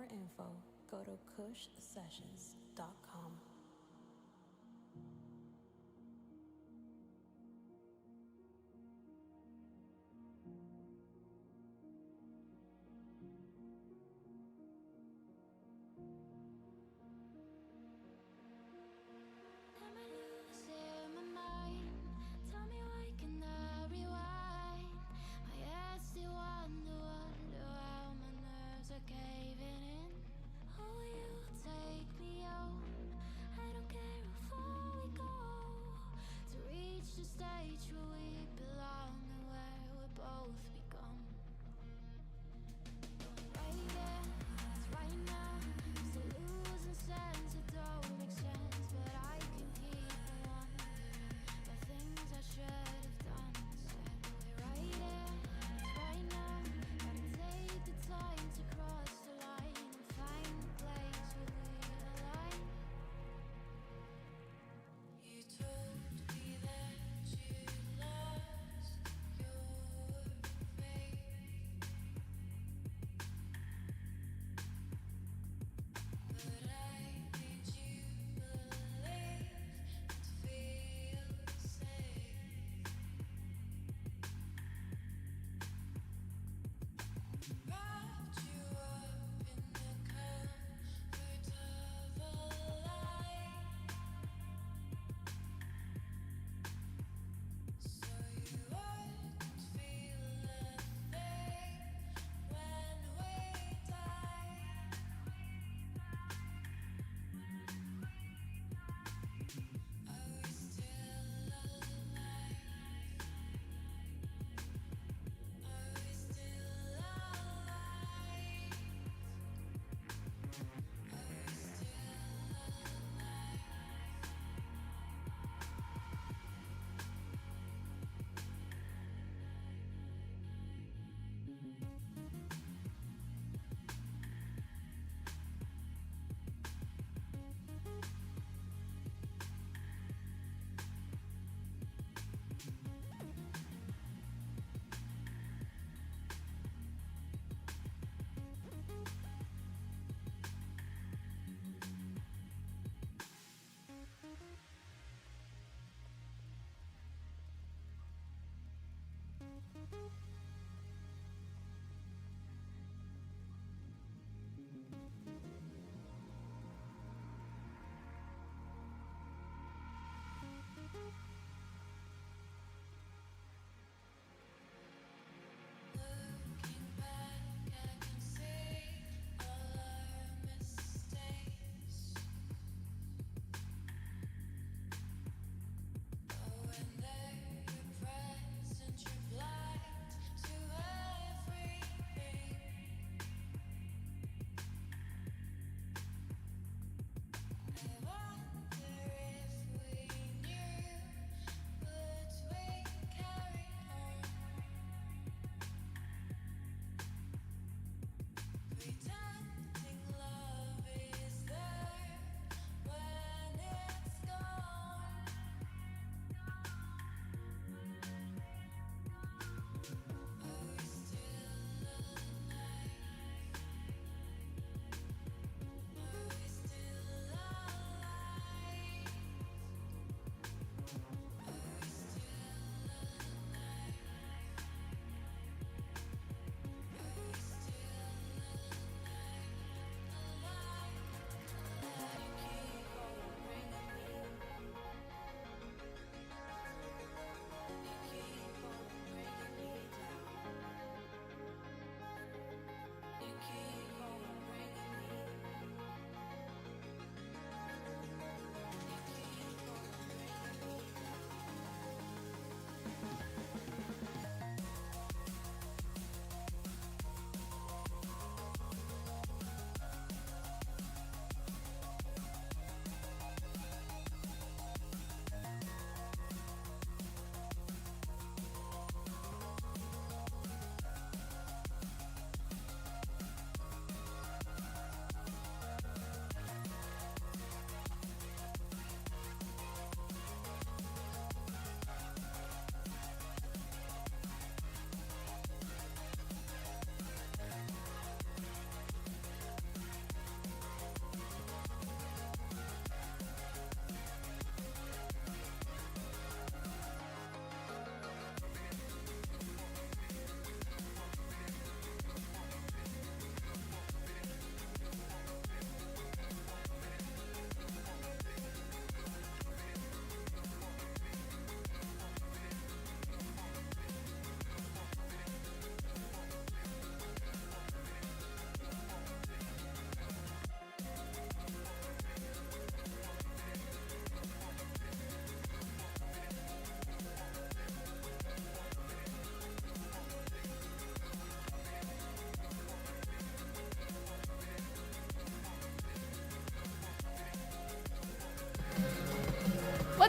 more info, go to kushsessions.com. Caving in. Oh, you take me out.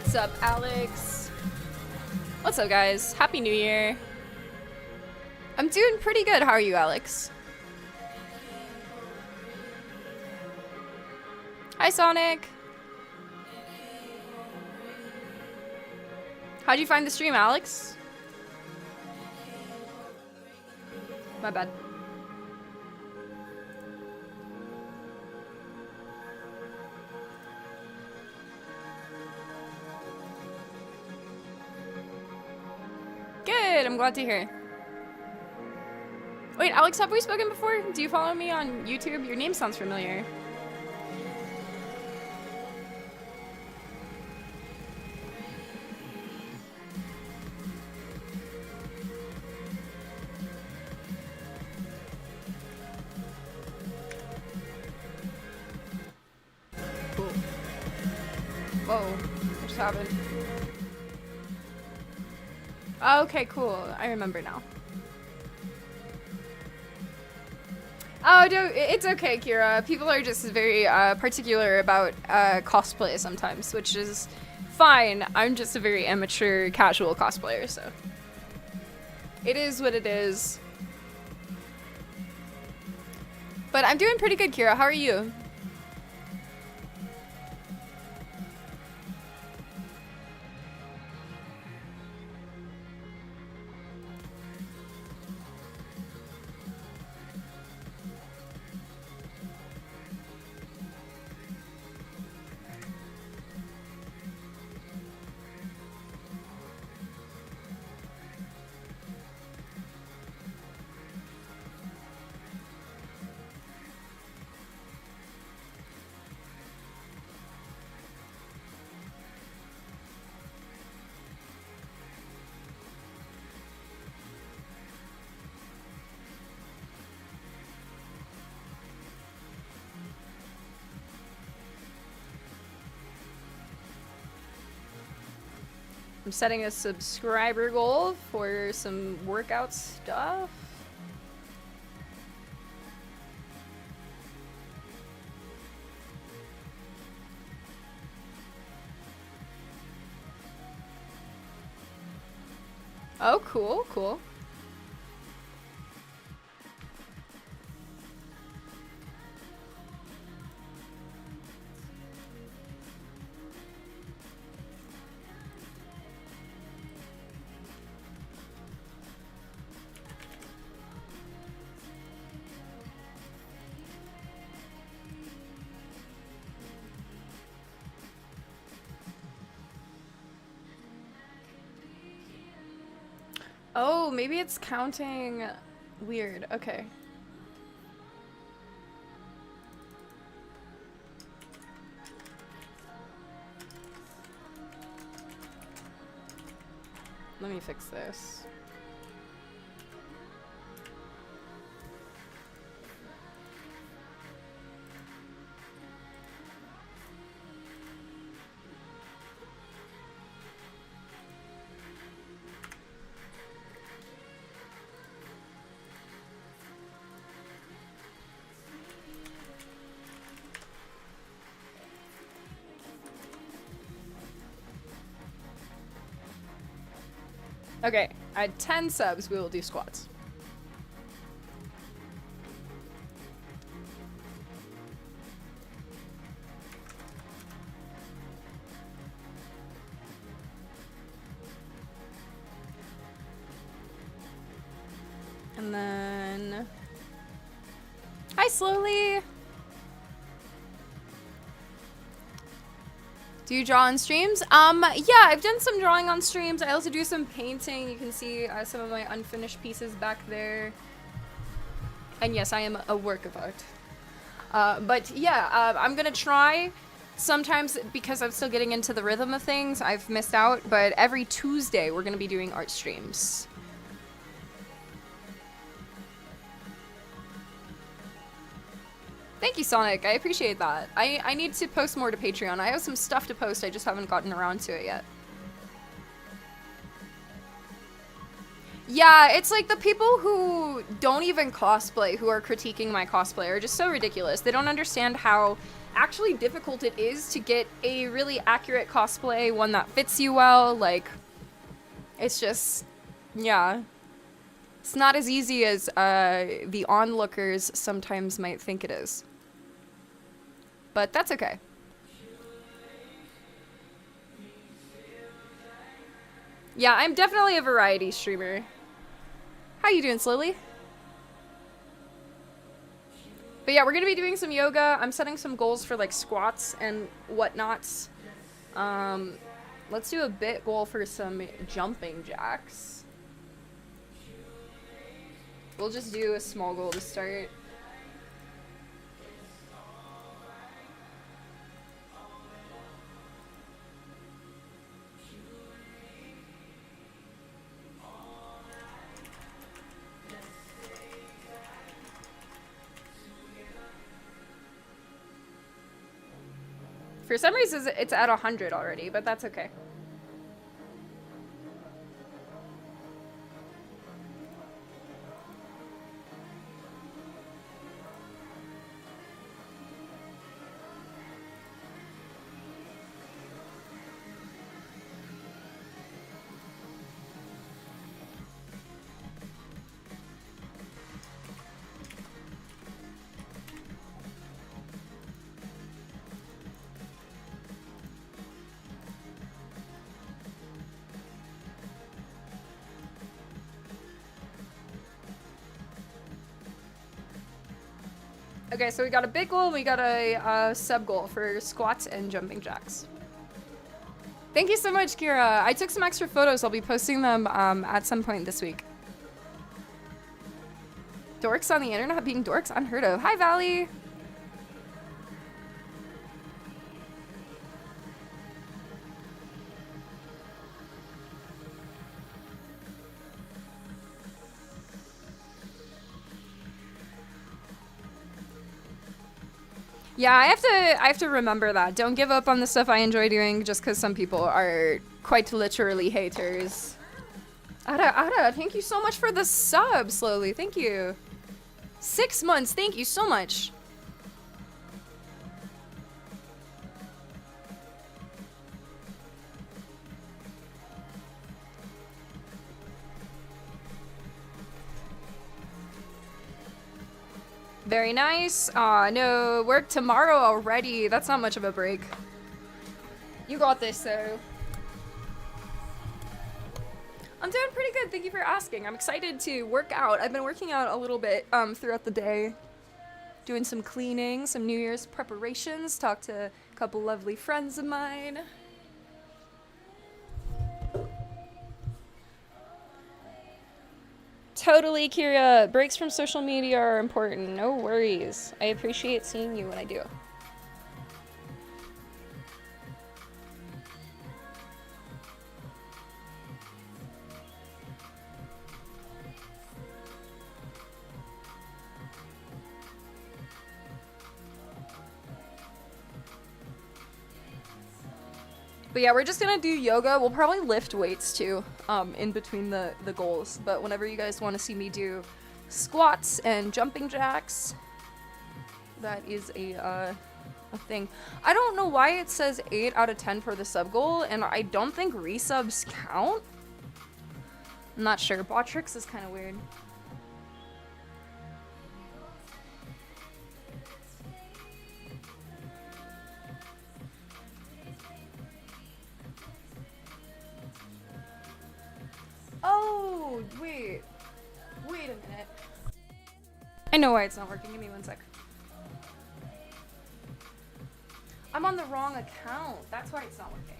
What's up, Alex? What's up, guys? Happy New Year. I'm doing pretty good. How are you, Alex? Hi, Sonic. How'd you find the stream, Alex? My bad. Good, I'm glad to hear. Wait, Alex, have we spoken before? Do you follow me on YouTube? Your name sounds familiar. Cool. Whoa, what just happened? Okay, cool. I remember now. Oh, no, it's okay, Kira. People are just very particular about cosplay sometimes, which is fine. I'm just a very amateur, casual cosplayer, so it is what it is. But I'm doing pretty good, Kira. How are you? I'm setting a subscriber goal for some workout stuff. Oh, cool, cool. Oh, maybe it's counting weird. Okay. Let me fix this. Okay, at 10 subs, we will do squats. And then... Hi, Slowly! Do you draw on streams? Yeah, I've done some drawing on streams. I also do some painting. You can see some of my unfinished pieces back there. And yes, I am a work of art. But yeah, I'm gonna try. Sometimes, because I'm still getting into the rhythm of things, I've missed out. But every Tuesday, we're gonna be doing art streams. Thank you, Sonic. I appreciate that. I need to post more to Patreon. I have some stuff to post, I just haven't gotten around to it yet. Yeah, it's like the people who don't even cosplay, who are critiquing my cosplay, are just so ridiculous. They don't understand how actually difficult it is to get a really accurate cosplay, one that fits you well. Like, it's just, yeah. It's not as easy as the onlookers sometimes might think it is. But that's okay. Yeah, I'm definitely a variety streamer. How you doing, Slowly? But yeah, we're gonna be doing some yoga. I'm setting some goals for like squats and whatnots. Um, let's do a bit goal for some jumping jacks. We'll just do a small goal to start. For some reason, it's at 100 already, but that's okay. Okay, so we got a big goal, we got a sub goal for squats and jumping jacks. Thank you so much, Kira. I took some extra photos. I'll be posting them at some point this week. Dorks on the internet being dorks? Unheard of. Hi, Valley. Yeah, I have to remember that. Don't give up on the stuff I enjoy doing just because some people are quite literally haters. Ada, thank you so much for the sub, Slowly. Thank you. 6 months. Thank you so much. Very nice. Aw, no, work tomorrow already. That's not much of a break. You got this, though. I'm doing pretty good. Thank you for asking. I'm excited to work out. I've been working out a little bit throughout the day. Doing some cleaning, some New Year's preparations. Talked to a couple lovely friends of mine. Totally, Kira. Breaks from social media are important. No worries. I appreciate seeing you when I do. But yeah, we're just gonna do yoga. We'll probably lift weights too, in between the goals. But whenever you guys want to see me do squats and jumping jacks, that is a thing. I don't know why it says 8 out of 10 for the sub goal, and I don't think resubs count. I'm not sure. Botrix is kind of weird. Oh, wait. Wait a minute. I know why it's not working. Give me 1 sec. I'm on the wrong account. That's why it's not working.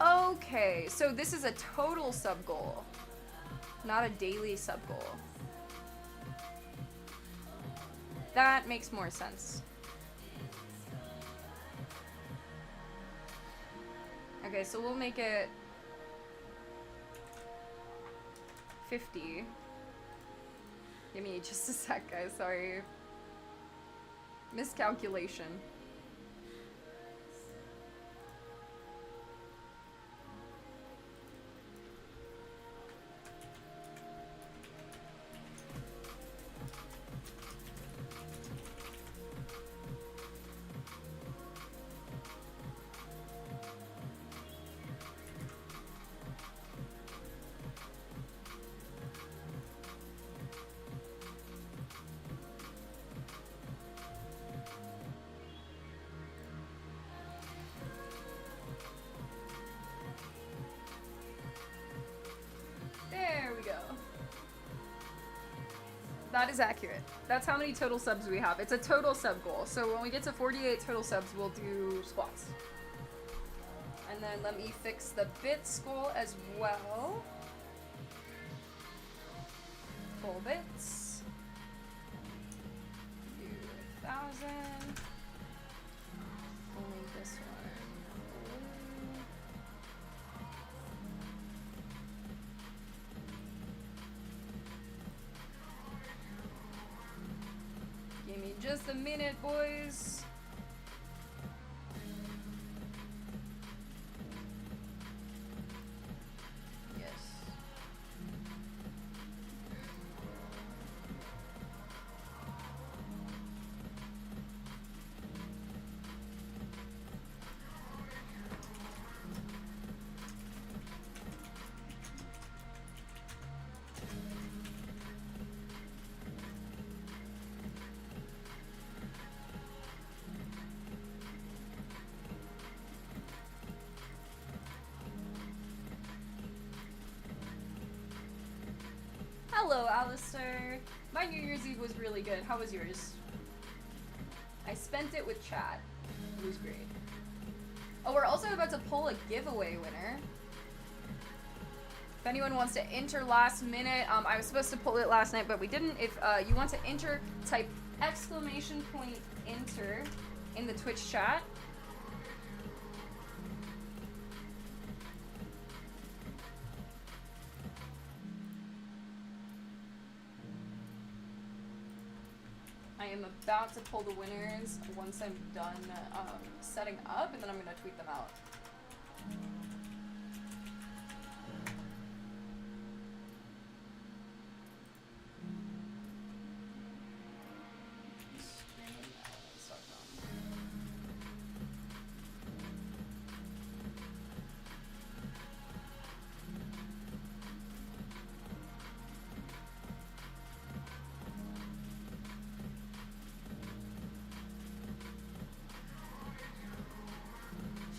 Okay, so this is a total sub goal, not a daily sub goal. That makes more sense. Okay, so we'll make it 50. Give me just a sec, guys, sorry. Miscalculation. There we go. That is accurate. That's how many total subs we have. It's a total sub goal. So when we get to 48 total subs, we'll do squats. And then let me fix the bits goal as well. Full bits. Do 1,000. Only this one. Give me just a minute, boys. Yes. Hello, Alistair. My New Year's Eve was really good. How was yours? I spent it with chat. It was great. Oh, we're also about to pull a giveaway winner. If anyone wants to enter last minute, I was supposed to pull it last night, but we didn't. If you want to enter, type !enter in the Twitch chat. I am about to pull the winners once I'm done setting up, and then I'm going to tweet them out.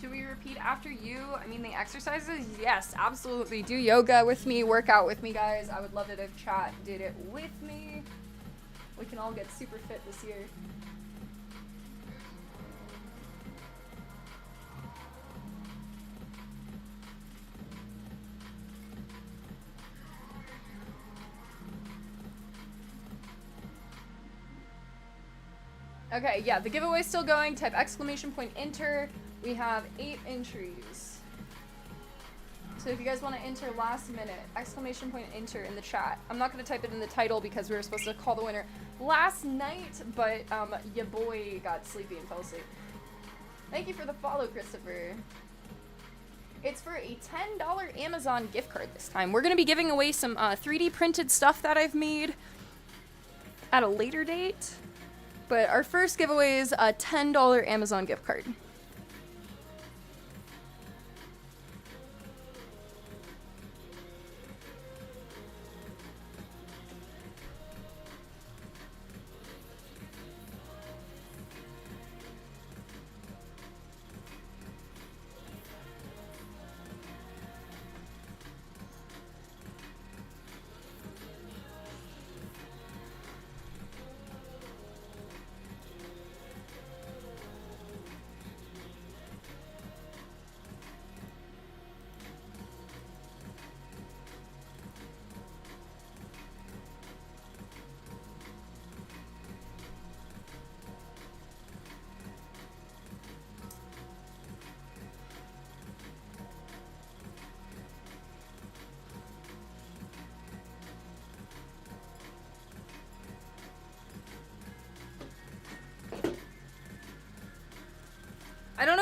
Should we repeat after you? I mean, the exercises? Yes, absolutely. Do yoga with me, work out with me, guys. I would love it if chat did it with me. We can all get super fit this year. Okay, yeah, the giveaway's still going. Type !enter. We have 8 entries. So if you guys want to enter last minute, !enter in the chat. I'm not going to type it in the title because we were supposed to call the winner last night, but your boy got sleepy and fell asleep. Thank you for the follow, Christopher. It's for a $10 Amazon gift card this time. We're going to be giving away some 3D printed stuff that I've made at a later date. But our first giveaway is a $10 Amazon gift card.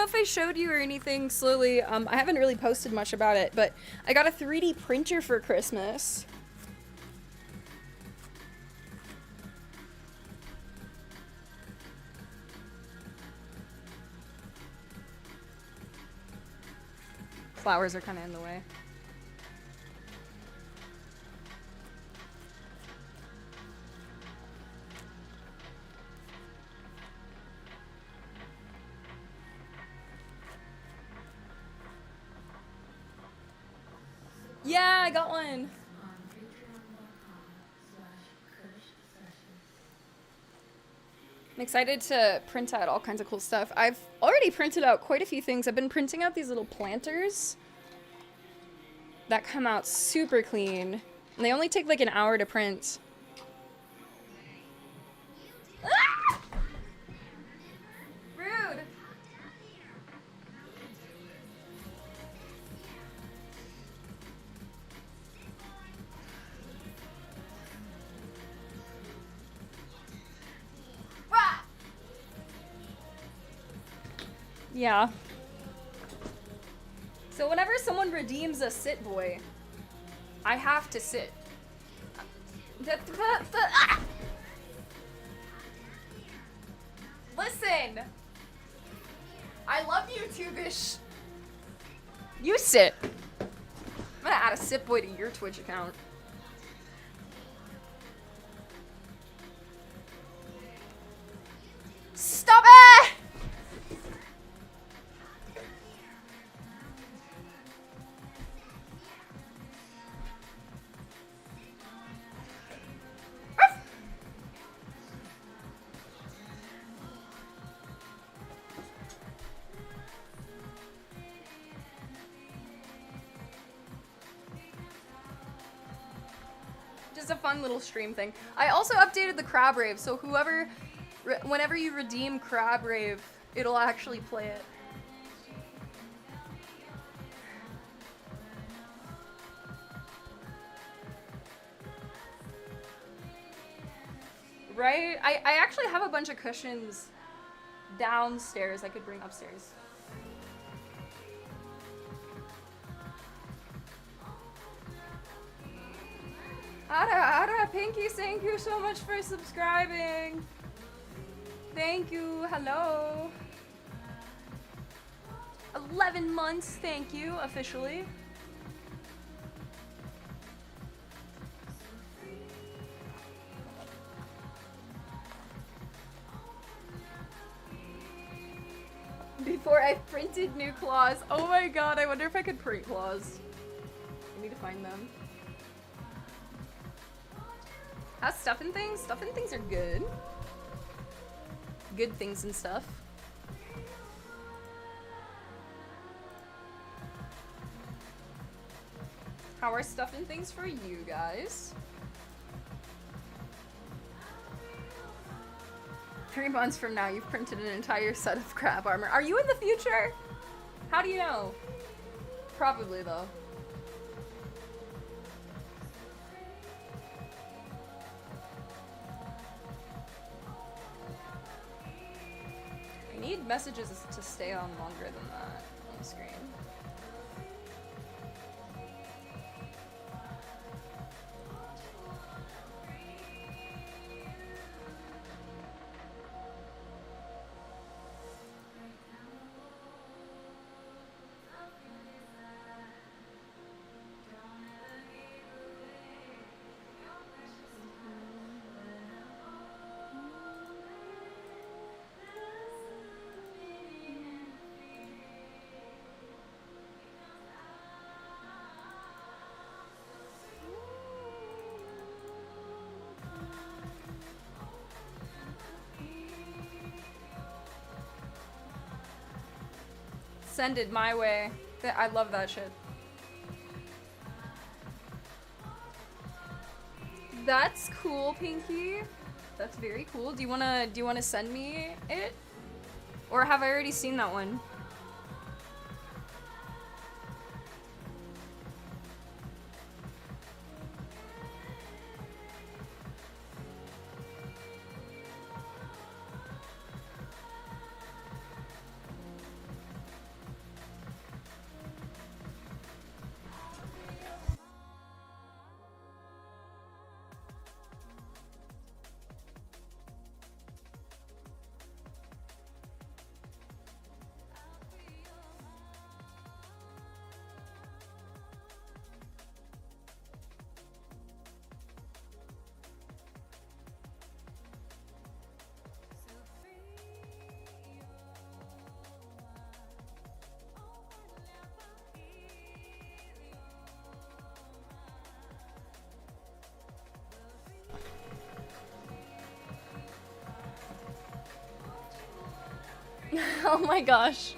know if I showed you or anything slowly. I haven't really posted much about it, but I got a 3D printer for Christmas. Flowers are kind of in the way. Yeah, I got one. I'm excited to print out all kinds of cool stuff. I've already printed out quite a few things. I've been printing out these little planters that come out super clean. And they only take like an hour to print. Ah! Rude. Ah! Yeah. So whenever someone redeems a sit boy, I have to sit. Listen! I love you too, bish. You sit. I'm gonna add a sit boy to your Twitch account. Stop it! Just a fun little stream thing. I also updated the Crab Rave, so whenever you redeem Crab Rave, it'll actually play it. Right? I actually have a bunch of cushions downstairs I could bring upstairs. Ara, Pinky, thank you so much for subscribing. Thank you, hello. 11 months, thank you, officially. Before I printed new claws. Oh my god, I wonder if I could print claws. I need to find them. How's stuff and things? Stuff and things are good. Good things and stuff. How are stuff and things for you guys? 3 months from now, you've printed an entire set of crab armor. Are you in the future? How do you know? Probably, though. I need messages to stay on longer than that on the screen. Send it my way. I love that shit. That's cool, Pinky. That's very cool. Do you wanna send me it? Or have I already seen that one? Oh my gosh.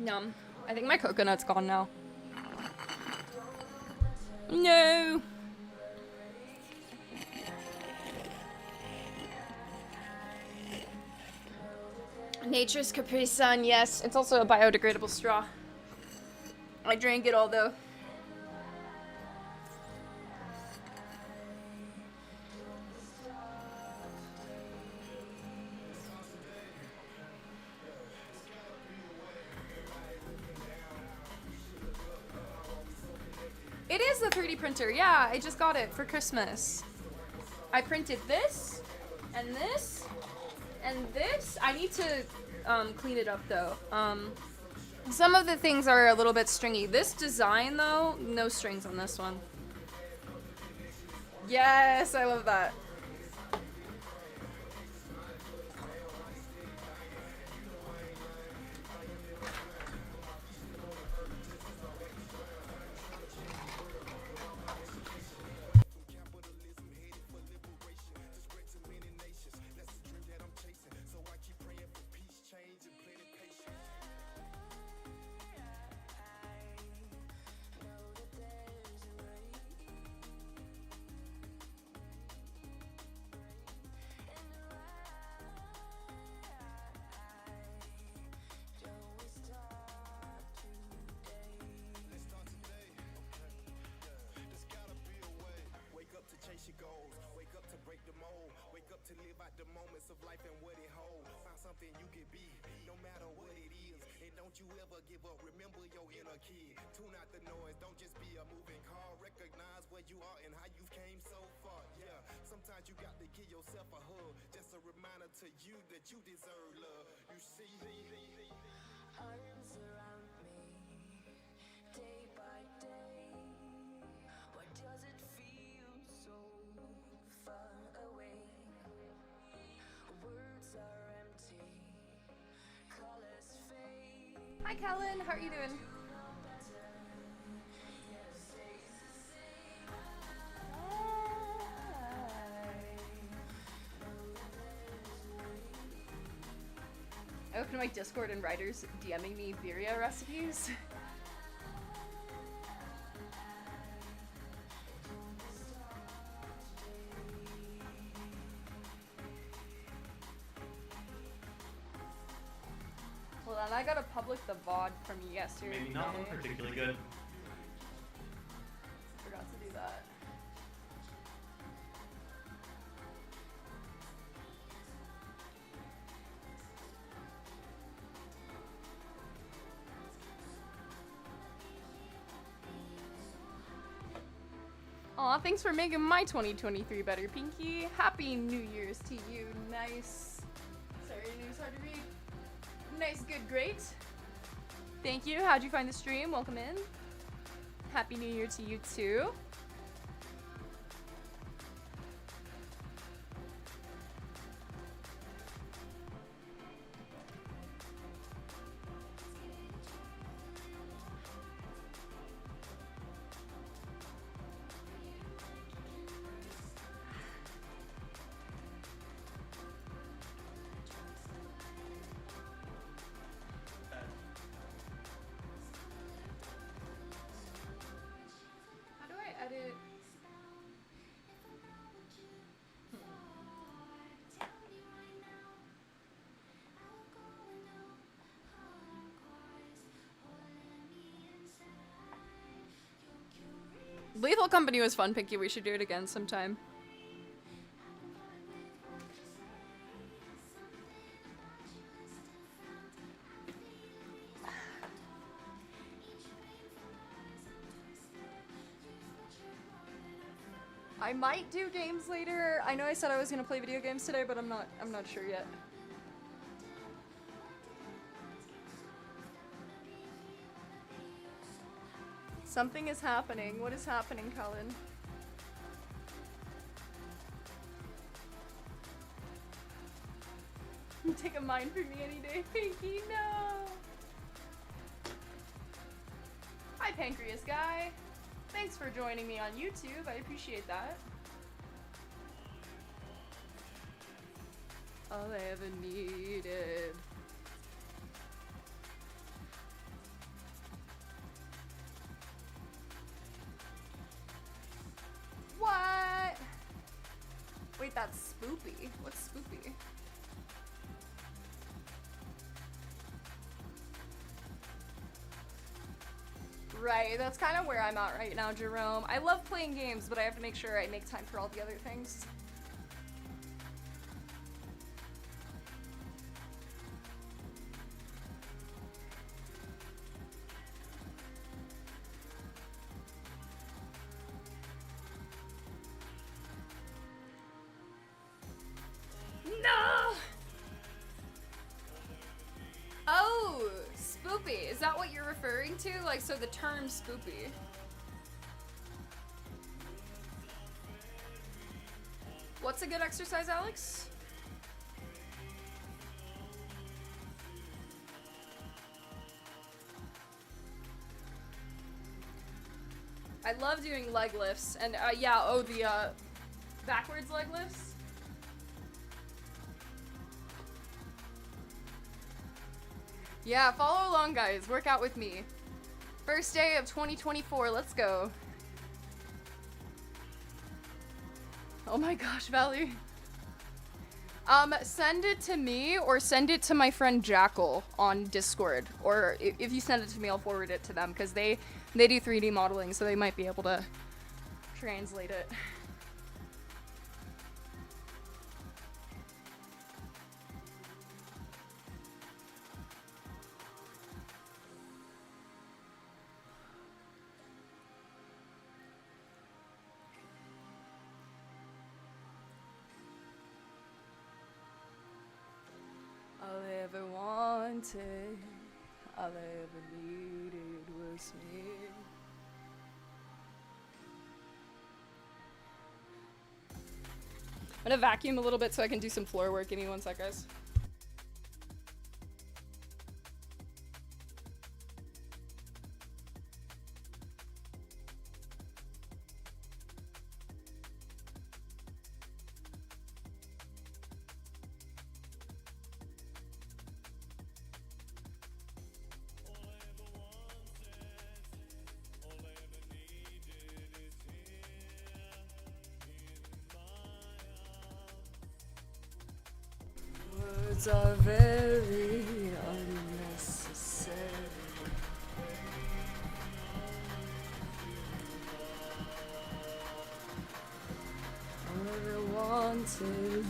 Yum. I think my coconut's gone now. No. Nature's Capri Sun, yes. It's also a biodegradable straw. I drank it all though. It is the 3D printer, yeah. I just got it for Christmas. I printed this, and this, and this. I need to clean it up though. Some of the things are a little bit stringy. This design though, no strings on this one. Yes, I love that. Hi, Kellen. How are you doing? I opened my Discord and writers DMing me birria recipes. Hold on, I gotta public the VOD from yesterday. Maybe not look particularly good. Forgot to do that. Aw, thanks for making my 2023 better, Pinky. Happy New Year's to you. Nice. Sorry, news hard to read. Nice, good, great. Thank you. How'd you find the stream? Welcome in. Happy New Year to you too. Lethal Company was fun, Pinky. We should do it again sometime. I might do games later. I know I said I was gonna play video games today, but I'm not sure yet. Something is happening. What is happening, Colin? Take a mine for me any day, Pinky. No. Hi, Pancreas Guy. Thanks for joining me on YouTube. I appreciate that. All I ever needed. What? Wait, that's spoopy. What's spoopy? Right, that's kind of where I'm at right now, Jerome. I love playing games, but I have to make sure I make time for all the other things. No! Oh, spoopy. Is that what you're referring to? Like, so the term spoopy. What's a good exercise, Alex? I love doing leg lifts, and yeah, oh, the backwards leg lifts. Yeah, follow along, guys. Work out with me. First day of 2024. Let's go. Oh my gosh, Valerie. Send it to me or send it to my friend Jackal on Discord. Or if you send it to me, I'll forward it to them because they do 3D modeling, so they might be able to translate it. All I ever wanted, all I ever needed was me. I'm gonna vacuum a little bit so I can do some floor work. Give me 1 sec, guys. Words are very unnecessary. All I wanted.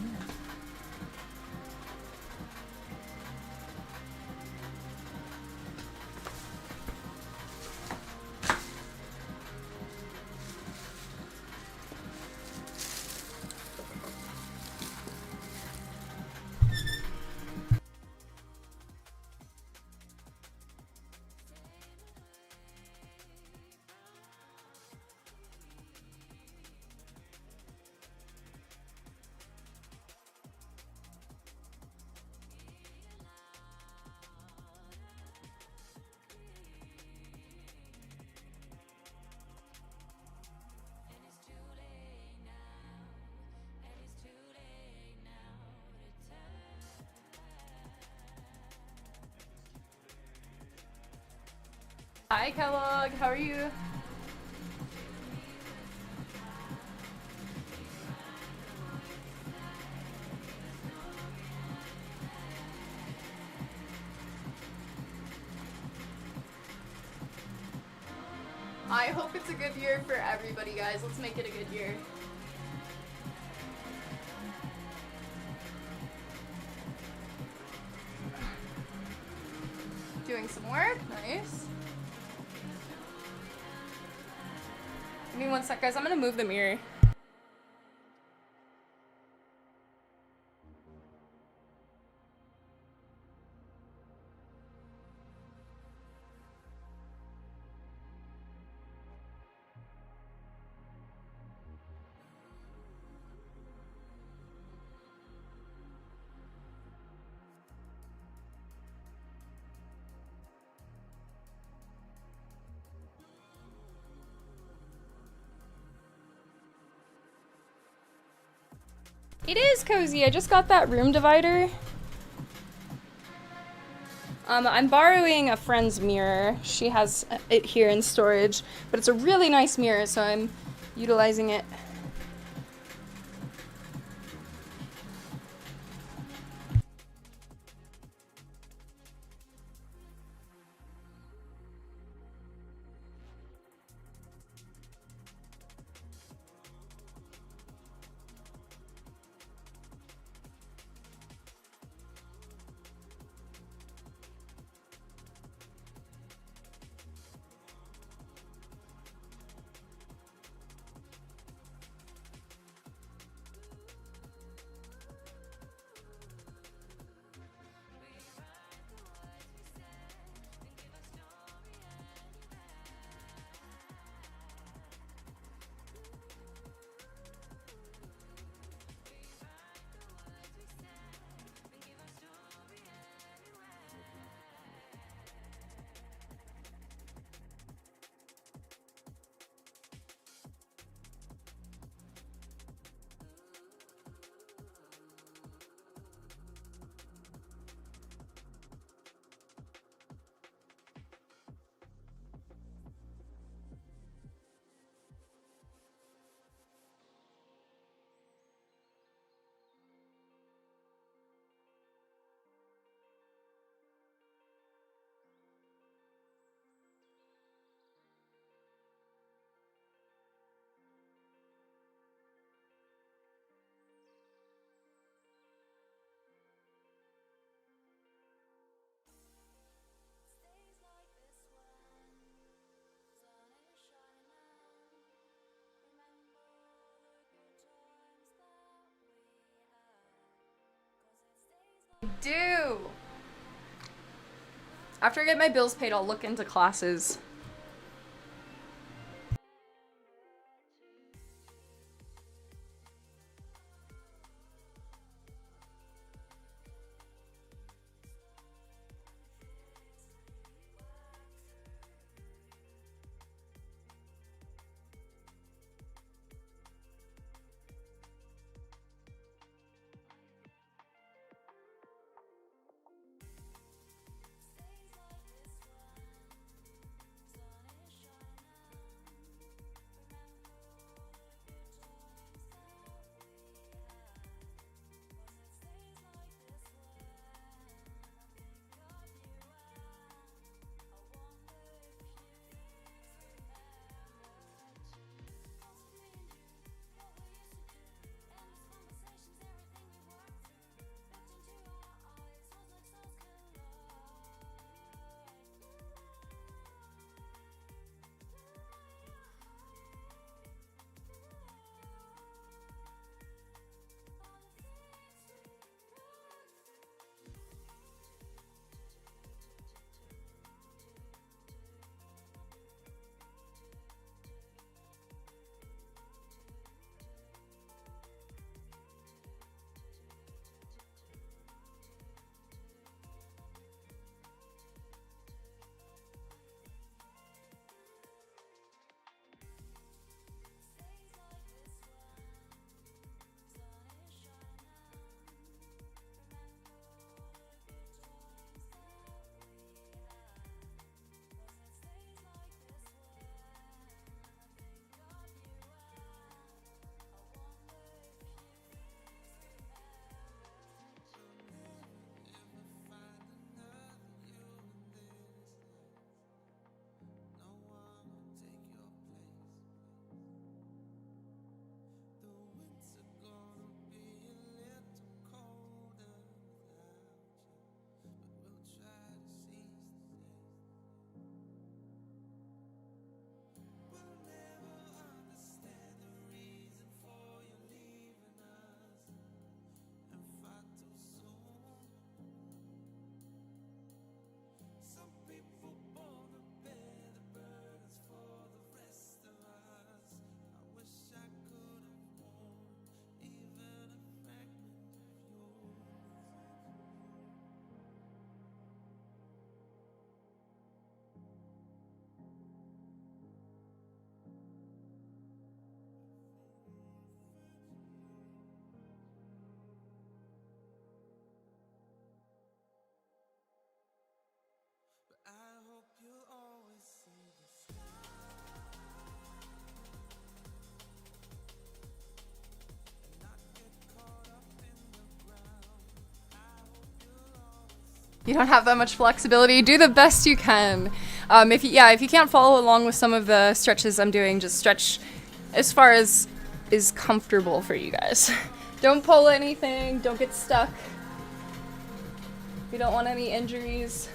Hi Kellogg, how are you? I hope it's a good year for everybody, guys. Let's make it a good year. Doing some work, nice. Give me 1 sec, guys. I'm gonna move the mirror. It is cozy. I just got that room divider. I'm borrowing a friend's mirror. She has it here in storage, but it's a really nice mirror, so I'm utilizing it. Do. After I get my bills paid, I'll look into classes. You don't have that much flexibility. Do the best you can. If you can't follow along with some of the stretches I'm doing, just stretch as far as is comfortable for you guys. Don't pull anything. Don't get stuck. We don't want any injuries.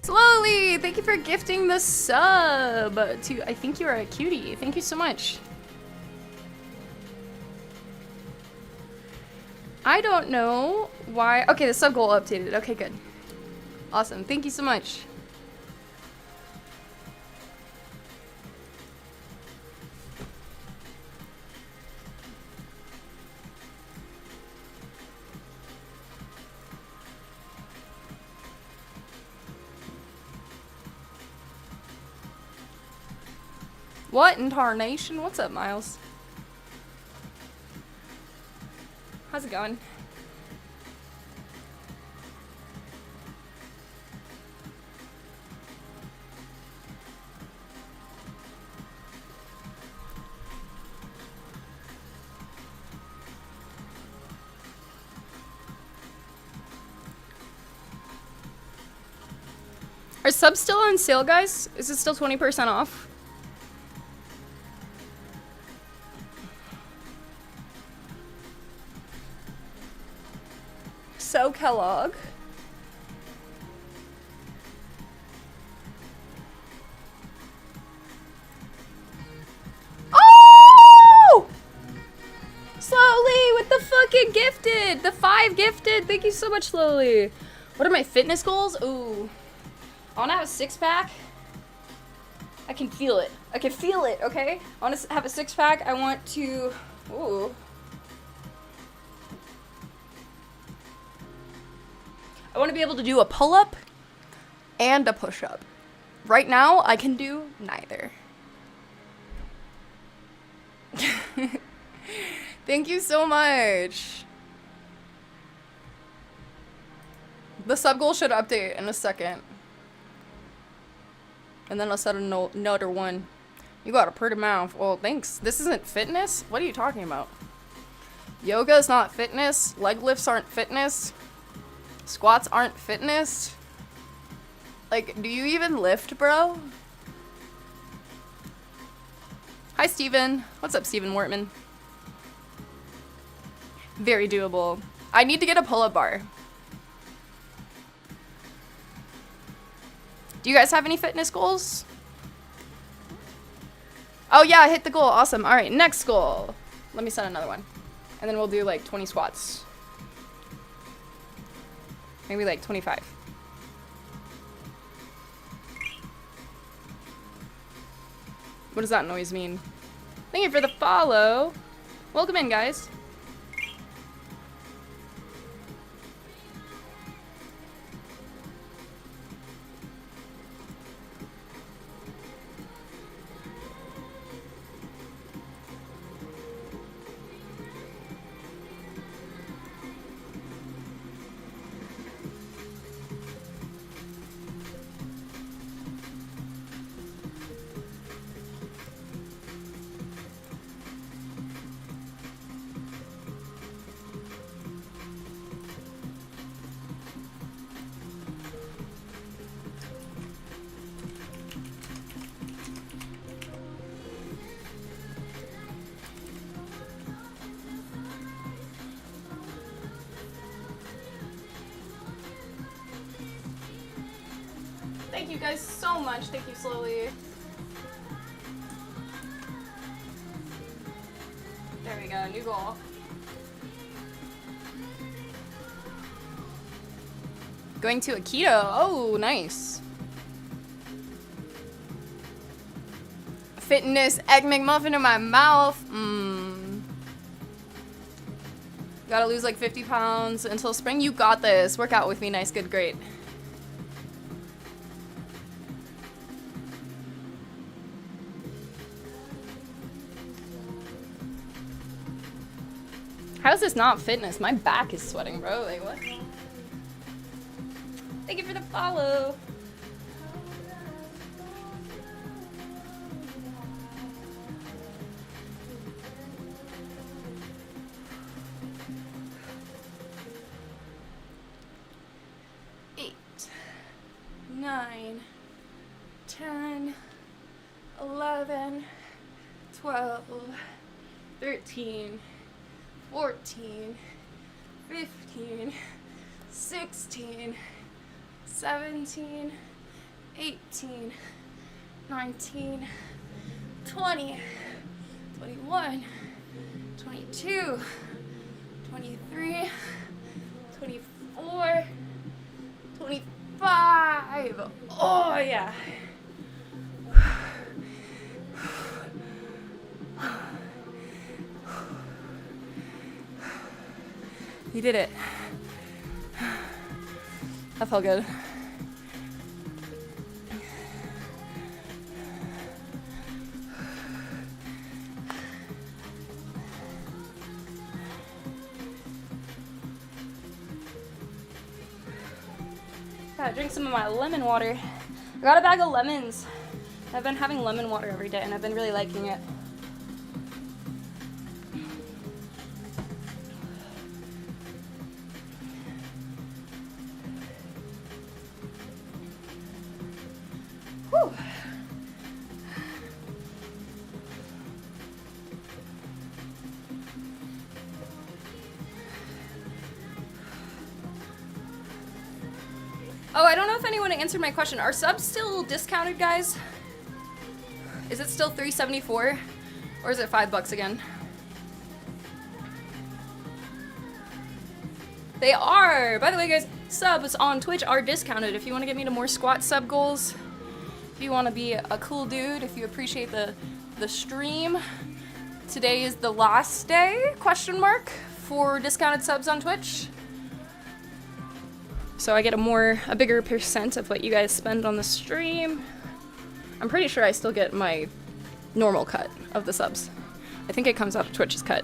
Slowly, thank you for gifting the sub to, I think you're a cutie. Thank you so much. I don't know why. Okay, the sub goal updated. Okay, good. Awesome. Thank you so much. What in tarnation? What's up, Miles? How's it going? Are subs still on sale, guys? Is it still 20% off? So Kellogg. Oh! Slowly with the fucking gifted. The 5 gifted. Thank you so much, Slowly. What are my fitness goals? Ooh. I want to have a 6-pack. I can feel it. I can feel it, okay? I want to have a 6-pack. I want to... Ooh. I want to be able to do a pull-up and a push-up. Right now, I can do neither. Thank you so much. The sub goal should update in a second. And then I'll set another one. You got a pretty mouth. Well, thanks. This isn't fitness? What are you talking about? Yoga is not fitness. Leg lifts aren't fitness. Squats aren't fitness. Like, do you even lift, bro? Hi, Steven. What's up, Steven Wortman? Very doable. I need to get a pull-up bar. Do you guys have any fitness goals? Oh yeah, I hit the goal. Awesome. All right, next goal. Let me set another one. And then we'll do like 20 squats. Maybe like 25. What does that noise mean? Thank you for the follow. Welcome in, guys. Thank you guys so much. Thank you, Slowly. There we go, new goal. Going to a keto. Oh, nice. Fitness egg McMuffin in my mouth. Gotta lose like 50 pounds until spring. You got this. Work out with me. Nice, good, great. How is this not fitness? My back is sweating, bro. Like, what? Thank you for the follow. Eight, 9, 10, 11, 12, 13, 14, 15, 16, 17, 18, 19, 20, 21, 22, 23, 24, 25. Oh, yeah. You did it. That felt good. Gotta drink some of my lemon water. I got a bag of lemons. I've been having lemon water every day and I've been really liking it. Whew. Oh, I don't know if anyone answered my question. Are subs still discounted, guys? Is it still $3.74? Or is it $5 again? They are! By the way, guys, subs on Twitch are discounted. If you want to get me to more squat sub goals, if you want to be a cool dude, if you appreciate the stream, today is the last day, question mark, for discounted subs on Twitch. So I get a bigger percent of what you guys spend on the stream. I'm pretty sure I still get my normal cut of the subs. I think it comes out of Twitch's cut.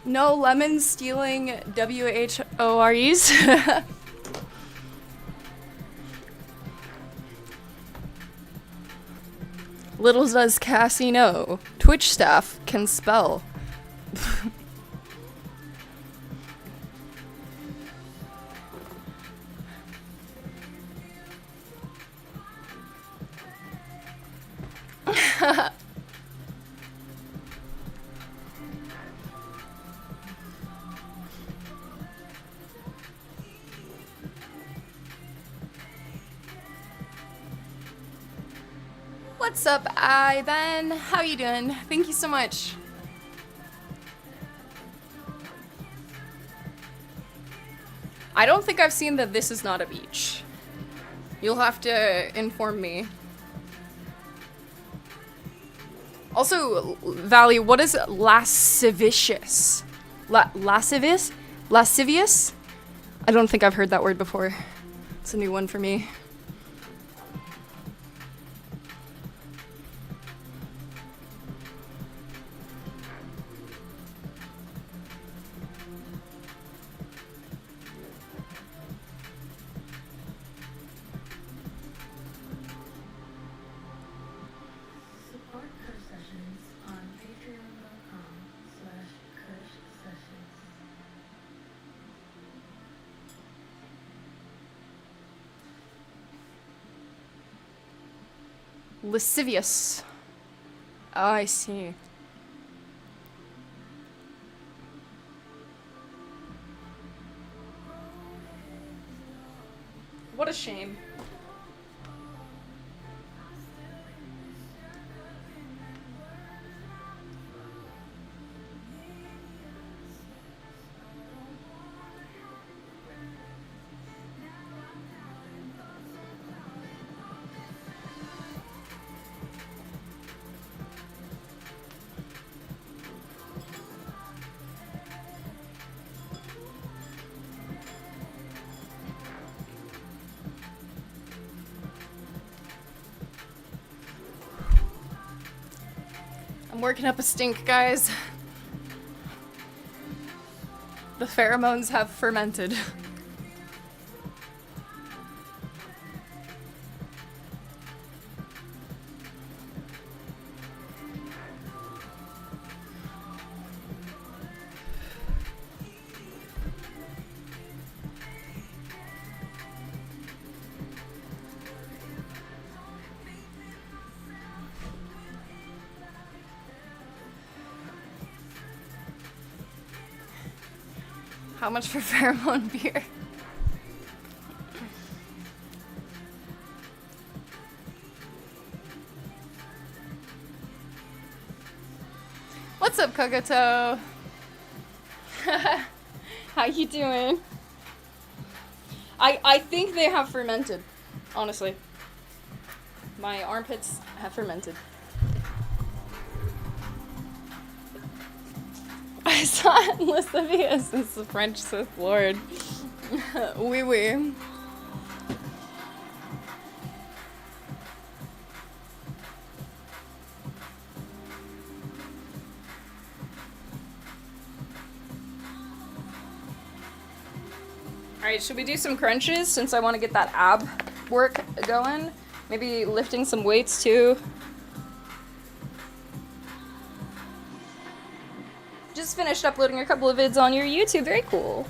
No lemons stealing WHOREs. Little does Cassie know, Twitch staff can spell. What's up, Ivan? How you doing? Thank you so much. I don't think I've seen that this is not a beach. You'll have to inform me. Also, Valley, what is lascivious? Lascivious? Lascivious? I don't think I've heard that word before. It's a new one for me. Lascivious. Oh, I see. What a shame. I'm working up a stink, guys. The pheromones have fermented. How much for pheromone beer? What's up, Kokoto? How you doing? I think they have fermented, honestly. My armpits have fermented. I saw Lascivious as the French Sith Lord. Oui, oui. Alright, should we do some crunches since I want to get that ab work going? Maybe lifting some weights too. Just finished uploading a couple of vids on your YouTube. Very cool.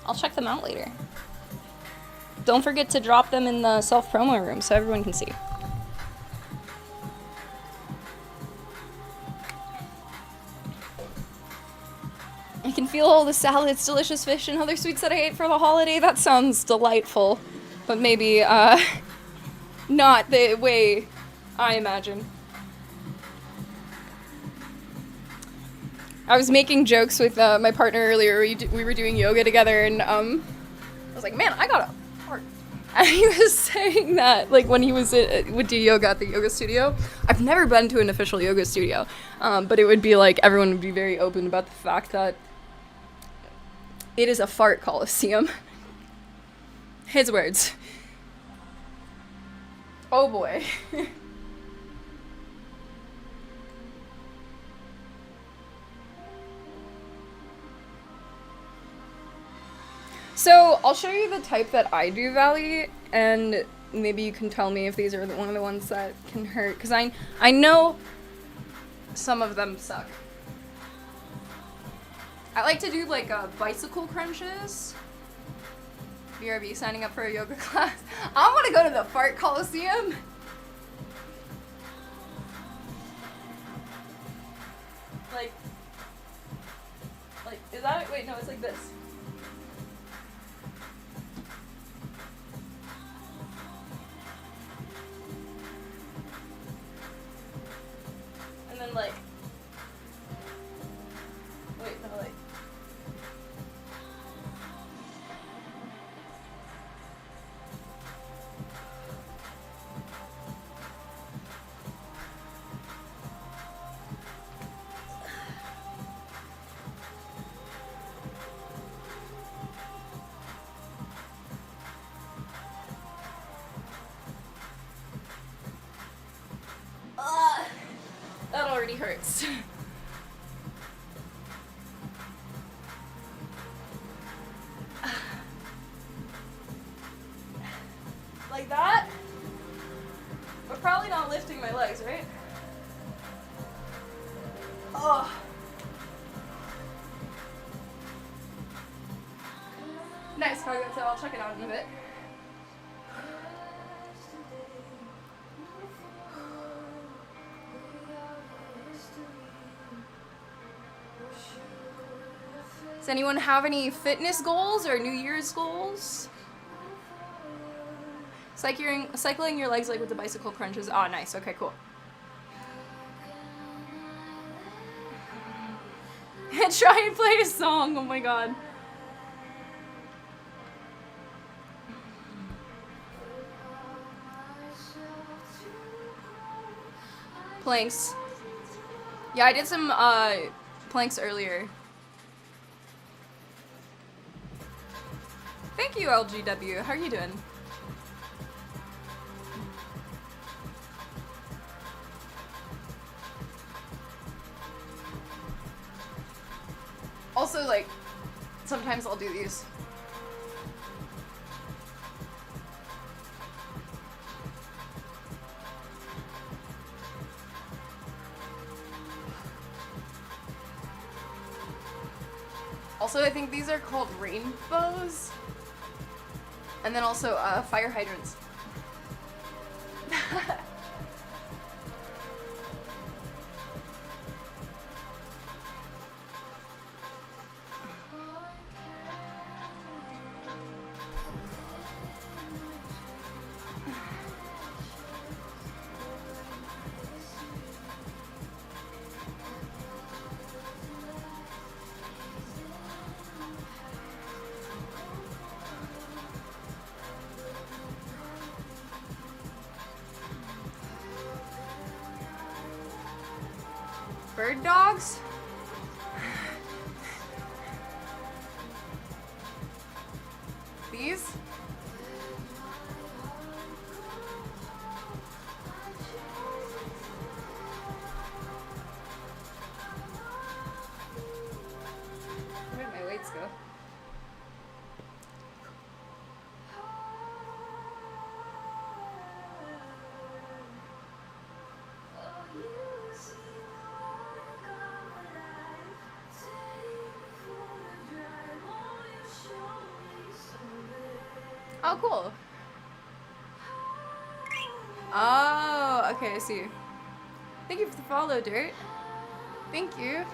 I'll check them out later. Don't forget to drop them in the self-promo room so everyone can see. I can feel all the salads, delicious fish, and other sweets that I ate for the holiday. That sounds delightful. But maybe, not the way I imagine. I was making jokes with my partner earlier. We were doing yoga together, and I was like, man, I got a fart. And he was saying that, like, when he would do yoga at the yoga studio. I've never been to an official yoga studio, but it would be like everyone would be very open about the fact that it is a fart coliseum. His words. Oh boy. So, I'll show you the type that I do, Valley, and maybe you can tell me if these are one of the ones that can hurt, because I know some of them suck. I like to do, like, bicycle crunches. BRB, signing up for a yoga class. I want to go to the Fart Coliseum. Like, is that it? Wait, no, it's like this. then like, wait, no, like. That already hurts. Like that? But probably not lifting my legs, right? Oh. Nice, so I'll check it out in a bit. Does anyone have any fitness goals or New Year's goals? Cycling your legs like with the bicycle crunches. Oh, nice. Okay, cool. Try and play a song. Oh my god. Planks. Yeah, I did some planks earlier. Thank you, LGW. How are you doing? Also, like, sometimes I'll do these. Also, I think these are called rainbows. And then also fire hydrants. Bird dogs? These? Where did my weights go? Oh, cool. Oh, okay, I see. Thank you for the follow, Dirt. Thank you.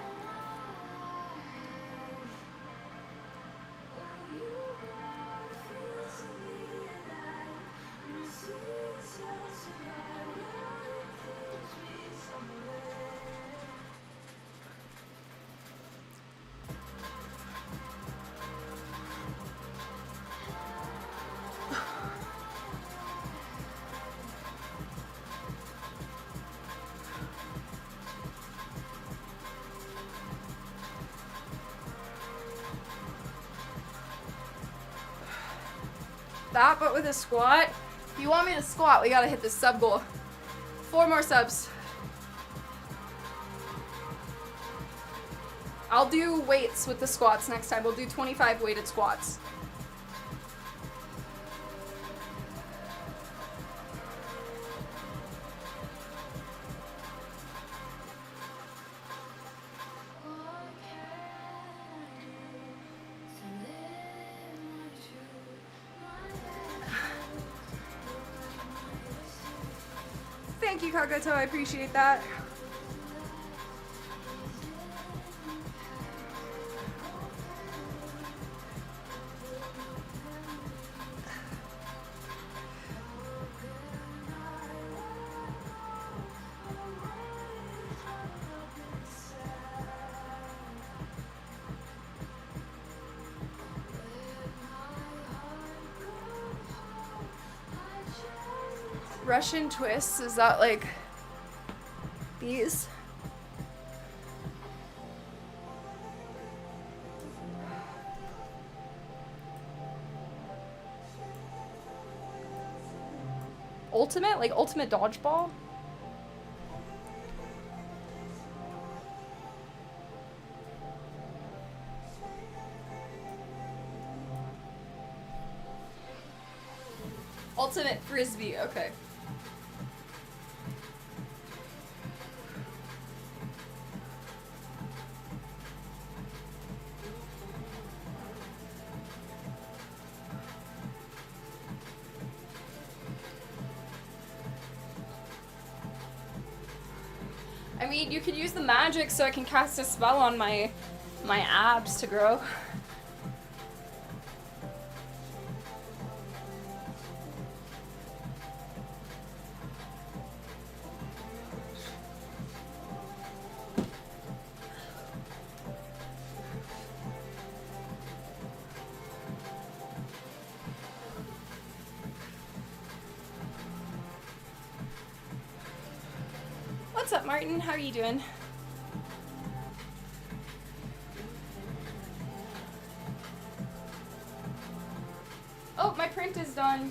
That, but with a squat. If you want me to squat, we gotta hit the sub goal. 4 more subs. I'll do weights with the squats next time. We'll do 25 weighted squats. Thank you, Kagato. I appreciate that. Russian twists, is that like these? Ultimate? Like ultimate dodgeball? Ultimate frisbee, okay. I mean, you could use the magic so I can cast a spell on my abs to grow. What's up, Martin? How are you doing? Oh, my print is done.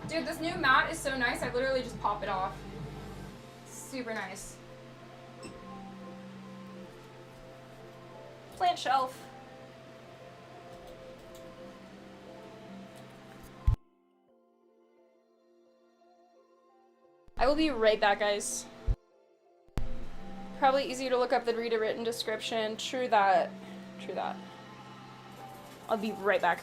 Dude, this new mat is so nice, I literally just pop it off. Super nice. Plant shelf. I will be right back, guys. Probably easier to look up than read a written description. True that. True that. I'll be right back.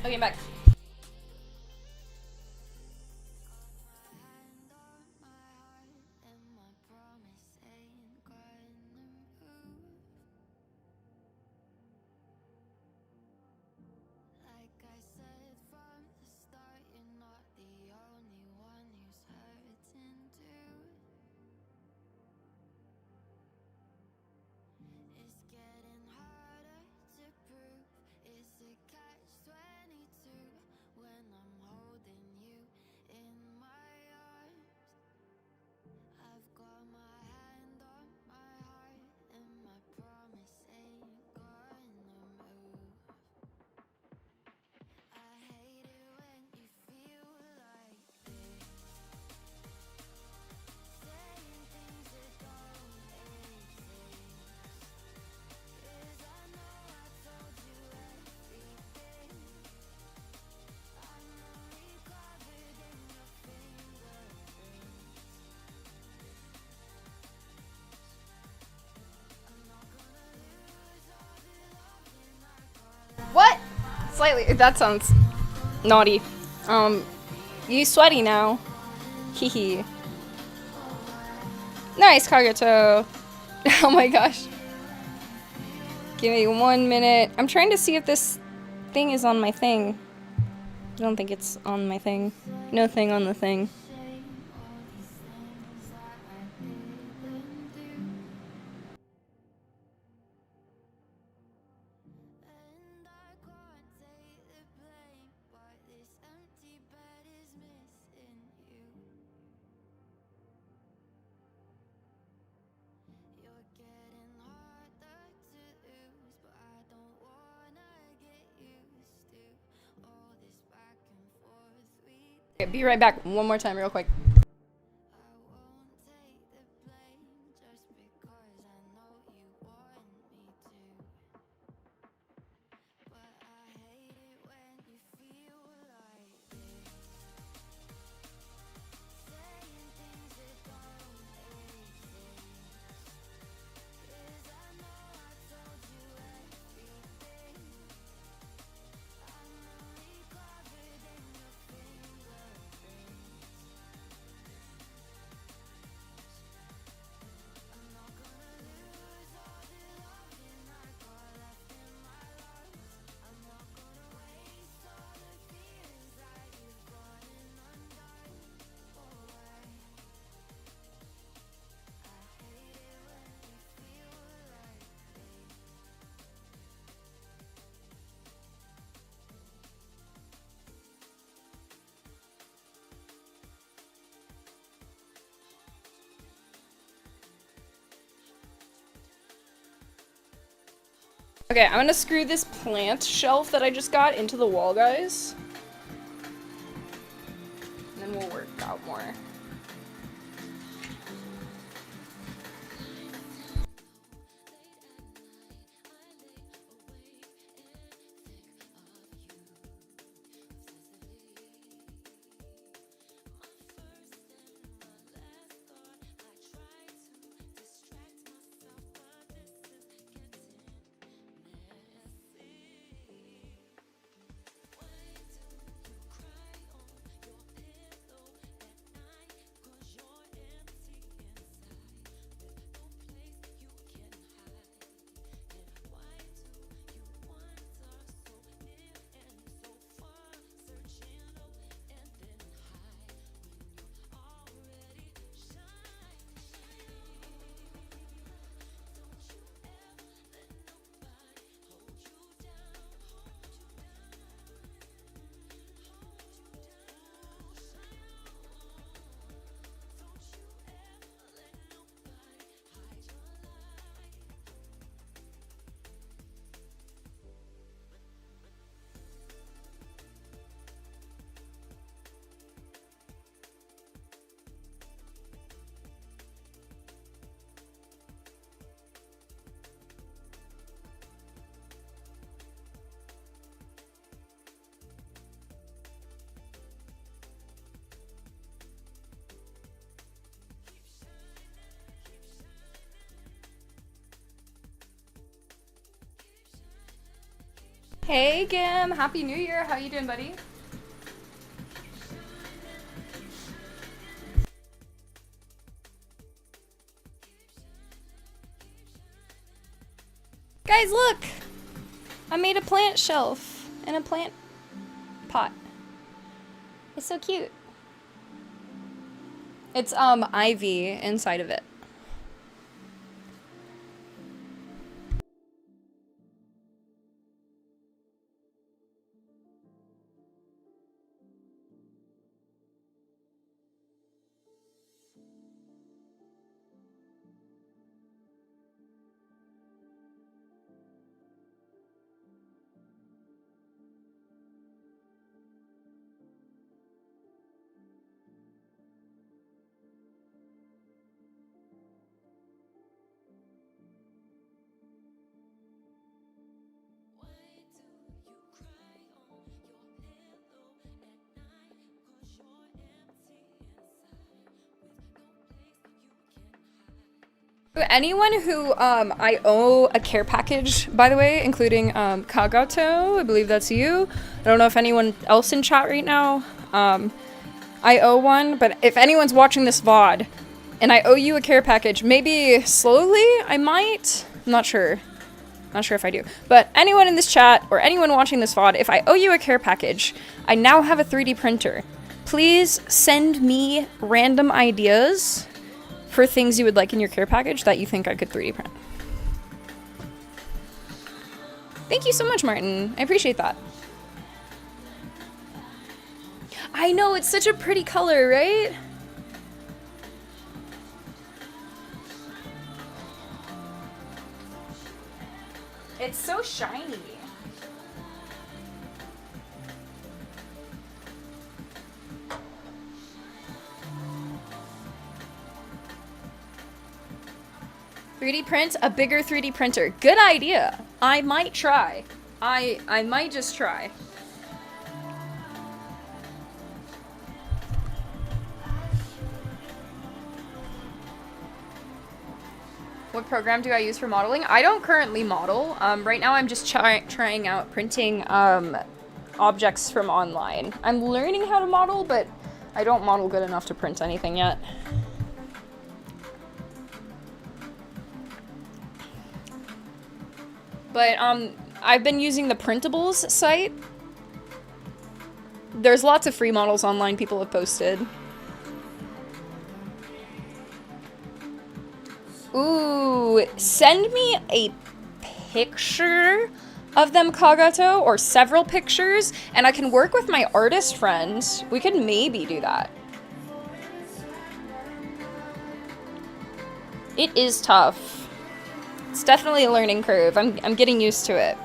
Okay, I'm back. What? Slightly. That sounds naughty. You sweaty now. Hee hee. Nice, Kagato. Oh my gosh. Give me 1 minute. I'm trying to see if this thing is on my thing. I don't think it's on my thing. No thing on the thing. Okay, be right back. One more time real quick. Okay, I'm gonna screw this plant shelf that I just got into the wall, guys. And then we'll work out more. Hey Gim, Happy New Year. How you doing, buddy? Guys, look! I made a plant shelf and a plant pot. It's so cute. It's ivy inside of it. Anyone who I owe a care package, by the way, including Kagato, I believe that's you. I don't know if anyone else in chat right now. I owe one, but if anyone's watching this VOD and I owe you a care package, maybe slowly I might. I'm not sure. Not sure if I do. But anyone in this chat or anyone watching this VOD, if I owe you a care package, I now have a 3D printer. Please send me random ideas for things you would like in your care package that you think I could 3D print. Thank you so much, Martin. I appreciate that. I know, it's such a pretty color, right? It's so shiny. "3D print a bigger 3D printer." Good idea. I might try. I might just try. What program do I use for modeling? I don't currently model. Right now I'm just trying out printing objects from online. I'm learning how to model, but I don't model good enough to print anything yet. But I've been using the Printables site. There's lots of free models online people have posted. Ooh, send me a picture of them, Kagato, or several pictures, and I can work with my artist friend. We could maybe do that. It is tough. It's definitely a learning curve. I'm getting used to it.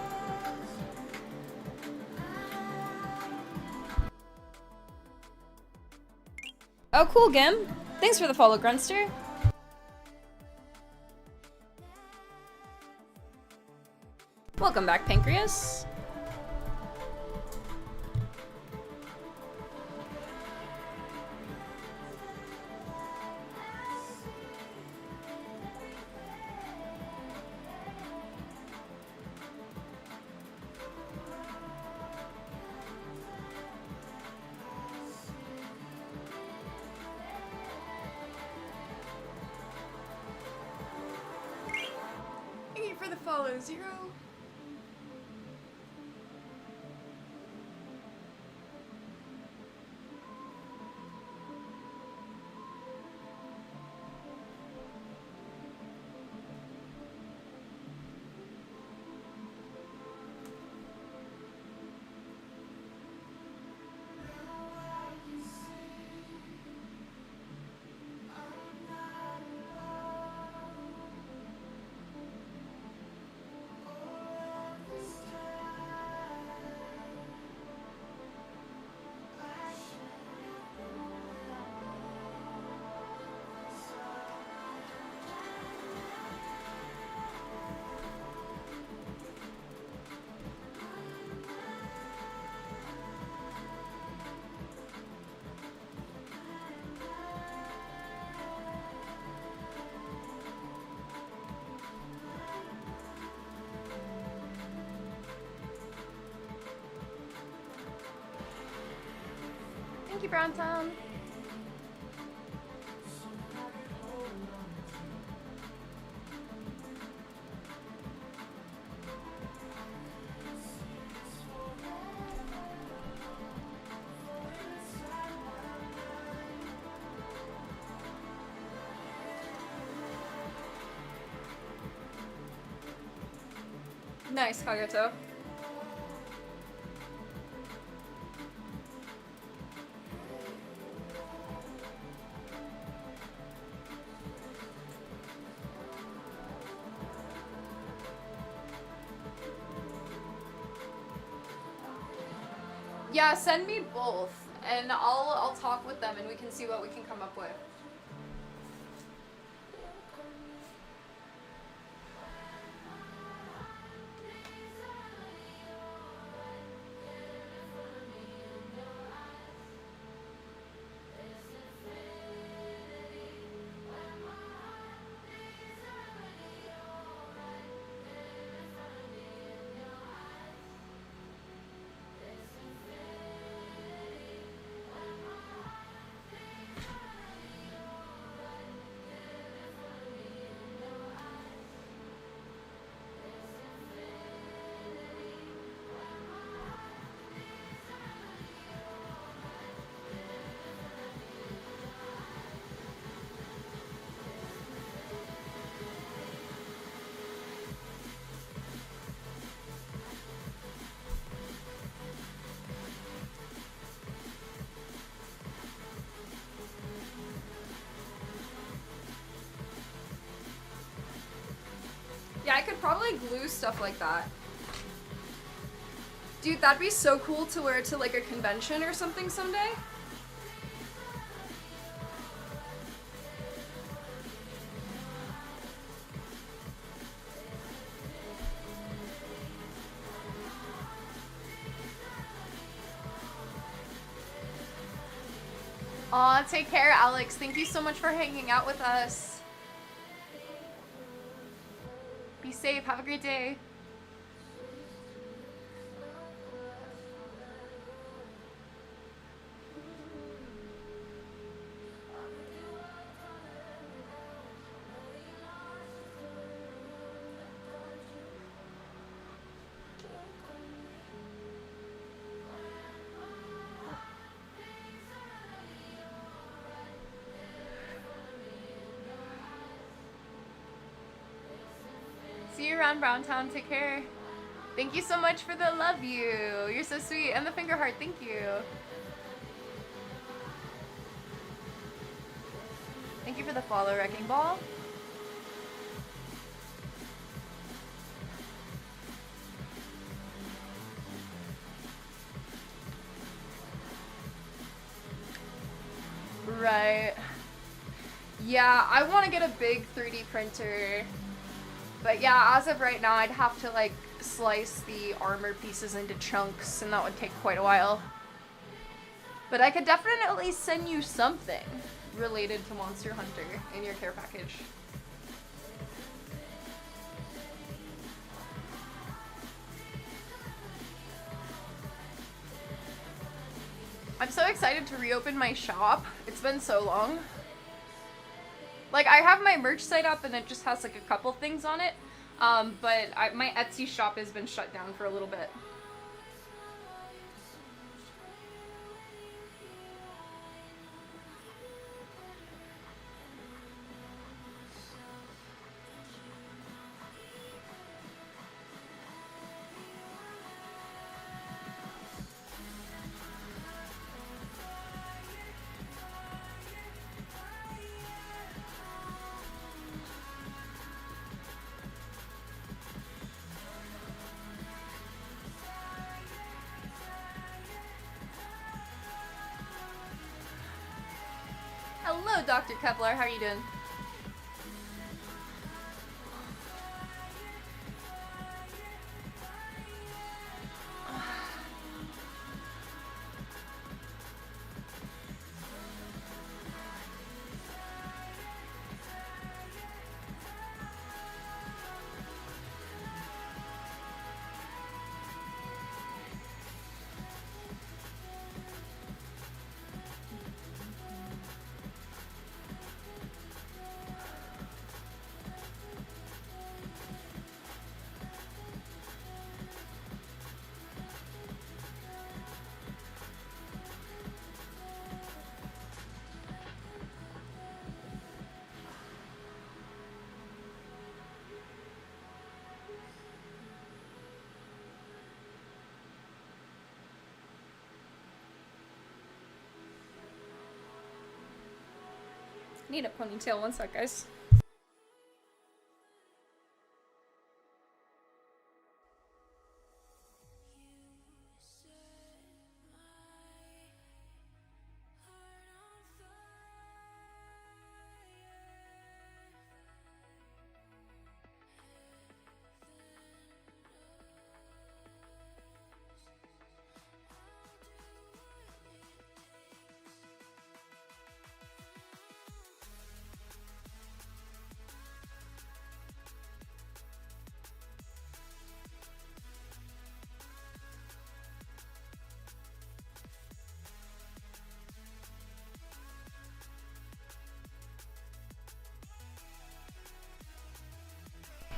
Oh, cool, Gim. Thanks for the follow, Grunster. Welcome back, Pancreas. Thank you for the follow, Zero. you, Browntown. Nice, Kagato. Yeah, send me both, and I'll talk with them, and we can see what we can come up with. Yeah, I could probably glue stuff like that. Dude, that'd be so cool to wear to like a convention or something someday. Aw, take care, Alex. Thank you so much for hanging out with us. Be safe. Have a great day. See you around Browntown. Take care. Thank you so much for the love you. You're so sweet. And the finger heart. Thank you. Thank you for the follow, Wrecking Ball. Right. Yeah, I want to get a big 3D printer. But yeah, as of right now, I'd have to like slice the armor pieces into chunks, and that would take quite a while. But I could definitely send you something related to Monster Hunter in your care package. I'm so excited to reopen my shop. It's been so long. Like, I have my merch site up and it just has like a couple things on it. But my Etsy shop has been shut down for a little bit. Hello, Dr. Kevlar. How are you doing? Need a ponytail. One sec, guys.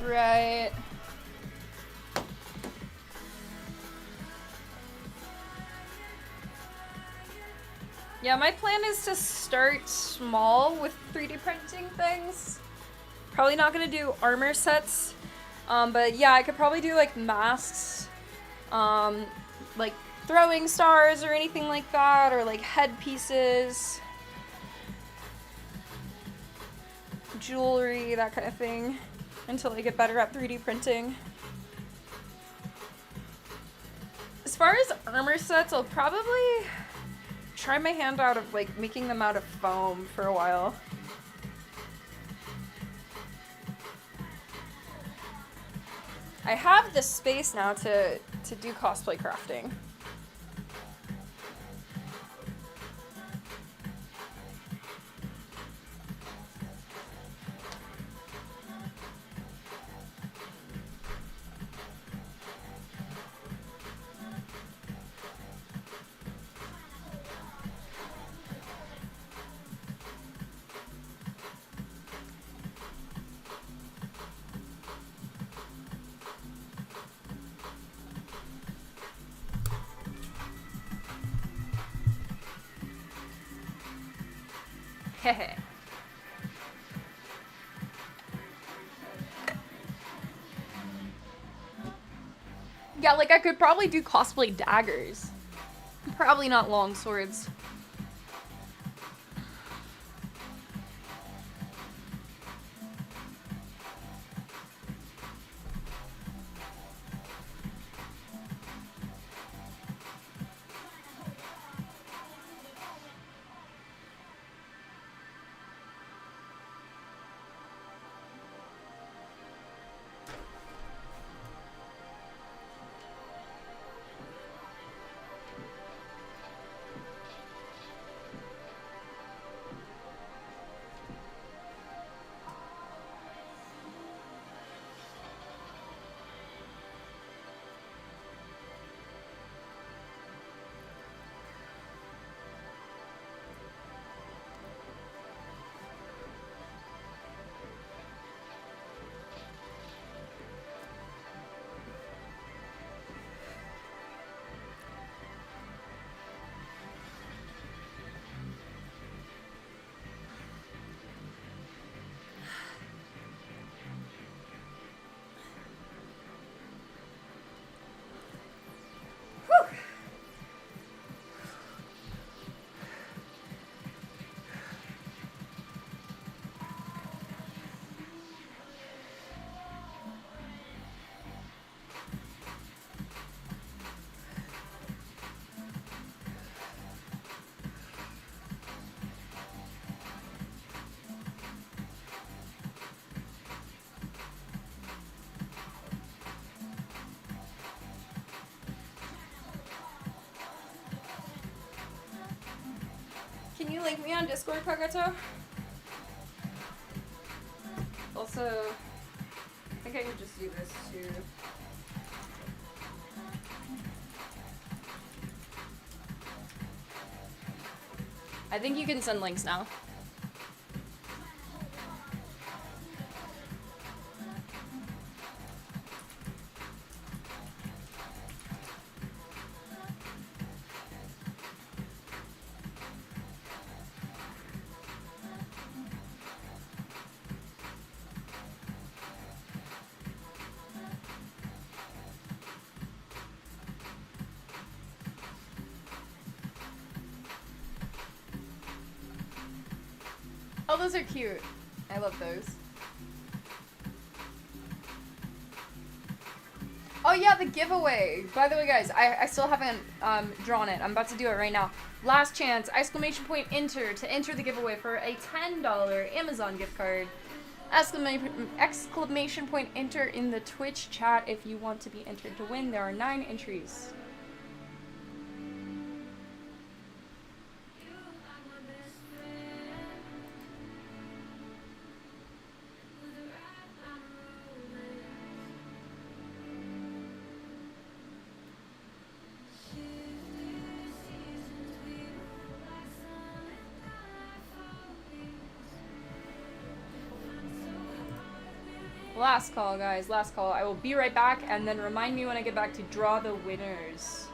Right. Yeah, my plan is to start small with 3D printing things. Probably not gonna do armor sets, but yeah, I could probably do like masks, like throwing stars or anything like that, or like headpieces, jewelry, that kind of thing, until I get better at 3D printing. As far as armor sets, I'll probably try my hand out of like making them out of foam for a while. I have the space now to do cosplay crafting. Hehe. Yeah, like I could probably do cosplay daggers. Probably not long swords. Can you link me on Discord, Kagato? Also, I think I could just do this too. I think you can send links now. Oh, those are cute. I love those. Oh yeah, the giveaway. By the way, guys, I still haven't drawn it. I'm about to do it right now. Last chance, exclamation point enter to enter the giveaway for a $10 Amazon gift card. Exclamation point enter in the Twitch chat if you want to be entered to win. There are 9 entries. Last call, guys. Last call. I will be right back, and then remind me when I get back to draw the winners.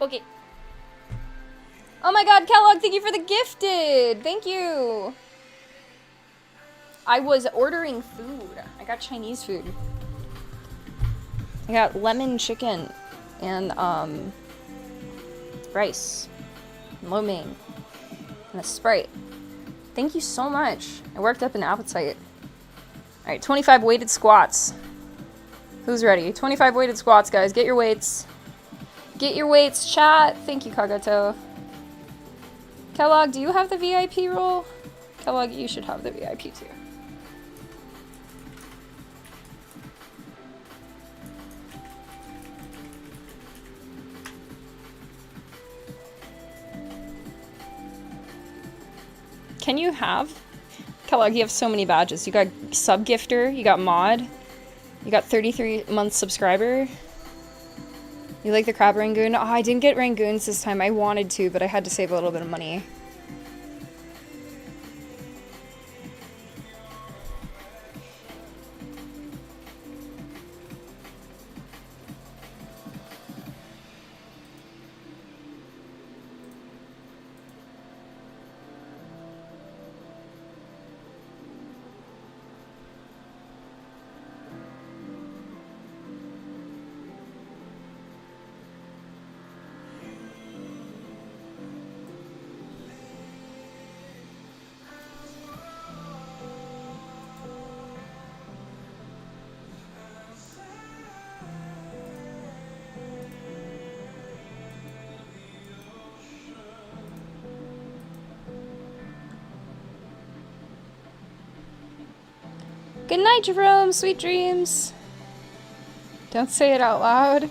Okay. Oh my god, Kellogg, thank you for the gifted! Thank you! I was ordering food. I got Chinese food. I got lemon chicken and, rice, and lo mein, and a Sprite. Thank you so much. I worked up an appetite. Alright, 25 weighted squats. Who's ready? 25 weighted squats, guys. Get your weights. Get your weights, chat. Thank you, Kagato. Kellogg, do you have the VIP role? Kellogg, you should have the VIP too. Can you have? Kellogg, you have so many badges. You got sub-gifter, you got mod, you got 33-month subscriber. You like the crab rangoon? Oh, I didn't get rangoons this time. I wanted to, but I had to save a little bit of money. Good night, Jerome. Sweet dreams. Don't say it out loud.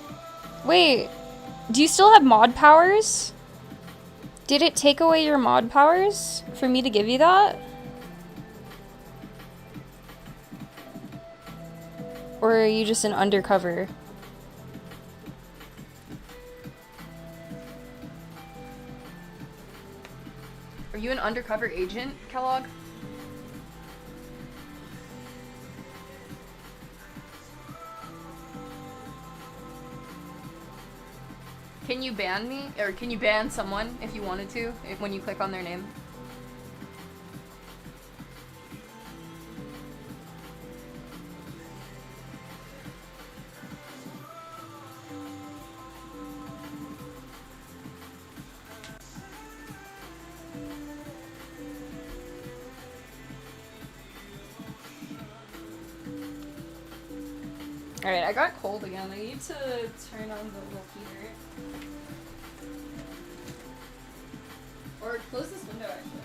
Wait, do you still have mod powers? Did it take away your mod powers for me to give you that? Or are you just an undercover? Are you an undercover agent, Kellogg? Can you ban me? Or can you ban someone if you wanted to, when you click on their name? Alright, I got cold again. I need to turn on the little heater. Or close this window, actually.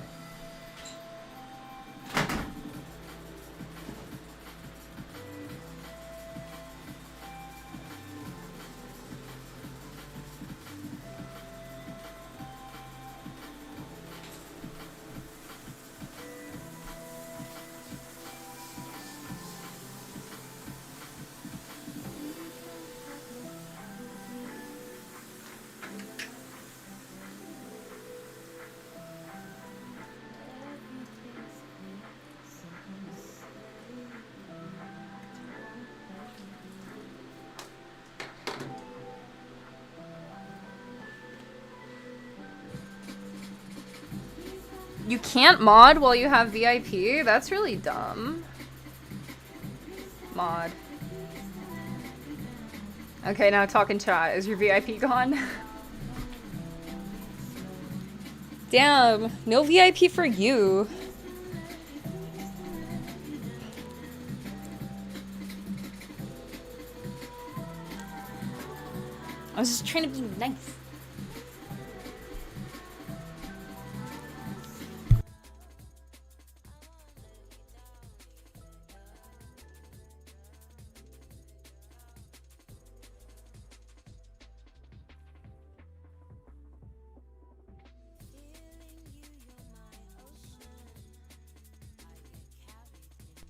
You can't mod while you have VIP? That's really dumb. Mod. Okay, now talk in chat. Is your VIP gone? Damn, no VIP for you. I was just trying to be nice.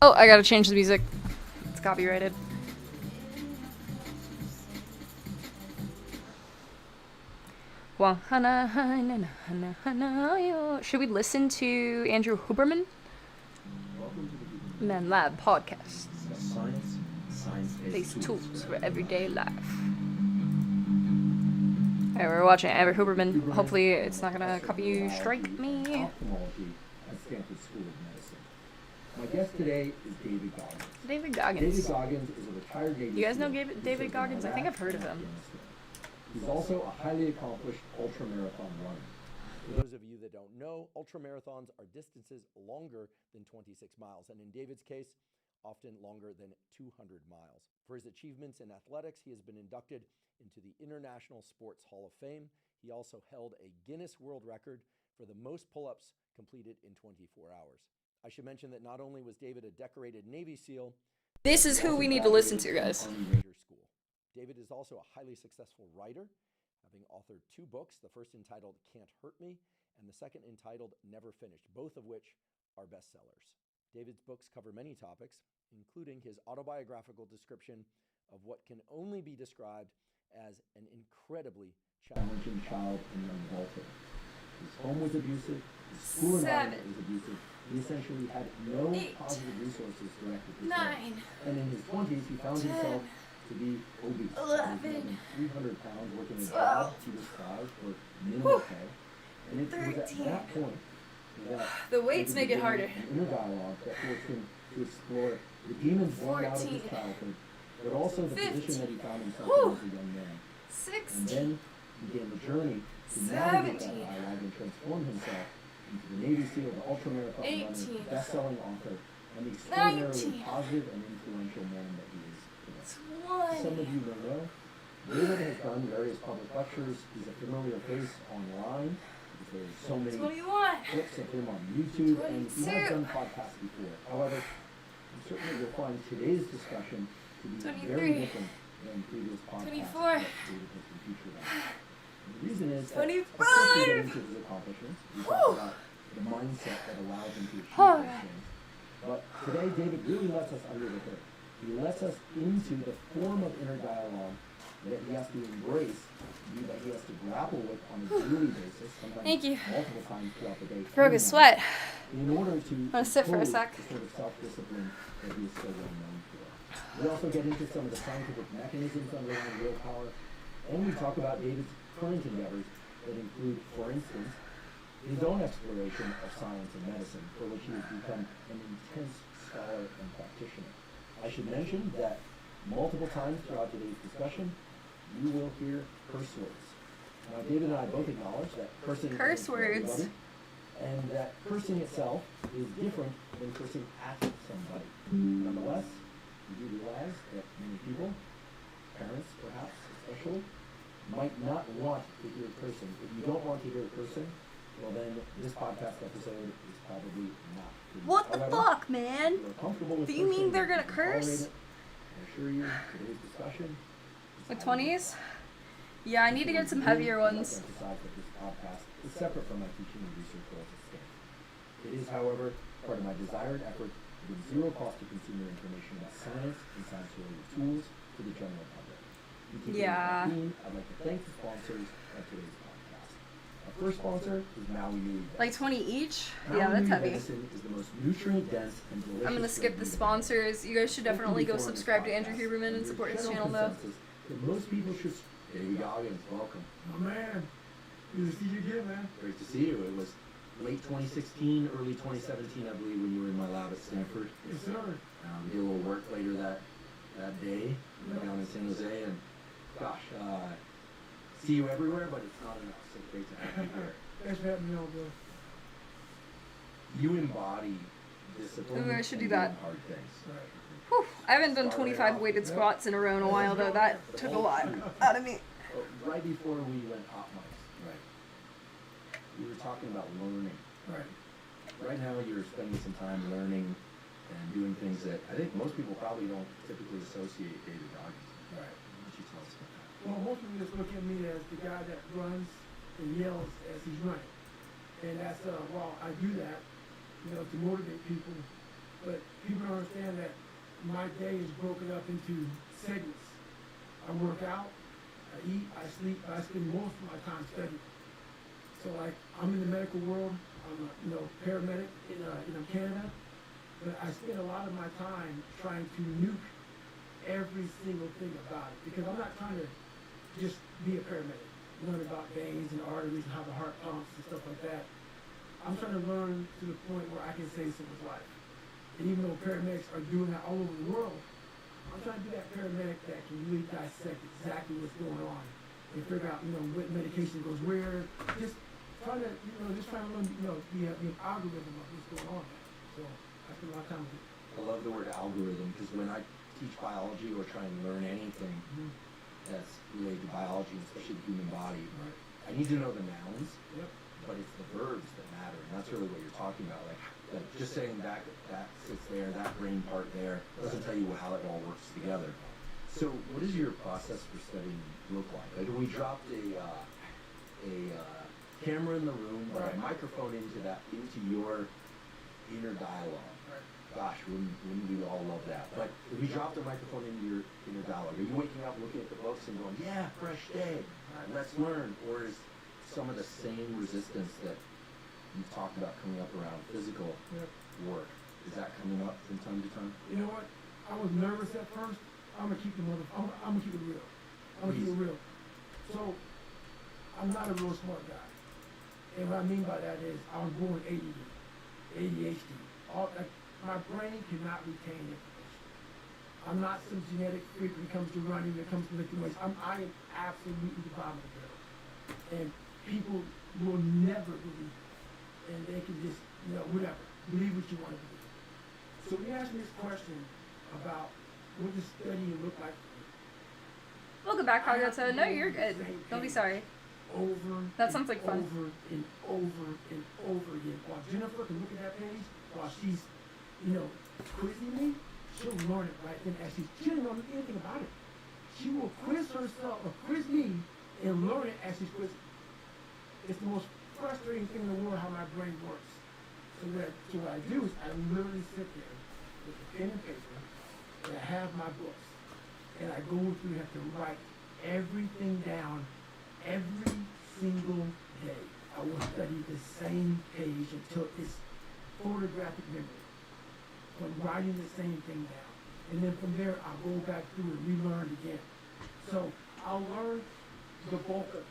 Oh, I gotta change the music. It's copyrighted. Should we listen to Andrew Huberman? Man Lab Podcast. These tools for everyday life. Alright, we're watching Amber Huberman. Hopefully it's not gonna copy strike me. Ophthalmology at Stanford School of Medicine. My guest today is David Goggins. David Goggins. David Goggins is a retired Navy You guys know SEAL David Goggins? I think I've heard of him. He's also a highly accomplished ultramarathon runner. For those of you that don't know, ultramarathons are distances longer than 26 miles, and in David's case, often longer than 200 miles. For his achievements in athletics, he has been inducted into the International Sports Hall of Fame. He also held a Guinness World Record for the most pull-ups completed in 24 hours. I should mention that not only was David a decorated Navy SEAL, This is who we need to listen to, guys. Army Ranger School. David is also a highly successful writer, having authored 2 books, the first entitled Can't Hurt Me, and the second entitled Never Finished, both of which are bestsellers. David's books cover many topics, including his autobiographical description of what can only be described as an incredibly challenging child and young adulthood. His home was abusive, his school environment was abusive, he essentially had no positive resources directed his way. And in his 20s, he found himself to be obese. 11. 300 pounds, working a job he despised for minimal pay. And it was at that point that the weights make it harder. An inner dialogue that forced him to explore the demons born out of his childhood, but also the position that he found himself in as a young man. 16. And then began the journey to navigate that dialogue and transform himself into the Navy SEAL, the ultramarathon runner, best-selling author, and the extraordinarily positive and influential man that he is today. Some of you may know, David has done various public lectures. He's a familiar face online. There's so many clips of him on YouTube, and he has done podcasts before. However, certainly you'll find today's discussion to be very different than previous podcasts that David has been featured on. And the reason is that we get into his accomplishments. We talk about the mindset that allows him to achieve those things. But today, David really lets us under the hood. He lets us into the form of inner dialogue that he has to embrace, that he has to grapple with on a daily basis, sometimes multiple times throughout the day. Broke a sweat. In order to sit for a sec. The sort of self-discipline that he is so well known for. We also get into some of the scientific mechanisms underlying willpower, and we talk about David's current endeavors that include, for instance, his own exploration of science and medicine, for which he has become an intense scholar and practitioner. I should mention that multiple times throughout today's discussion, you will hear curse words. Now, David and I both acknowledge that cursing curse words, and that cursing itself is different than cursing at somebody. Nonetheless, you do realize that many people, parents perhaps especially, might not want to hear cursing. If you don't want to hear cursing, well then this podcast episode is probably not for you. What the fuck, man? Do you mean they're gonna curse? I assure you, today's discussion with 20s? Yeah, I need to get some heavier ones. This podcast is separate from my teaching and research roles at Stanford. It is, however, part of my desired effort to give zero cost to consumer information about science and science-related tools to the general public. Yeah. I'd like to thank the sponsors of today's podcast. Our first sponsor is Maui Nui. Like 20 each? Maui Yeah, that's Nui heavy. Medicine is the most nutrient-dense and delicious. I'm gonna skip the sponsors. You guys should definitely go subscribe to Andrew Huberman and support his channel, though. Most people should. David Goggins, welcome. My man, good to see you again, man. Great to see you. It was late 2016, early 2017, I believe, when you were in my lab at Stanford. Yes, sir. Did a little work later that day down in San Jose, and gosh, see you everywhere, but it's not enough. So great to have you here. Thanks for having me on, bro. You embody discipline. Ooh, I should do and that. doing hard things. Right. Whew, I haven't done 25 weighted squats in a row in a while, though. That took a lot out of me. Right before we went hot mics, right? We were talking about learning. Right. Right now, you're spending some time learning and doing things that I think most people probably don't typically associate David Goggins. Right. Why don't you tell us about that? Well, most people just look at me as the guy that runs and yells as he's running. And that's, well, I do that, to motivate people. But people don't understand that my day is broken up into segments. I work out, I eat, I sleep, I spend most of my time studying. So like, I'm in the medical world, I'm a paramedic in Canada, but I spend a lot of my time trying to nuke every single thing about it, because I'm not trying to just be a paramedic. learn about veins and arteries and how the heart pumps and stuff like that. I'm trying to learn to the point where I can save someone's life. And even though paramedics are doing that all over the world, I'm trying to be that paramedic that can really dissect exactly what's going on and figure out, what medication goes where. Just trying to, learn, the algorithm of what's going on. So I spend a lot of time with it. I love the word algorithm because when I teach biology or try and learn anything that's related to biology, especially the human body, Right. I need to know the nouns, Yep. but it's the verbs that matter, and that's really what you're talking about. Like just saying that sits there, that brain part there, doesn't tell you how it all works together. So what does your process for studying look like? Like we dropped a camera in the room, or a microphone into your inner dialogue. Gosh, wouldn't we all love that? But if we dropped a microphone into your inner dialogue, are you waking up looking at the books and going, yeah, fresh day, let's learn? Or is some of the same resistance that you've talked about coming up around physical work, is that coming up from time to time? You know what? I was nervous at first. I'm gonna keep it real. I'm gonna keep it real. So, I'm not a real smart guy. And what I mean by that is, I was born ADD, ADHD. My brain cannot retain information. I'm not some genetic freak when it comes to running, when it comes to lifting weights. I am absolutely the bottom of the barrel. And people will never believe it. And they can just, whatever, believe what you want to believe. So we asked me this question about what does studying look like for me. Welcome back, Hogwarts. No, you're good. Don't be sorry. That sounds like fun. Over and over and over again. While Jennifer can look at that page, while she's, quizzing me, she'll learn it right then as she doesn't know anything about it. She will quiz herself or quiz me and learn it as she's quizzing. It's the most frustrating thing in the world how my brain works. So what I do is I literally sit there with a pen and paper and I have my books and I go through and have to write everything down every single day. I will study the same page until it's photographic memory. But writing the same thing down. And then from there, I'll go back through and relearn again. So I'll learn the bulk of it.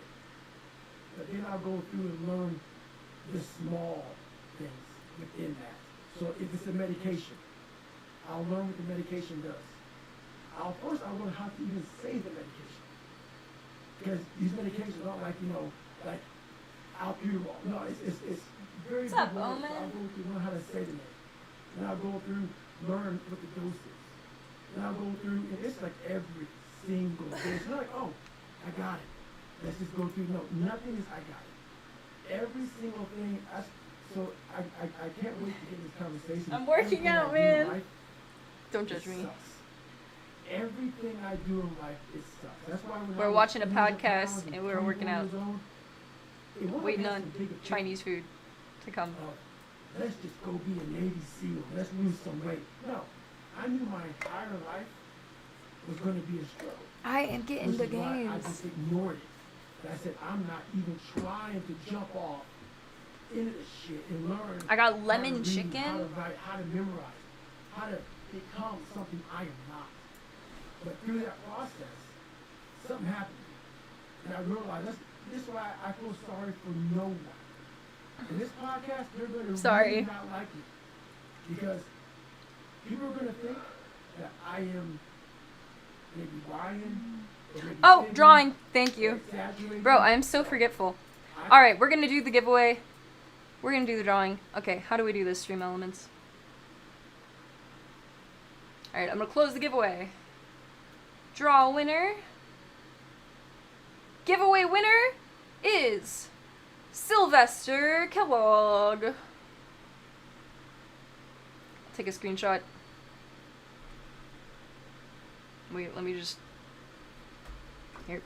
But then I'll go through and learn the small things within that. So if it's a medication, I'll learn what the medication does. I'll learn how to even say the medication. Because these medications aren't like, like albuterol. No, it's very What's up, good words. Omen? So I'll go through learn how to say the name. Then I'll go through, learn what the dose is. Then I'll go through, and it's like every single day. It's not like, oh, I got it. Let's just go through. No, nothing is I got it. Every single thing. I can't wait to get this conversation. I'm working Everything out, I do in man. life, Don't judge it me. sucks. Everything I do in life, it sucks. That's why when I We're was watching a 100 podcast pounds and we were working 24 out. years old, it wasn't Waiting like on some big Chinese food to come. let's just go be a Navy SEAL. Let's lose some weight. No, I knew my entire life was going to be a struggle. I am getting the Which is why I games. just ignored it. And I said, I'm not even trying to jump off into the shit and learn. I got how to lemon read, chicken. How to write, how to memorize, how to become something I am not. But through that process, something happened to me. And I realized this is why I feel sorry for no one. In this podcast, they're going to really not like me. Because people are going to think that I am maybe lying. Or maybe Oh, fibbing, drawing. Thank or you. exaggerating. Bro, I am so forgetful. Alright, we're gonna do the giveaway. We're gonna do the drawing. Okay, how do we do this, Stream Elements? Alright, I'm gonna close the giveaway. Draw a winner. Giveaway winner is Sylvester Kellogg. Take a screenshot. Wait, let me just... Here.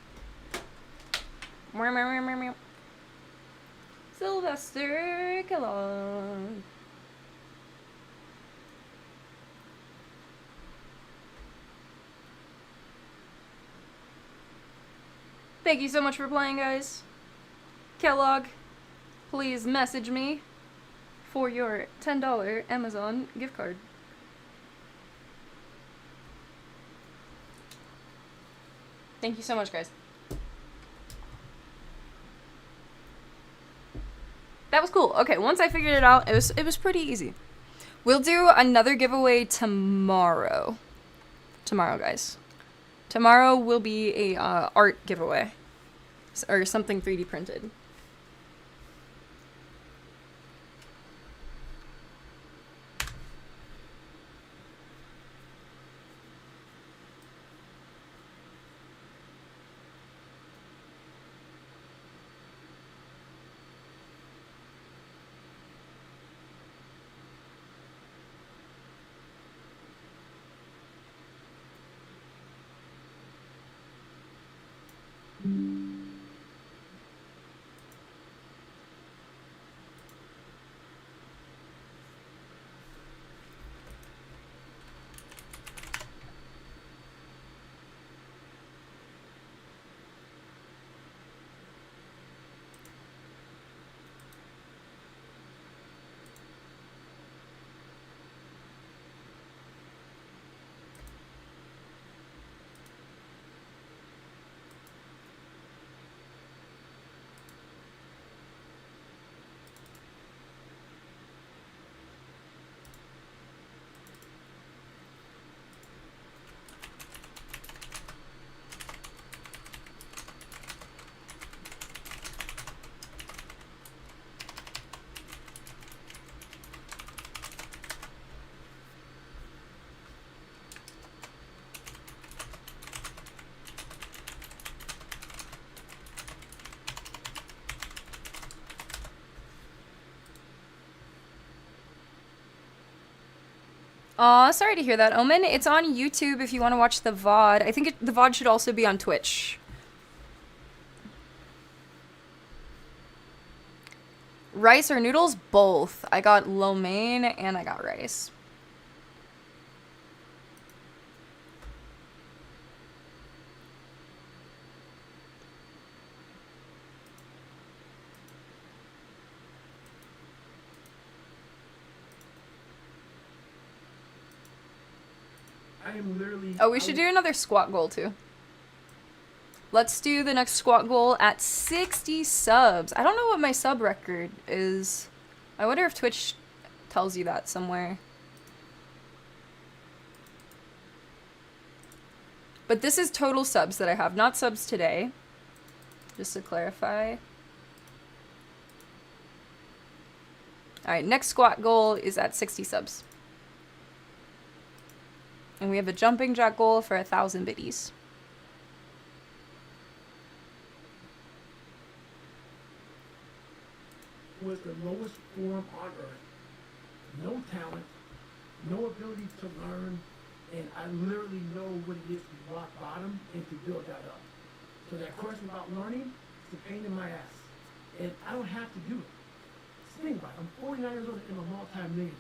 Sylvester Kellogg. Thank you so much for playing, guys. Kellogg, please message me for your $10 Amazon gift card. Thank you so much, guys. That was cool. Okay, once I figured it out, it was pretty easy. We'll do another giveaway tomorrow. Tomorrow, guys. Tomorrow will be a art giveaway. Or something 3D printed. Aw, sorry to hear that, Omen. It's on YouTube if you want to watch the VOD. I think the VOD should also be on Twitch. Rice or noodles? Both. I got lo mein and I got rice. I am literally. Oh, we should do another squat goal too. Let's do the next squat goal at 60 subs. I don't know what my sub record is. I wonder if Twitch tells you that somewhere. But this is total subs that I have, not subs today. Just to clarify. Alright, next squat goal is at 60 subs. And we have a jumping jack goal for 1,000 biddies. Was the lowest form on earth. No talent, no ability to learn, and I literally know what it is to rock bottom and to build that up. So that question about learning, it's a pain in my ass. And I don't have to do it. Just think about it. I'm 49 years old and I'm a multi-millionaire.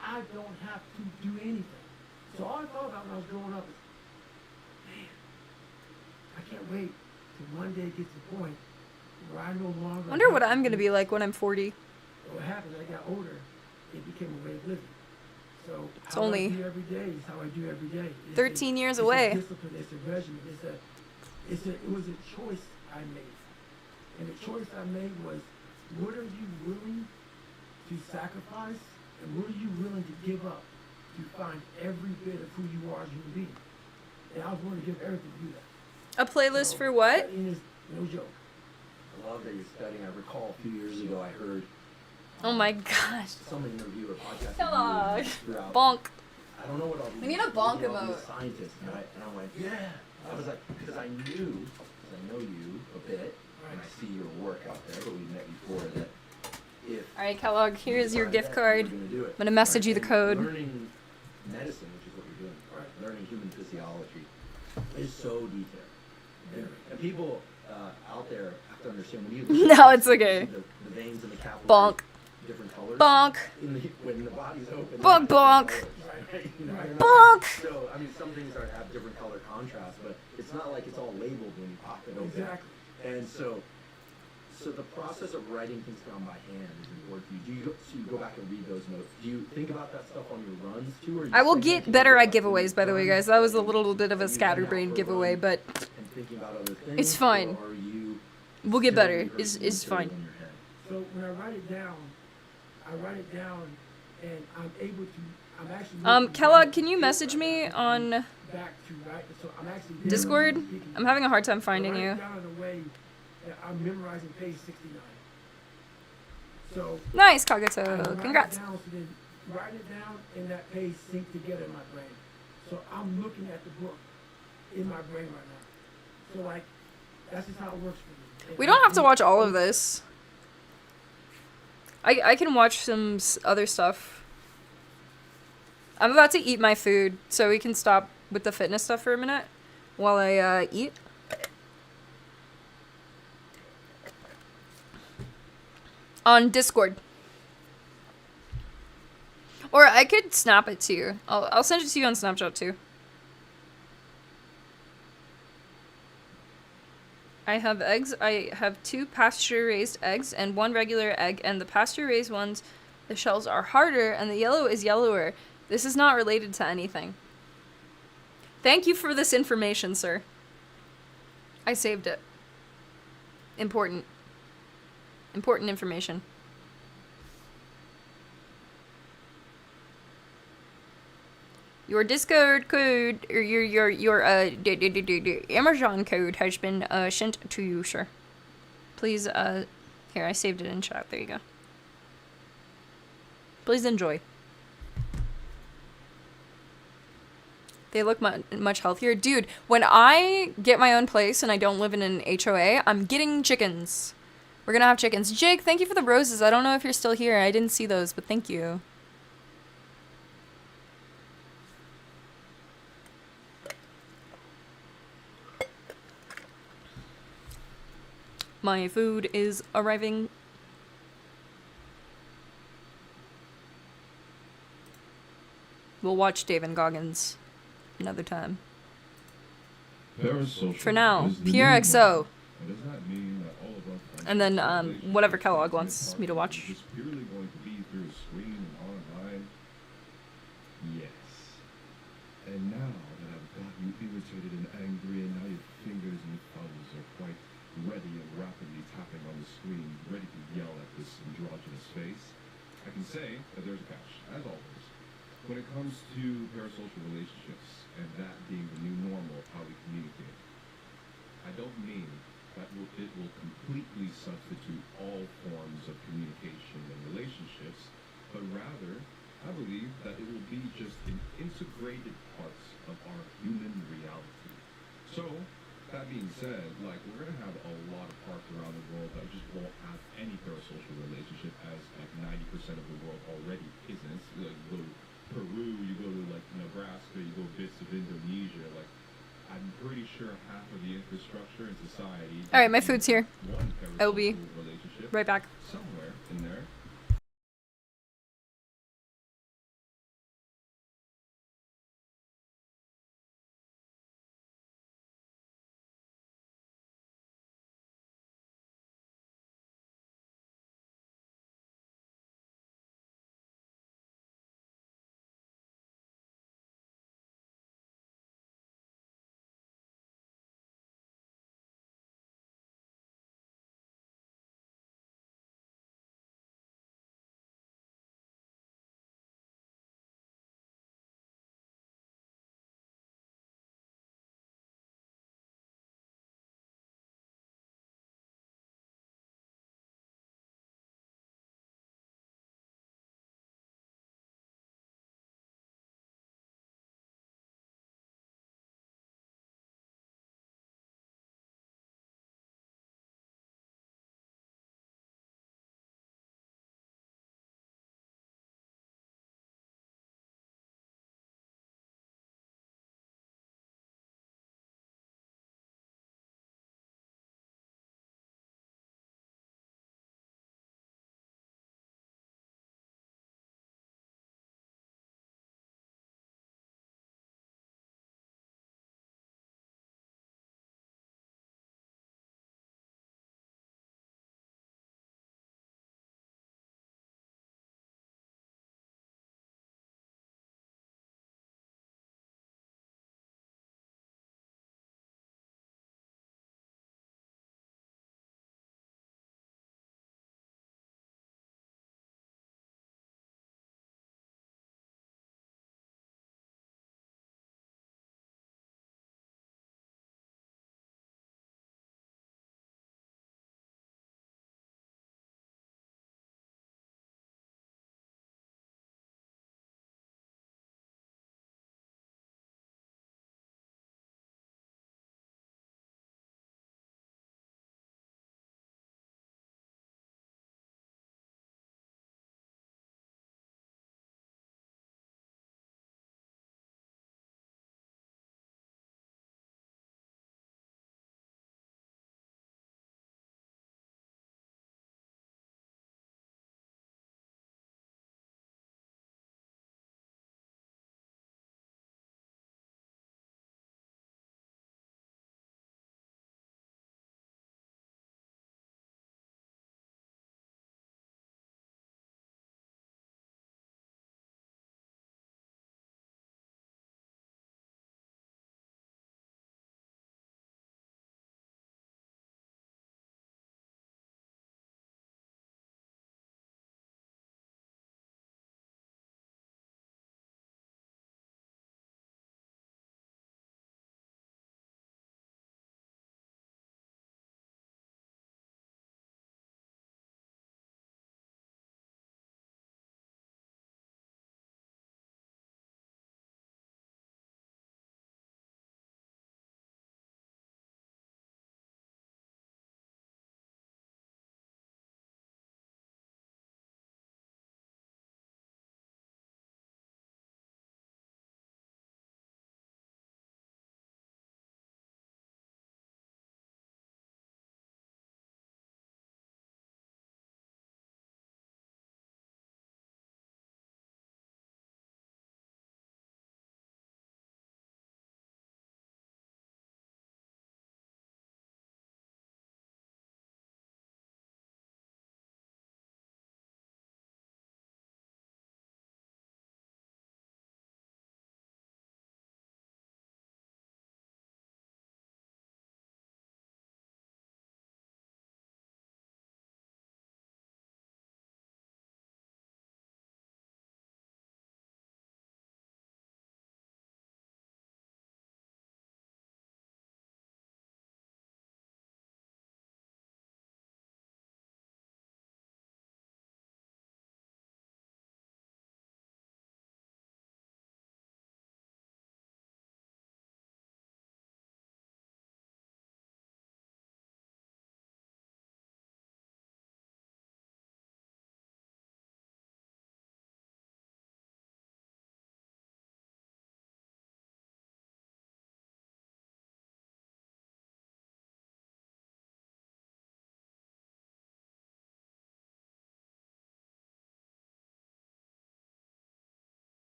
I don't have to do anything. So all I thought about when I was growing up is, man, I can't wait till one day get to the point where I no longer. I wonder what I'm gonna be like when I'm 40. What happened as I got older, it became a way of living. So It's how only I do every day is how I do every day. 13 years it's away. A discipline, it's a regimen. It was a choice I made. And the choice I made was, what are you willing to sacrifice and what are you willing to give up to find every bit of who you are as a human being? And I was willing to give everything to do that. A playlist So, for what? studying is no joke. I love that you're studying. I recall a few years ago I heard Oh my gosh. some interview or podcast Kellogg. throughout. Bonk. I don't know what all these. We need a bonk you know, emote. these scientists, and I went, yeah. I was like, because I knew, because I know you a bit, and I see your work out there, but we met before that. If Alright, Kellogg, here's your gift we're card. gonna do it. I'm gonna message you the And code. Learning medicine, which is what you're doing, learning human physiology, is so detailed. And people out there have to understand when you listen No, to it's okay. the veins and the capillaries, Bonk. different colors. Bonk. When the body's open. Bonk, they're bonk. different colors, you know, Bonk. So, I mean, some things have different color contrast, but it's not like it's all labeled when you pop it open. Exactly. And so the process of writing things down by hand is important to you. So you go back and read those notes. Do you think about that stuff on your runs too? Or you I will sit get and better think at about when giveaways, by the way, you've guys. done That was a and little bit of a you've done scatterbrained that for giveaway, runs but and thinking about other things, it's fine. or are you we'll get still better. rehearsing It's material fine. in your head? So when I write it down, and I'm able to, I'm actually Kellogg, can you message me on back to, right? So I'm actually Discord? speaking. I'm having a hard time So I finding write you. it down in a way that I'm memorizing page 69. So Nice, I Kagato. write Congrats. it down, so then write it down, and that page sync together in my brain. So I'm looking at the book in my brain right now. So like, that's just how it works for me. We don't have to watch all of this. I can watch some other stuff. I'm about to eat my food, so we can stop with the fitness stuff for a minute while I eat. On Discord. Or I could snap it to you. I'll send it to you on Snapchat too. I have eggs. I have 2 pasture-raised eggs and 1 regular egg, and the pasture-raised ones, the shells are harder and the yellow is yellower. This is not related to anything. Thank you for this information, sir. I saved it. Important. Important information. Your Discord code, or your Amazon code has been sent to you, sir. Please, here, I saved it in chat. There you go. Please enjoy. They look much healthier. Dude, when I get my own place and I don't live in an HOA, I'm getting chickens. We're gonna have chickens. Jake, thank you for the roses. I don't know if you're still here. I didn't see those, but thank you. My food is arriving. We'll watch Dave and Goggins another time. For now, PRXO. And then whatever Kellogg wants me to watch. And now that I've got you irritated and angry, and now your fingers and thumbs are quite ready and rapidly tapping on the screen, ready to yell at this androgynous face, I can say that there's a catch, as always. When it comes to parasocial relationships, and that being the new normal of how we communicate, I don't mean that it will completely substitute all forms of communication and relationships, but rather, I believe that it will be just an integrated part of our human reality. So, that being said, like, we're going to have a lot of parts around the world that just won't have any parasocial relationship, as like 90% of the world already isn't. Like, you go to Peru, you go to like Nebraska, you go bits of Indonesia, like, I'm pretty sure half of the infrastructure in society. Alright, my food's here. I will be relationship right back. somewhere in there.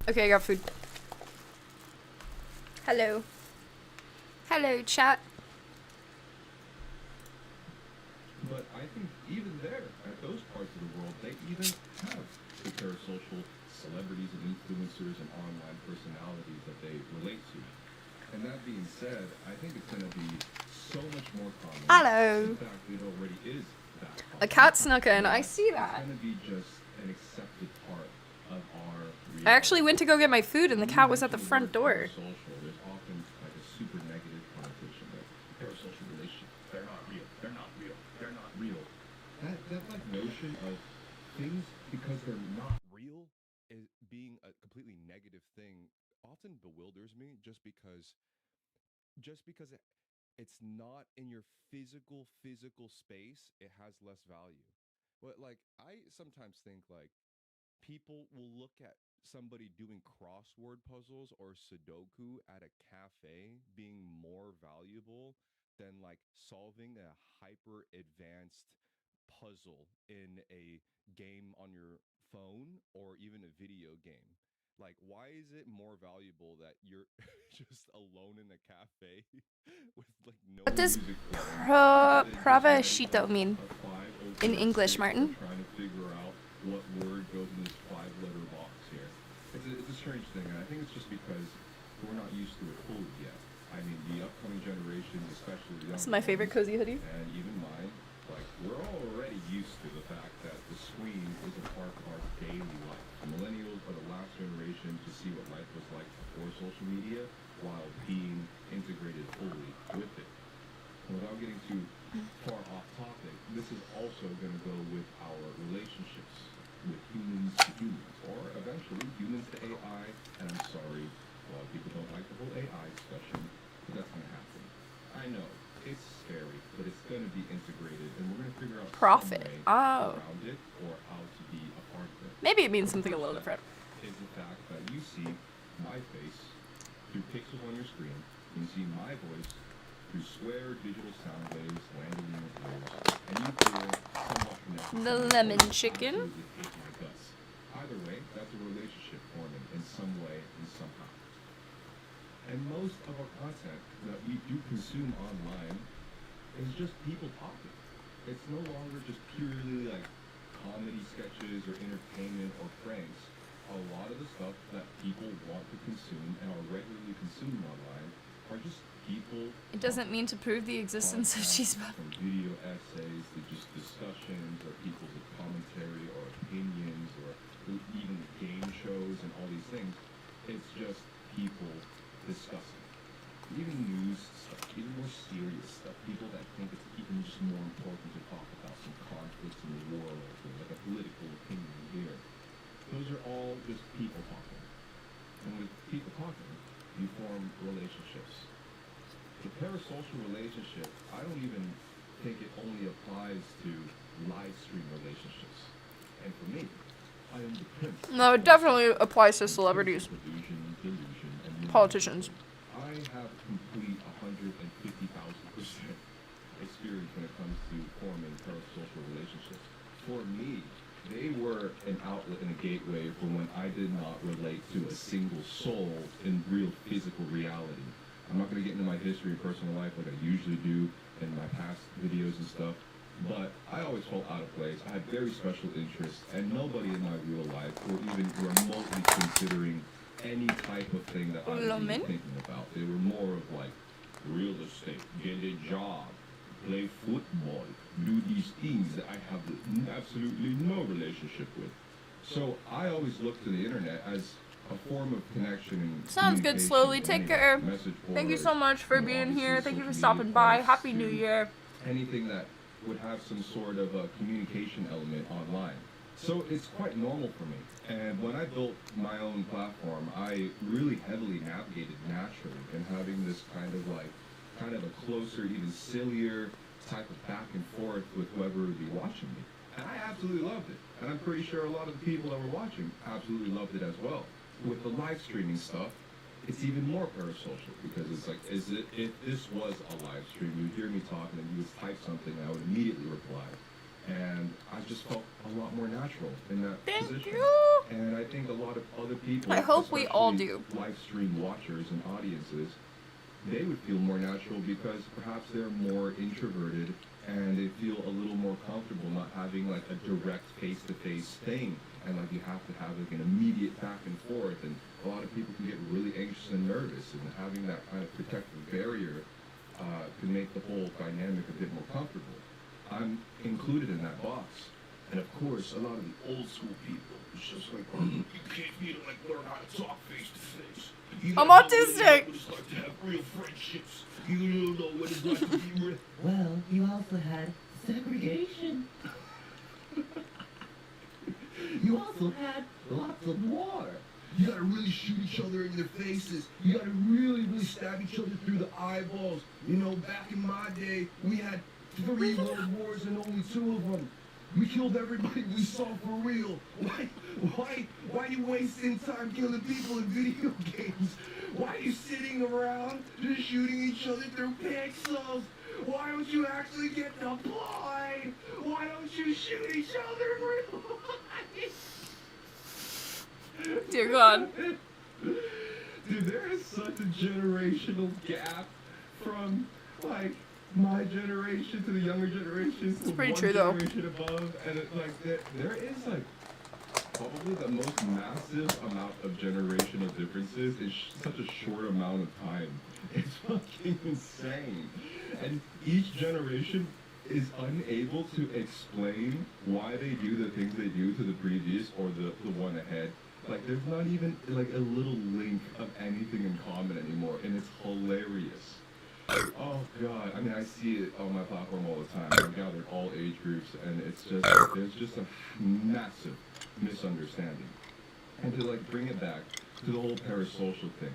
Okay, I got food. Hello. Hello, chat. But I think even there, at those parts of the world, they even have the parasocial celebrities and influencers and online personalities that they relate to. And that being said, I think it's going to be so much more common. Hello. In fact, it already is that common. A cat snuck in. I see that. It's going to be just an accepted part of our reality. I actually went to go get my food and the cat was at the front door. Parasocial, there's often like a super negative connotation that parasocial relationships, they're not real, they're not real, they're not real. That like notion of things because they're not real is being a completely negative thing often bewilders me just because it's not in your physical space, it has less value. But like I sometimes think like people will look at somebody doing crossword puzzles or Sudoku at a cafe being more valuable than like solving a hyper advanced puzzle in a game on your phone or even a video game. Like, why is it more valuable that you're just alone in a cafe with like no What does music playing, provashito mean a 5 in open English, six Martin? trying to figure out what word goes in this 5-letter box here? It's a strange thing, and I think it's just because we're not used to it fully yet. I mean, the upcoming generations, especially the This is younger my favorite ones, cozy hoodie. and even mine, like we're already used to the fact that the screen is a part of our daily life. The millennials are the last generation to see what life was like before social media, while being integrated fully with it. And without getting too far off topic, this is also going to go with our relationships with humans to humans, or eventually humans to AI. And I'm sorry, a lot of people don't like the whole AI discussion, but that's going to happen. I know, it's scary, but it's going to be integrated, and we're going to figure out Profit. some way Oh. around it, or how to be a part of it. Maybe it means something a little different. Is the fact that you see my face through pixels on your screen, you see my voice through square digital sound waves landing in your ears, and you feel somewhat connected. The lemon chicken. Absolutely hate my guts. Either way, that's a relationship forming in some way and somehow. And most of our content that we do consume online is just people talking. It's no longer just purely like comedy sketches or entertainment or pranks. A lot of the stuff that people want to consume and are regularly consuming online are just people. It doesn't mean to prove the existence of cheese puff. From video essays to just discussions or people's commentary or opinions or even game shows and all these things. It's just people discussing. Even news stuff, even more serious stuff. People that think it's even just more important to talk about some conflicts in the world or like a political opinion here. Those are all just people talking. And with people talking, you form relationships. The parasocial relationship, I don't even think it only applies to live stream relationships. And for me, I am the prince. No, it definitely applies to celebrities, Delusion, and politicians. I have complete 150,000% experience when it comes to forming parasocial relationships. For me, they were an outlet and a gateway for when I did not relate to a single soul in real physical reality. I'm not going to get into my history and personal life like I usually do in my past videos and stuff, but I always felt out of place. I had very special interests, and nobody in my real life were even remotely considering any type of thing that I was even thinking about. They were more of like real estate, get a job, play football, do these things that I have absolutely no relationship with. So I always looked to the internet as a form of connection and Sounds good, slowly. Take care. Thank you so much for being here. Thank you for stopping by. Happy New Year. Anything that would have some sort of a communication element online. So it's quite normal for me. And when I built my own platform, I really heavily navigated naturally and having this kind of a closer, even sillier type of back and forth with whoever would be watching me. And I absolutely loved it. And I'm pretty sure a lot of the people that were watching absolutely loved it as well. With the live streaming stuff, it's even more parasocial because it's like, if this was a live stream, you'd hear me talking and you would type something and I would immediately reply. And I just felt a lot more natural in that position. You. And I think a lot of other people, I hope we all especially do. live stream watchers and audiences, they would feel more natural because perhaps they're more introverted and they feel a little more comfortable not having like a direct face-to-face thing, and like you have to have like an immediate back and forth, and a lot of people can get really anxious and nervous, and having that kind of protective barrier can make the whole dynamic a bit more comfortable. I'm included in that box. And of course, a lot of the old school people, it's just like, you can't be like learn how to talk face to face. I'm autistic. You start to have real friendships. You don't know what it's like to be real. Well, you also had segregation. You also had lots of war. You gotta really shoot each other in their faces. You gotta really, really stab each other through the eyeballs. You know, back in my day, we had 3 world wars and only 2 of them. We killed everybody we saw for real. Why are you wasting time killing people in video games? Why are you sitting around just shooting each other through pixels? Why don't you actually get the point? Why don't you shoot each other in real life? Dear God. Dude, there is such a generational gap from, like, my generation to the younger generation to pretty one true, though. generation above, and there is, like, probably the most massive amount of generational differences in such a short amount of time. It's fucking insane. And each generation is unable to explain why they do the things they do to the previous or the one ahead. Like, there's not even, like, a little link of anything in common anymore, and it's hilarious. Oh, God. I mean, I see it on my platform all the time. I've gathered all age groups, and it's just, there's just a massive misunderstanding. And to, like, bring it back to the whole parasocial thing.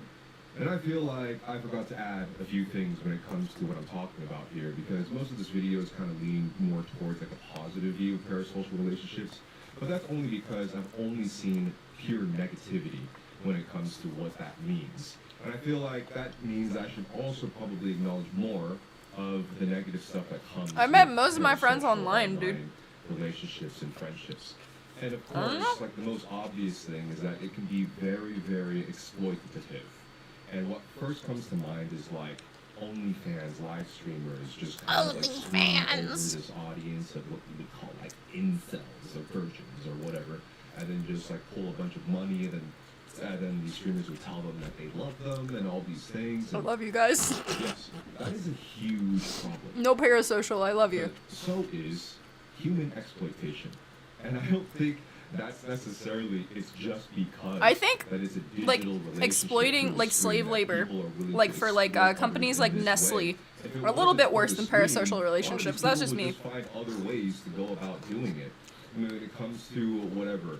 And I feel like I forgot to add a few things when it comes to what I'm talking about here, because most of this video is kind of leaning more towards, like, a positive view of parasocial relationships. But that's only because I've only seen pure negativity when it comes to what that means. And I feel like that means I should also probably acknowledge more of the negative stuff that comes I met with most of my friends parasocial online, dude. relationships and friendships. And of course, like, the most obvious thing is that it can be very, very exploitative. And what first comes to mind is like OnlyFans live streamers just kind of like swing over this audience of what we would call like incels or virgins or whatever, and then just like pull a bunch of money, and then these streamers would tell them that they love them and all these things. I And love you guys. yes, that is a huge problem. No parasocial, I love you. But so is human exploitation, and I don't think that's necessarily, it's just because I think, that it's a digital like, relationship exploiting, through a like, screen slave that labor, people are willing like, to for, like, exploit companies others like in this Nestle, way. If it are a little wasn't bit for worse the than screen, parasocial a lot of relationships. these That's people just would me. find other ways to go about doing it. I mean, when it comes to whatever,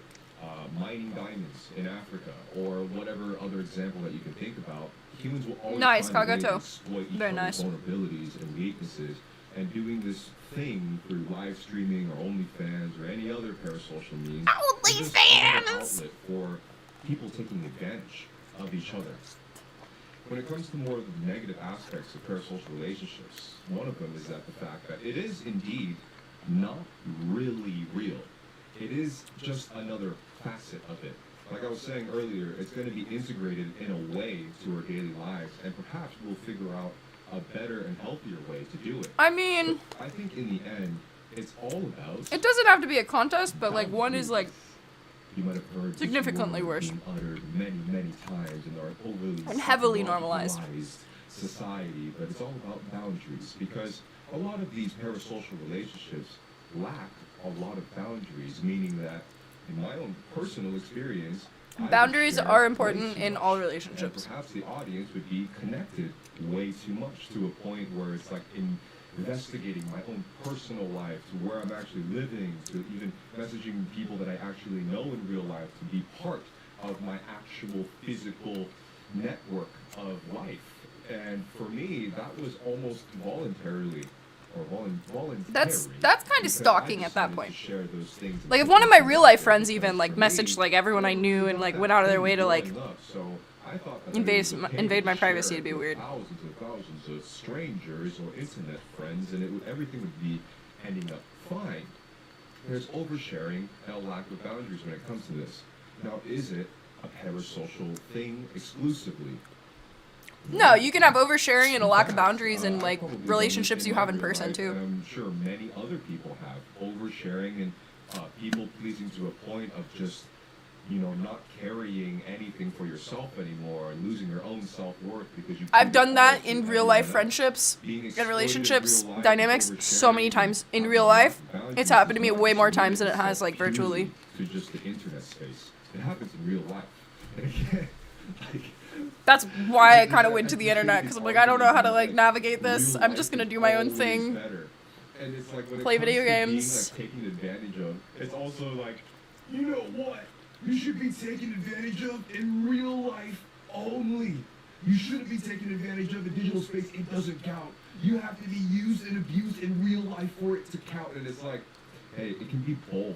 mining diamonds in Africa, or whatever other example that you can think about, humans will always Nice, find a way to Kagato. exploit each Very other's nice. vulnerabilities and weaknesses, and doing this thing through live streaming or OnlyFans or any other parasocial means is just another outlet for people taking advantage of each other. When it comes to more of the negative aspects of parasocial relationships, one of them is that the fact that it is indeed not really real. It is just another facet of it. Like I was saying earlier, it's going to be integrated in a way to our daily lives, and perhaps we'll figure out a better and healthier way to do it. I mean, But I think in the end, it's all about... it doesn't have to be a contest, but, like, one is, like, You might have heard this significantly word worse. being uttered many, many times in our overly And heavily normalized. secularized society, but it's all about boundaries, because a lot of these parasocial relationships lack a lot of boundaries, meaning that in my own personal experience, I would Boundaries share are way important too in much, all and relationships. perhaps the audience would be connected way too much to a point where it's like investigating my own personal life, to where I'm actually living, to even messaging people that I actually know in real life to be part of my actual physical network of life. And for me, that was almost voluntarily, or voluntarily. That's kind of because stalking I at that decided point. to share those things and Like, if put one of my them real life together, friends even, because like, for me, messaged, like, everyone I knew and, like, went out of their way to, like, invade my privacy, it'd be weird. Thousands and thousands of strangers or internet friends, and everything would be ending up fine. There's oversharing and a lack of boundaries when it comes to this. Now, is it a parasocial thing exclusively. No, you can have oversharing and a lack of boundaries in like relationships you have in person too. I'm sure many other people have oversharing and people pleasing to a point of just, not carrying anything for yourself anymore and losing your own self-worth because you. I've done that in real life friendships and relationships dynamics so many times in real life. It's happened to me way more times than it has like virtually. To just the internet space. It happens in real life. And again, That's why I kind of went to the internet, because I'm like, I don't know how to like navigate this. I'm just gonna do my own thing. And it's like when Play it comes video to games. being, like, taken advantage of, it's also like, you know what? You should be taken advantage of in real life only. You shouldn't be taken advantage of in digital space. It doesn't count. You have to be used and abused in real life for it to count. And it's like, hey, it can be both.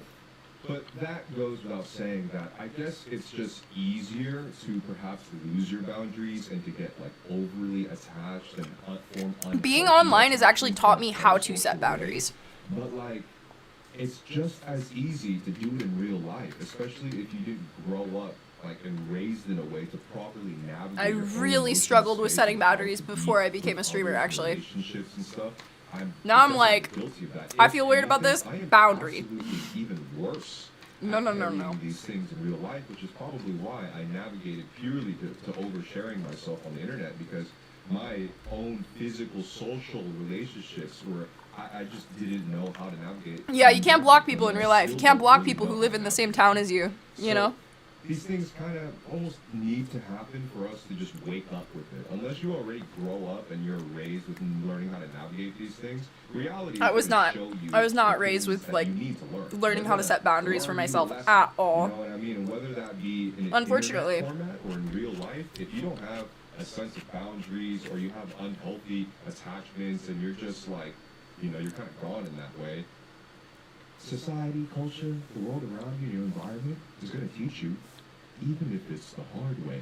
But that goes without saying that I guess it's just easier to perhaps lose your boundaries and to get like overly attached and form Being online has actually taught me how to set boundaries. But like, it's just as easy to do it in real life, especially if you didn't grow up like and raised in a way to properly navigate. I your own really emotional struggled with space setting and how boundaries to before be I became a with streamer, other actually. relationships and stuff. Now I'm definitely like, guilty of that. I If feel weird about anything, this, I am boundary. absolutely even worse. No, at no, no, carrying no. these things in real life, which is probably why I navigated purely to oversharing myself on the internet, because my own physical social relationships were I just didn't know how to navigate. Yeah, you can't block people in real life. You can't block people who live in the same town as you, you know? These things kind of almost need to happen for us to just wake up with it. Unless you already grow up and you're raised with learning how to navigate these things, reality I was is not. show you I was not the raised things with, that like, you need to learn. learning how to set boundaries for Learn myself lessons, at all. You know what I mean? And whether that be in an Unfortunately. internet format or in real life, if you don't have a sense of boundaries or you have unhealthy attachments and you're just like, you're kind of gone in that way, society, culture, the world around you, your environment is going to teach you, even if it's the hard way.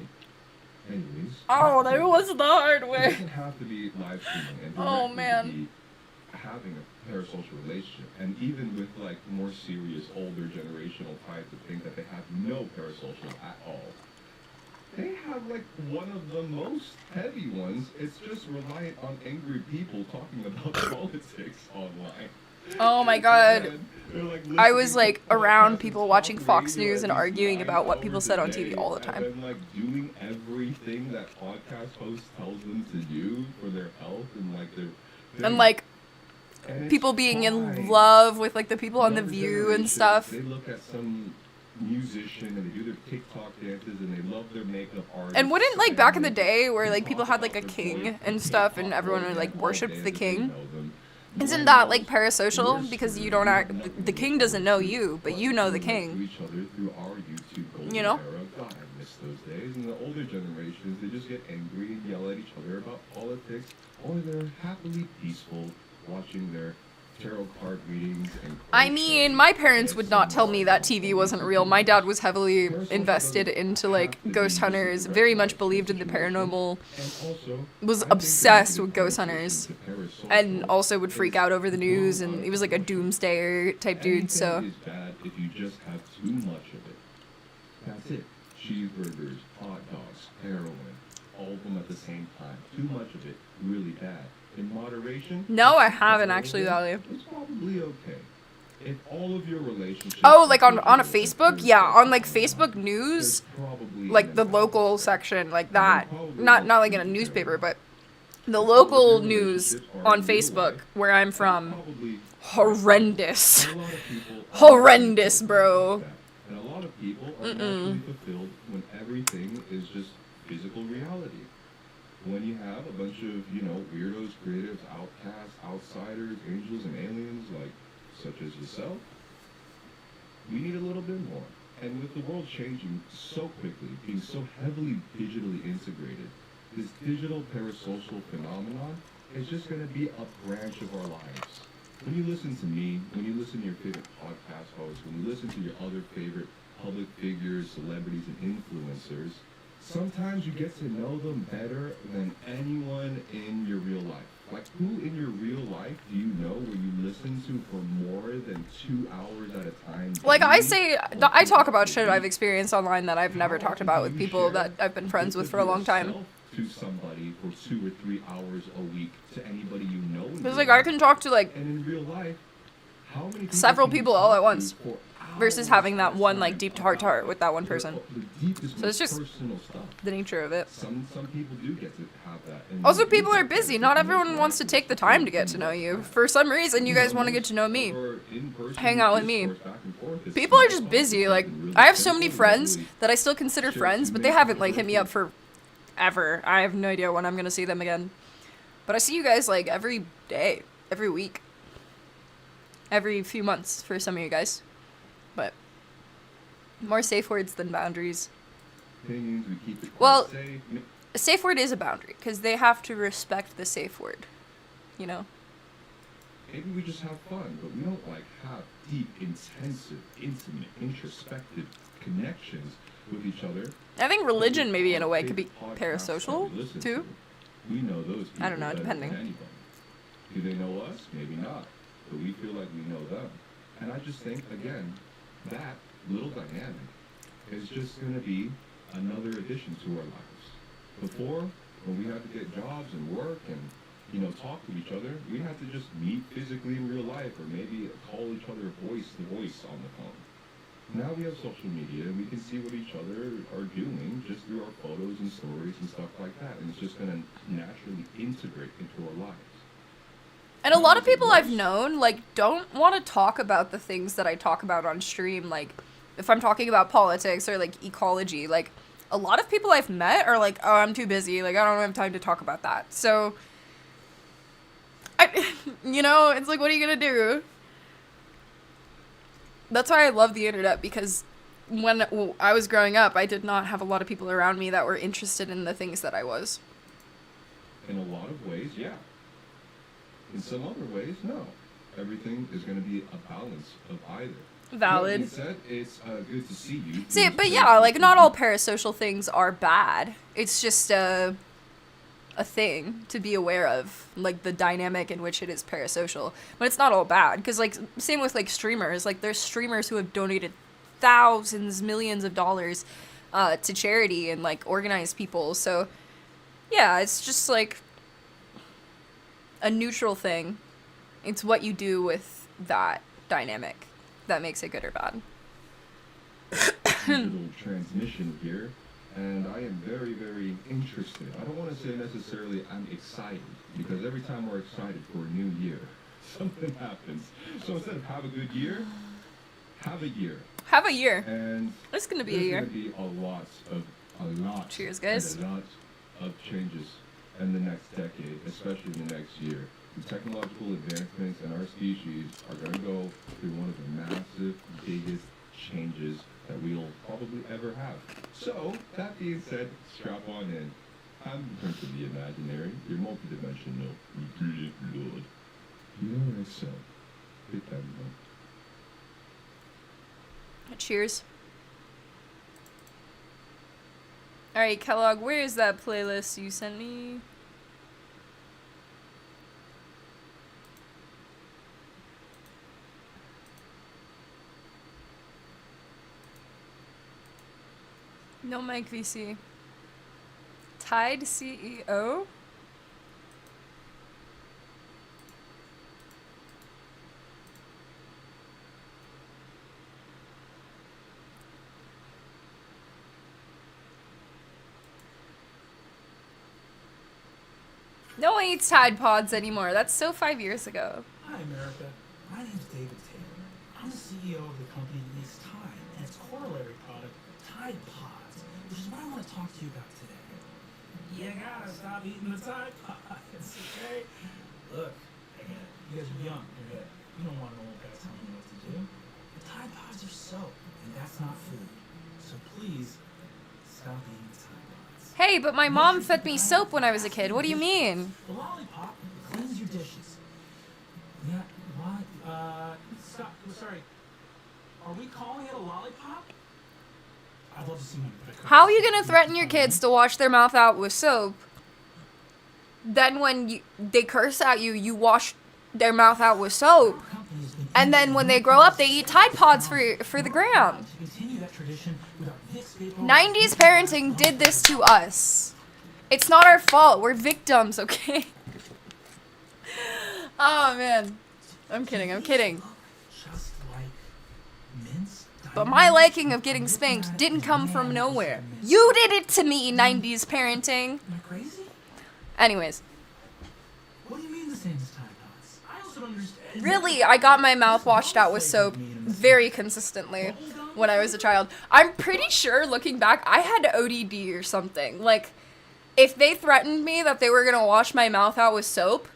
Anyways. Oh, that was the hard It way. doesn't have to be live streaming and Oh, directly man. to be having a parasocial relationship. And even with like more serious, older generational types that think that they have no parasocial at all, they have like one of the most heavy ones. It's just reliant on angry people talking about politics online. Oh my god. And they're, like, I was listening like to around podcasts people and watching talk Fox radio News and at least arguing 9 about what people hours said a on TV day, all the time. And then like doing everything that podcast host tells them to do for their health and like their And like and it's people being in fine. love with like the people on The Younger View and generations, stuff. They look at some musician and they do their TikTok dances and they love their makeup artists. And wouldn't like back in the and day where they like people talk had like a about their king boys and who stuff and K-pop everyone all like day, worshipped all the day, king? they know them. Isn't One that of like those parasocial? worst Because you ways don't we act, connect the with king each doesn't other, know you, but you know the we relate king. to each other through our YouTube golden You know? era. God, I miss those days. And the older generations, they just get angry and yell at each other about politics, or they're happily peaceful watching their tarot card readings and I mean, my parents would not tell me that TV wasn't real. My dad was heavily invested into like ghost hunters, very much believed in the paranormal, was obsessed with ghost hunters, and also would freak out over the news, and he was like a doomsdayer type dude, so. Anything is bad if you just have too much of it. That's it. Cheeseburgers, hot dogs, heroin, all of them at the same time. Too much of it, really bad. In moderation? No, I haven't actually, Valley. It's probably okay. If all of your relationships... Oh, like on a Facebook? Yeah, on like Facebook news, like the local section, like that. Not like in a newspaper, but the local news on Facebook where I'm from. Horrendous. Horrendous, bro. And a lot of people are naturally fulfilled when everything is just physical reality. When you have a bunch of, weirdos, creatives, outcasts, outsiders, angels, and aliens, like, such as yourself, we need a little bit more. And with the world changing so quickly, being so heavily digitally integrated, this digital parasocial phenomenon is just going to be a branch of our lives. When you listen to me, when you listen to your favorite podcast hosts, when you listen to your other favorite public figures, celebrities, and influencers, sometimes you get to know them better than anyone in your real life. Like, who in your real life do you know where you listen to for more than 2 hours at a time? Like, I daily? say, Or I talk about throughout shit the I've week? experienced online that I've never How talked often about do with you people share that I've been friends bits with of for a long time. yourself to somebody for 2 or 3 hours a week, to anybody you know in Because, real like, I life? can talk to, like, And in real life, how many people several can you people all talk at to once for versus hours having at that a one, like, time deep heart to about heart with that one person. the deepest, So it's most just personal stuff? the nature of it. Some people do get to have that. And Also, you people are get that busy. because Not most everyone wants to rappers take the come time to get to from know like you. that. For some reason, you guys want to get most to know me. of our in-person Hang out with me. discourse back and forth is People are small just talk. busy. It's Like, something really I have so many simple. We don't friends really that I still consider share friends, too but they many haven't, like, hit me up controversies. for ever. I have no idea when I'm going to see them again. But I see you guys, like, every day, every week, every few months for some of you guys. But more safe words than boundaries. Opinions, we keep it quite Well, safe. a safe word is a boundary because they have to respect the safe word, you know? Maybe we just have fun, but we don't like have deep, intensive, intimate, introspective connections with each other. I think religion, maybe in a way, could be Favorite podcasts that parasocial, we listen too. to, we know those people I don't know, better depending. than anybody. Do they know us? Maybe not. But we feel like we know them. And I just think, again, that little dynamic is just going to be another addition to our lives. Before, when we had to get jobs and work and, you know, talk to each other, we had to just meet physically in real life or maybe call each other voice to voice on the phone. Now we have social media and we can see what each other are doing just through our photos and stories and stuff like that. And it's just going to naturally integrate into our lives. And a lot of people I've known, like, don't want to talk about the things that I talk about on stream. Like, if I'm talking about politics or, like, ecology, like, a lot of people I've met are like, oh, I'm too busy. Like, I don't have time to talk about that. So, you know, it's like, what are you going to do? That's why I love the internet, because when I was growing up, I did not have a lot of people around me that were interested in the things that I was. In a lot of ways, yeah. In some other ways, no. Everything is going to be a balance of either. Valid. That being said, it's good to see you. See, It's but great yeah, to like, see not you. all parasocial things are bad. It's just a thing to be aware of, like, the dynamic in which it is parasocial. But it's not all bad, because, like, same with, like, streamers. Like, there's streamers who have donated thousands, millions of dollars to charity and, like, organized people. So, yeah, it's just, like, a neutral thing. It's what you do with that dynamic that makes it good or bad. Little transmission here, and I am very, very interested. I don't want to say necessarily I'm excited, because every time we're excited for a new year, something happens. So instead of have a good year, have a year. Have a year. And It's gonna be a there's year. going to be a lot Cheers, guys. and a lot of changes in the next decade, especially in the next year. The technological advancements in our species are going to go through one of the massive, biggest changes that we'll probably ever have. So, that being said, strap on in. I'm the Prince of the Imaginary, your multidimensional good lord. You know what I said? Hit that button. Cheers. Alright, Kellogg, where is that playlist you sent me? No mic VC. Tide CEO? No one eats Tide Pods anymore. That's so 5 years ago. Hi, America. My name's David Taylor. I'm the CEO of the company that makes Tide and its corollary product, Tide Pods, which is what I want to talk to you about today. You gotta stop eating the Tide Pods, okay? Look, I get it. You guys are young. You don't want an old guy telling you what to do. The Tide Pods are soap, and that's not food. So please, stop eating the Tide Pods. Hey, but my mom fed me soap when I was a kid. What do you mean? The lollipop cleans your dishes. Yeah, what? Stop. Sorry. Are we calling it a lollipop? I'd love to see one. How are you gonna threaten your kids to wash their mouth out with soap then when they curse at you, you wash their mouth out with soap. And then when they grow up, they eat Tide Pods for the gram. 90s parenting did this to us. It's not our fault. We're victims, okay? Oh, man. I'm kidding. Just like mince. But my liking of getting spanked didn't come from nowhere. You did it to me, 90s parenting. Am I crazy? Anyways. What do you mean the same as Tide Pods? I also don't understand. Really, I got my mouth washed out with soap very consistently when I was a child. I'm pretty sure, looking back, I had ODD or something. Like, if they threatened me that they were gonna wash my mouth out with soap,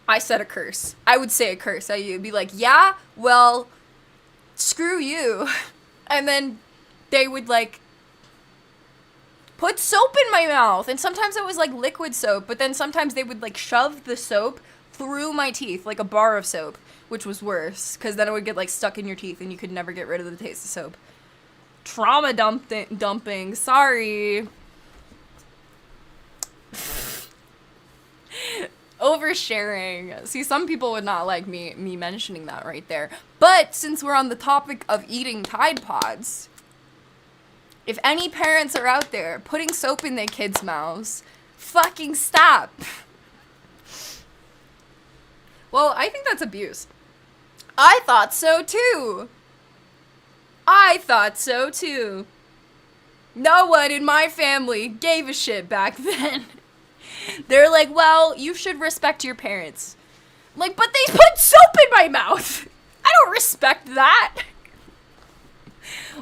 I said a curse. I would say a curse. I'd be like, yeah, well, screw you. And then they would, like, put soap in my mouth. And sometimes it was, like, liquid soap. But then sometimes they would, like, shove the soap through my teeth, like a bar of soap, which was worse. Because then it would get, like, stuck in your teeth and you could never get rid of the taste of soap. Trauma dumping. Sorry. Oversharing. See, some people would not like me mentioning that right there. But since we're on the topic of eating Tide Pods, if any parents are out there putting soap in their kids' mouths, fucking stop. Well, I think that's abuse. I thought so too. No one in my family gave a shit back then. They're like, well, you should respect your parents. I'm like, but they put soap in my mouth. I don't respect that.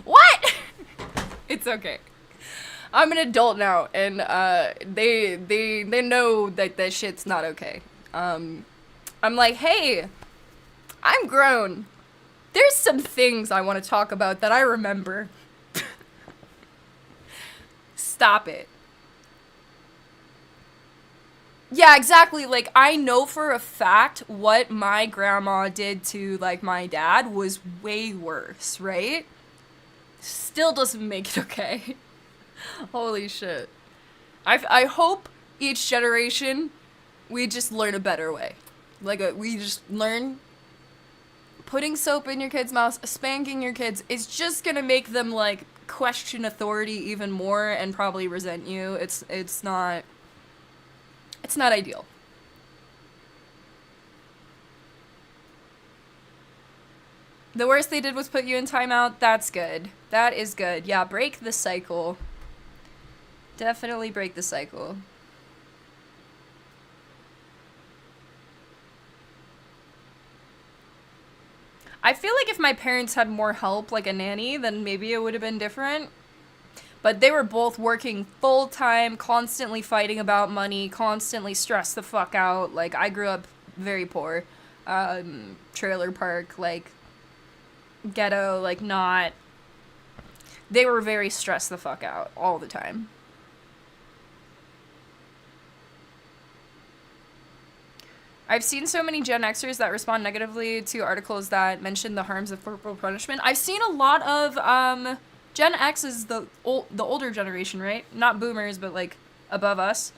What? It's okay. I'm an adult now, and they know that that shit's not okay. I'm like, hey, I'm grown. There's some things I want to talk about that I remember. Stop it. Yeah, exactly. Like, I know for a fact what my grandma did to, like, my dad was way worse, right? Still doesn't make it okay. Holy shit. I hope each generation, we just learn a better way. Like, we just learn putting soap in your kids' mouths, spanking your kids, is just gonna make them, like, question authority even more and probably resent you. It's not ideal. The worst they did was put you in timeout. That's good. That is good. Yeah, break the cycle. Definitely break the cycle. I feel like if my parents had more help, like a nanny, then maybe it would have been different. But they were both working full-time, constantly fighting about money, constantly stressed the fuck out. Like, I grew up very poor. Trailer park, like, ghetto, like, not... They were very stressed the fuck out all the time. I've seen so many Gen Xers that respond negatively to articles that mention the harms of corporal punishment. I've seen a lot of, Gen X is the older generation, right? Not boomers, but, like, above us.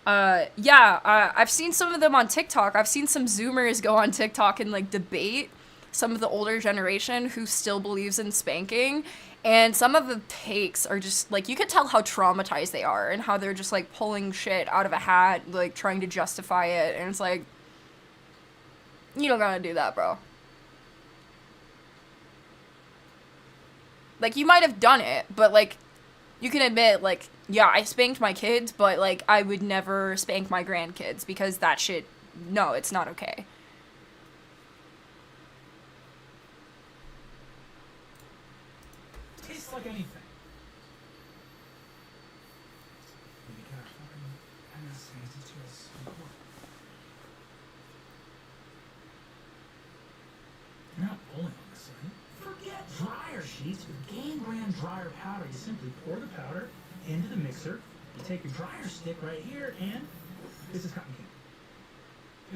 I've seen some of them on TikTok. I've seen some Zoomers go on TikTok and, like, debate some of the older generation who still believes in spanking. And some of the takes are just, like, you could tell how traumatized they are and how they're just, like, pulling shit out of a hat, like, trying to justify it. And it's like, you don't gotta do that, bro. Like, you might have done it, but, like, you can admit, like, yeah, I spanked my kids, but, like, I would never spank my grandkids because that shit, no, it's not okay. Tastes like anything. We got fucking MS to us. You're not pulling on this, are you? Forget dryer sheets. With Game Brand dryer powder, you simply pour the powder into the mixer. You take your dryer stick right here, and this is cotton candy.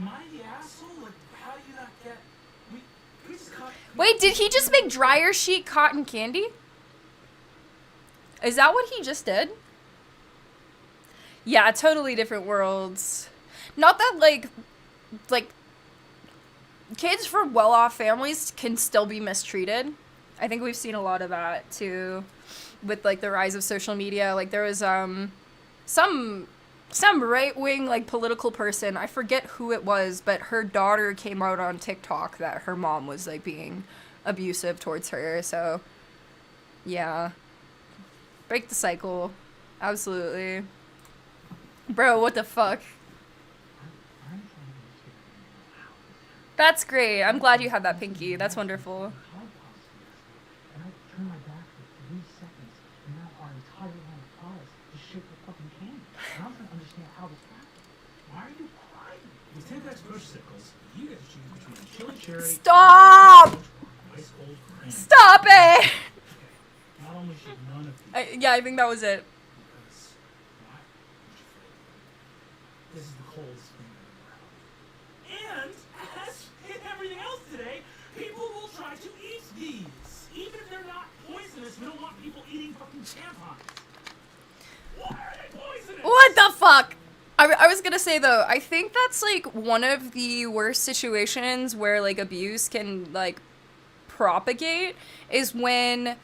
Am I the asshole? Like, how do you not get? We just cut. Wait, did he just make dryer sheet cotton candy? Is that what he just did? Yeah, totally different worlds. Not that, like, kids from well-off families can still be mistreated. I think we've seen a lot of that, too, with, like, the rise of social media. Like, there was, some right-wing, like, political person, I forget who it was, but her daughter came out on TikTok that her mom was, like, being abusive towards her, so, yeah. Break the cycle. Absolutely. Bro, what the fuck? That's great. I'm glad you had that, Pinky. That's wonderful. And I turned my back for 3 seconds, and now our entire line of products just shaped like fucking candy. And I'm trying to understand how this happened. Why are you crying? With 10x push sickles, you get to choose between chili cherry. Stop! Ice cold cream. Stop it! Not only should none of these. Yeah, I think that was it. Because why? This is the coldest thing I've ever had. And as in everything else today, people will try to eat these, even if they're not poisonous. We don't want people eating fucking tampons. Why are they poisonous? What the fuck? I was gonna say, though, I think that's, like, one of the worst situations where, like, abuse can, like, propagate is when...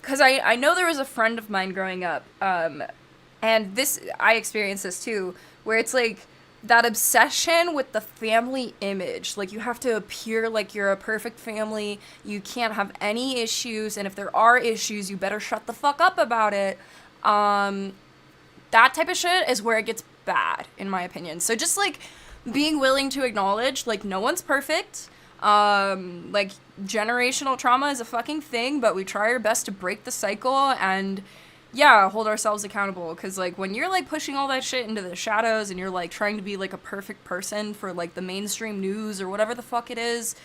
Because I know there was a friend of mine growing up, and I experienced this, too, where it's, like, that obsession with the family image. Like, you have to appear like you're a perfect family, you can't have any issues, and if there are issues, you better shut the fuck up about it. That type of shit is where it gets bad, in my opinion. So just, like, being willing to acknowledge, like, no one's perfect. Like, generational trauma is a fucking thing, but we try our best to break the cycle and, yeah, hold ourselves accountable. Because, like, when you're, like, pushing all that shit into the shadows and you're, like, trying to be, like, a perfect person for, like, the mainstream news or whatever the fuck it is,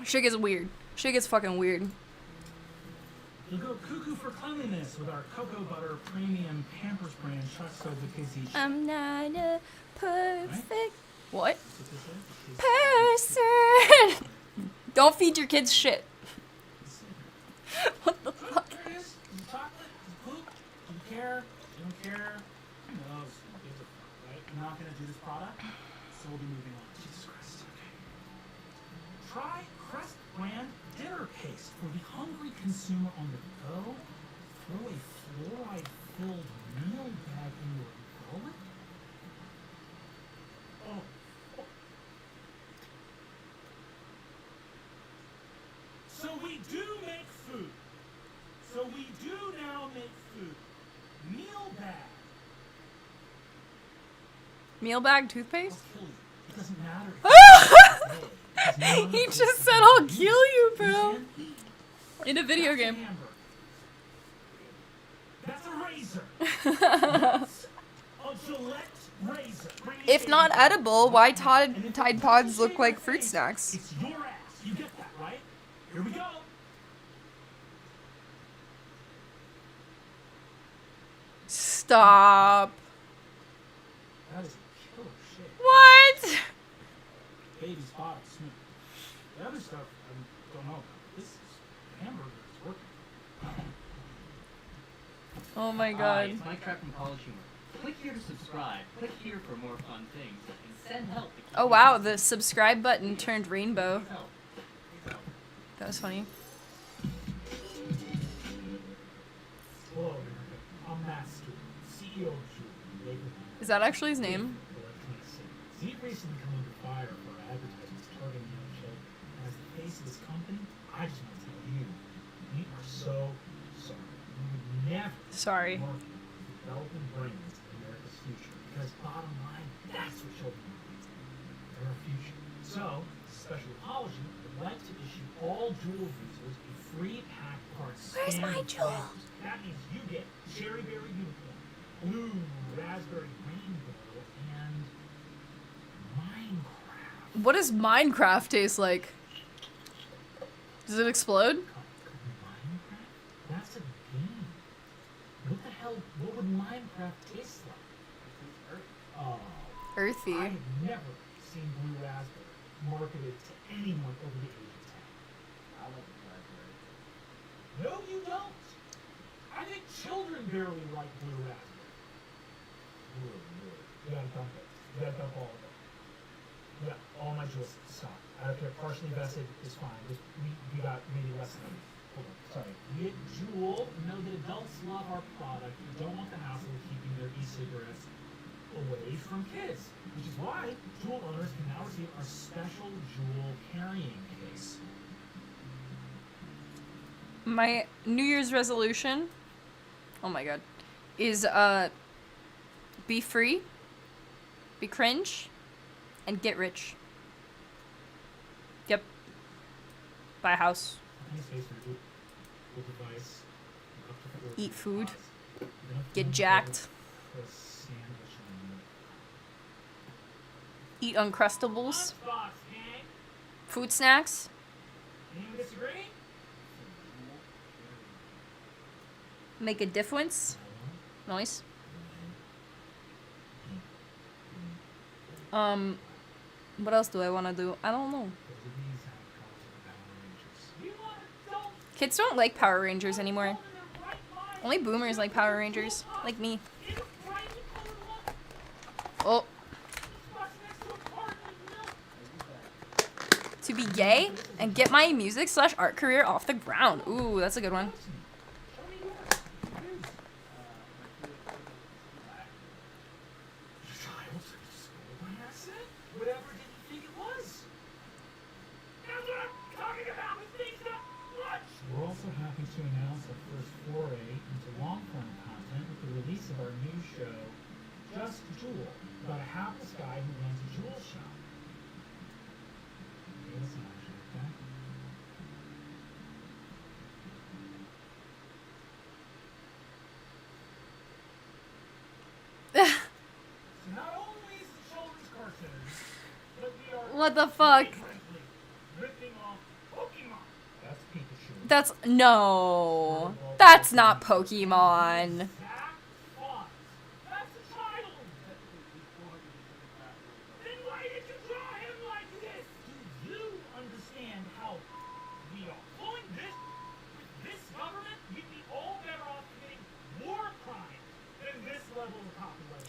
shit gets weird. Shit gets fucking weird. You'll go cuckoo for cleanliness with our cocoa butter premium Pampers brand trust soap because each. I'm not a perfect... What? What's this say? Person! Don't feed your kids shit. What the fuck? There it is. Is it chocolate? Is it poop? Do you care? You don't care? Who knows? Who gives a fuck, right? I'm not gonna do this product, so we'll be moving on. Jesus Christ. Okay. Try Crest brand dinner paste for the hungry consumer on the go. Throw a fluoride-filled meal bag in your gullet. Oh. So we do make food. So we do now make food. Meal bag. Meal bag toothpaste? I'll kill you. It doesn't matter. He just said, I'll kill you, bro. In a video game. That's a razor. A Gillette razor. If not edible, why Tide Pods look like fruit snacks? It's your ass. You get that, right? Here we go. Stop. That is a killer shit. What? Baby spot smooth. The other stuff I don't know about. This is hamburger is working. Oh my Hi, god. it's Mike Trapp from College Humor. Click here to subscribe. Click here for more fun things. And send help. to keep Oh you wow, busy. the subscribe button turned rainbow. Help. Help. That was funny. Hello, America. I'm Matt Stewart, CEO of Jewelry. Is that actually his name? He recently come under fire for advertisements targeting young children. As the face of this company, I just want to tell you, we are so sorry. We would never Sorry. market developing brands in America's future. Because bottom line, that's what children want. They're our future. So, as a special apology, I'd like to issue all Jewel users a free pack of our Where's my standard Jewel? flavors. That means you get cherry berry unicorn, blue raspberry rainbow, and Minecraft. What does Minecraft taste like? Does it explode? Minecraft? That's a game. What the hell? What would Minecraft taste like? Oh. Earthy. I have never seen blue raspberry marketed to anyone over the age of 10. I like raspberry. No, you don't. I think children barely like blue raspberry. You gotta dump it. You gotta dump all of it. Yeah, all my jewels. Stop. I don't care. Partially vested is fine. Just, we got maybe less than. Hold on. Sorry. Jewel, know that adults love our product. We don't want the hassle of keeping their e-cigarettes away from kids. Which is why Jewel owners can now receive our special Jewel carrying case. My New Year's resolution, oh my god, is be free, be cringe, and get rich. Yep. Buy a house. Eat food. Get jacked. Eat Uncrustables. Food snacks. Anyone disagree? Make a difference. Nice. What else do I want to do? I don't know. Kids don't like Power Rangers anymore. Only boomers like Power Rangers. Like me. Oh. To be gay and get my music/art career off the ground. Ooh, that's a good one. We're also happy to announce our first foray into long-form content with the release of our new show, Just Jewel, about a hapless guy who runs a jewel shop. Okay, listen, actually, okay? So not only is it children's cartoons, but we are What the fuck? ripping off Pokemon. That's Pikachu. That's no. That's not Pokemon.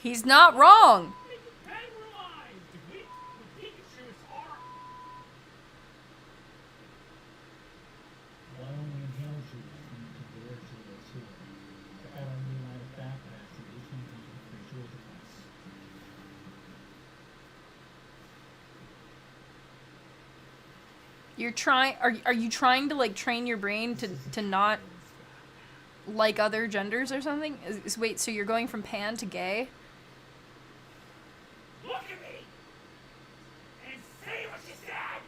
He's not wrong. You're trying. Are you trying to like train your brain to not like other genders or something? Wait, so you're going from pan to gay? Look at me and say what you said.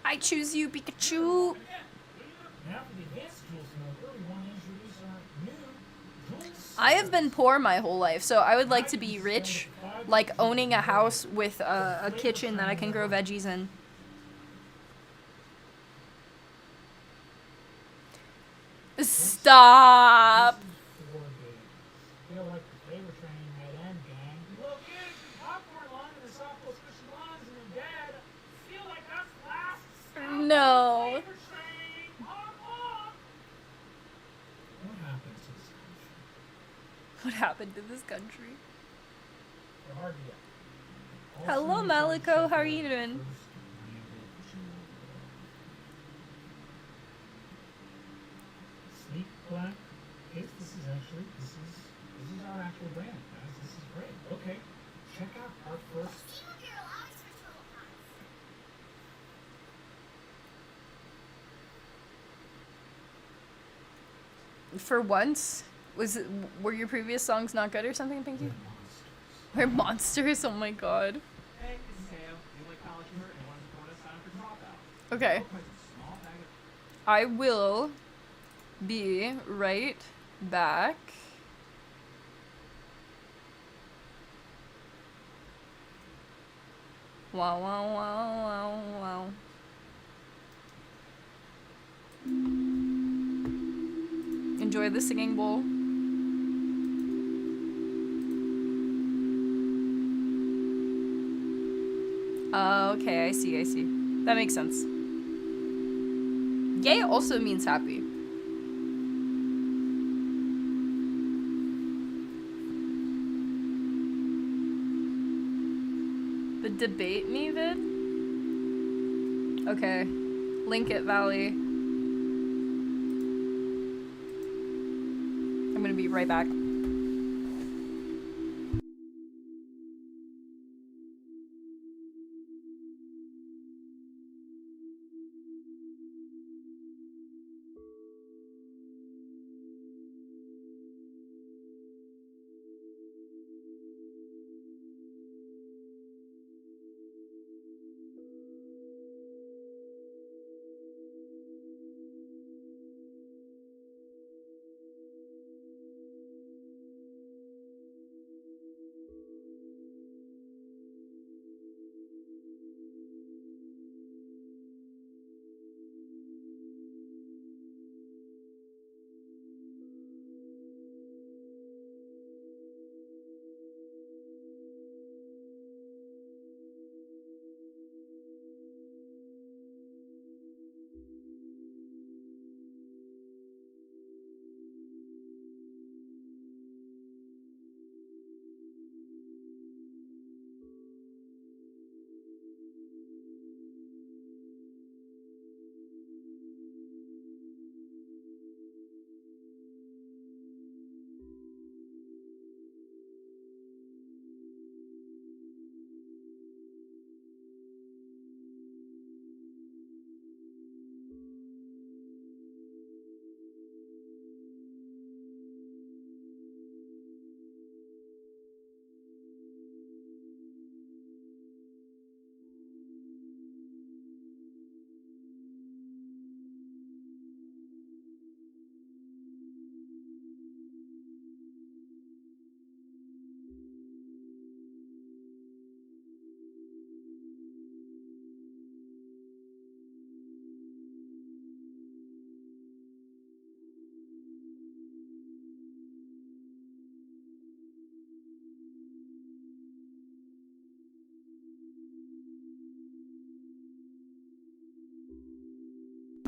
I choose you, Pikachu. Now for the advanced jewels number, we want to introduce our new jewels. I have been poor my whole life, so I would like to be rich, like owning a house with a kitchen that I can grow veggies in. Stop. Feel like the flavor train might end, gang. Look, kids, the popcorn line and the softball squishy lines and your dad feel like that's the last stop. No. Flavor train. What happened to this country? What happened to this country? They're hard to get. Hello, Maliko. How are you doing? Sleek black. Kids, this is our actual brand, guys. This is great. Okay, check out our first. For once, were your previous songs not good or something, Pinky? We're monsters. Oh my god. Hey, this is Sam. You like college humor and want to support us? Sign up for Dropout. Okay. All kinds of small bag of I will be right back. Wow, wow, wow, wow, wow. Enjoy the singing bowl. Okay, I see. That makes sense. Gay also means happy. The debate me vid? Okay. Link it, Valley. I'm gonna be right back.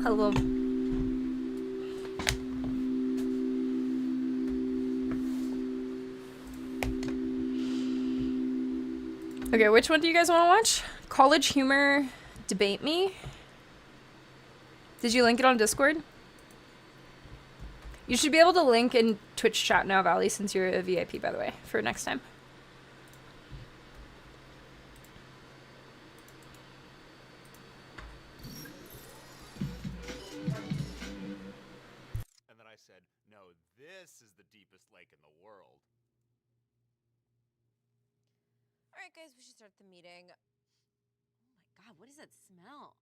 Hello. Okay, which one do you guys want to watch? College Humor Debate Me? Did you link it on Discord? You should be able to link in Twitch chat now, Valley, since you're a VIP, by the way, for next time. And then I said, no, this is the deepest lake in the world. Alright guys, we should start the meeting. Oh my god, what is that smell?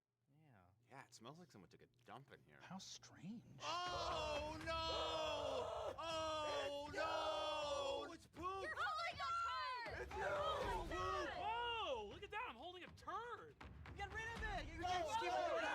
Yeah, it smells like someone took a dump in here. How strange. Oh no! Oh no! It's poop! You're holding a turd! It's poop! Whoa! Look at that! I'm holding a turd! Get rid of it! You Hey, just keep it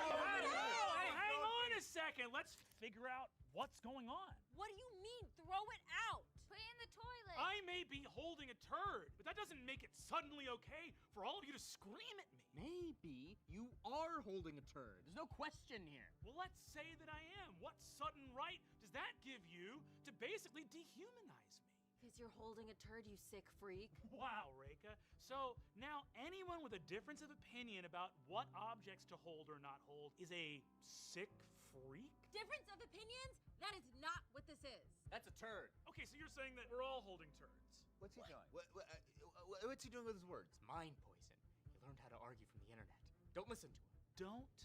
hang on a second! Let's figure out what's going on. What do you mean, throw it out? Put it in the toilet. I may be holding a turd, but that doesn't make it suddenly okay for all of you to scream at me. Maybe you are holding a turd. There's no question here. Well, let's say that I am. What sudden right does that give you to basically dehumanize me? Because you're holding a turd, you sick freak. Wow, Reika. So now anyone with a difference of opinion about what objects to hold or not hold is a sick freak? Difference of opinions? That is not what this is. That's a turd. Okay, so you're saying that we're all holding turds. What's he doing? What's he doing with his words? Mind poison. He learned how to argue from the internet. Don't listen to him. Don't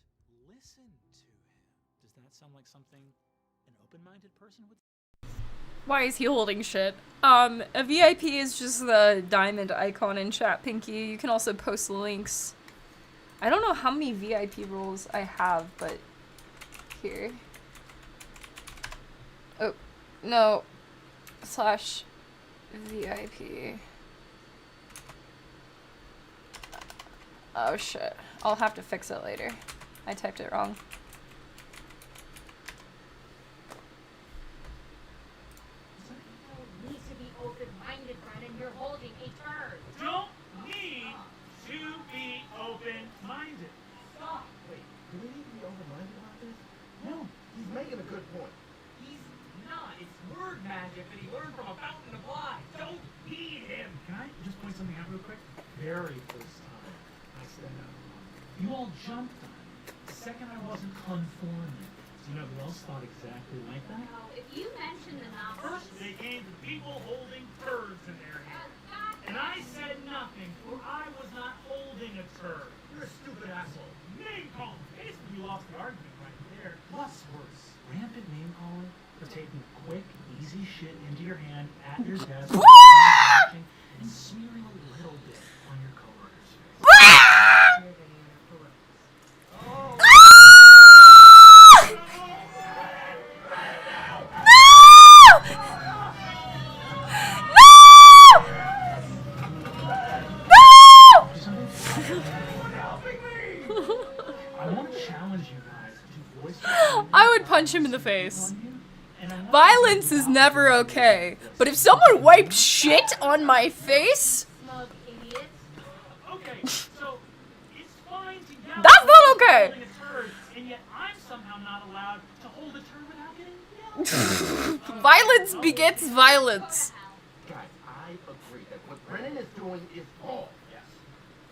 listen to him. Does that sound like something an open-minded person would say? Why is he holding shit? A VIP is just the diamond icon in chat, Pinky. You can also post links. I don't know how many VIP roles I have, but here. Oh, no. / VIP. Oh shit. I'll have to fix it later. I typed it wrong. Needs to be open-minded, Brennan. You're holding a turd. Don't need to be open-minded. Stop. Wait, do we need to be open-minded about this? No, he's making a good point. He's not. It's word magic that he learned from a fountain of lies. Don't heed him. Can I just point something out real quick? Very first time that you all jumped on it the second I wasn't conforming. So you know who else thought exactly like that? Now, if you mention the novel, First, they came to people holding turds in their hands. And I said nothing, for I was not holding a turd. You're a stupid asshole. Name calling. Basically, you lost the argument right there. Plus, worse, rampant name calling for taking quick, easy shit into your hand at your desk and smearing a little bit on your coworker's face. I want to challenge you guys to voice I would punch him in the face. Violence is never okay, but if someone wiped shit on my face, smug idiot. Okay, so it's fine to yell that's not okay. holding a turd, and yet I'm somehow not allowed to hold a turd without getting yelled at. Violence begets violence. Guys, I agree that what Brennan is doing is wrong. Yes.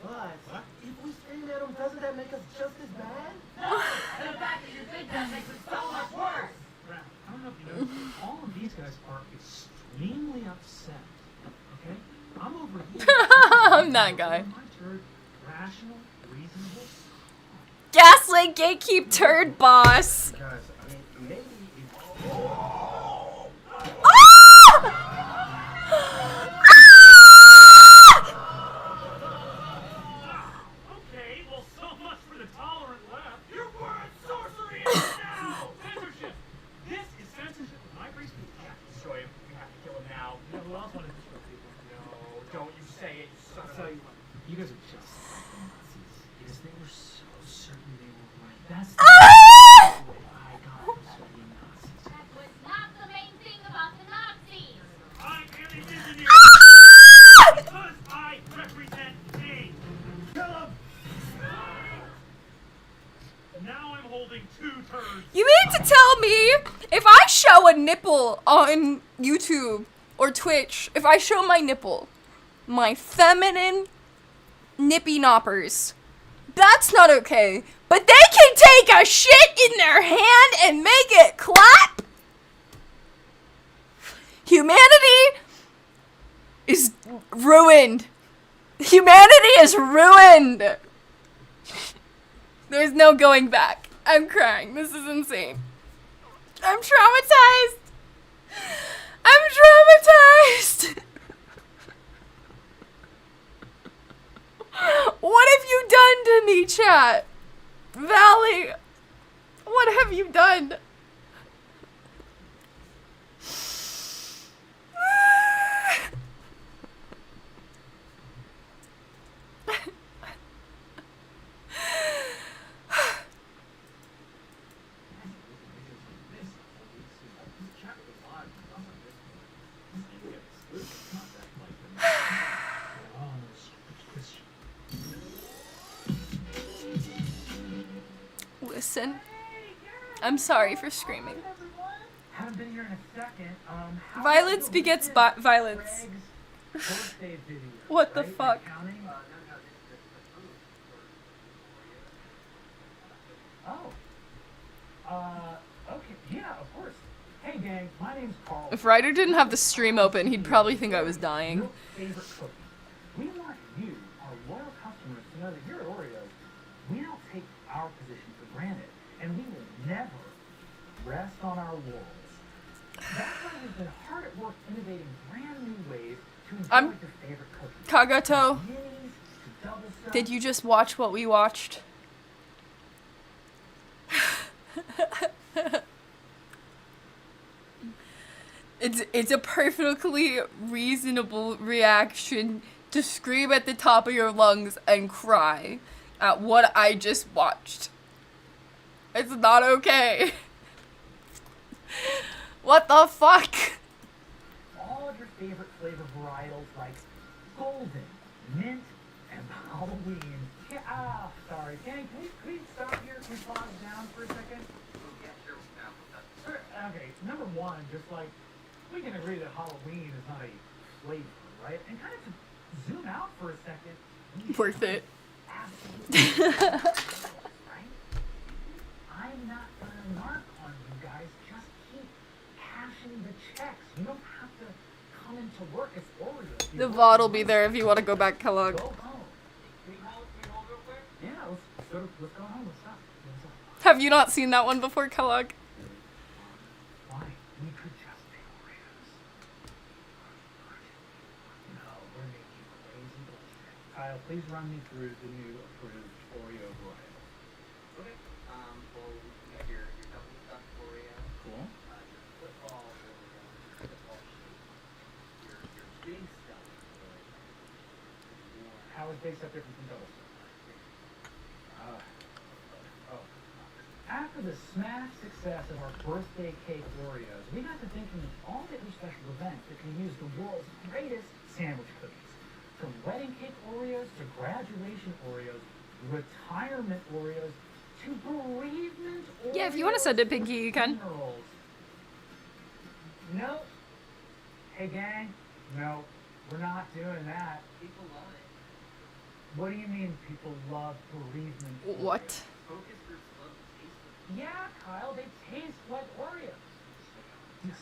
But if we scream at him, doesn't that make us just as bad? No, and the fact that you think that makes it so much worse. I don't know if you know, all of these guys are extremely upset. Okay? I'm over here. I'm that guy. My turd, rational, reasonable. Gaslight gatekeep turd boss. Guys, I mean, maybe if... Okay, well, so much for the tolerant left. Your word sorcery is now! Censorship! This is censorship. When I bring speech, we have to destroy him. We have to kill him now. You know who else wanted to destroy people? No, don't you say it, you son of a... You guys are just like the Nazis. Because they were so certain they were right. That's the way I got persuading Nazis. That was not the main thing about the Nazis. I am indigenous! Because I represent me! Kill him! Now I'm holding 2 turds. You mean to tell me if I show a nipple on YouTube or Twitch, if I show my nipple, my feminine nippy knoppers, that's not okay, but they can take a shit in their hand and make it clap? Humanity is ruined. Humanity is ruined. There's no going back. I'm crying. This is insane. I'm traumatized. I'm traumatized. What have you done to me, chat? Valley, what have you done? Listen, I'm sorry for screaming. Haven't been here in a second. How Violence begets violence. birthday video, What the right? fuck? Accounting? Okay, yeah, of course. Hey gang, my name's Carl. If Ryder didn't have the stream open, he'd probably think I was dying. Your favorite cookie. We want you, our loyal customers, to know that here at Oreos, we don't take our position for granted, and we will never rest on our laurels. That's why we've been hard at work innovating brand new ways to enjoy I'm- your favorite cookies. Kagato, Minis to double stuff. did you just watch what we watched? It's a perfectly reasonable reaction to scream at the top of your lungs and cry at what I just watched. It's not okay. What the fuck? All of your favorite flavor varietals like golden, mint, and Halloween. Sorry. Can we stop here? Can we pause down for a second? Sure. Okay, number one, just like, we can agree that Halloween is not a flavor, right? And kind of to zoom out for a second. Worth it. absolutely right? I'm not gonna narc on you guys. Just keep cashing the checks. You don't have to come into work as Oreos. The VOD will be there if you want to go back, Kellogg. Go home. Can we hold real quick? Yeah, let's go home. What's up? Have you not seen that one before, Kellogg? Why? We could just make Oreos. No, we're making crazy bullshit. Kyle, please run me through the new approved Oreo varietals. Okay. Well, you got your double stuffed Oreo. Cool. Your football Oreo. Football shape. Your big stuff Oreo. How is base up different from double stuff? After the smash success of our birthday cake Oreos, we got to thinking of all the other special events that can use the world's greatest sandwich cookies. From wedding cake Oreos to graduation Oreos, retirement Oreos to bereavement Oreos. Yeah, if you want to send it, Pinky, you can. Funerals. No. Hey, gang. No, we're not doing that. People love it. What do you mean people love bereavement Oreos? What? Focus groups love to taste them. Yeah, Kyle, they taste like Oreos. Yes.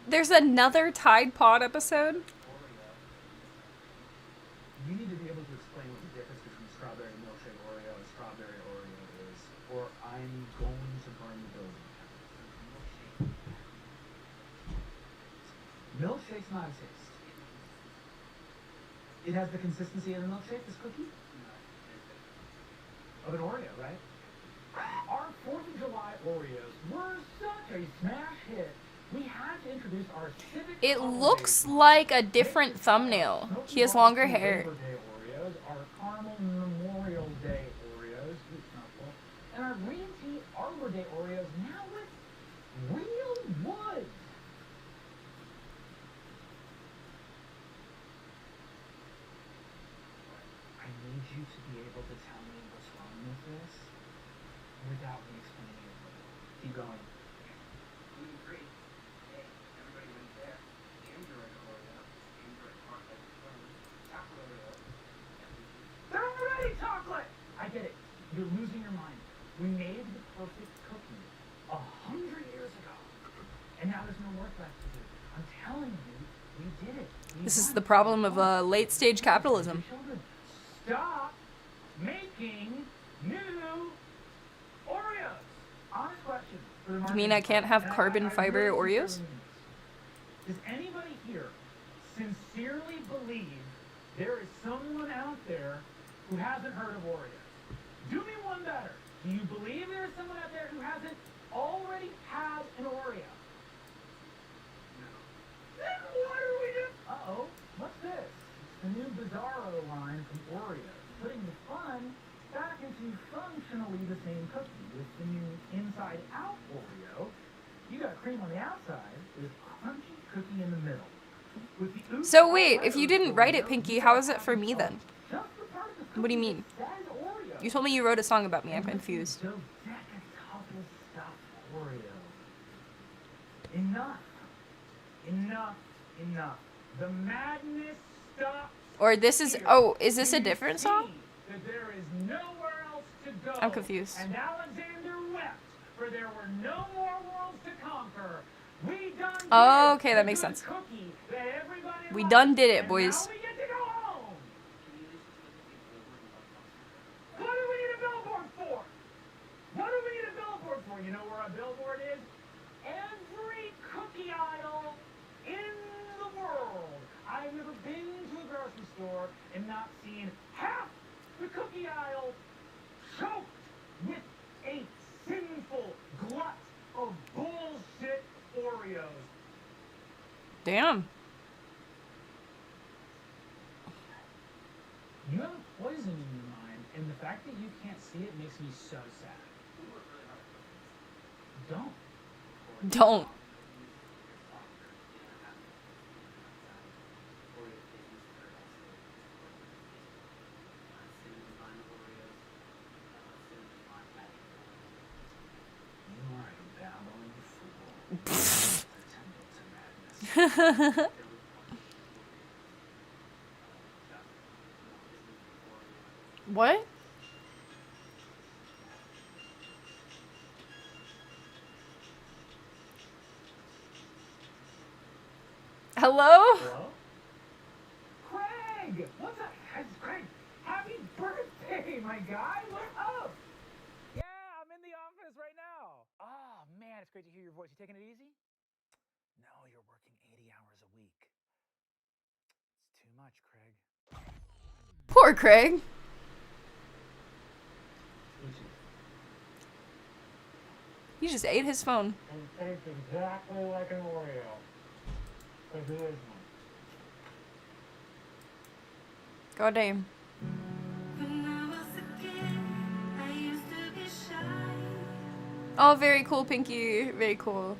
There's another Tide Pod episode. You need to be able to explain what the difference between strawberry milkshake Oreo and strawberry Oreo is, or I'm going to burn the building. Milkshake's not a taste. It has the consistency of a milkshake, this cookie? Of an Oreo, right? Our 4th of July Oreos were such a smash hit. We had to introduce our civic It looks like a different thumbnail. He has longer hair. Labor Day Oreos, our caramel Memorial Day Oreos, and our green tea Arbor Day Oreos now with real wood. I need you to be able to tell me what's wrong with this without me explaining it further. Keep going. Gluten free. Hey, everybody went there. Android Oreo. Android chocolate. Chocolate Oreo. They're already chocolate! I get it. You're losing your mind. We made the perfect cookie 100 years ago. And now there's no work left to do. I'm telling you, we did it. This is the problem of late stage capitalism. Children, stop making new Oreos. Honest question. For the You mean I can't have and carbon fiber really Oreos? sincerely mean this. Does anybody here sincerely believe there is someone out there who hasn't heard of Oreos? Do me one better. Do you believe there is someone out there who hasn't already had an Oreo? No. Then what are we doing? Uh-oh. What's this? It's the new Bizarro line from Oreos, putting the fun back into functionally the same cookie with the new inside-out Oreo. You got cream on the outside with crunchy cookie in the middle. With the So wait, if you didn't write it, Pinky, how is it for me then? just the part of the What do you cookie mean? that is Oreo. You told me you wrote a song about me. I'm confused. So couple stuffed Oreo. Enough. Enough. Enough. The madness stops. Or this is... Oh, is this a different song? That there is nowhere else to go. I'm confused. And Alexander wept, for there were no more worlds to conquer. We done did Oh, it. okay, that The makes good sense. cookie that everybody We loves. done did it, And boys. now we get to go home. What do we need a billboard for? What do we need a billboard for? You know where a billboard is? Every cookie aisle in the world. I've never been to a grocery store and not seen half the cookie aisle choked with a sinful glut of bullshit Oreos. Damn. You have a poison in your mind, and the fact that you can't see it makes me so sad. Don't. Don't. You are a babbling fool. Attendant to madness. What? Hello? Hello? Craig! What's up? Craig, happy birthday, my guy! What's up? Yeah, I'm in the office right now. Oh, man, it's great to hear your voice. You taking it easy? No, you're working 80 hours a week. It's too much, Craig. Poor Craig. He just ate his phone. And tastes exactly like an Oreo. Because it is one. God damn. Oh, very cool, Pinky. Very cool.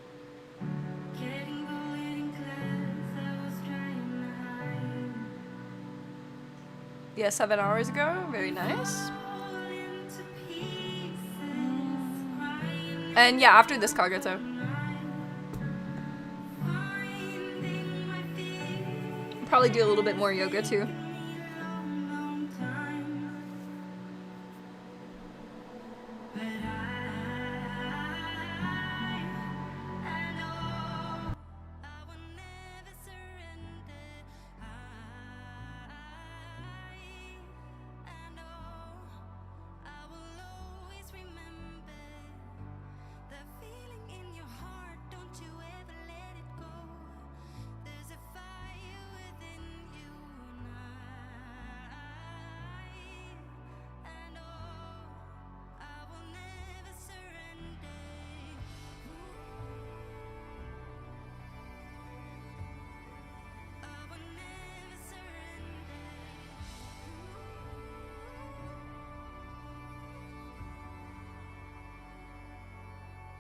Yeah, 7 hours ago. Very nice. And yeah, after this Kagato. Probably do a little bit more yoga too.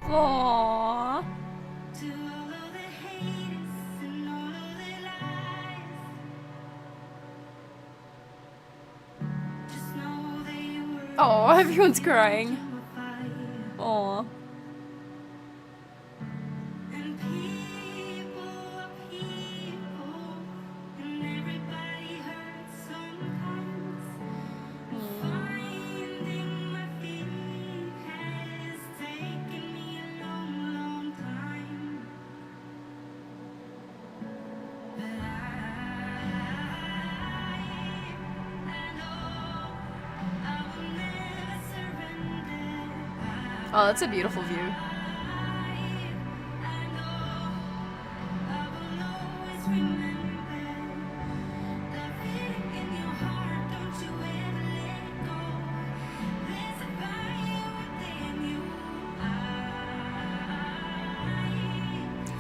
Aww. Oh, everyone's crying. Aww. Oh, that's a beautiful view.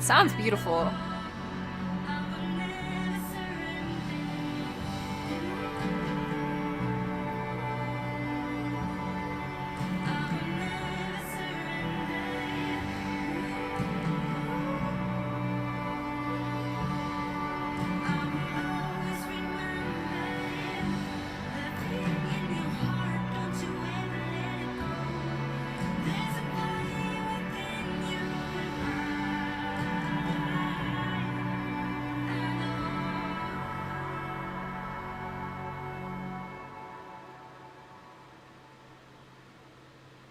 Sounds beautiful.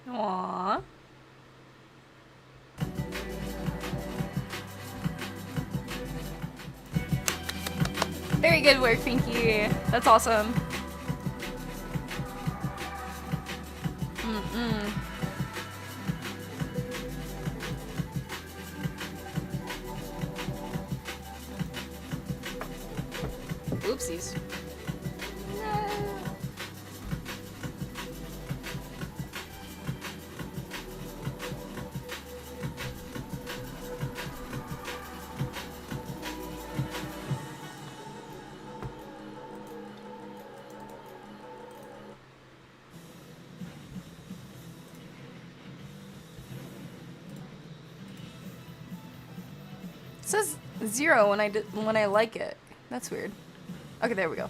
Aww. Very good work, Pinky. That's awesome. Oopsies. It says 0 when I like it. That's weird. Okay, there we go.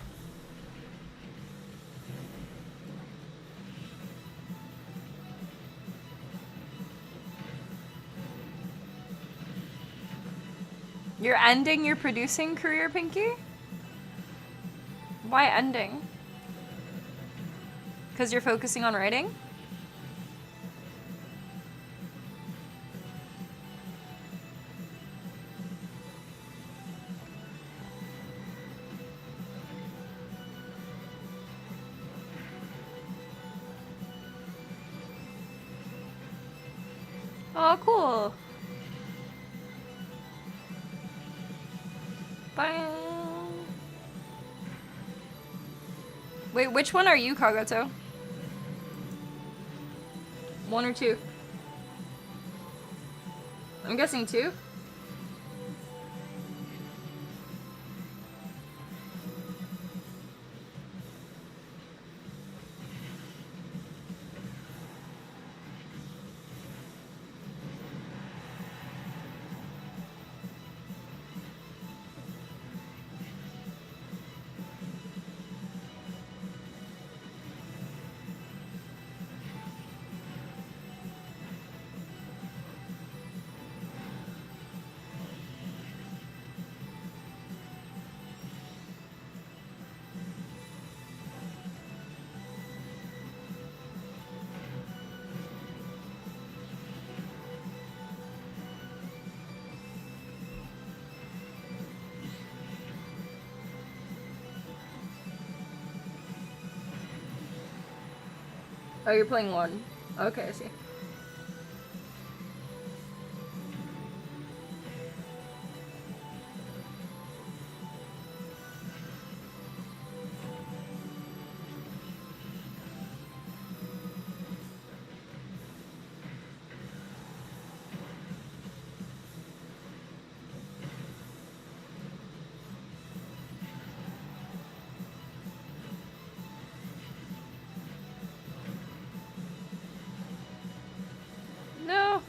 You're ending your producing career, Pinky? Why ending? Because you're focusing on writing? Oh, cool. Bye. Wait, which one are you, Kagato? 1 or 2? I'm guessing 2. Oh, you're playing 1. Okay, I see. No.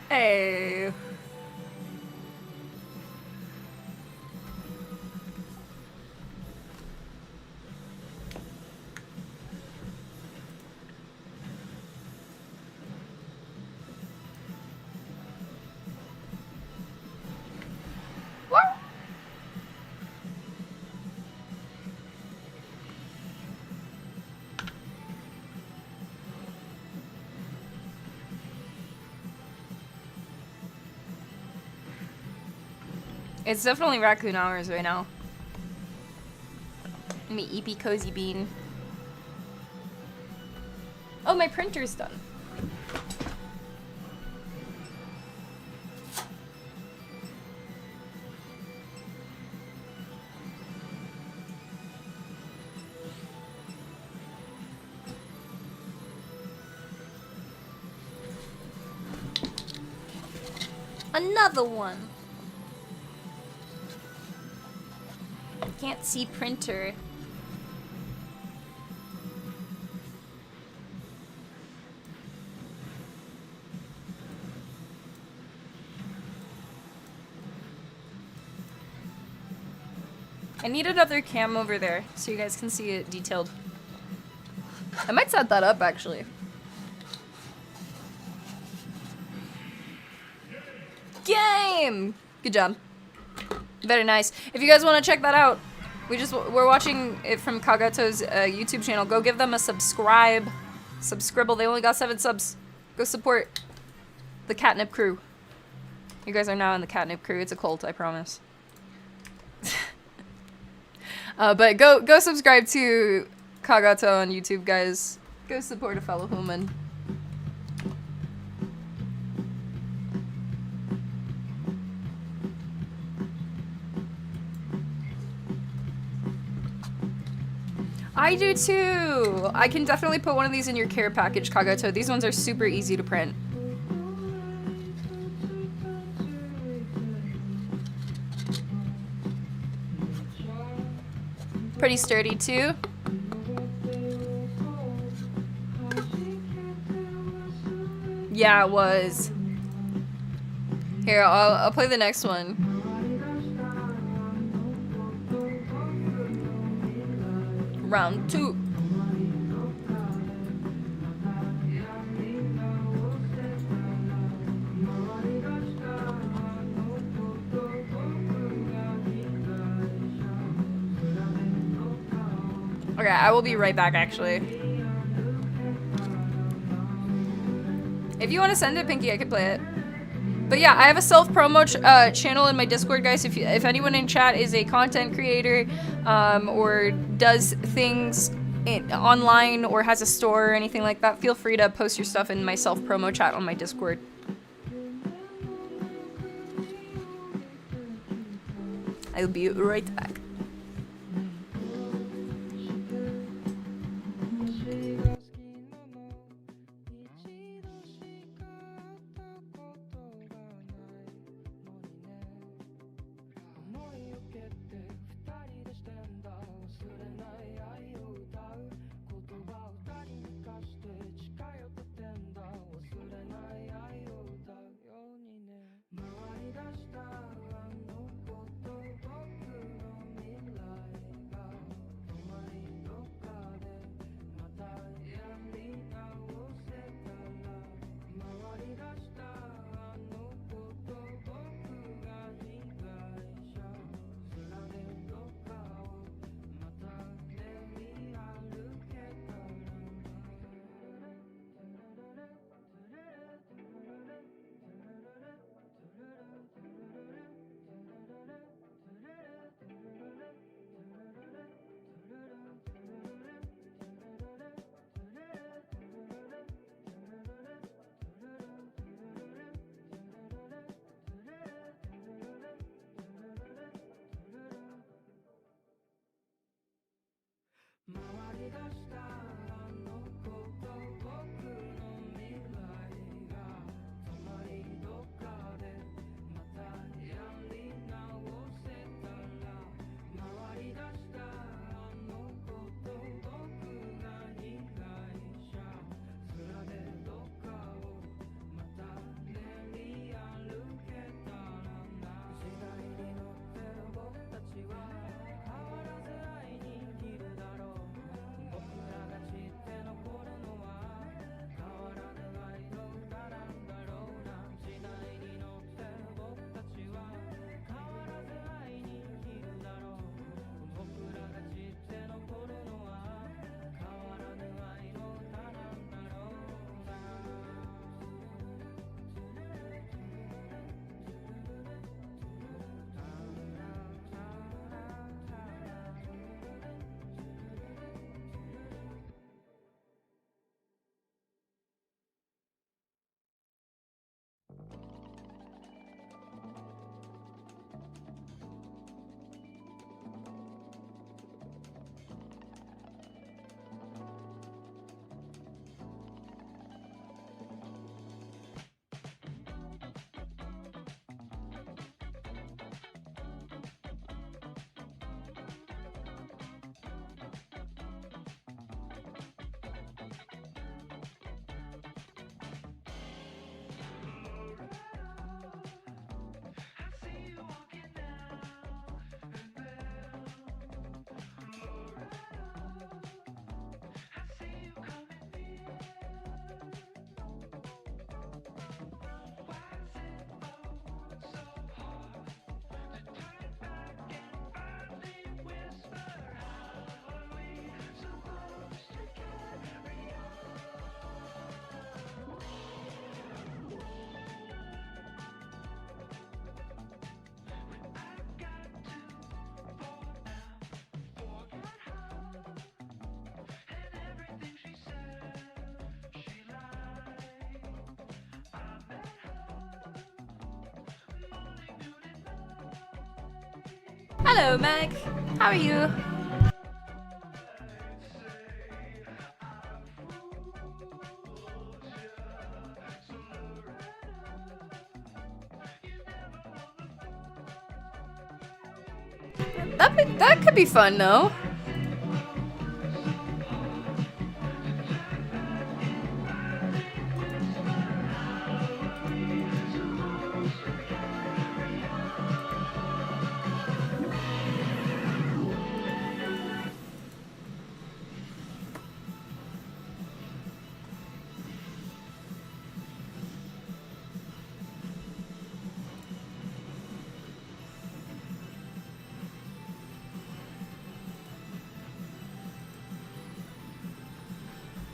Hey. What? It's definitely raccoon hours right now. Let me eepy cozy bean. Oh, my printer's done. Another one. Can't see printer. I need another cam over there so you guys can see it detailed. I might set that up actually. Game! Good job. Very nice. If you guys want to check that out, we're watching it from Kagato's YouTube channel. Go give them a subscribe. Subscribble. They only got 7 subs. Go support the Catnip crew. You guys are now in the Catnip crew. It's a cult, I promise. But go subscribe to Kagato on YouTube, guys. Go support a fellow human. I do too! I can definitely put one of these in your care package, Kagato. These ones are super easy to print. Pretty sturdy too. Yeah, it was. Here, I'll play the next one. Round 2. Okay, I will be right back actually. If you want to send it, Pinky, I could play it. But yeah, I have a self-promo channel in my Discord, guys. If anyone in chat is a content creator or does things online or has a store or anything like that, feel free to post your stuff in my self-promo chat on my Discord. I'll be right back. Hello, Meg. How are you? That could be fun, though.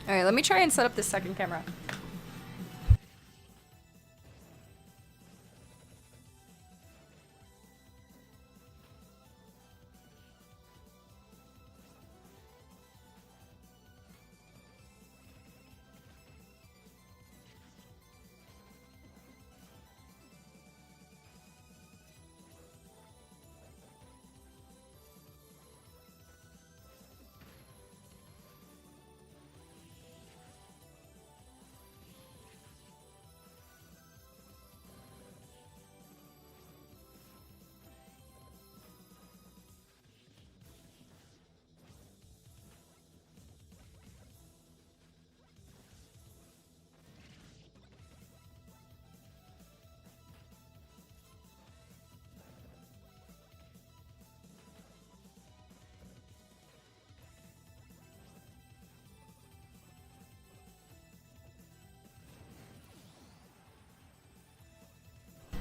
Alright, let me try and set up this second camera.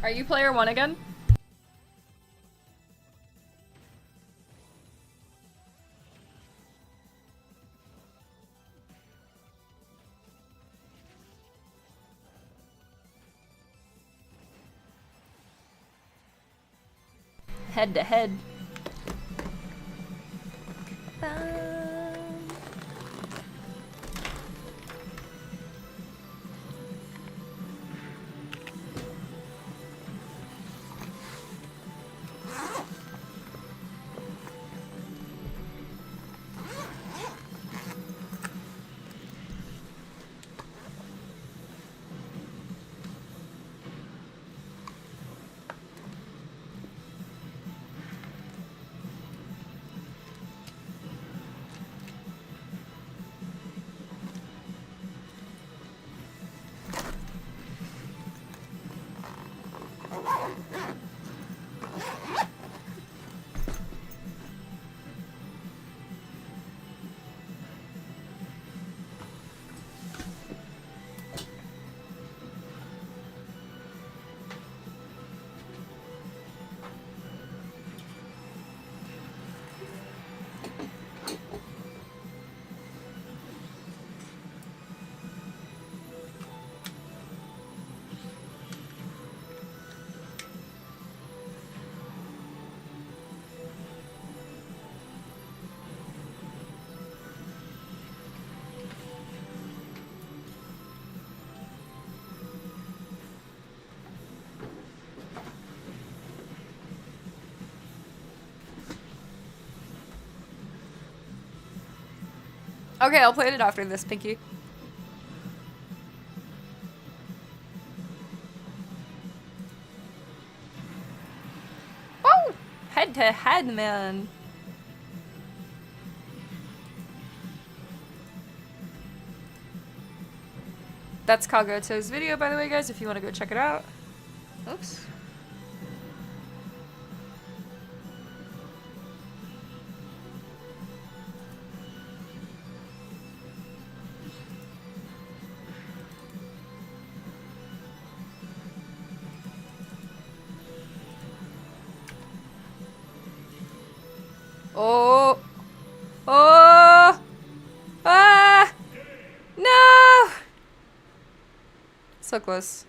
Are you player 1 again? Head to head. Okay, I'll play it after this, Pinky. Woo! Head to head, man. That's Kagoto's video, by the way, guys, if you want to go check it out. Oops. Oh. Oh. Ah. No. So close.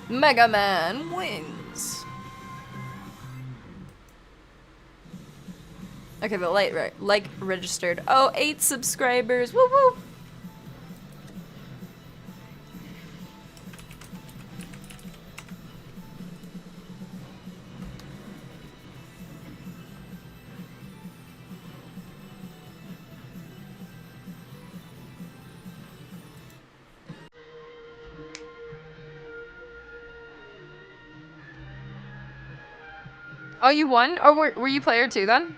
Mega Man wins. Okay, the like registered. Oh, 8 subscribers. Woo woo. Oh, you won? Or were you player 2 then?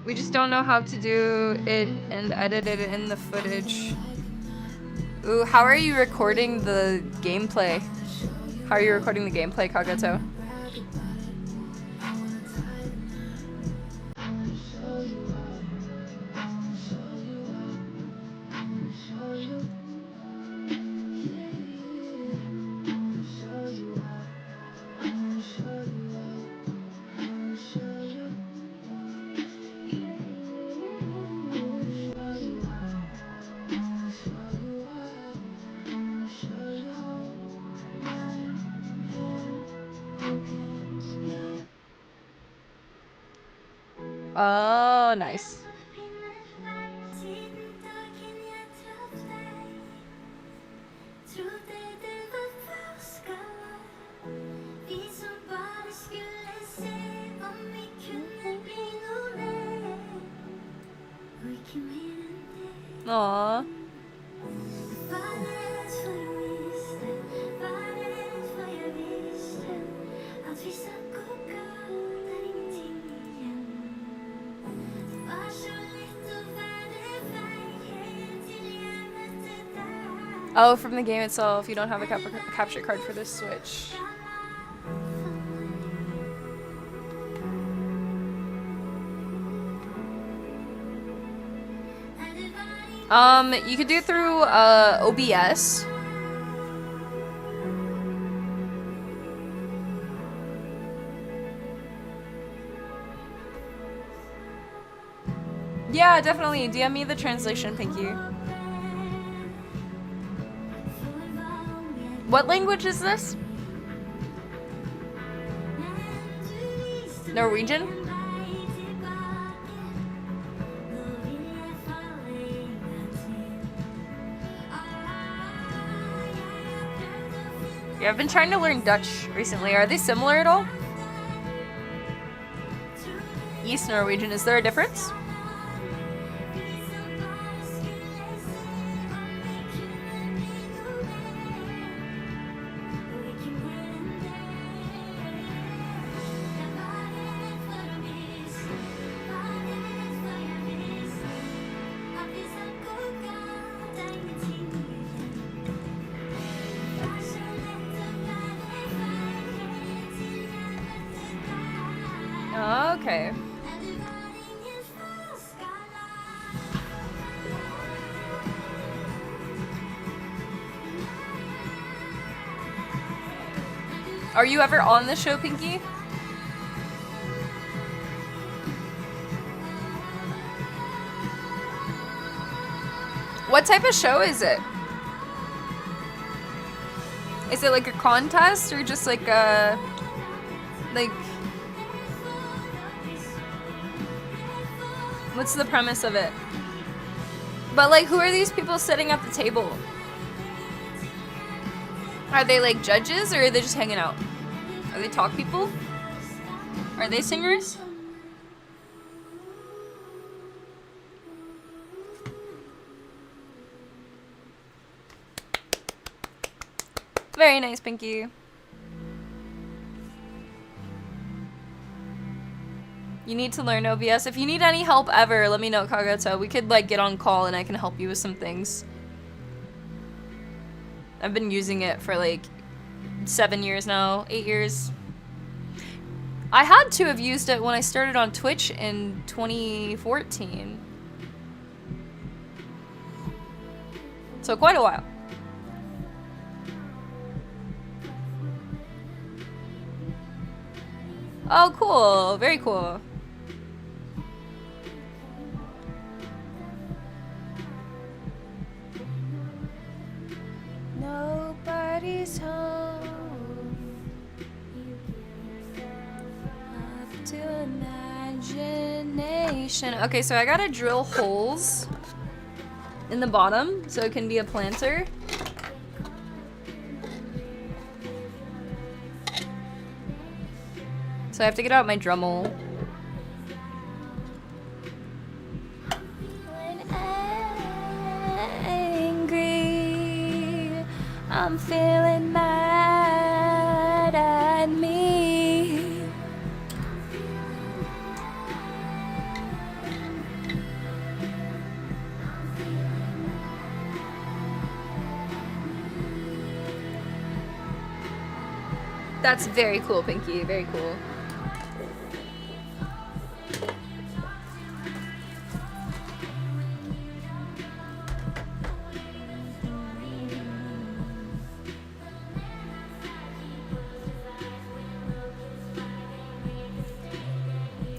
We just don't know how to do it and edit it in the footage. Ooh, how are you recording the gameplay? How are you recording the gameplay, Kagato? Oh, nice. Aww. Oh, from the game itself, you don't have a capture card for this Switch. You could do it through OBS. Yeah, definitely. DM me the translation, Pinky. What language is this? Norwegian? Yeah, I've been trying to learn Dutch recently. Are they similar at all? East Norwegian, is there a difference? Okay. Are you ever on the show, Pinky? What type of show is it? Is it like a contest or just like a... like... What's the premise of it? But like, who are these people sitting at the table? Are they like judges or are they just hanging out? Are they talk people? Are they singers? Very nice, Pinky. You need to learn OBS. If you need any help ever, let me know, Kagato. We could like get on call and I can help you with some things. I've been using it for like 7 years now, 8 years. I had to have used it when I started on Twitch in 2014. So quite a while. Oh, cool. Very cool. Nobody's home. Up to imagination. Okay, so I gotta drill holes in the bottom so it can be a planter. So I have to get out my Dremel. When angry, I'm feeling mad at me. That's very cool, Pinky. Very cool.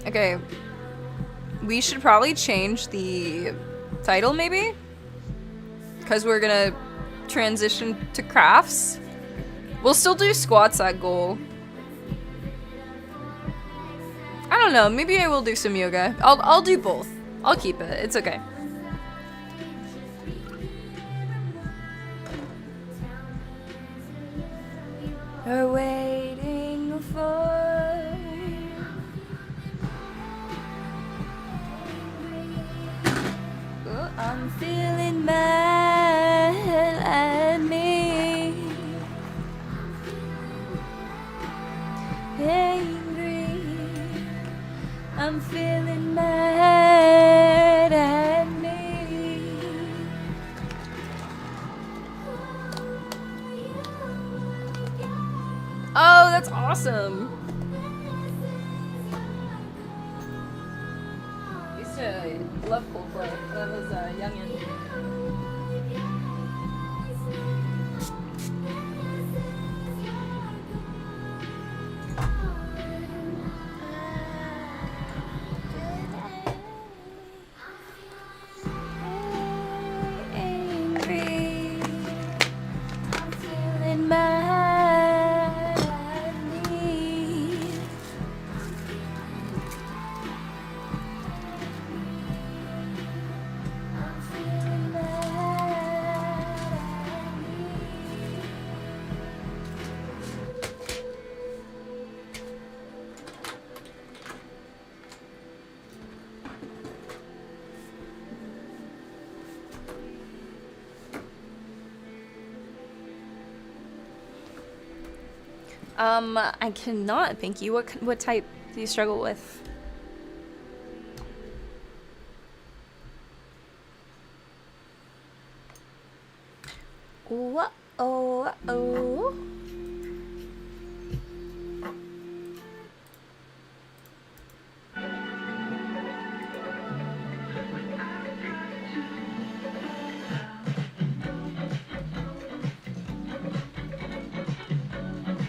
Okay, we should probably change the title maybe? Because we're gonna transition to crafts. We'll still do squats at goal. I don't know, maybe I will do some yoga. I'll do both. I'll keep it. It's okay. We're waiting for. Oh, I'm feeling mad at me. Angry. I'm feeling mad at me. Oh, that's awesome. I used to love Coldplay when I was a youngin'. Angry. I'm feeling mad at me. I'm feeling mad at me. I cannot, Pinky. What type do you struggle with? What? Oh, oh.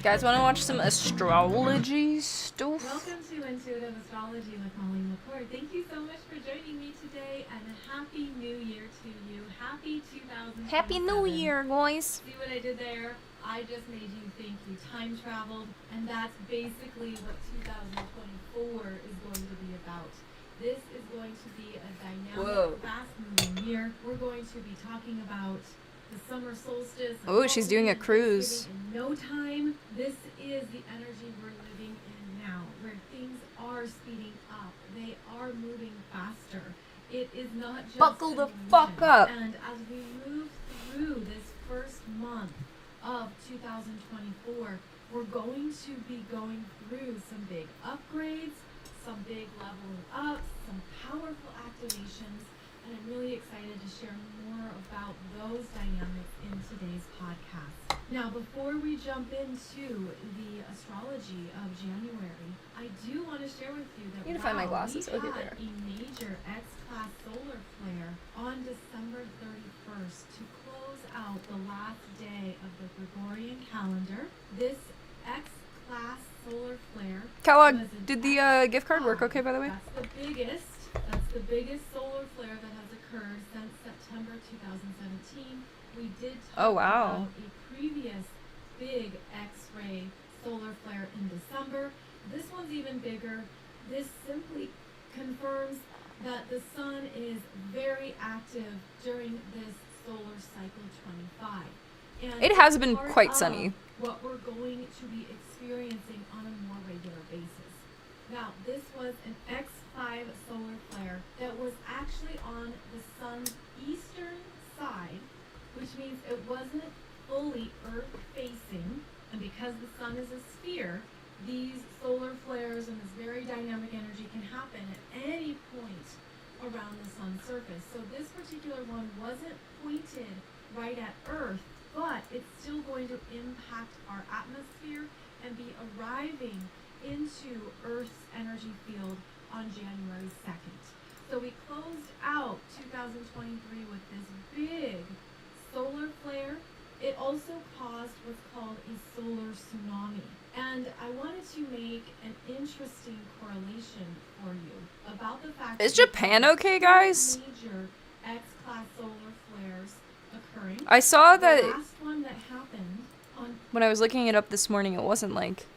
Guys, want to watch some astrology stuff? Welcome to Intuitive Astrology with Colleen McCord. Thank you so much for joining me today, and a Happy New Year to you. Happy 2027. Happy New Year, guys. See what I did there? I just made you think you time traveled, and that's basically what 2024 is going to be about. This is going to be a dynamic, fast-moving year. We're going to be talking about the summer solstice. Oh, she's doing a cruise. In no time. This is the energy we're living in now, where things are speeding up. They are moving faster. It is not just Buckle the fuck up. And as we move through this first month of 2024, we're going to be going through some big upgrades, some big leveling up, some powerful activations, and I'm really excited to share more about those dynamics in today's podcast. Now, before we jump into the astrology of January, I do want to share with you that I need to find my glasses. we Okay, had there. a major X-class solar flare on December 31st to close out the last day of the Gregorian calendar. This X-class solar flare Kellogg, was an did the gift card work okay, by the way? That's the biggest solar flare that has occurred since September 2017. We did talk about a previous big X-ray solar flare in December. This one's even bigger. This simply confirms that the sun is very active during this solar cycle 25. And It has been part quite of sunny. what we're going to be experiencing on a more regular basis. Now, this was an X5 solar flare that was actually on the sun's eastern side, which means it wasn't fully Earth-facing, and because the sun is a sphere, these solar flares and this very dynamic energy can happen at any point around the sun's surface. So this particular one wasn't pointed right at Earth, but it's still going to impact our atmosphere and be arriving into Earth's energy field on January 2nd. So we closed out 2023 with this big solar flare. It also caused what's called a solar tsunami. And I wanted to make an interesting correlation for you about the fact Is that Japan okay, guys? major X-class solar flares occurring. I saw The that last one that happened on when I was looking it up this morning, it wasn't like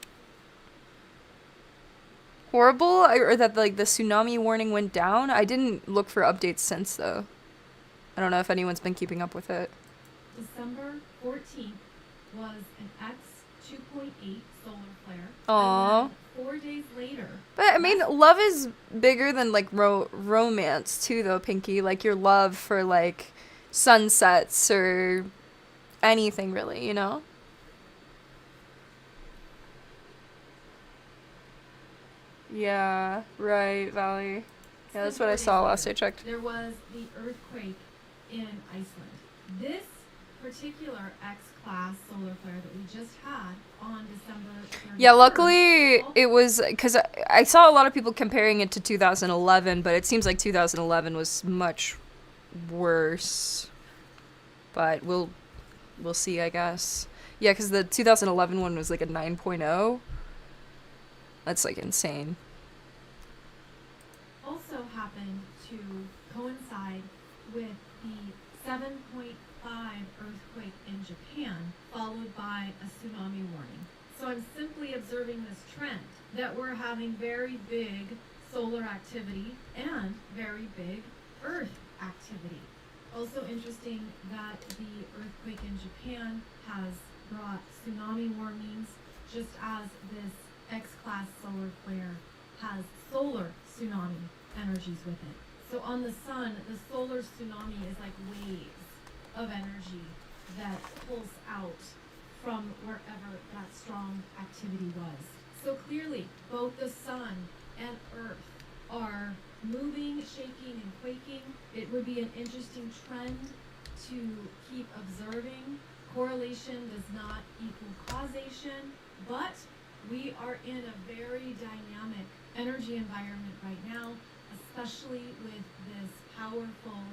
horrible, or that like the tsunami warning went down. I didn't look for updates since though. I don't know if anyone's been keeping up with it. December 14th was an X 2.8 solar flare. Aww. And then 4 days later. But I mean, love is bigger than like romance too, though, Pinky. Like your love for like sunsets or anything really, you know? Yeah, right, Valley. Yeah, that's what I saw last I checked. There was the earthquake in Iceland. This particular X-class solar flare that we just had on December 31st. Yeah, luckily it was, because I saw a lot of people comparing it to 2011, but it seems like 2011 was much worse. But we'll see, I guess. Yeah, because the 2011 one was like a 9.0. That's like insane. Also happened to coincide with the 7.5 earthquake in Japan, followed by a tsunami warning. So I'm simply observing this trend that we're having very big solar activity and very big earth activity. Also interesting that the earthquake in Japan has brought tsunami warnings, just as this X-class solar flare has solar tsunami energies with it. So on the sun, the solar tsunami is like waves of energy that pulls out from wherever that strong activity was. So clearly, both the sun and earth are moving, shaking, and quaking. It would be an interesting trend to keep observing. Correlation does not equal causation, but we are in a very dynamic energy environment right now, especially with this powerful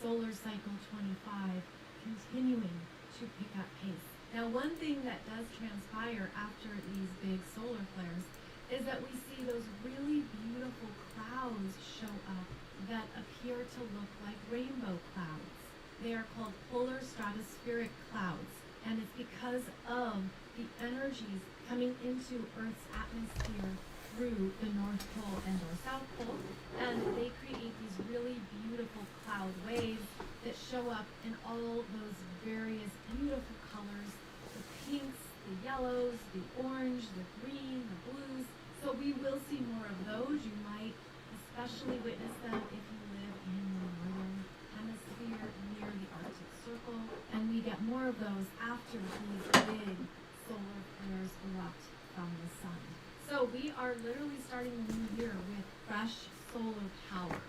solar cycle 25 continuing to pick up pace. Now, one thing that does transpire after these big solar flares is that we see those really beautiful clouds show up that appear to look like rainbow clouds. They are called polar stratospheric clouds, and it's because of the energies coming into Earth's atmosphere through the North Pole and or South Pole, and they create these really beautiful cloud waves that show up in all those various beautiful colors, the pinks, the yellows, the orange, the green, the blues. So we will see more of those. You might especially witness them if you live in the northern hemisphere near the Arctic Circle, and we get more of those after these big solar flares erupt from the sun. So we are literally starting the new year with fresh solar power,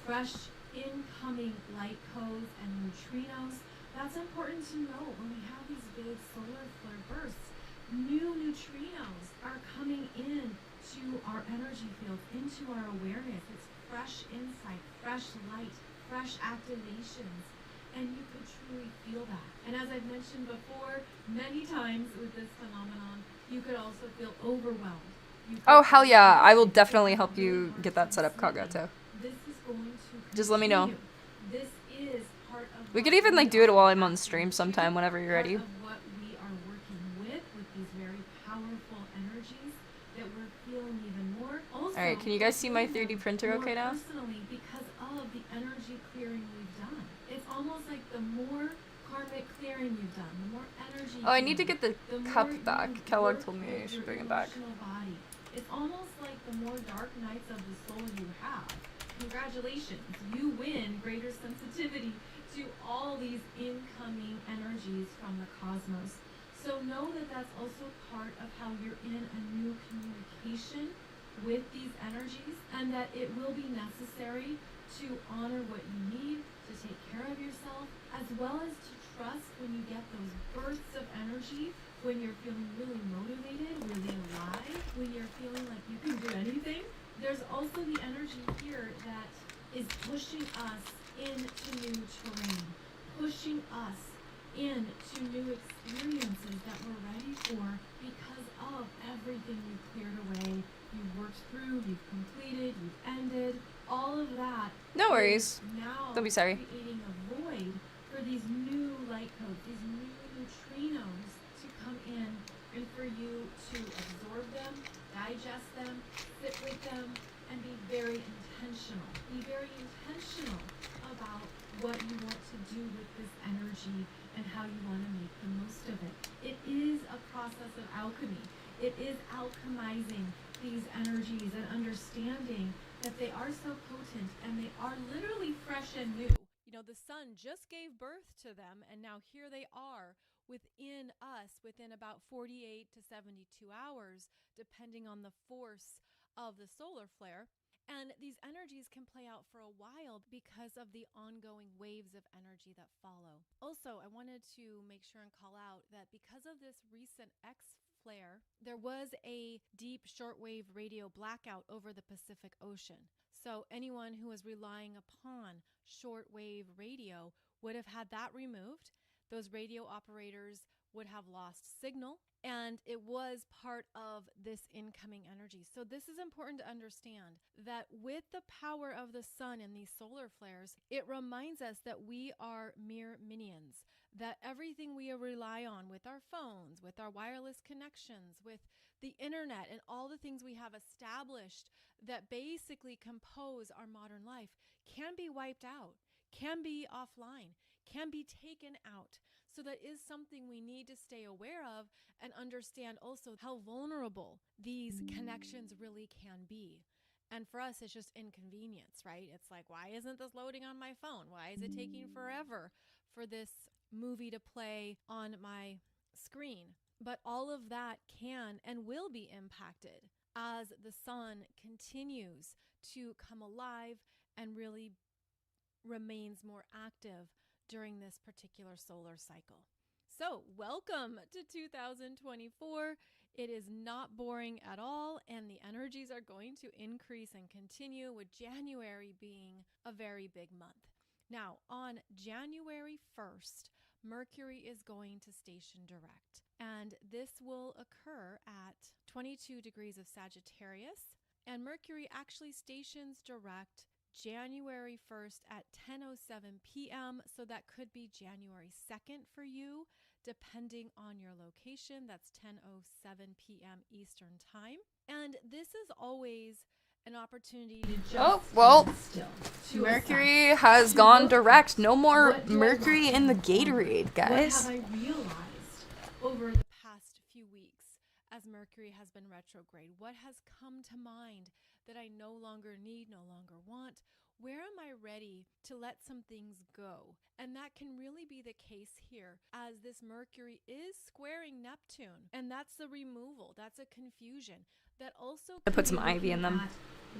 fresh incoming light codes and neutrinos. That's important to know when we have these big solar flare bursts. New neutrinos are coming in to our energy field, into our awareness. It's fresh insight, fresh light, fresh activations. And you could truly feel that. And as I've mentioned before, many times with this phenomenon, you could also feel overwhelmed. Oh, hell yeah. I will definitely help you get that set up, Kagato. This is going to just let me know. This is part of we could even like do it while I'm on stream sometime whenever you're ready. Part of what we are working with these very powerful energies that we're feeling even more. Also, alright, can you guys see my 3D printer okay now? Personally, because of the energy clearing we've done. It's almost like the more karmic clearing you've done, the more energy. Oh, I need to get the cup back. Kellogg told me I should bring it back. Body. It's almost like the more dark nights of the soul you have. Congratulations, you win greater sensitivity to all these incoming energies from the cosmos. So know that that's also part of how you're in a new communication with these energies, and that it will be necessary to honor what you need, to take care of yourself, as well as to trust when you get those bursts of energy, when you're feeling really motivated, really alive, when you're feeling like you can do anything. There's also the energy here that is pushing us into new terrain, pushing us into new experiences that we're ready for because of everything you cleared away, you've worked through, you've completed, you've ended, all of that. No worries. Now don't be sorry. Creating a void for these new light codes, these new neutrinos to come in and for you to absorb them, digest them, sit with them, and be very intentional. Be very intentional about what you want to do with this energy and how you want to make the most of it. It is a process of alchemy. It is alchemizing these energies and understanding that they are so potent and they are literally fresh and new. You know, the sun just gave birth to them, and now here they are within us within about 48 to 72 hours, depending on the force of the solar flare. And these energies can play out for a while because of the ongoing waves of energy that follow. Also, I wanted to make sure and call out that because of this recent X flare, there was a deep shortwave radio blackout over the Pacific Ocean. So anyone who was relying upon shortwave radio would have had that removed. Those radio operators would have lost signal, and it was part of this incoming energy. So this is important to understand, that with the power of the sun and these solar flares, it reminds us that we are mere minions, that everything we rely on with our phones, with our wireless connections, with the internet, and all the things we have established that basically compose our modern life can be wiped out, can be offline, can be taken out. So that is something we need to stay aware of and understand also how vulnerable these connections really can be. And for us, it's just inconvenience, right? It's like, why isn't this loading on my phone? Why is it taking forever for this movie to play on my screen? But all of that can and will be impacted as the sun continues to come alive and really remains more active during this particular solar cycle. So welcome to 2024. It is not boring at all, and the energies are going to increase and continue, with January being a very big month. Now, on January 1st, Mercury is going to station direct, and this will occur at 22 degrees of Sagittarius, and Mercury actually stations direct January 1st at 10:07 p.m. So that could be January 2nd for you, depending on your location. That's 10:07 p.m. Eastern time. And this is always an opportunity to just Mercury has gone direct. No more Mercury in the Gatorade, guys. What have I realized over the past few weeks as Mercury has been retrograde? What has come to mind that I no longer need, no longer want? Where am I ready to let some things go? And that can really be the case here, as this Mercury is squaring Neptune. And that's the removal. That's a confusion. That also I put some ivy in them.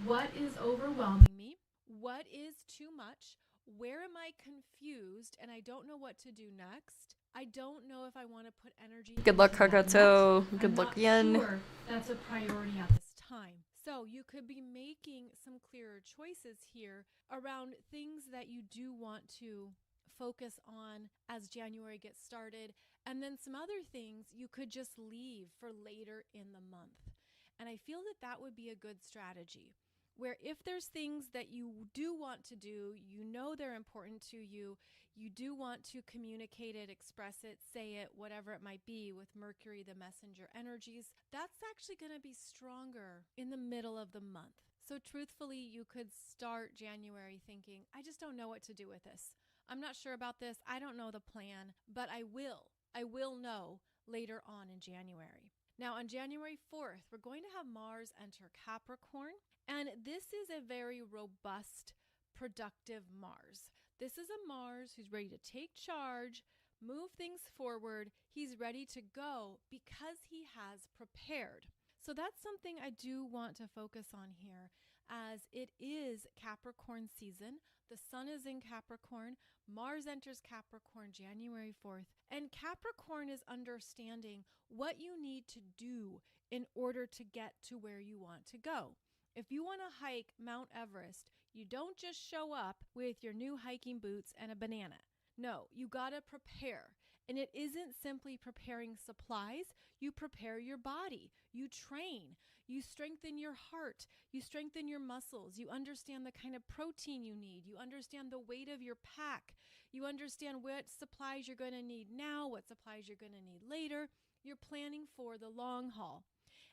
What is overwhelming me? What is too much? Where am I confused and I don't know what to do next? I don't know if I want to put energy. Good luck, Kakato. Good luck, Yen. Sure that's a priority at this time. So you could be making some clearer choices here around things that you do want to focus on as January gets started, and then some other things you could just leave for later in the month. And I feel that that would be a good strategy, where if there's things that you do want to do, you know they're important to you, you do want to communicate it, express it, say it, whatever it might be, with Mercury, the messenger energies, that's actually going to be stronger in the middle of the month. So truthfully, you could start January thinking, I just don't know what to do with this. I'm not sure about this. I don't know the plan, but I will know later on in January. Now, on January 4th, we're going to have Mars enter Capricorn, and this is a very robust, productive Mars. This is a Mars who's ready to take charge, move things forward. He's ready to go because he has prepared. So that's something I do want to focus on here, as it is Capricorn season. The sun is in Capricorn. Mars enters Capricorn January 4th. And Capricorn is understanding what you need to do in order to get to where you want to go. If you want to hike Mount Everest, you don't just show up with your new hiking boots and a banana. No, you gotta prepare. And it isn't simply preparing supplies. You prepare your body. You train. You strengthen your heart. You strengthen your muscles. You understand the kind of protein you need. You understand the weight of your pack. You understand what supplies you're going to need now, what supplies you're going to need later. You're planning for the long haul.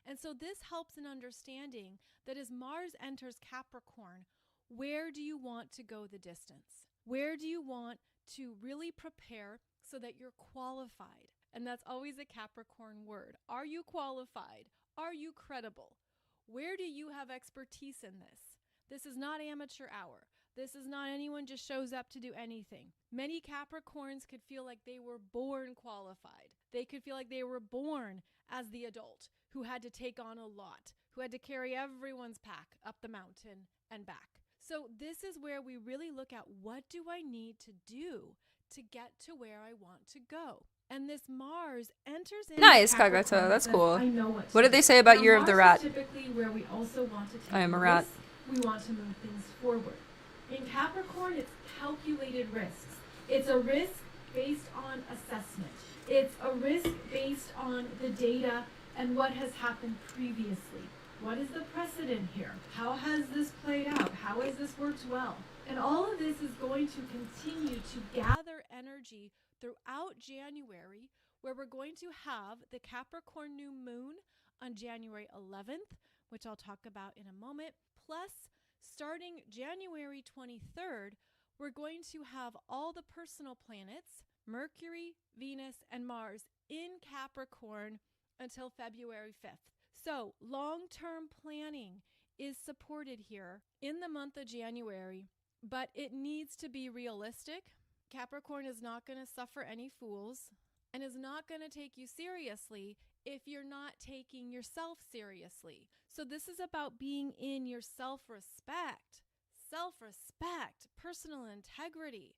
And so this helps in understanding that as Mars enters Capricorn, where do you want to go the distance? Where do you want to really prepare so that you're qualified? And that's always a Capricorn word. Are you qualified? Are you credible? Where do you have expertise in this? This is not amateur hour. This is not anyone just shows up to do anything. Many Capricorns could feel like they were born qualified. They could feel like they were born as the adult who had to take on a lot, who had to carry everyone's pack up the mountain and back. So this is where we really look at, what do I need to do to get to where I want to go? And this Mars enters in. Nice, Kagata. That's cool. What did they say about Year of the Rat? Typically where we also want to take I am a rat. risks, we want to move things forward. In Capricorn, it's calculated risks. It's a risk based on assessment. It's a risk based on the data and what has happened previously. What is the precedent here? How has this played out? How has this worked well? And all of this is going to continue to gather energy throughout January, where we're going to have the Capricorn new moon on January 11th, which I'll talk about in a moment. Plus, starting January 23rd, we're going to have all the personal planets, Mercury, Venus, and Mars, in Capricorn until February 5th. So long-term planning is supported here in the month of January, but it needs to be realistic. Capricorn is not going to suffer any fools and is not going to take you seriously if you're not taking yourself seriously. So this is about being in your self-respect, personal integrity,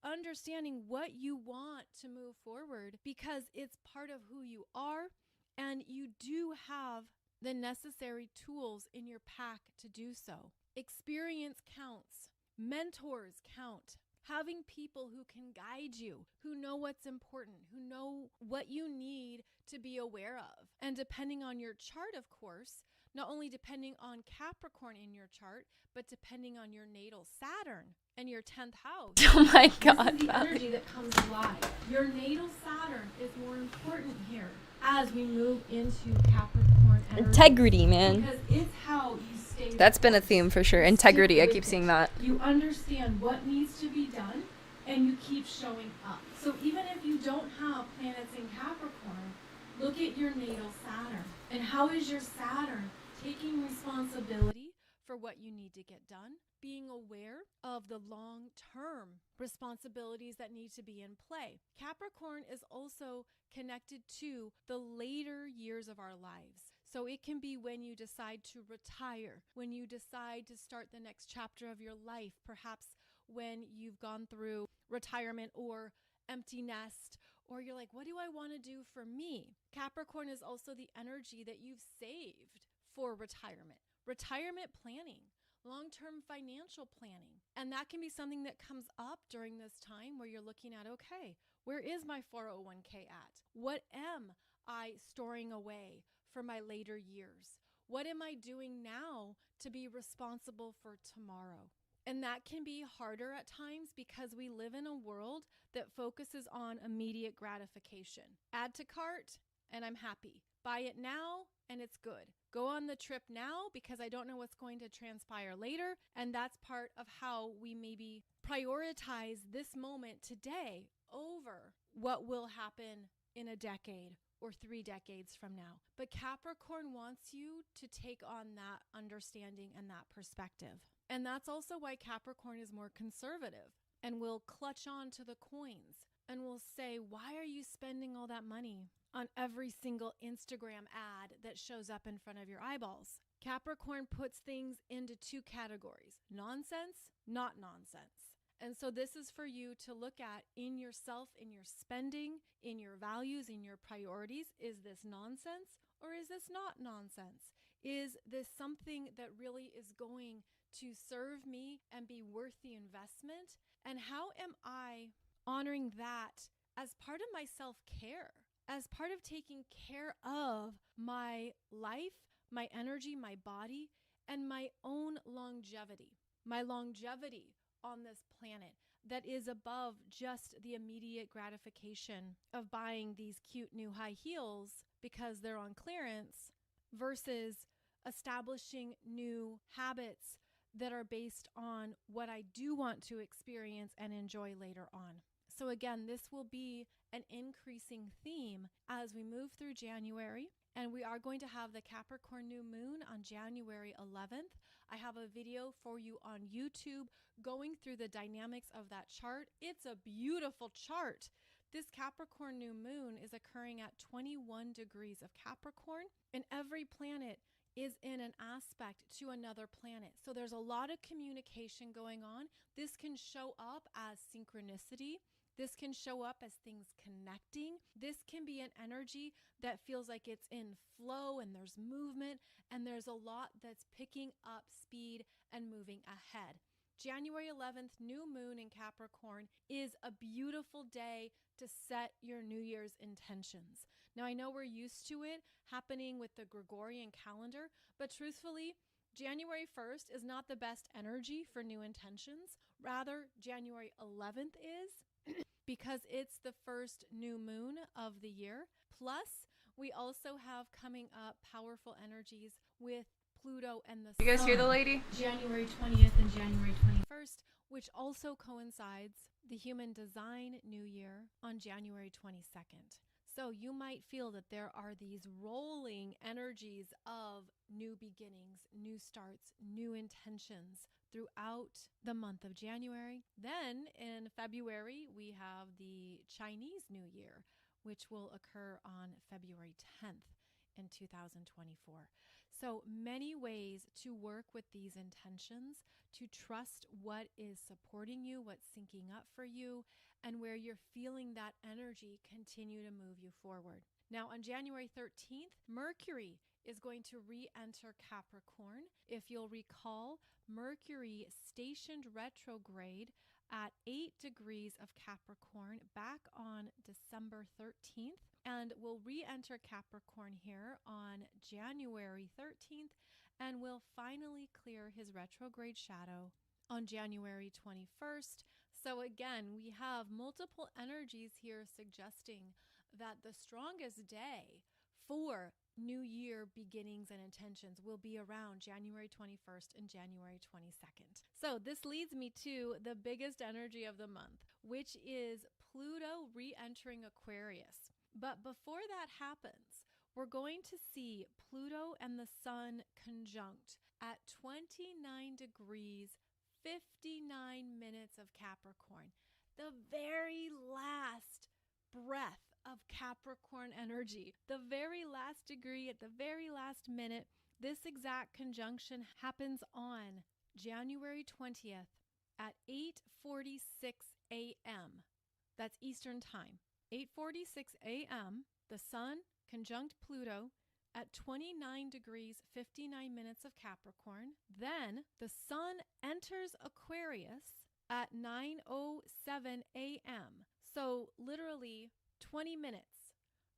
understanding what you want to move forward because it's part of who you are, and you do have the necessary tools in your pack to do so. Experience counts. Mentors count. Having people who can guide you, who know what's important, who know what you need to be aware of. And depending on your chart, of course, not only depending on Capricorn in your chart, but depending on your natal Saturn and your 10th house. Oh my God. This is the energy that comes alive. Your natal Saturn is more important here as we move into Capricorn energy. Integrity, man. Because it's how you stay. That's been a theme for sure. Integrity. I keep seeing that. You understand what needs to be done, and you keep showing up. So even if you don't have planets in Capricorn, look at your natal Saturn. And how is your Saturn taking responsibility for what you need to get done, being aware of the long-term responsibilities that need to be in play. Capricorn is also connected to the later years of our lives. So it can be when you decide to retire, when you decide to start the next chapter of your life, perhaps when you've gone through retirement or empty nest, or you're like, what do I want to do for me? Capricorn is also the energy that you've saved for retirement planning, long-term financial planning. And that can be something that comes up during this time where you're looking at, okay, where is my 401k at? What am I storing away for my later years? What am I doing now to be responsible for tomorrow? And that can be harder at times because we live in a world that focuses on immediate gratification. Add to cart and I'm happy. Buy it now and it's good. Go on the trip now because I don't know what's going to transpire later. And that's part of how we maybe prioritize this moment today over what will happen in a decade or 3 decades from now. But Capricorn wants you to take on that understanding and that perspective. And that's also why Capricorn is more conservative and will clutch on to the coins and will say, why are you spending all that money on every single Instagram ad that shows up in front of your eyeballs? Capricorn puts things into 2 categories: nonsense, not nonsense. And so this is for you to look at in yourself, in your spending, in your values, in your priorities. Is this nonsense or is this not nonsense? Is this something that really is going to serve me and be worth the investment? And how am I honoring that as part of my self-care, as part of taking care of my life, my energy, my body, and my own longevity on this planet, that is above just the immediate gratification of buying these cute new high heels because they're on clearance versus establishing new habits that are based on what I do want to experience and enjoy later on. So again, this will be an increasing theme as we move through January. And we are going to have the Capricorn new moon on January 11th. I have a video for you on YouTube going through the dynamics of that chart. It's a beautiful chart. This Capricorn new moon is occurring at 21 degrees of Capricorn, and every planet is in an aspect to another planet. So there's a lot of communication going on. This can show up as synchronicity. This can show up as things connecting. This can be an energy that feels like it's in flow and there's movement and there's a lot that's picking up speed and moving ahead. January 11th, new moon in Capricorn is a beautiful day to set your New Year's intentions. Now, I know we're used to it happening with the Gregorian calendar, but truthfully, January 1st is not the best energy for new intentions. Rather, January 11th is. Because it's the first new moon of the year. Plus, we also have coming up powerful energies with Pluto and the Sun. You guys hear the lady? January 20th and January 21st, which also coincides the Human Design New Year on January 22nd. So you might feel that there are these rolling energies of new beginnings, new starts, new intentions throughout the month of January. Then in February, we have the Chinese New Year, which will occur on February 10th in 2024. So many ways to work with these intentions, to trust what is supporting you, what's syncing up for you, and where you're feeling that energy continue to move you forward. Now, on January 13th, Mercury is going to re-enter Capricorn. If you'll recall, Mercury stationed retrograde at 8 degrees of Capricorn back on December 13th and will re-enter Capricorn here on January 13th and will finally clear his retrograde shadow on January 21st. So again, we have multiple energies here suggesting that the strongest day for New Year beginnings and intentions will be around January 21st and January 22nd. So this leads me to the biggest energy of the month, which is Pluto re-entering Aquarius. But before that happens, we're going to see Pluto and the Sun conjunct at 29 degrees, 59 minutes of Capricorn. The very last breath of Capricorn energy, the very last degree at the very last minute. This exact conjunction happens on January 20th at 8:46 a.m. That's Eastern time. 8:46 a.m. The Sun conjunct Pluto at 29 degrees, 59 minutes of Capricorn. Then the Sun enters Aquarius at 9:07 a.m. So literally 20 minutes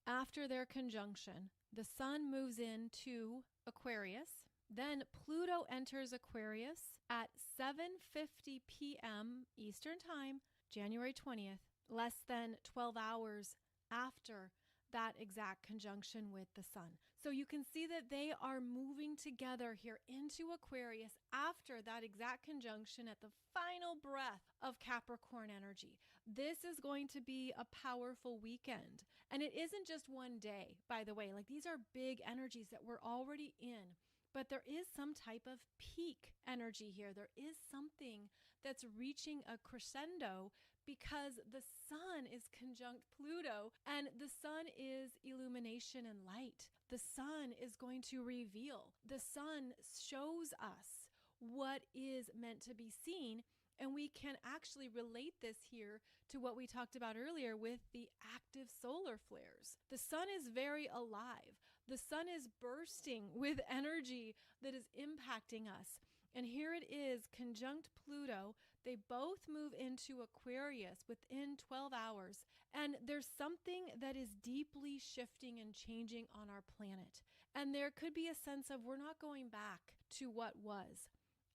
after their conjunction, the Sun moves into Aquarius. Then Pluto enters Aquarius at 7:50 p.m. Eastern Time, January 20th, less than 12 hours after that exact conjunction with the Sun. So you can see that they are moving together here into Aquarius after that exact conjunction at the final breath of Capricorn energy. This is going to be a powerful weekend. And it isn't just one day, by the way. Like, these are big energies that we're already in. But there is some type of peak energy here. There is something that's reaching a crescendo because the Sun is conjunct Pluto, and the Sun is illumination and light. The Sun is going to reveal. The Sun shows us what is meant to be seen, and we can actually relate this here to what we talked about earlier with the active solar flares. The Sun is very alive. The Sun is bursting with energy that is impacting us. And here it is, conjunct Pluto. They both move into Aquarius within 12 hours. And there's something that is deeply shifting and changing on our planet. And there could be a sense of we're not going back to what was.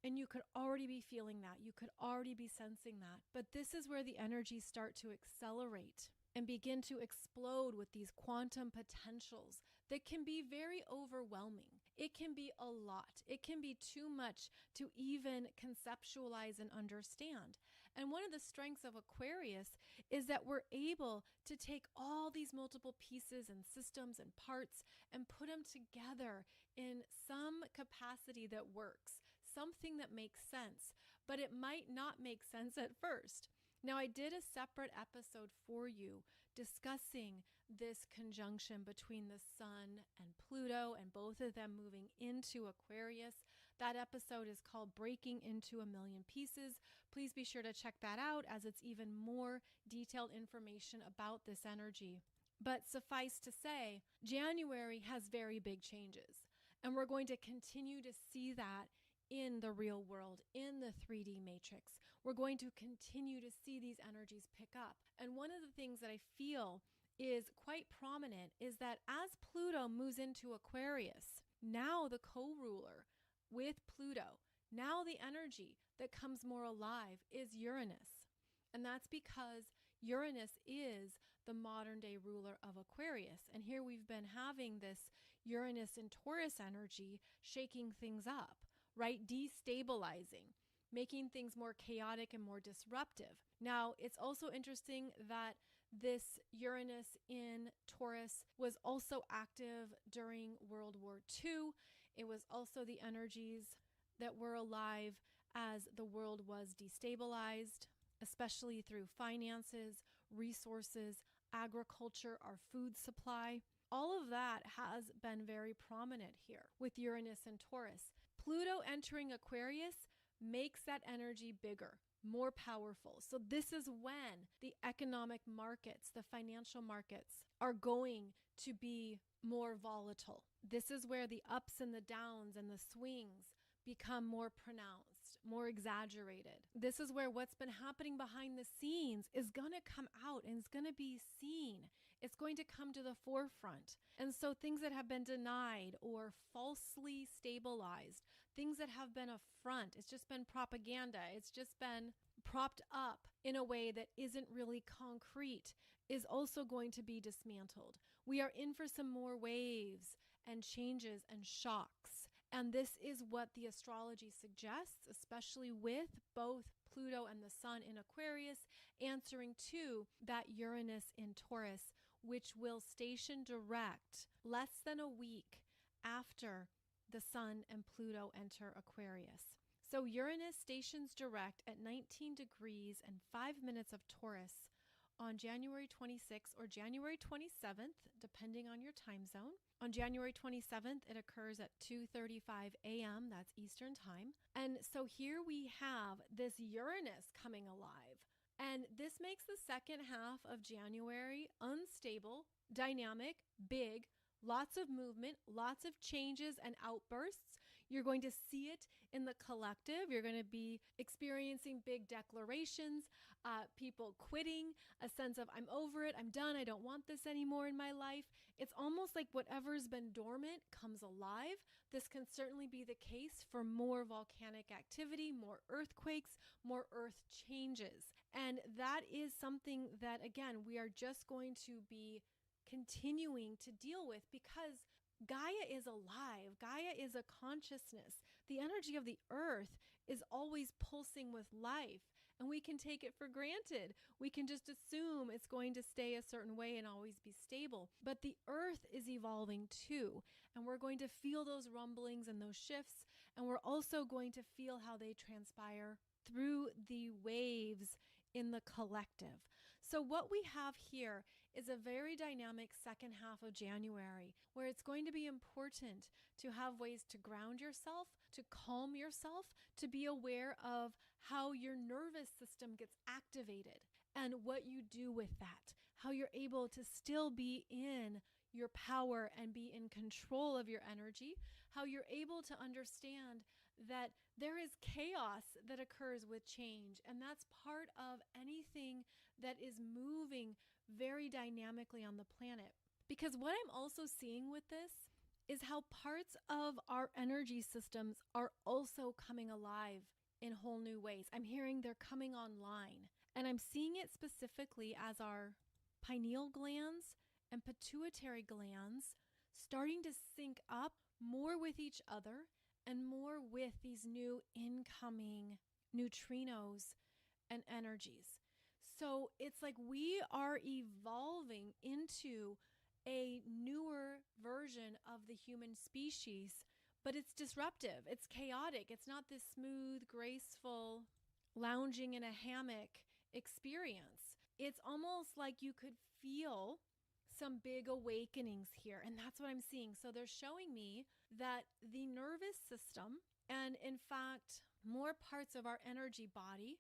And you could already be feeling that. You could already be sensing that. But this is where the energies start to accelerate and begin to explode with these quantum potentials that can be very overwhelming. It can be a lot. It can be too much to even conceptualize and understand. And one of the strengths of Aquarius is that we're able to take all these multiple pieces and systems and parts and put them together in some capacity that works, something that makes sense, but it might not make sense at first. Now, I did a separate episode for you discussing this conjunction between the Sun and Pluto and both of them moving into Aquarius. That episode is called Breaking into a Million Pieces. Please be sure to check that out as it's even more detailed information about this energy. But suffice to say, January has very big changes, and we're going to continue to see that in the real world, in the 3D matrix. We're going to continue to see these energies pick up. And one of the things that I feel is quite prominent is that as Pluto moves into Aquarius, now the co-ruler with Pluto, now the energy that comes more alive is Uranus. And that's because Uranus is the modern day ruler of Aquarius. And here we've been having this Uranus and Taurus energy shaking things up, right? Destabilizing, making things more chaotic and more disruptive. Now, it's also interesting that this Uranus in Taurus was also active during World War II. It was also the energies that were alive as the world was destabilized, especially through finances, resources, agriculture, our food supply. All of that has been very prominent here with Uranus and Taurus. Pluto entering Aquarius makes that energy bigger, more powerful. So this is when the economic markets, the financial markets are going to be more volatile. This is where the ups and the downs and the swings become more pronounced, more exaggerated. This is where what's been happening behind the scenes is going to come out and it's going to be seen. It's going to come to the forefront. And so things that have been denied or falsely stabilized, things that have been a front, it's just been propaganda, it's just been propped up in a way that isn't really concrete, is also going to be dismantled. We are in for some more waves and changes and shocks. And this is what the astrology suggests, especially with both Pluto and the Sun in Aquarius, answering to that Uranus in Taurus, which will station direct less than a week after the Sun and Pluto enter Aquarius. So Uranus stations direct at 19 degrees and 5 minutes of Taurus on January 26th or January 27th, depending on your time zone. On January 27th, it occurs at 2:35 a.m. That's Eastern time. And so here we have this Uranus coming alive. And this makes the second half of January unstable, dynamic, big, lots of movement, lots of changes and outbursts. You're going to see it in the collective. You're going to be experiencing big declarations, people quitting, a sense of I'm over it, I'm done, I don't want this anymore in my life. It's almost like whatever's been dormant comes alive. This can certainly be the case for more volcanic activity, more earthquakes, more earth changes. And that is something that, again, we are just going to be continuing to deal with because Gaia is alive. Gaia is a consciousness. The energy of the earth is always pulsing with life, and we can take it for granted. We can just assume it's going to stay a certain way and always be stable. But the earth is evolving too, and we're going to feel those rumblings and those shifts, and we're also going to feel how they transpire through the waves in the collective. So what we have here is a very dynamic second half of January where it's going to be important to have ways to ground yourself, to calm yourself, to be aware of how your nervous system gets activated and what you do with that, how you're able to still be in your power and be in control of your energy, how you're able to understand that there is chaos that occurs with change. And that's part of anything that is moving very dynamically on the planet. Because what I'm also seeing with this is how parts of our energy systems are also coming alive in whole new ways. I'm hearing they're coming online, and I'm seeing it specifically as our pineal glands and pituitary glands starting to sync up more with each other and more with these new incoming neutrinos and energies. So it's like we are evolving into a newer version of the human species, but it's disruptive, it's chaotic, it's not this smooth, graceful, lounging in a hammock experience. It's almost like you could feel some big awakenings here, and that's what I'm seeing. So they're showing me that the nervous system, and in fact, more parts of our energy body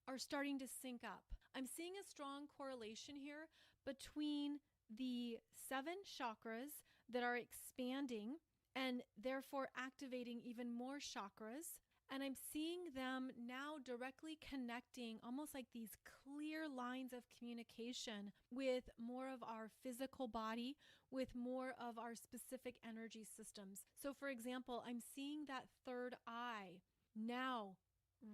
are starting to sync up. I'm seeing a strong correlation here between the 7 chakras that are expanding and therefore activating even more chakras. And I'm seeing them now directly connecting, almost like these clear lines of communication with more of our physical body, with more of our specific energy systems. So for example, I'm seeing that third eye now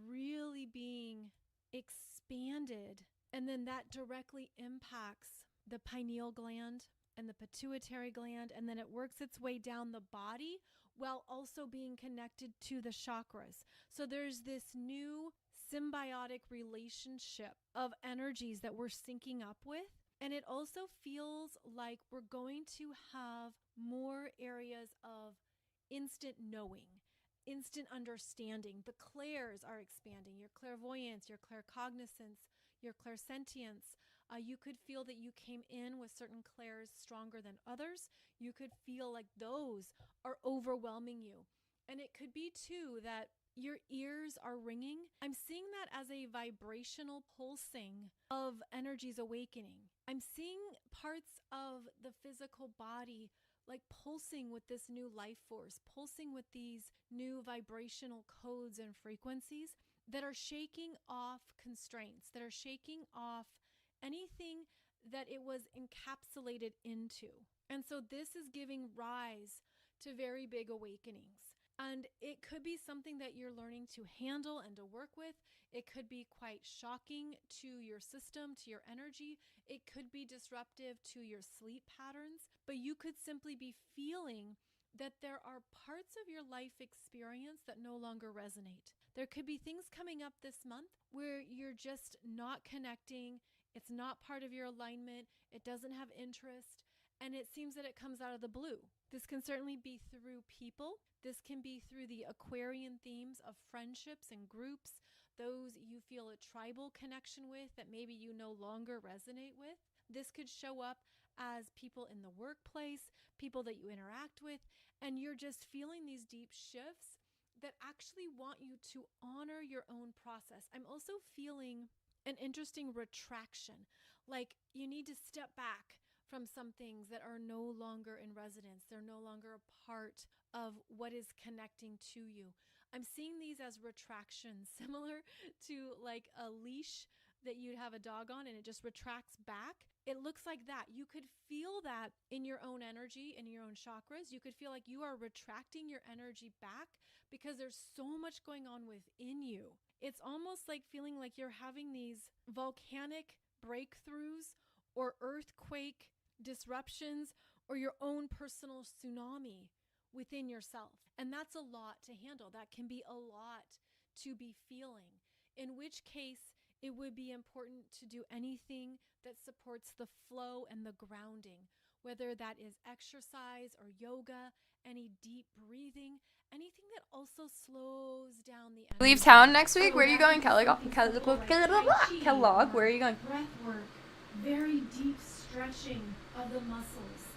really being expanded, and then that directly impacts the pineal gland and the pituitary gland, and then it works its way down the body while also being connected to the chakras. So there's this new symbiotic relationship of energies that we're syncing up with, and it also feels like we're going to have more areas of instant knowing, instant understanding. The clairs are expanding, your clairvoyance, your claircognizance, your clairsentience. You could feel that you came in with certain clairs stronger than others. You could feel like those are overwhelming you. And it could be too that your ears are ringing. I'm seeing that as a vibrational pulsing of energies awakening. I'm seeing parts of the physical body like pulsing with this new life force, pulsing with these new vibrational codes and frequencies that are shaking off constraints, that are shaking off anything that it was encapsulated into. And so this is giving rise to very big awakenings. And it could be something that you're learning to handle and to work with. It could be quite shocking to your system, to your energy. It could be disruptive to your sleep patterns, but you could simply be feeling that there are parts of your life experience that no longer resonate. There could be things coming up this month where you're just not connecting. It's not part of your alignment. It doesn't have interest. And it seems that it comes out of the blue. This can certainly be through people. This can be through the Aquarian themes of friendships and groups, those you feel a tribal connection with that maybe you no longer resonate with. This could show up as people in the workplace, people that you interact with, and you're just feeling these deep shifts that actually want you to honor your own process. I'm also feeling an interesting retraction, like you need to step back from some things that are no longer in resonance. They're no longer a part of what is connecting to you. I'm seeing these as retractions, similar to like a leash that you'd have a dog on and it just retracts back. It looks like that. You could feel that in your own energy, in your own chakras. You could feel like you are retracting your energy back because there's so much going on within you. It's almost like feeling like you're having these volcanic breakthroughs or earthquake disruptions or your own personal tsunami within yourself. And that's a lot to handle. That can be a lot to be feeling, in which case it would be important to do anything that supports the flow and the grounding, whether that is exercise or yoga, any deep breathing, anything that also slows down the energy. Leave town next week? Where are you going? Kellogg? Where are you going? Breath work, very deep stretching of the muscles.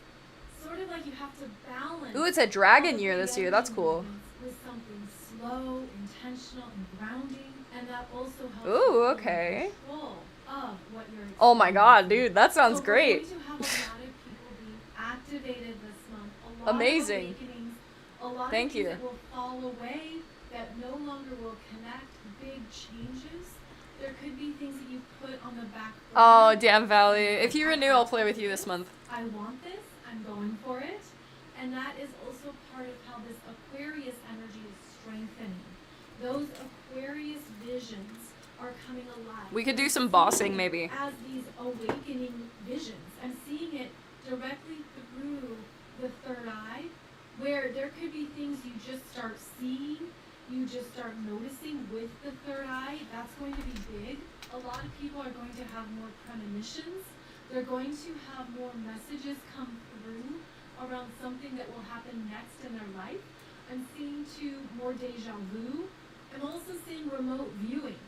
Sort of like you have to balance. Ooh, it's a dragon year this year. That's cool. With something slow, intentional, and grounding, and that also helps. Ooh, okay. Control of what you're. Oh my god, dude, that sounds great. We're going to have a lot of people being activated this month. A lot Amazing. Of awakenings, a lot Thank of things you. that will fall away, that no longer will connect. Big changes. There could be things that you put on the back burner. Oh, damn, Valley. If you renew, I'll play with you this month. I want this. I'm going for it. And that is also part of how this Aquarius energy is strengthening. Those Aquarius visions are coming alive. We could do some bossing, maybe. As these awakening visions. I'm seeing it directly through the third eye, where there could be things you just start seeing, you just start noticing with the third eye. That's going to be big. A lot of people are going to have more premonitions. They're going to have more messages come through around something that will happen next in their life. I'm seeing too more deja vu. I'm also seeing remote viewing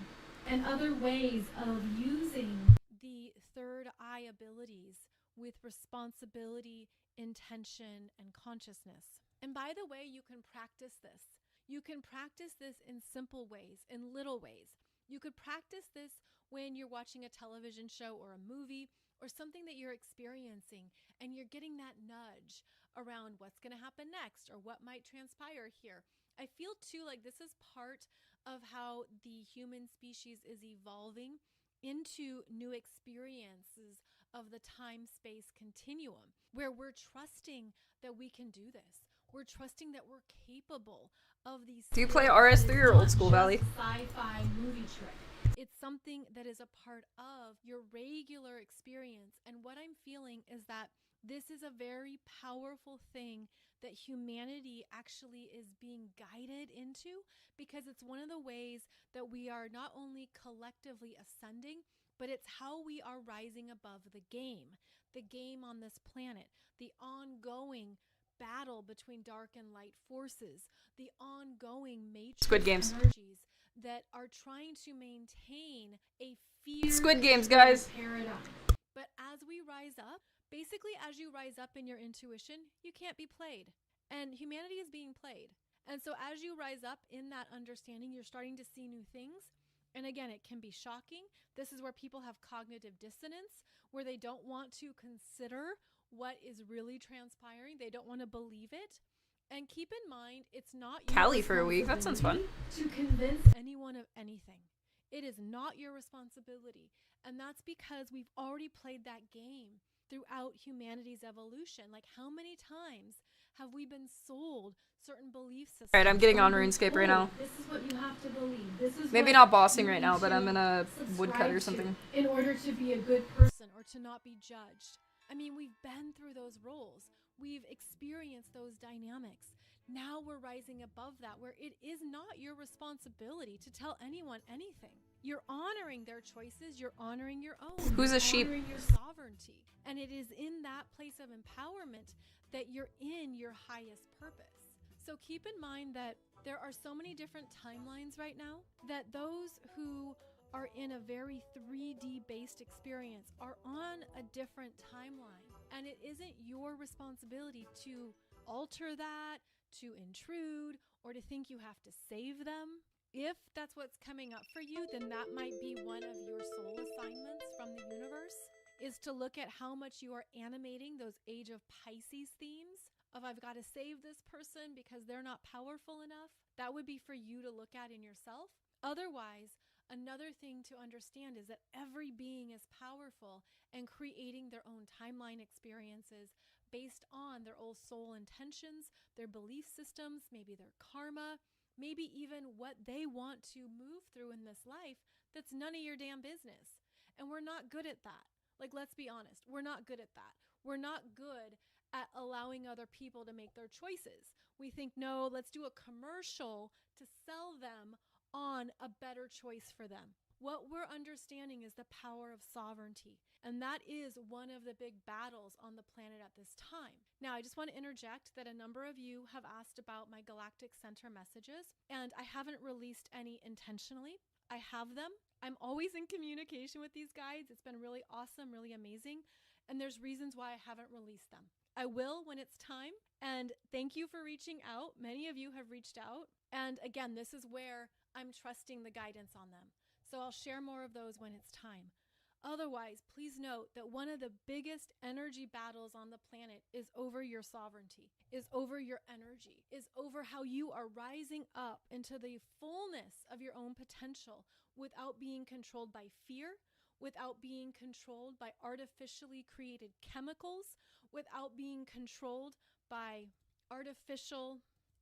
and other ways of using the third eye abilities with responsibility, intention, and consciousness. And by the way, you can practice this. You can practice this in simple ways, in little ways. You could practice this when you're watching a television show or a movie or something that you're experiencing and you're getting that nudge around what's going to happen next or what might transpire here. I feel too like this is part of how the human species is evolving into new experiences of the time-space continuum, where we're trusting that we can do this. We're trusting that we're capable of these. Do you play RS3 or Old School Valley? Sci-fi movie trick. It's something that is a part of your regular experience. And what I'm feeling is that this is a very powerful thing that humanity actually is being guided into, because it's one of the ways that we are not only collectively ascending, but it's how we are rising above the game on this planet, the ongoing battle between dark and light forces, the ongoing matrix Squid Games energies that are trying to maintain a fear Squid Games, guys. Paradigm. But as we rise up, basically as you rise up in your intuition, you can't be played. And humanity is being played. And so as you rise up in that understanding, you're starting to see new things. And again, it can be shocking. This is where people have cognitive dissonance, where they don't want to consider what is really transpiring. They don't want to believe it. And keep in mind, it's not your Cali for a week. That sounds fun. to convince anyone of anything. It is not your responsibility. And that's because we've already played that game throughout humanity's evolution. Like, how many times have we been sold certain belief systems? Alright, I'm getting on RuneScape right now. This is what you have to believe. This is Maybe what not bossing you right need now, but to I'm gonna subscribe woodcut or to something. in order to be a good person. Or to not be judged. I mean, we've been through those roles. We've experienced those dynamics. Now we're rising above that, where it is not your responsibility to tell anyone anything. You're honoring their choices. You're honoring your own. Who's a sheep? Honoring your sovereignty. And it is in that place of empowerment that you're in your highest purpose. So keep in mind that there are so many different timelines right now that those who are in a very 3D based experience are on a different timeline. And it isn't your responsibility to alter that, to intrude, or to think you have to save them. If that's what's coming up for you, then that might be one of your soul assignments from the universe, is to look at how much you are animating those Age of Pisces themes of I've got to save this person because they're not powerful enough. That would be for you to look at in yourself. Otherwise, another thing to understand is that every being is powerful and creating their own timeline experiences based on their old soul intentions, their belief systems, maybe their karma, maybe even what they want to move through in this life that's none of your damn business. And we're not good at that. Like, let's be honest, we're not good at that. We're not good at allowing other people to make their choices. We think, no, let's do a commercial to sell them on a better choice for them. What we're understanding is the power of sovereignty. And that is one of the big battles on the planet at this time. Now, I just want to interject that a number of you have asked about my Galactic Center messages, and I haven't released any intentionally. I have them. I'm always in communication with these guides. It's been really awesome, really amazing. And there's reasons why I haven't released them. I will when it's time. And thank you for reaching out. Many of you have reached out. And again, this is where I'm trusting the guidance on them. So I'll share more of those when it's time. Otherwise, please note that one of the biggest energy battles on the planet is over your sovereignty, is over your energy, is over how you are rising up into the fullness of your own potential without being controlled by fear, without being controlled by artificially created chemicals, without being controlled by artificial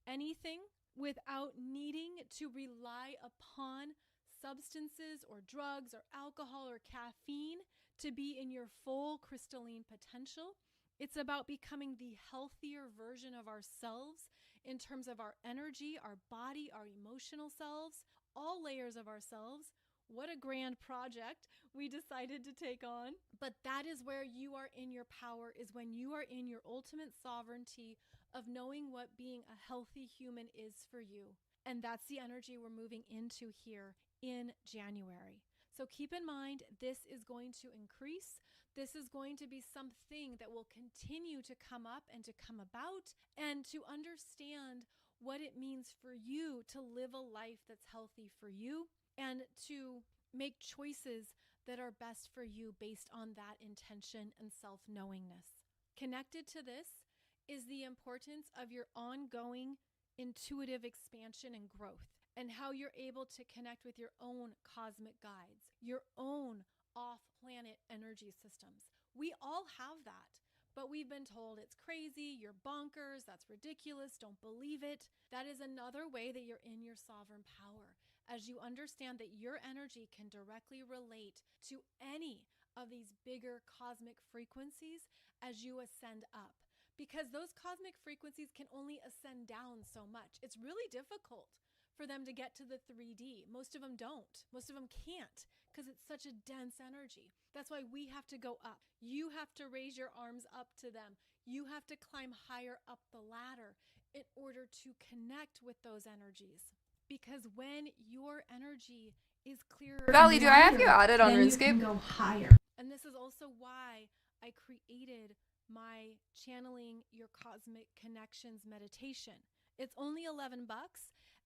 anything without needing to rely upon substances or drugs or alcohol or caffeine to be in your full crystalline potential. It's about becoming the healthier version of ourselves in terms of our energy, our body, our emotional selves, all layers of ourselves. What a grand project we decided to take on. But that is where you are in your power, is when you are in your ultimate sovereignty of knowing what being a healthy human is for you. And that's the energy we're moving into here in January. So keep in mind, this is going to increase. This is going to be something that will continue to come up and to come about, and to understand what it means for you to live a life that's healthy for you, and to make choices that are best for you based on that intention and self-knowingness. Connected to this is the importance of your ongoing intuitive expansion and growth, and how you're able to connect with your own cosmic guides, your own off-planet energy systems. We all have that, but we've been told it's crazy, you're bonkers, that's ridiculous, don't believe it. That is another way that you're in your sovereign power, as you understand that your energy can directly relate to any of these bigger cosmic frequencies as you ascend up. Because those cosmic frequencies can only ascend down so much. It's really difficult for them to get to the 3D. Most of them don't. Most of them can't, because it's such a dense energy. That's why we have to go up. You have to raise your arms up to them. You have to climb higher up the ladder in order to connect with those energies. Because when your energy is clearer, Valley, do I have you added on then RuneScape? you can go higher. And this is also why I created my Channeling Your Cosmic Connections meditation. It's only $11,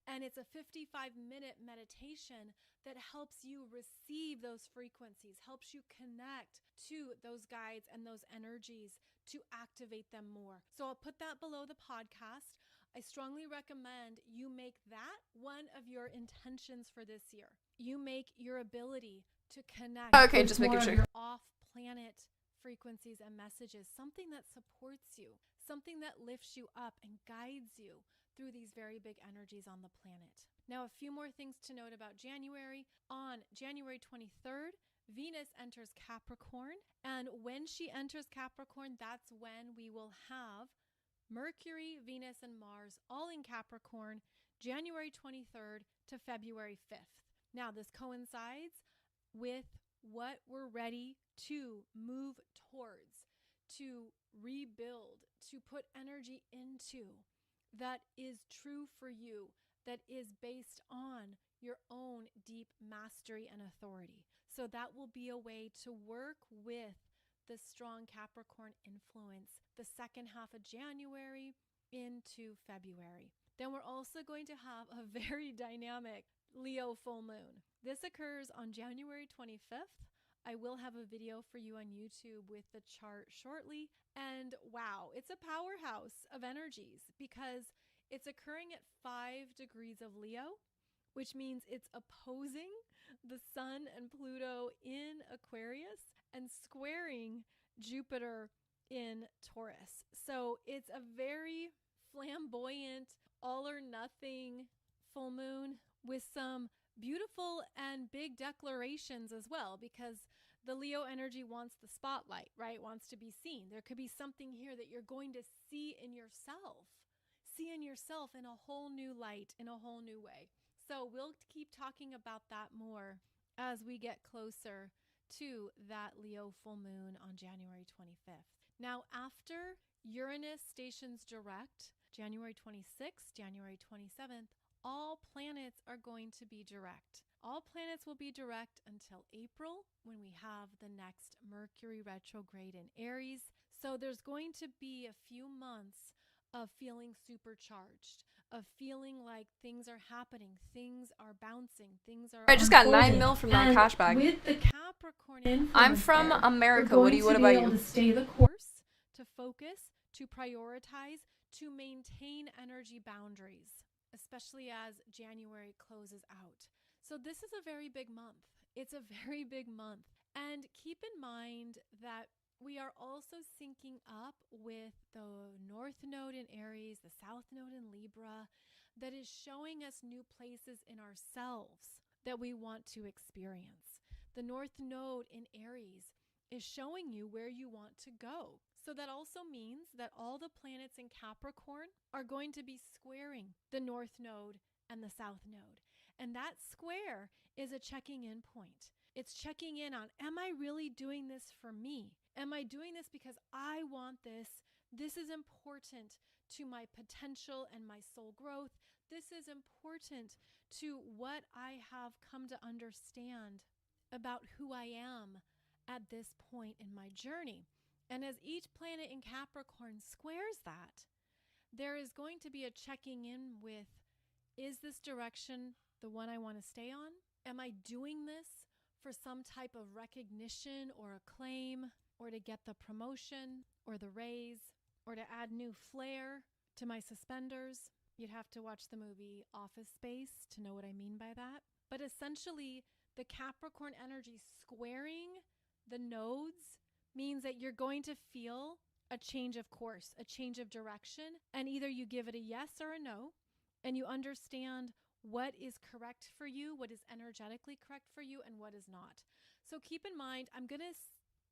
and it's a 55-minute meditation that helps you receive those frequencies, helps you connect to those guides and those energies to activate them more. So I'll put that below the podcast. I strongly recommend you make that one of your intentions for this year. You make your ability to connect Just making sure. your off-planet frequencies and messages, something that supports you, something that lifts you up and guides you through these very big energies on the planet. Now, a few more things to note about January. On January 23rd, Venus enters Capricorn, and when she enters Capricorn, that's when we will have Mercury, Venus, and Mars all in Capricorn, January 23rd to February 5th. Now, this coincides with what we're ready to move towards, to rebuild, to put energy into, that is true for you, that is based on your own deep mastery and authority. So that will be a way to work with the strong Capricorn influence the second half of January into February. Then we're also going to have a very dynamic Leo full moon. This occurs on January 25th. I will have a video for you on YouTube with the chart shortly. And wow, it's a powerhouse of energies because it's occurring at 5 degrees of Leo, which means it's opposing the Sun and Pluto in Aquarius and squaring Jupiter in Taurus. So it's a very flamboyant, all or nothing full moon with some beautiful and big declarations as well, because the Leo energy wants the spotlight, right? Wants to be seen. There could be something here that you're going to see in yourself in a whole new light, in a whole new way. So we'll keep talking about that more as we get closer to that Leo full moon on January 25th. Now, after Uranus stations direct, January 26th, January 27th, all planets are going to be direct. All planets will be direct until April, when we have the next Mercury retrograde in Aries. So there's going to be a few months of feeling supercharged, of feeling like things are happening, things are bouncing, things are... I just got 9 mil from that cash bag. With the Capricorn I'm from America. What about you? To stay the course, to focus, to prioritize, to maintain energy boundaries, especially as January closes out. So this is a very big month. It's a very big month. And keep in mind that we are also syncing up with the North Node in Aries, the South Node in Libra, that is showing us new places in ourselves that we want to experience. The North Node in Aries is showing you where you want to go. So that also means that all the planets in Capricorn are going to be squaring the North Node and the South Node. And that square is a checking in point. It's checking in on, am I really doing this for me? Am I doing this because I want this? This is important to my potential and my soul growth. This is important to what I have come to understand about who I am at this point in my journey. And as each planet in Capricorn squares that, there is going to be a checking in with, is this direction the one I want to stay on? Am I doing this for some type of recognition or acclaim, or to get the promotion or the raise, or to add new flair to my suspenders? You'd have to watch the movie Office Space to know what I mean by that. But essentially, the Capricorn energy squaring the nodes means that you're going to feel a change of course, a change of direction, and either you give it a yes or a no, and you understand what is correct for you, what is energetically correct for you, and what is not. So keep in mind, I'm going to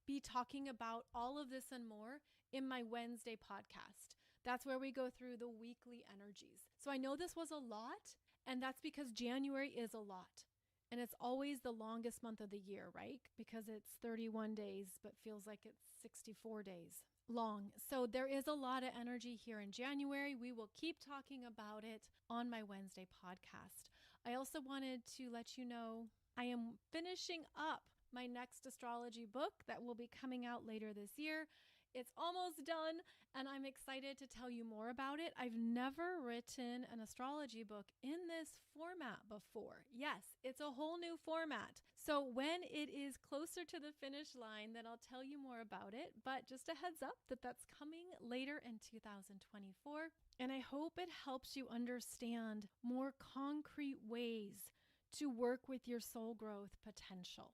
be talking about all of this and more in my Wednesday podcast. That's where we go through the weekly energies. So I know this was a lot, and that's because January is a lot. And it's always the longest month of the year, right? Because it's 31 days, but feels like it's 64 days long. So there is a lot of energy here in January. We will keep talking about it on my Wednesday podcast. I also wanted to let you know I am finishing up my next astrology book that will be coming out later this year. It's almost done, and I'm excited to tell you more about it. I've never written an astrology book in this format before. Yes, it's a whole new format. So when it is closer to the finish line, then I'll tell you more about it. But just a heads up that that's coming later in 2024. And I hope it helps you understand more concrete ways to work with your soul growth potential.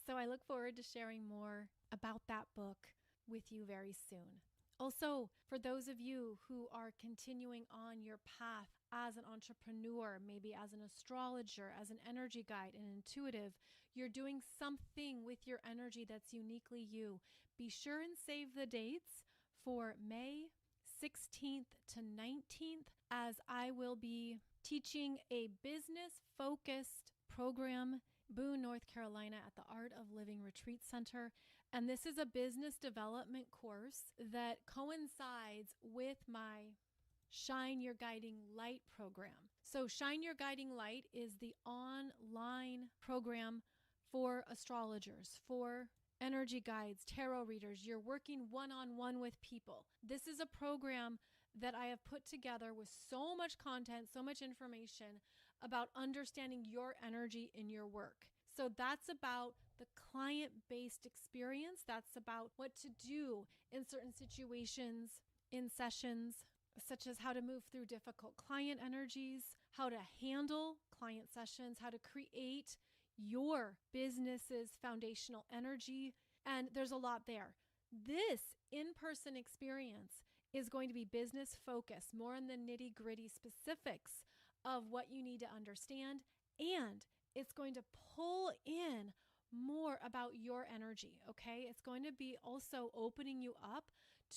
So I look forward to sharing more about that book with you very soon. Also, for those of you who are continuing on your path as an entrepreneur, maybe as an astrologer, as an energy guide, an intuitive, you're doing something with your energy that's uniquely you. Be sure and save the dates for May 16th to 19th, as I will be teaching a business-focused program, Boone, North Carolina, at the Art of Living Retreat Center. And this is a business development course that coincides with my Shine Your Guiding Light program. So Shine Your Guiding Light is the online program for astrologers, for energy guides, tarot readers. You're working one-on-one with people. This is a program that I have put together with so much content, so much information about understanding your energy in your work. So that's about the client-based experience. That's about what to do in certain situations, in sessions, such as how to move through difficult client energies, how to handle client sessions, how to create your business's foundational energy. And there's a lot there. This in-person experience is going to be business focused, more on the nitty-gritty specifics of what you need to understand, and it's going to pull in more about your energy, okay? It's going to be also opening you up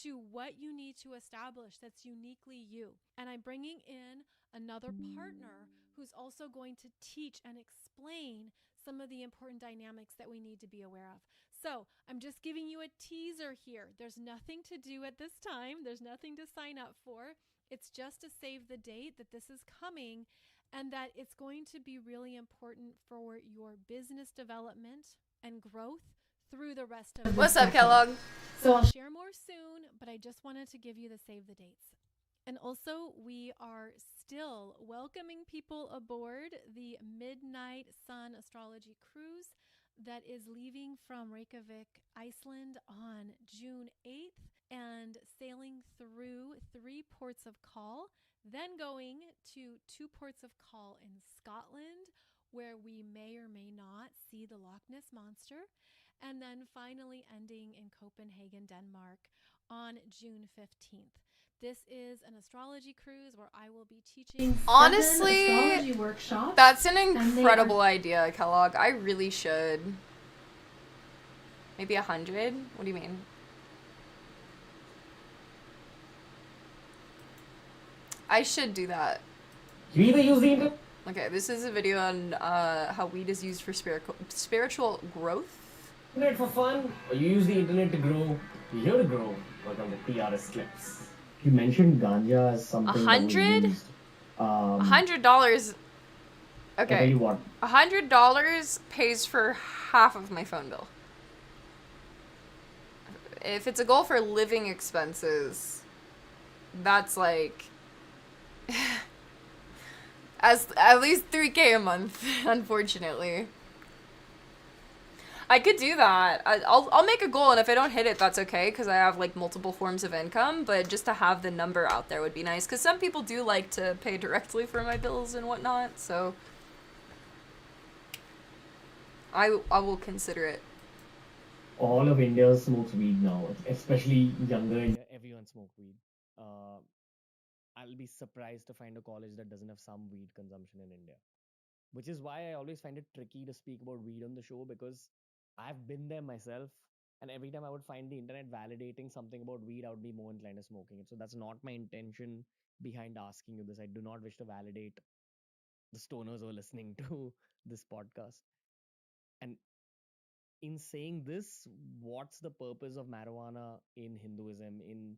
to what you need to establish that's uniquely you. And I'm bringing in another partner who's also going to teach and explain some of the important dynamics that we need to be aware of. So I'm just giving you a teaser here. There's nothing to do at this time. There's nothing to sign up for. It's just to save the date that this is coming, and that it's going to be really important for your business development and growth through the rest of What's up, Kellogg? So I'll share more soon, but I just wanted to give you the save the dates. And also, we are still welcoming people aboard the Midnight Sun Astrology Cruise that is leaving from Reykjavik, Iceland on June 8th and sailing through 3 ports of call, then going to 2 ports of call in Scotland, where we may or may not see the Loch Ness Monster. and then finally ending in Copenhagen, Denmark on June 15th. This is an astrology cruise where I will be teaching Honestly, 7 astrology workshops. That's an incredible idea, Kellogg. I really should. Maybe 100? What do you mean? I should do that. You either use the internet. Okay, this is a video on how weed is used for spiritual growth. Internet for fun, or you use the internet to grow. You're here to grow, like on the PRS clips. You mentioned ganja as something $100? $100. I tell Okay. you what. $100 pays for half of my phone bill. If it's a goal for living expenses, that's like at least $3K a month, unfortunately. I could do that. I'll make a goal, and if I don't hit it, that's okay, because I have like multiple forms of income, but just to have the number out there would be nice, because some people do like to pay directly for my bills and whatnot, so I will consider it. All of India smokes weed now, especially younger India. Everyone smokes weed. I'll be surprised to find a college that doesn't have some weed consumption in India. Which is why I always find it tricky to speak about weed on the show, because I've been there myself, and every time I would find the internet validating something about weed, I would be more inclined to smoking it. So that's not my intention behind asking you this. I do not wish to validate the stoners who are listening to this podcast. And in saying this, what's the purpose of marijuana in Hinduism, in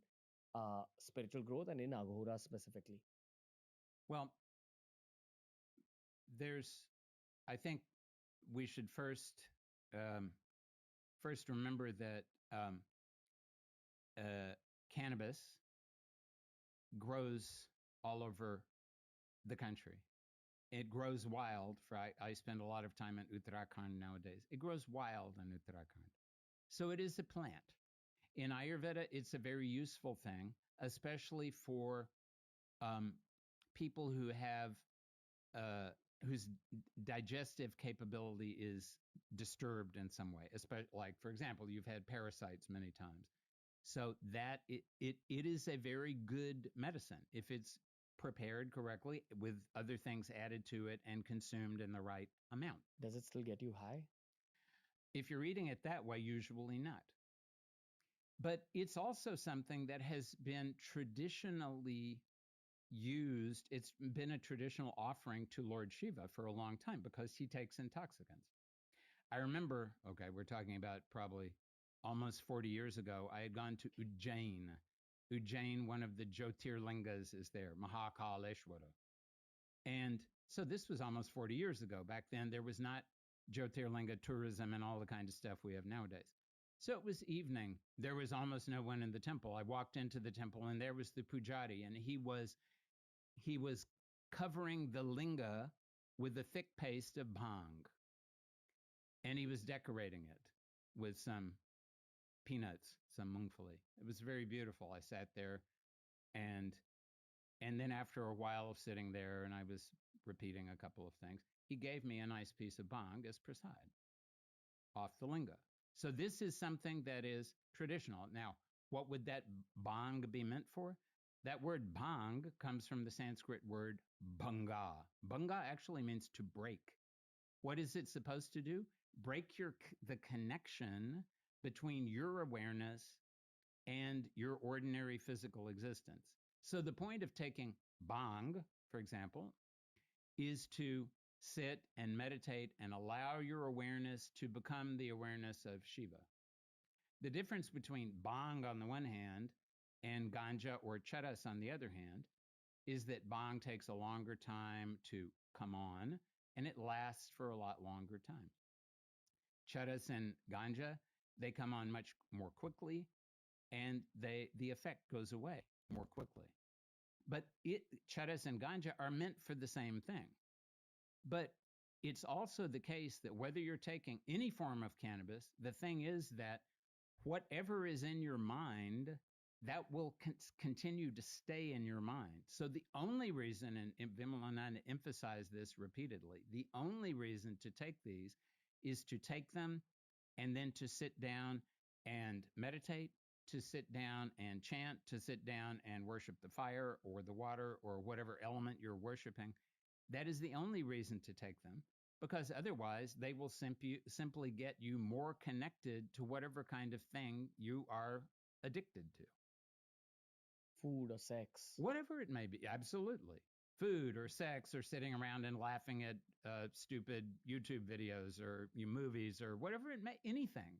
spiritual growth, and in Aghora specifically? Well, I think we should first remember that cannabis grows all over the country. It grows wild. I spend a lot of time in Uttarakhand nowadays. It grows wild in Uttarakhand. So it is a plant. In Ayurveda, it's a very useful thing, especially for people who have whose digestive capability is disturbed in some way. Especially, like, for example, you've had parasites many times. So that it is a very good medicine if it's prepared correctly with other things added to it and consumed in the right amount. Does it still get you high? If you're eating it that way, usually not. But it's also something that has been traditionally used. It's been a traditional offering to Lord Shiva for a long time because he takes intoxicants. I remember, okay, we're talking about probably almost 40 years ago, I had gone to Ujjain. Ujjain, one of the Jyotirlingas, is there, Mahakaleshwara. And so this was almost 40 years ago. Back then, there was not Jyotirlinga tourism and all the kind of stuff we have nowadays. So it was evening. There was almost no one in the temple. I walked into the temple, and there was the pujari, and he was covering the linga with a thick paste of bhang. And he was decorating it with some peanuts, some mungfali. It was very beautiful. I sat there, and then after a while of sitting there, and I was repeating a couple of things, he gave me a nice piece of bhang as prasad off the linga. So this is something that is traditional. Now, what would that bhang be meant for? That word bhang comes from the Sanskrit word bhanga. Bhanga actually means to break. What is it supposed to do? Break the connection between your awareness and your ordinary physical existence. So the point of taking bhang, for example, is to sit and meditate and allow your awareness to become the awareness of Shiva. The difference between bhang on the one hand and ganja or charas on the other hand is that bhang takes a longer time to come on, and it lasts for a lot longer time. Charas and ganja, they come on much more quickly, and the effect goes away more quickly. But charas and ganja are meant for the same thing. But it's also the case that whether you're taking any form of cannabis, the thing is that whatever is in your mind, that will continue to stay in your mind. So the only reason, and Vimalananda emphasized this repeatedly, the only reason to take these is to take them and then to sit down and meditate, to sit down and chant, to sit down and worship the fire or the water or whatever element you're worshiping. That is the only reason to take them, because otherwise they will simply get you more connected to whatever kind of thing you are addicted to. Food or sex. Whatever it may be, absolutely. Food or sex or sitting around and laughing at stupid YouTube videos or movies or whatever it may, anything.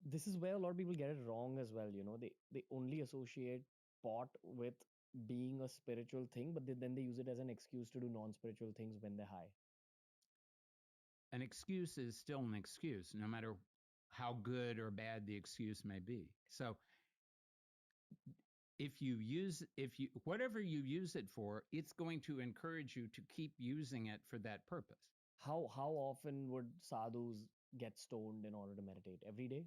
This is where a lot of people get it wrong as well. They only associate pot with being a spiritual thing, but then they use it as an excuse to do non-spiritual things when they're high. An excuse is still an excuse, no matter how good or bad the excuse may be. So whatever you use it for, it's going to encourage you to keep using it for that purpose. How often would sadhus get stoned in order to meditate? Every day?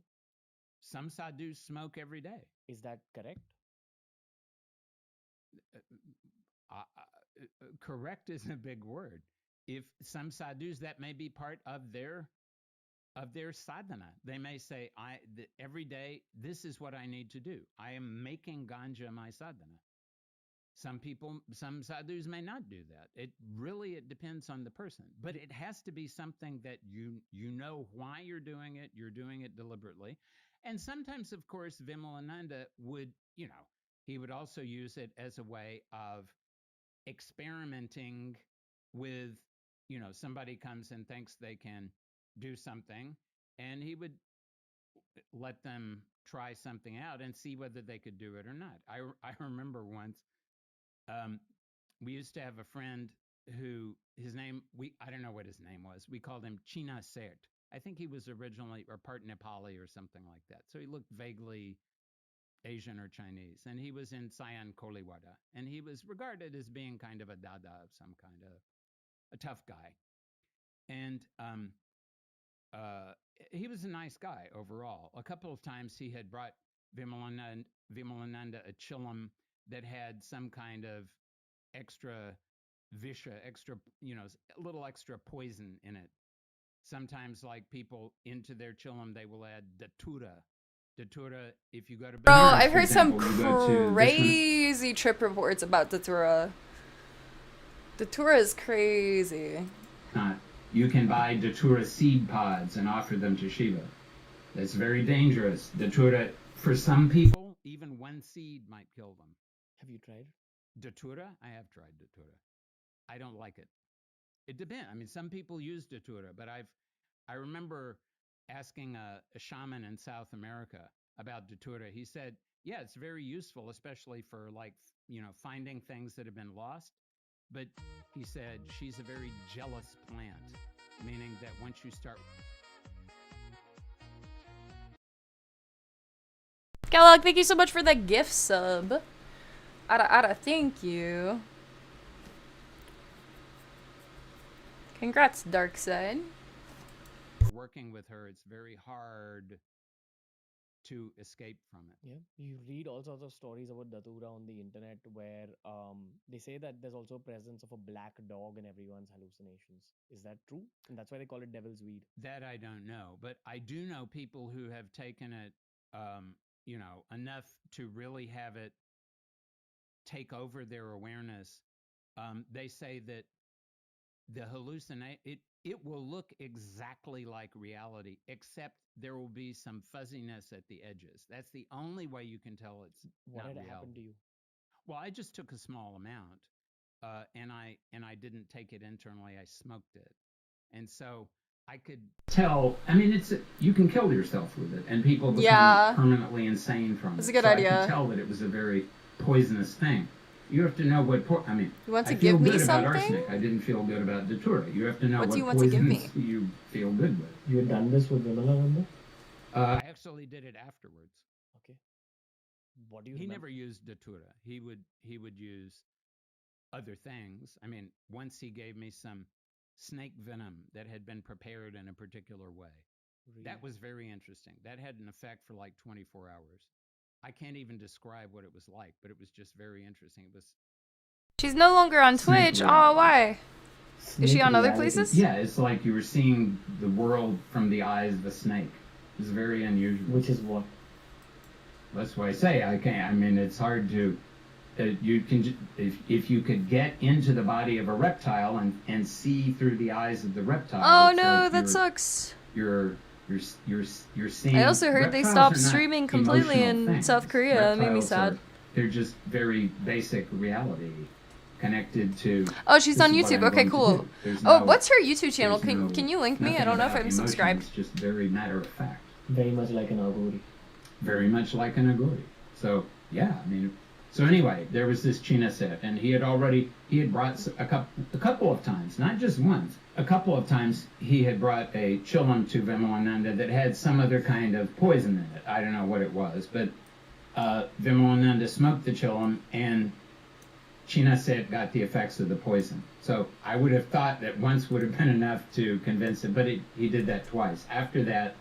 Some sadhus smoke every day. Is that correct? Correct is a big word. If some sadhus, that may be part of their sadhana. They may say, every day, this is what I need to do. I am making ganja my sadhana. Some sadhus may not do that. It depends on the person. But it has to be something that you know why you're doing it deliberately. And sometimes, of course, Vimalananda would, he would also use it as a way of experimenting with, somebody comes and thinks they can do something, and he would let them try something out and see whether they could do it or not. I remember once, we used to have a friend who, I don't know what his name was. We called him China Sert. I think he was originally or part Nepali or something like that. So he looked vaguely Asian or Chinese, and he was in Sayan Koliwada, and he was regarded as being kind of a dada of some kind, of a tough guy. And he was a nice guy overall. A couple of times he had brought Vimalananda a chillum that had some kind of extra visha, a little extra poison in it. Sometimes, like, people into their chillum, they will add datura. Datura, if you go to... Bro, I've heard some crazy trip reports about datura. Datura is crazy. You can buy datura seed pods and offer them to Shiva. That's very dangerous. Datura, for some people, even one seed might kill them. Have you tried datura? I have tried datura. I don't like it. It depends. I mean, some people use datura, but I remember asking a shaman in South America about datura. He said, yeah, it's very useful, especially for, like, finding things that have been lost. But he said she's a very jealous plant, meaning that once you start... Kellogg, thank you so much for the gift sub. Ada, thank you. Congrats, Dark Side. Working with her, it's very hard to escape from it. Yeah, you read all sorts of stories about datura on the internet where they say that there's also presence of a black dog in everyone's hallucinations. Is that true? And that's why they call it devil's weed. That I don't know, but I do know people who have taken it, enough to really have it take over their awareness. They say that the it will look exactly like reality, except there will be some fuzziness at the edges. That's the only way you can tell it's what not had reality. happened to you? Well, I just took a small amount, and I didn't take it internally. I smoked it, and so I could tell. I mean, you can kill yourself with it, and people become permanently insane from it. That's a good idea. I could tell that it was a very poisonous thing. You have to know what. You want to I give feel me good about something? arsenic. I didn't feel good about datura. You have to know What what do you want to give me? you feel good with. You had done this with Vimalananda? I actually did it afterwards. Okay. What do you? He never used datura. He would use other things. I mean, once he gave me some snake venom that had been prepared in a particular way. Really? That was very interesting. That had an effect for like 24 hours. I can't even describe what it was like, but it was just very interesting. It was. She's no longer on Twitch. Oh, why? Is she on other places? Yeah, it's like you were seeing the world from the eyes of a snake. It's very unusual. Which is what? That's why I say I can't. I mean, it's hard to. You can if you could get into the body of a reptile and see through the eyes of the reptile. Oh it's no, like that sucks. You're seeing. I also heard they stopped streaming completely in South Korea. That made me sad. They're just very basic reality connected to. Oh, she's on this is what YouTube. I'm Okay, going to cool. do. There's Oh, no- what's her YouTube channel? there's no- Can you link me? I nothing don't know if about I'm emotion. subscribed. It's just very matter of fact. Very much like an agori. Very much like an agori. So yeah, I mean, so anyway, there was this China set, and he had brought a couple of times, not just once, a couple of times he had brought a chillum to Vimalananda that had some other kind of poison in it. I don't know what it was, but Vimalananda smoked the chillum, and China set got the effects of the poison. So I would have thought that once would have been enough to convince him, but he did that twice. After that,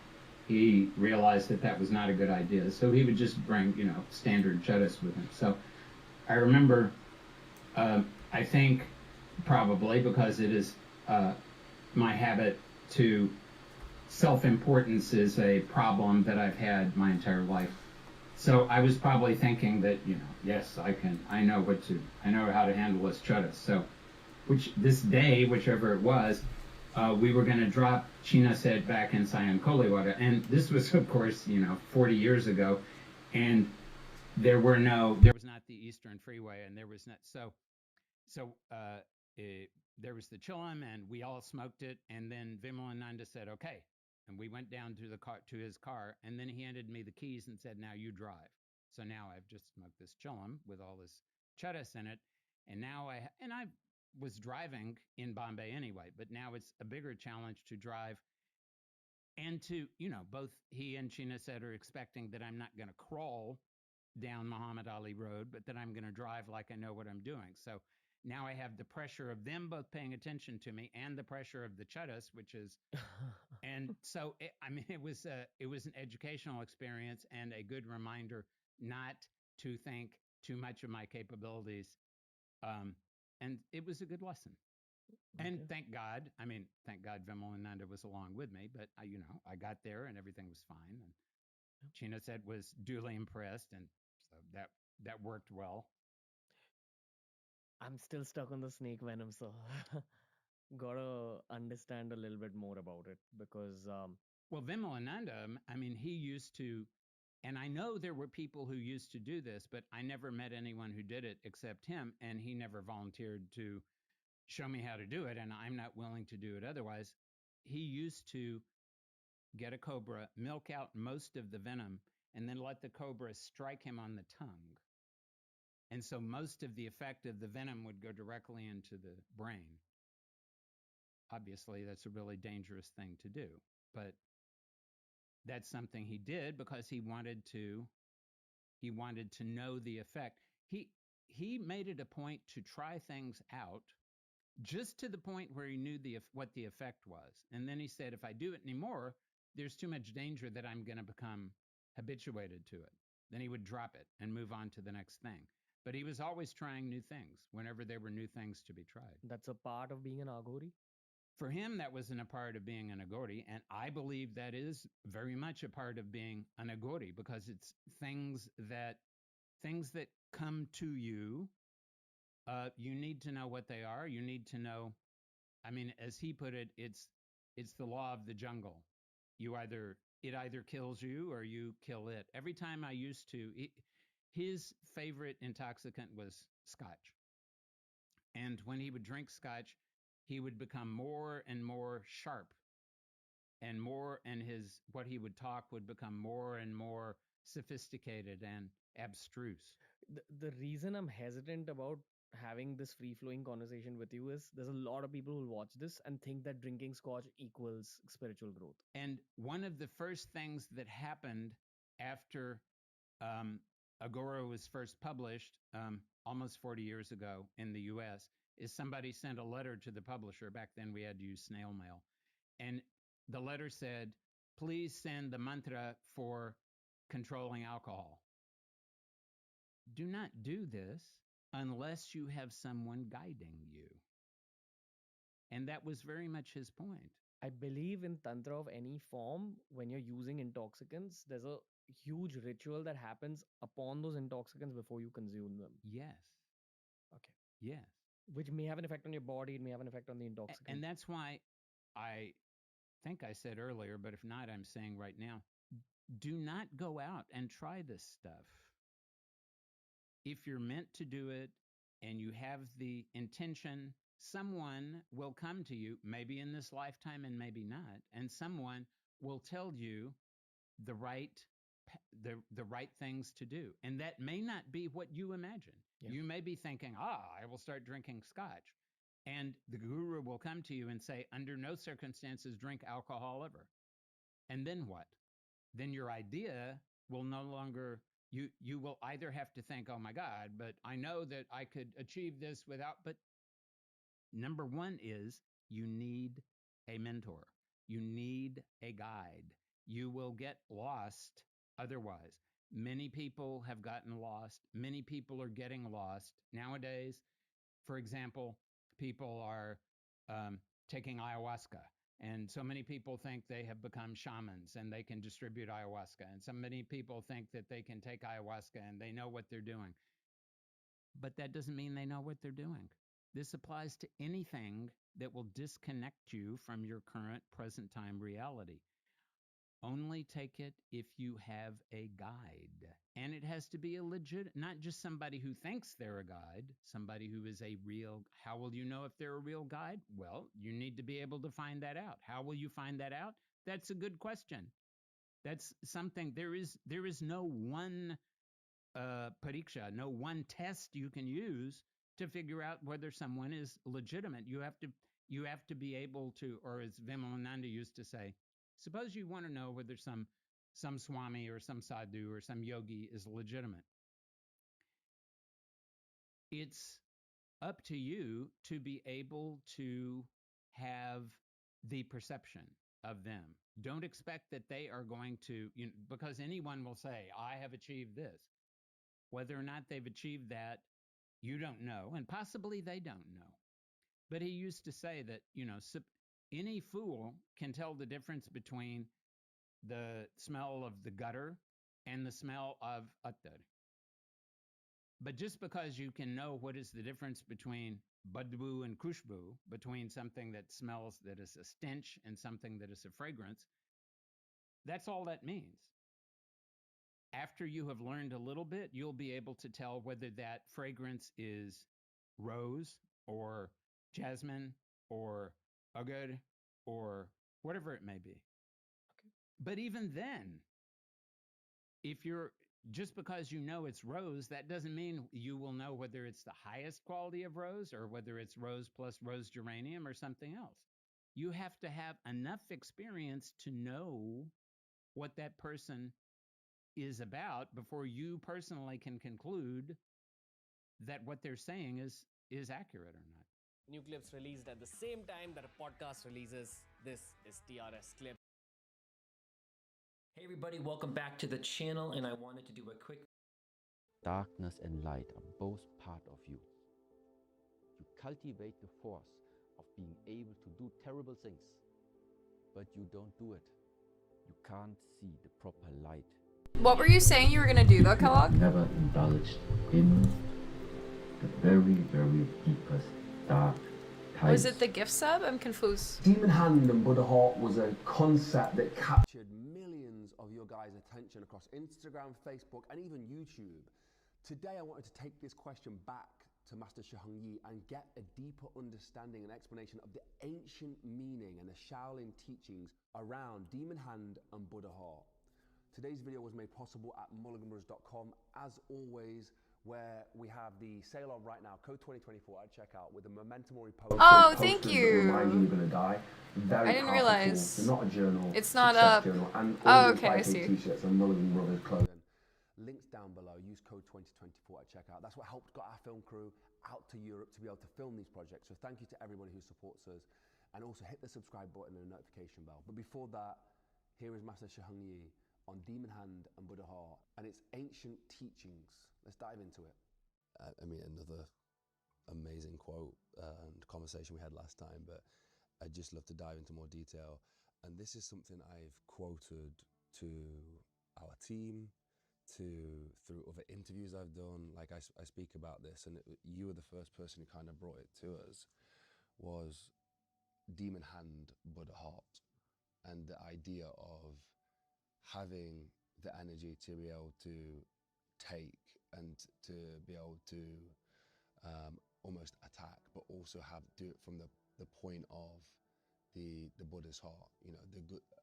he realized that was not a good idea. So he would just bring, standard chudas with him. So I remember, I think probably because it is my habit to, self-importance is a problem that I've had my entire life. So I was probably thinking that, yes, I know how to handle this chudas. So, this day, whichever it was, we were going to drop China set back in Sayan Koliwada. And this was, of course, 40 years ago. And there was not the Eastern Freeway, and there was not, there was the chillum, and we all smoked it. And then Vimalananda said, okay. And we went down to his car, and then he handed me the keys and said, now you drive. So now I've just smoked this chillum with all this chudas in it. And now I was driving in Bombay anyway, but now it's a bigger challenge to drive. And to, both he and China said are expecting that I'm not going to crawl down Muhammad Ali Road, but that I'm going to drive like I know what I'm doing. So now I have the pressure of them both paying attention to me and the pressure of the chudas, which is, and so, it was an educational experience and a good reminder not to think too much of my capabilities. And it was a good lesson. And thank God Vimalananda was along with me, but I got there and everything was fine. And China said was duly impressed, and so that worked well. I'm still stuck on the snake venom, so gotta understand a little bit more about it because well, Vimalananda, he used to, and I know there were people who used to do this, but I never met anyone who did it except him, and he never volunteered to show me how to do it, and I'm not willing to do it otherwise. He used to get a cobra, milk out most of the venom, and then let the cobra strike him on the tongue. And so most of the effect of the venom would go directly into the brain. Obviously, that's a really dangerous thing to do, but that's something he did because he wanted to know the effect. He made it a point to try things out just to the point where he knew what the effect was. And then he said, if I do it anymore, there's too much danger that I'm going to become habituated to it. Then he would drop it and move on to the next thing. But he was always trying new things whenever there were new things to be tried. That's a part of being an agori? For him, that wasn't a part of being an agori, and I believe that is very much a part of being an agori because it's things that come to you. You need to know what they are. You need to know. As he put it, it's the law of the jungle. It either kills you or you kill it. Every time I used to, his favorite intoxicant was scotch, and when he would drink scotch, he would become more and more sharp, and what he would talk would become more and more sophisticated and abstruse. The reason I'm hesitant about having this free flowing conversation with you is there's a lot of people who watch this and think that drinking scotch equals spiritual growth. And one of the first things that happened after Agora was first published almost 40 years ago in the US is somebody sent a letter to the publisher. Back then we had to use snail mail. And the letter said, please send the mantra for controlling alcohol. Do not do this unless you have someone guiding you. And that was very much his point. I believe in Tantra of any form, when you're using intoxicants, there's a huge ritual that happens upon those intoxicants before you consume them. Yes. Okay. Yes. Which may have an effect on your body, it may have an effect on the intoxicant. And that's why I think I said earlier, but if not, I'm saying right now, do not go out and try this stuff. If you're meant to do it and you have the intention, someone will come to you, maybe in this lifetime and maybe not, and someone will tell you the right the right things to do. And that may not be what you imagine. Yeah. You may be thinking, I will start drinking scotch. And the guru will come to you and say, under no circumstances drink alcohol ever. And then what? Then your idea will no longer, you will either have to think, oh my God, but I know that I could achieve this without, but number one is you need a mentor. You need a guide. You will get lost otherwise. Many people have gotten lost. Many people are getting lost. Nowadays, for example, people are taking ayahuasca. And so many people think they have become shamans and they can distribute ayahuasca. And so many people think that they can take ayahuasca and they know what they're doing. But that doesn't mean they know what they're doing. This applies to anything that will disconnect you from your current present time reality. Only take it if you have a guide. And it has to be a legit, not just somebody who thinks they're a guide, somebody who is a real. How will you know if they're a real guide? Well, you need to be able to find that out. How will you find that out? That's a good question. That's something, there is no one pariksha, no one test you can use to figure out whether someone is legitimate. You have to be able to, or as Vimalananda used to say, suppose you want to know whether some swami or some sadhu or some yogi is legitimate. It's up to you to be able to have the perception of them. Don't expect that they are going to, because anyone will say, I have achieved this. Whether or not they've achieved that, you don't know, and possibly they don't know. But he used to say that, any fool can tell the difference between the smell of the gutter and the smell of attar. But just because you can know what is the difference between badbu and khushbu, between something that smells, that is a stench, and something that is a fragrance, that's all that means. After you have learned a little bit, you'll be able to tell whether that fragrance is rose or jasmine or agar or whatever it may be. Okay. But even then, just because you know it's rose, that doesn't mean you will know whether it's the highest quality of rose or whether it's rose plus rose geranium or something else. You have to have enough experience to know what that person is about before you personally can conclude that what they're saying is accurate or not. New clips released at the same time that a podcast releases. This is TRS Clip. Hey everybody, welcome back to the channel, and I wanted to do a quick... Darkness and light are both part of you. You cultivate the force of being able to do terrible things, but you don't do it. You can't see the proper light. What were you saying you were gonna do though, Kellogg? Never indulged in the very, very deepest dark times. Was it the gift sub? I'm confused. Demon Hand and Buddha Heart was a concept that captured millions of your guys' attention across Instagram, Facebook, and even YouTube. Today I wanted to take this question back to Master Shahung Yi and get a deeper understanding and explanation of the ancient meaning and the Shaolin teachings around Demon Hand and Buddha Heart. Today's video was made possible at mulliganbrothers.com, as always, where we have the sale on right now, code 2024 at checkout with a memento mori poster. Oh, thank you. Remind you you're gonna die. Very I didn't powerful realize. tool. Not a journal. It's not success up. Journal, and Oh, all okay, I see. T-shirts and Mulligan Brothers clothing. Links down below. Use code 2024 at checkout. That's what helped got our film crew out to Europe to be able to film these projects. So thank you to everybody who supports us, and also hit the subscribe button and the notification bell. But before that, here is Master Shahung Yi on Demon Hand and Buddha Heart and its ancient teachings. Let's dive into it. I mean, another amazing quote and conversation we had last time, but I'd just love to dive into more detail. And this is something I've quoted to our team, through other interviews I've done. Like I speak about this, and you were the first person who kind of brought it to us, was demon hand, Buddha heart, and the idea of having the energy to be able to take and to be able to almost attack, but also do it from the point of the Buddha's heart, you know,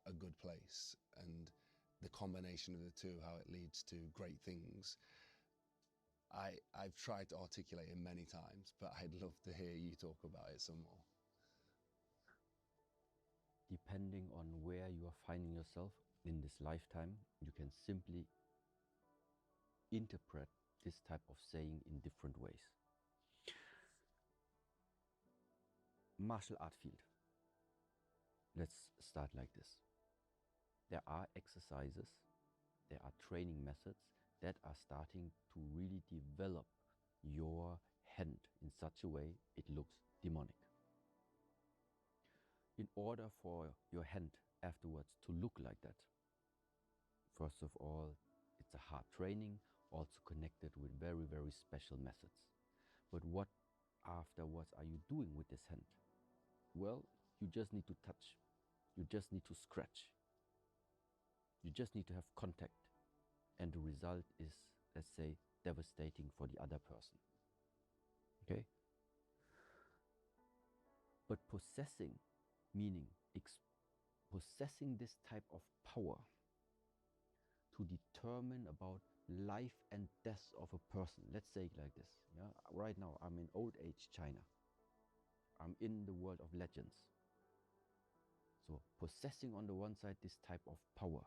a good place, and the combination of the two, how it leads to great things. I've tried to articulate it many times, but I'd love to hear you talk about it some more. Depending on where you are finding yourself in this lifetime, you can simply interpret this type of saying in different ways. Martial art field. Let's start like this. There are exercises, there are training methods that are starting to really develop your hand in such a way it looks demonic. In order for your hand afterwards to look like that, first of all, it's a hard training, also connected with very, very special methods. But what afterwards are you doing with this hand? Well, you just need to touch. You just need to scratch. You just need to have contact. And the result is, let's say, devastating for the other person. Okay? But possessing, meaning possessing this type of power to determine about life and death of a person. Let's say it like this. Yeah? Right now, I'm in old age China. I'm in the world of legends. So possessing on the one side this type of power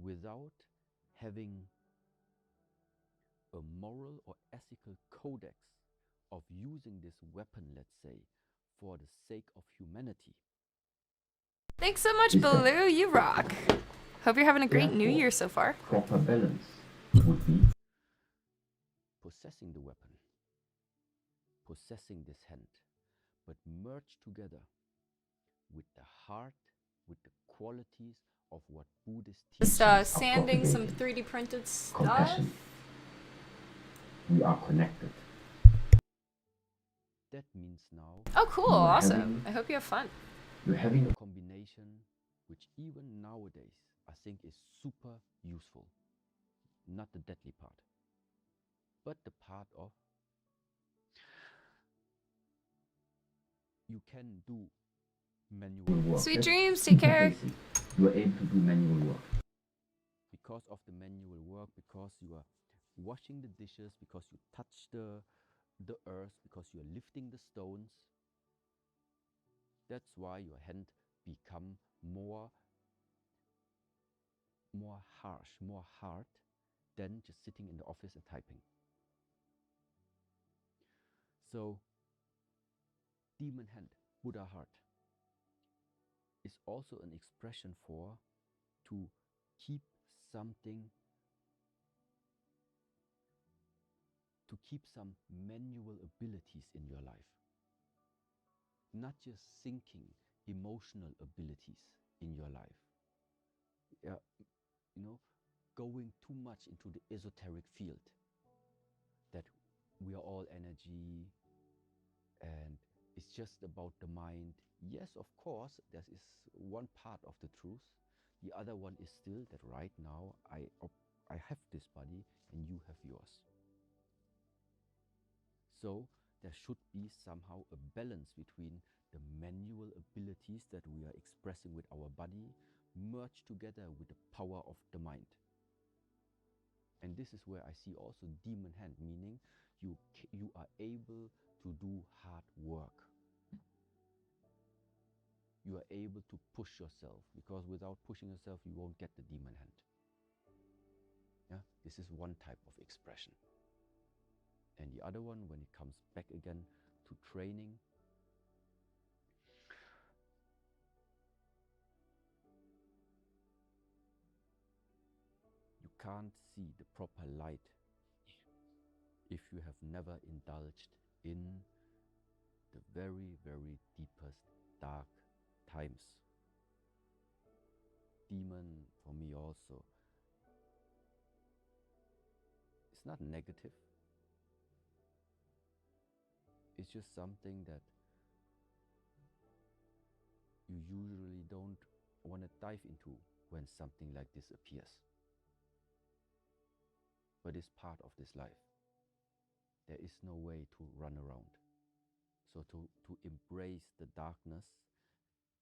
without having a moral or ethical codex of using this weapon, let's say, for the sake of humanity. Thanks so much, Baloo. You rock. Hope you're having a great New Year so far. Proper balance would be possessing the weapon, possessing this hand, but merge together with the heart, with the qualities of what Buddhist teachings Just sanding some 3D printed stuff. Compassion. We are connected. That means now. Oh, cool. Awesome. I hope you have fun. You're having a combination which even nowadays I think is super useful. Not the deadly part, but the part of you can do manual work. Sweet dreams. Take care. You are able to do manual work. Because of the manual work, because you are washing the dishes, because you touch the earth, because you are lifting the stones. That's why your hand become more harsh, more hard than just sitting in the office and typing. So, demon hand, Buddha heart, is also an expression for to keep something, to keep some manual abilities in your life. Not just thinking, emotional abilities in your life. Yeah, you know, going too much into the esoteric field that we are all energy and it's just about the mind. Yes, of course, that is one part of the truth. The other one is still that right now I have this body and you have yours. So there should be somehow a balance between the manual abilities that we are expressing with our body merged together with the power of the mind. And this is where I see also demon hand, meaning you are able to do hard work. You are able to push yourself, because without pushing yourself, you won't get the demon hand. Yeah, this is one type of expression. And the other one, when it comes back again to training, you can't see the proper light if you have never indulged in the very, very deepest dark times. Demon for me also. It's not negative. It's just something that you usually don't want to dive into when something like this appears. But it's part of this life. There is no way to run around. So to embrace the darkness,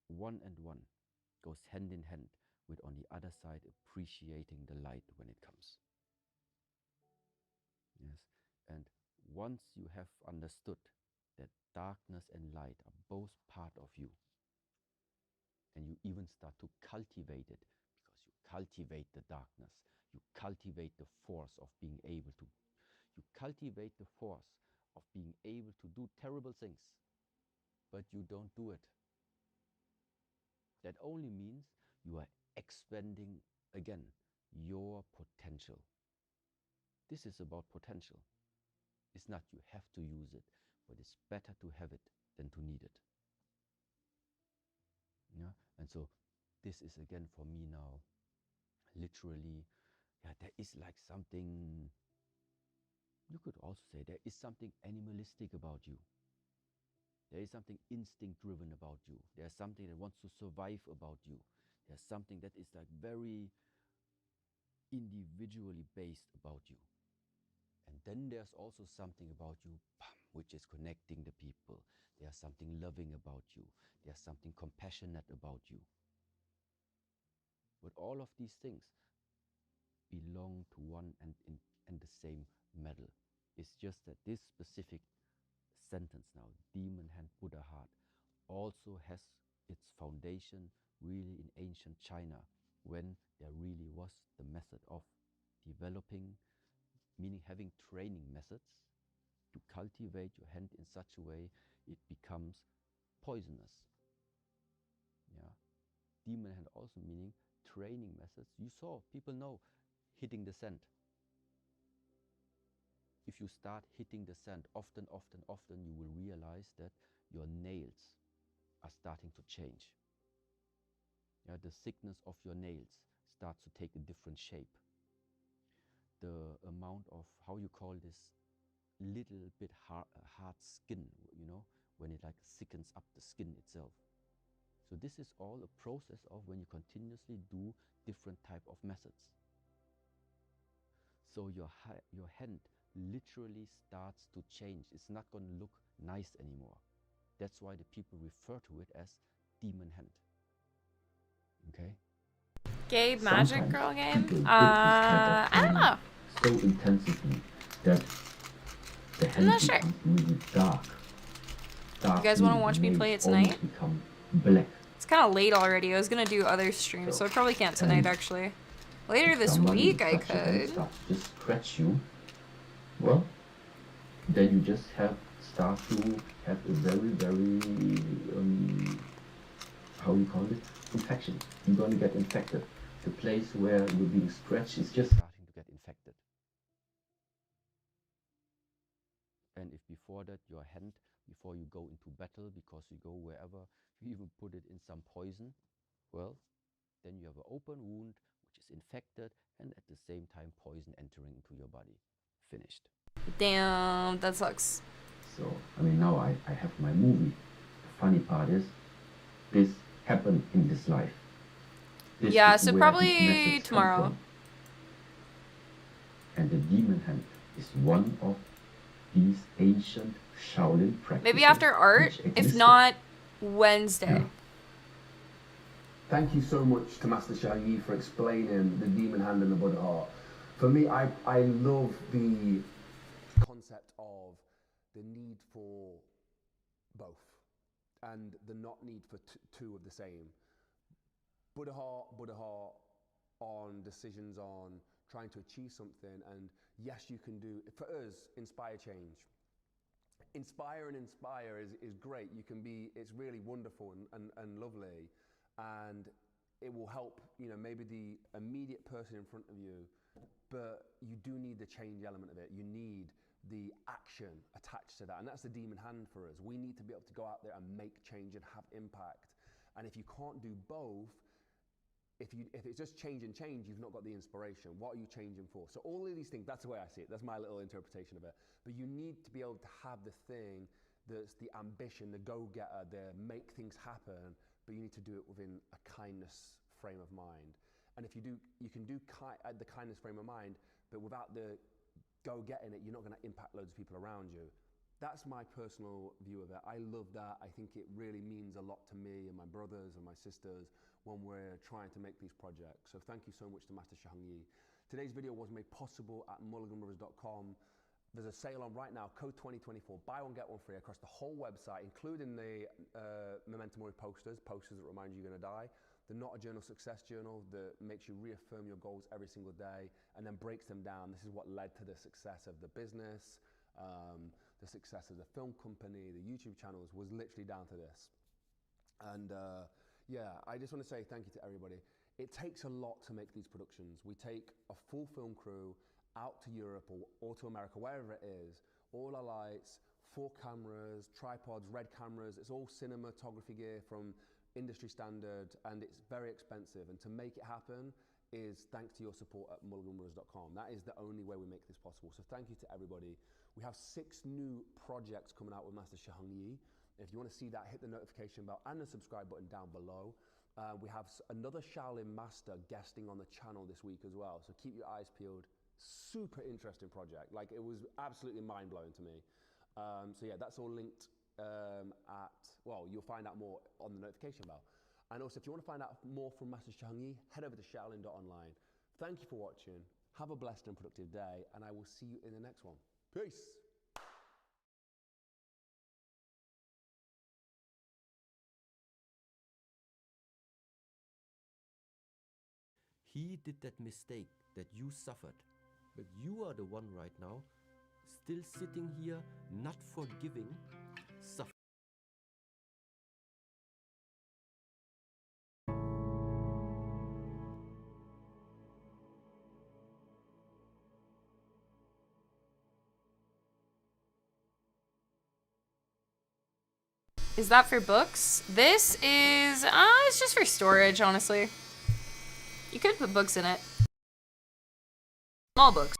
one and one goes hand in hand with, on the other side, appreciating the light when it comes. Yes, and once you have understood that darkness and light are both part of you, and you even start to cultivate it, because you cultivate the darkness, you cultivate the force of being able to, you cultivate the force of being able to do terrible things, but you don't do it. That only means you are expanding again your potential. This is about potential. It's not you have to use it, but it's better to have it than to need it. Yeah, and so this is again for me now, literally, yeah, there is like something, you could also say there is something animalistic about you. There is something instinct driven about you. There's something that wants to survive about you. There's something that is like very individually based about you. And then there's also something about you, which is connecting the people. There's something loving about you. There's something compassionate about you. But all of these things belong to one and the same medal. It's just that this specific sentence now, demon hand Buddha heart, also has its foundation really in ancient China, when there really was the method of developing, meaning having training methods to cultivate your hand in such a way it becomes poisonous. Yeah, demon hand also meaning training methods. You saw, people know, hitting the sand. If you start hitting the sand often, you will realize that your nails are starting to change. Yeah, the thickness of your nails starts to take a different shape. The amount of, how you call this, little bit hard skin, you know, when it like thickens up the skin itself. So this is all a process of when you continuously do different type of methods. So your hand literally starts to change. It's not going to look nice anymore. That's why the people refer to it as demon hand. Okay? Gay magic girl game? I don't know. So intensively that the hand becomes really dark. You guys want to watch me play it tonight? Black. It's kind of late already. I was going to do other streams, so I probably can't tonight, actually. Later this week, I could. Starts to just scratch you. Well, then you just start to have a very, very, how you call it? Infection. You're going to get infected. The place where you're being scratched is just starting to get infected. And if before that your hand, before you go into battle, because you go wherever, you even put it in some poison, well, then you have an open wound which is infected, and at the same time poison entering into your body. Finished. Damn, that sucks. So, I mean, now I have my movie. The funny part is, this happened in this life. This yeah, is so where probably these methods come tomorrow. from. And the demon hand is one of these ancient Shaolin practices. Maybe after art, if not Wednesday. Yeah. Thank you so much to Master Xiang Yi for explaining the demon hand and the Buddha heart. For me, I love the concept of the need for both and the not need for two of the same. Buddha heart on decisions on trying to achieve something, and yes, you can do, for us, inspire change. Inspire is great. You can be, it's really wonderful and lovely, and it will help, you know, maybe the immediate person in front of you, but you do need the change element of it. You need the action attached to that. And that's the demon hand for us. We need to be able to go out there and make change and have impact. And if you can't do both, if it's just change and change, you've not got the inspiration. What are you changing for? So all of these things, that's the way I see it. That's my little interpretation of it. But you need to be able to have the thing that's the ambition, the go-getter, the make things happen, but you need to do it within a kindness frame of mind. And if you do, you can do the kindness frame of mind, but without the go-getting it, you're not going to impact loads of people around you. That's my personal view of it. I love that. I think it really means a lot to me and my brothers and my sisters when we're trying to make these projects. So thank you so much to Master Shang Yi. Today's video was made possible at mulliganbrothers.com. There's a sale on right now, code 2024, buy one, get one free across the whole website, including the Memento Mori posters that remind you you're gonna die, the Not a Journal Success Journal that makes you reaffirm your goals every single day and then breaks them down. This is what led to the success of the business, the success of the film company, the YouTube channels was literally down to this. And yeah, I just want to say thank you to everybody. It takes a lot to make these productions. We take a full film crew out to Europe or to America, wherever it is, all our lights, 4 cameras, tripods, red cameras, it's all cinematography gear from industry standard, and it's very expensive. And to make it happen is thanks to your support at mulliganbrothers.com. That is the only way we make this possible. So thank you to everybody. We have 6 new projects coming out with Master Shang Yi. If you want to see that, hit the notification bell and the subscribe button down below. We have another Shaolin Master guesting on the channel this week as well. So keep your eyes peeled. Super interesting project. Like, it was absolutely mind-blowing to me. So yeah, that's all linked well, you'll find out more on the notification bell. And also, if you want to find out more from Master Shang Yi, head over to shaolin.online. Thank you for watching. Have a blessed and productive day, and I will see you in the next one. Peace. He did that mistake that you suffered, but you are the one right now still sitting here, not forgiving, suffering. Is that for books? This is, it's just for storage, honestly. You could put books in it. Small books.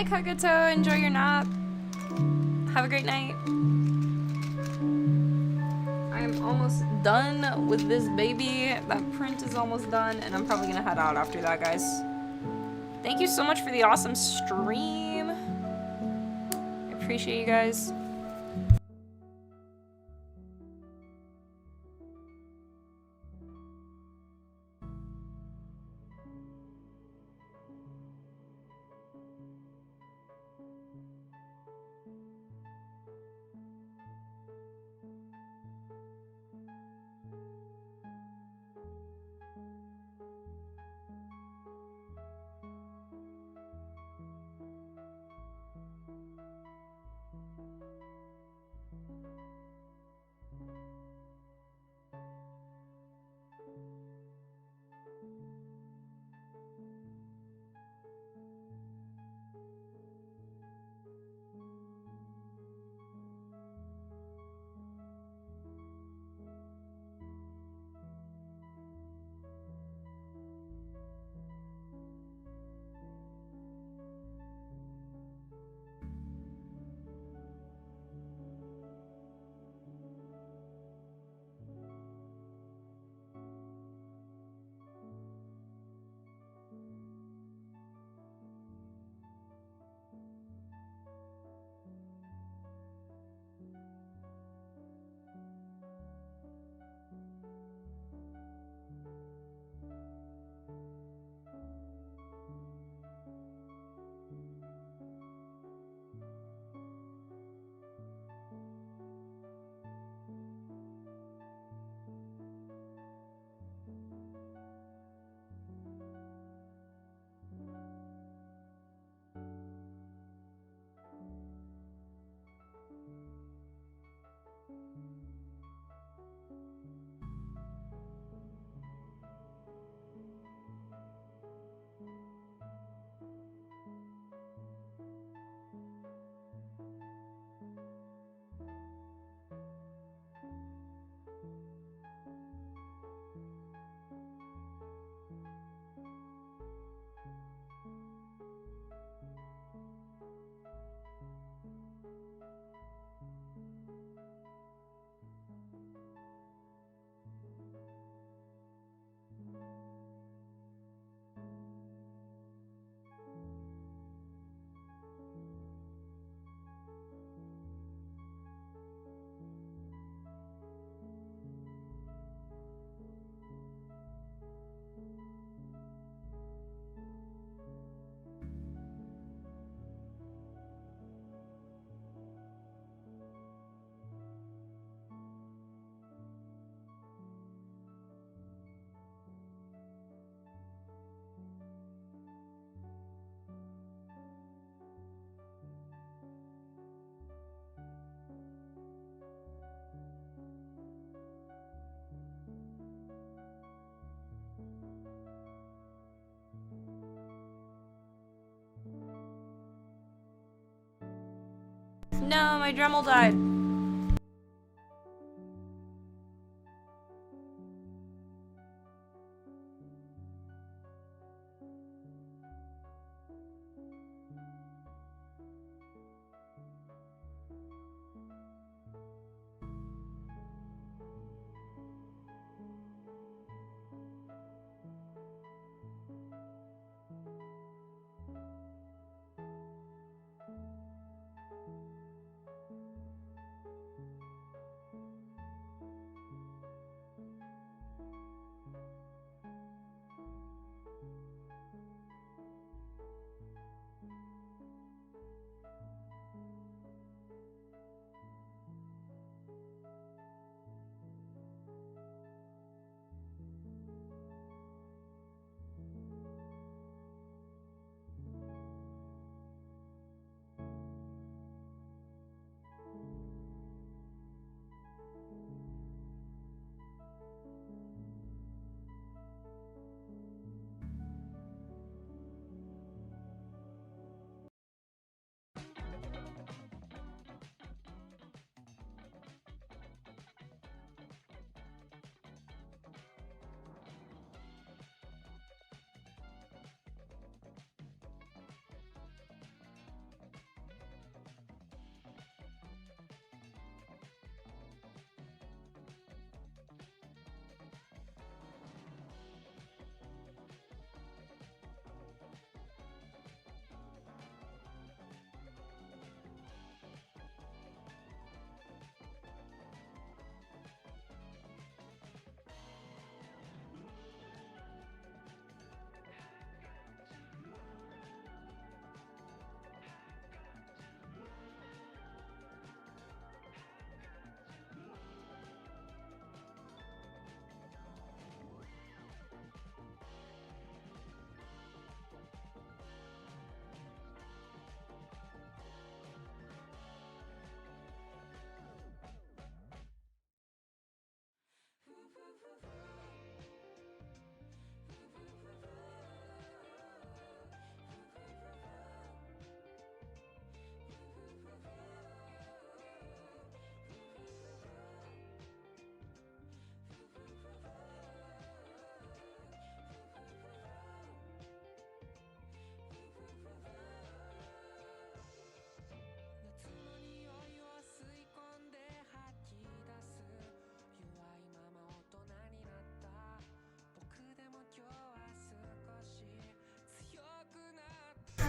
night, Kagato. Enjoy your nap. Have a great night. I'm almost done with this baby. That print is almost done, and I'm probably gonna head out after that, guys. Thank you so much for the awesome stream. I appreciate you guys. No, my Dremel died.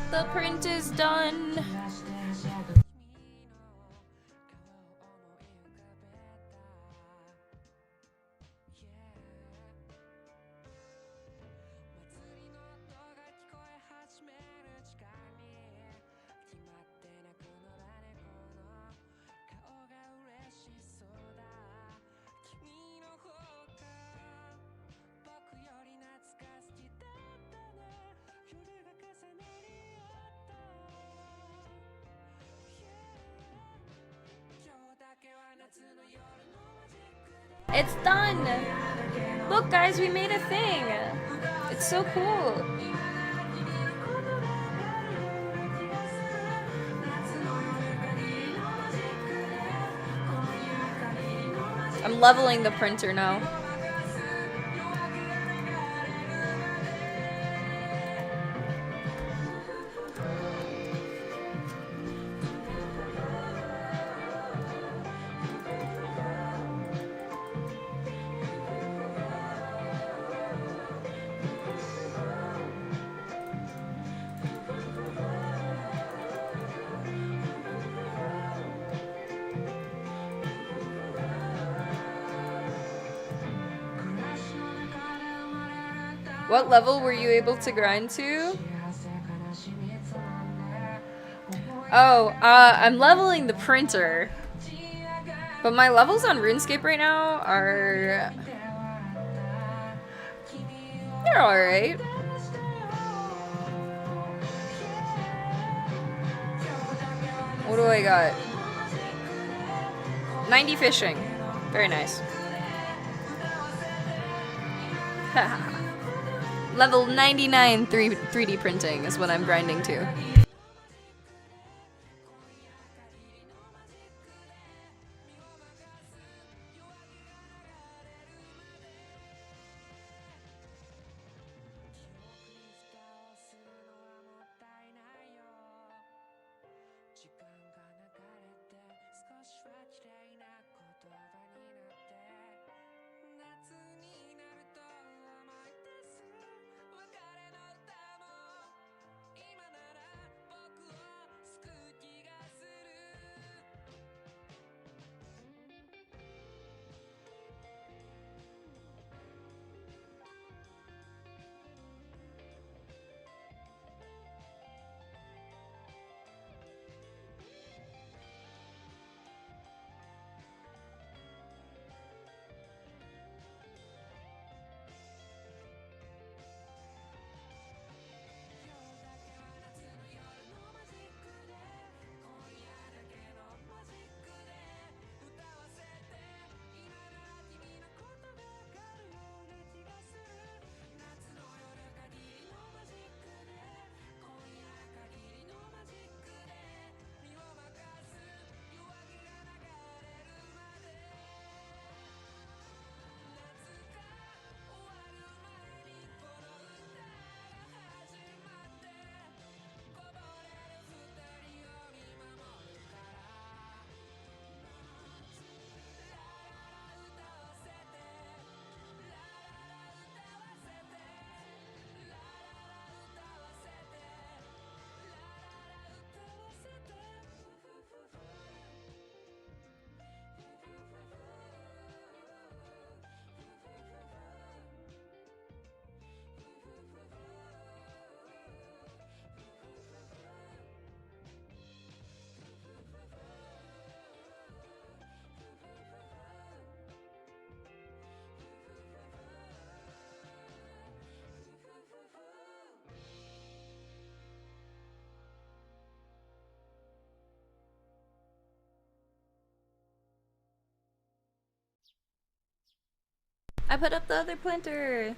The print is done. It's done! Look guys, we made a thing! It's so cool! I'm leveling the printer now. What level were you able to grind to? Oh, I'm leveling the printer. But my levels on RuneScape right now are... they're alright. What do I got? 90 fishing. Very nice. Level 99 3D printing is what I'm grinding to. I put up the other printer.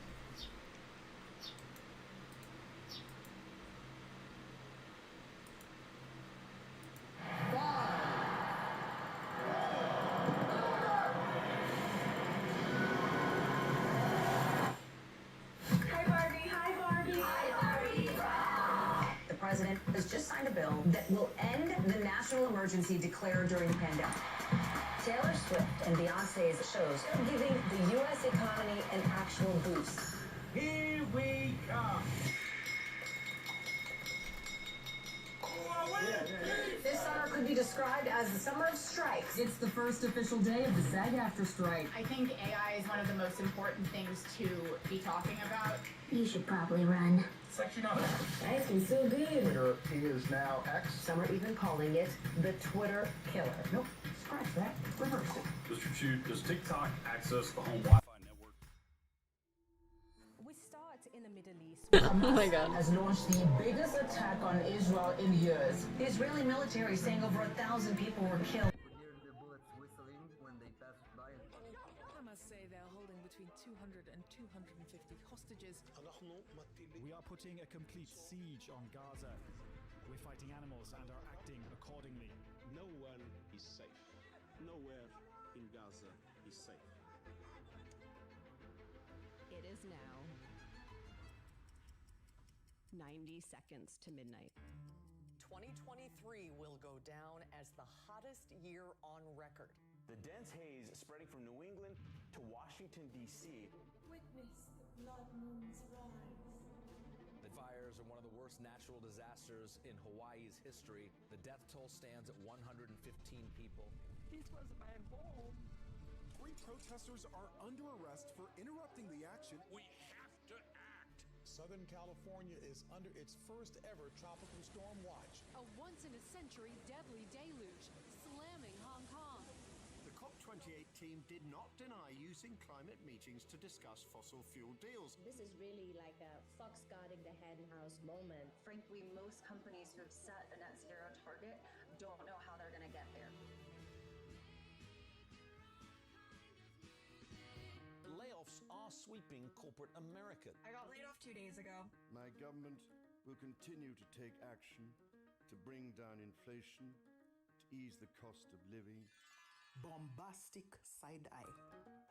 The president has just signed a bill that will end the national emergency declared during the pandemic. Taylor Swift and Beyonce's shows are giving the U.S. economy an actual boost. Here we come. This summer could be described as the summer of strikes. It's the first official day of the SAG-AFTRA strike. I think AI is one of the most important things to be talking about. You should probably run. Section up. Nice, so good. Twitter is now X. Some are even calling it the Twitter killer. Nope, scratch that. Reverse it. Mr. Chu, does TikTok access the home Wi-Fi network? We start in the Middle East. Oh my God. Has launched the biggest attack on Israel in years. The Israeli military saying over 1,000 people were killed. I must say they're holding between 200 and 250 hostages. We are putting a complete siege on Gaza. We're fighting animals and are acting accordingly. No one is safe. Nowhere in Gaza is safe. It is now 90 seconds to midnight. 2023 will go down as the hottest year on record. The dense haze spreading from New England to Washington, D.C. Witness the blood moon's rise. The fires are one of the worst natural disasters in Hawaii's history. The death toll stands at 115 people. This was my home. 3 protesters are under arrest for interrupting the action. We have to act. Southern California is under its first ever tropical storm watch. A once-in-a-century deadly deluge slamming Hong Kong. The COP28 team did not deny using climate meetings to discuss fossil fuel deals. This is really like a fox guarding the hen house moment. Frankly, most companies who have set a net zero target don't know how they're going to get there. Layoffs are sweeping corporate America. I got laid off 2 days ago. My government will continue to take action to bring down inflation, to ease the cost of living. Bombastic side-eye.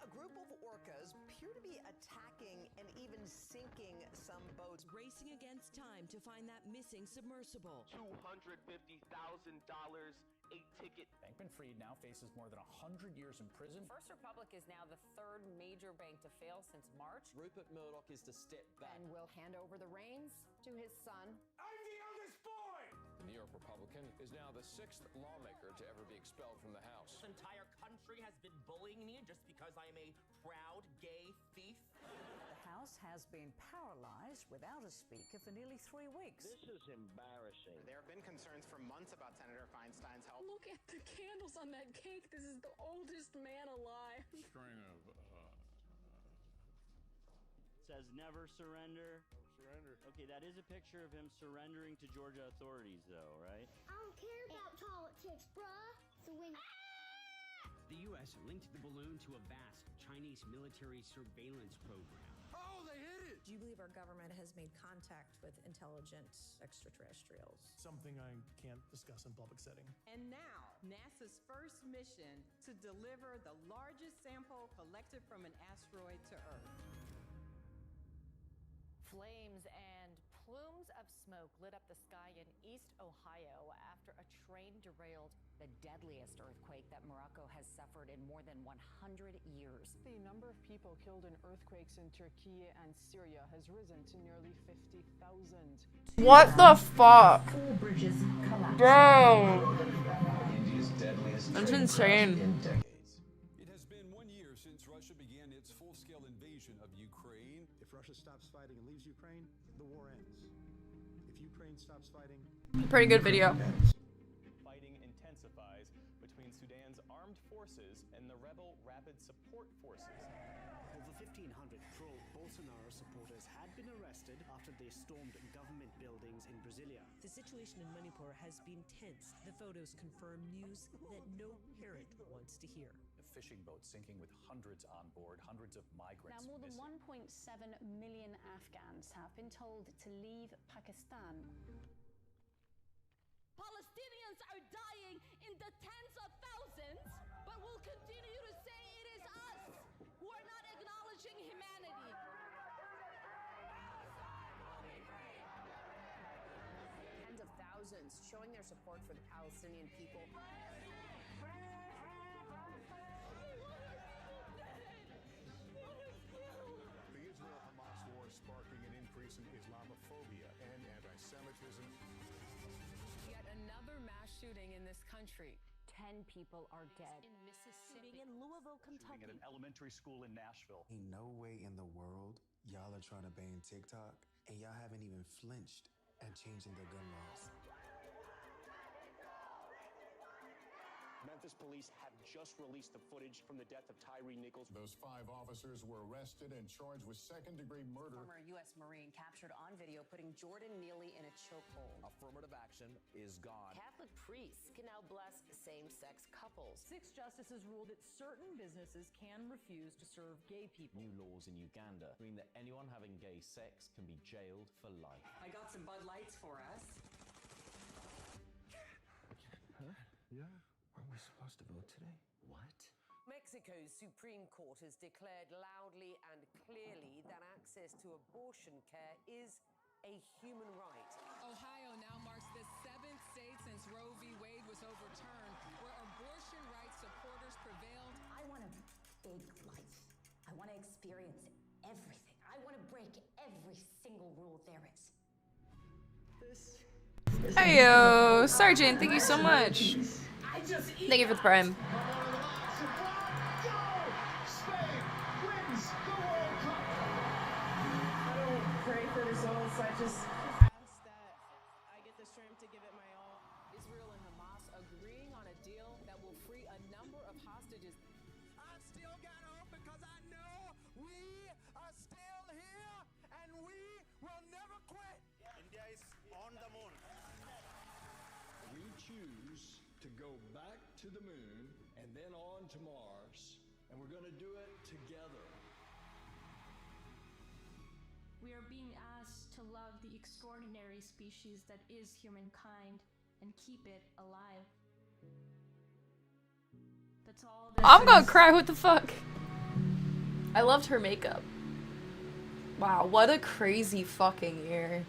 A group of orcas appear to be attacking and even sinking some boats. Racing against time to find that missing submersible. $250,000 a ticket. Bankman-Fried now faces more than 100 years in prison. First Republic is now the third major bank to fail since March. Rupert Murdoch is to step back. And will hand over the reins to his son. I'm the eldest boy! The New York Republican is now the 6th lawmaker to ever be expelled from the House. The entire country has been bullying me just because I am a proud gay thief. The House has been paralyzed without a speaker for nearly 3 weeks. This is embarrassing. There have been concerns for months about Senator Feinstein's health. Look at the candles on that cake. This is the oldest man alive. Strain of, says never surrender. Surrender. Okay, that is a picture of him surrendering to Georgia authorities, though, right? I don't care about politics, bruh. So when the U.S. linked the balloon to a vast Chinese military surveillance program. Oh, they hit it! Do you believe our government has made contact with intelligent extraterrestrials? Something I can't discuss in public setting. And now, NASA's first mission to deliver the largest sample collected from an asteroid to Earth. Flames and plumes of smoke lit up the sky in East Ohio after a train derailed the deadliest earthquake that Morocco has suffered in more than 100 years. The number of people killed in earthquakes in Turkey and Syria has risen to nearly 50,000. What the fuck? 4 bridges collapsed. Bro. India's deadliest That's insane. It has been 1 year since Russia began its full-scale invasion of Ukraine. If Russia stops fighting and leaves Ukraine, the war ends. If Ukraine stops fighting... Pretty good video. Fighting intensifies between Sudan's armed forces and the rebel Rapid Support Forces. Over 1,500 pro-Bolsonaro supporters had been arrested after they stormed government buildings in Brasilia. The situation in Manipur has been tense. The photos confirm news that no parent wants to hear. A fishing boat sinking with hundreds on board, hundreds of migrants Now, more than missing. 1.7 million Afghans have been told to leave Pakistan. Palestinians are dying in the tens of thousands, but we'll continue to say it is us who are not acknowledging humanity. Tens of thousands showing their support for the Palestinian people. The Israel-Hamas war is sparking an increase in Islamophobia and anti-Semitism. Yet Another mass shooting in this country. 10 people are dead. In Mississippi, in Louisville, Kentucky. Shooting at an elementary school in Nashville. Ain't no way in the world y'all are trying to ban TikTok and y'all haven't even flinched at changing their gun laws. Memphis police have just released the footage from the death of Tyree Nichols. Those 5 officers were arrested and charged with second-degree murder. Former U.S. Marine captured on video putting Jordan Neely in a chokehold. Affirmative action is gone. Catholic priests can now bless same-sex couples. 6 justices ruled that certain businesses can refuse to serve gay people. New laws in Uganda mean that anyone having gay sex can be jailed for life. I got some Bud Lights for us. Huh? Yeah. Aren't we supposed to vote today? What? Mexico's Supreme Court has declared loudly and clearly that access to abortion care is a human right. Ohio now marks the 7th state since Roe v. Wade was overturned, where abortion rights supporters prevailed. I want a big life. I want to experience everything. I want to break every single rule there is. Heyo, Sergeant, thank you so much. Thank you for the prime. I don't pray for results. I just ask that I get the strength to give it my all. Israel and Hamas agreeing on a deal that will free a number of hostages. I still got hope because I know we are still here and we will never quit. India is on the moon. We choose to go back to the moon and then on to Mars, and we're going to do it together. We are being asked to love the extraordinary species that is humankind and keep it alive. That's all. I'm gonna cry. What the fuck? I loved her makeup. Wow, what a crazy fucking year.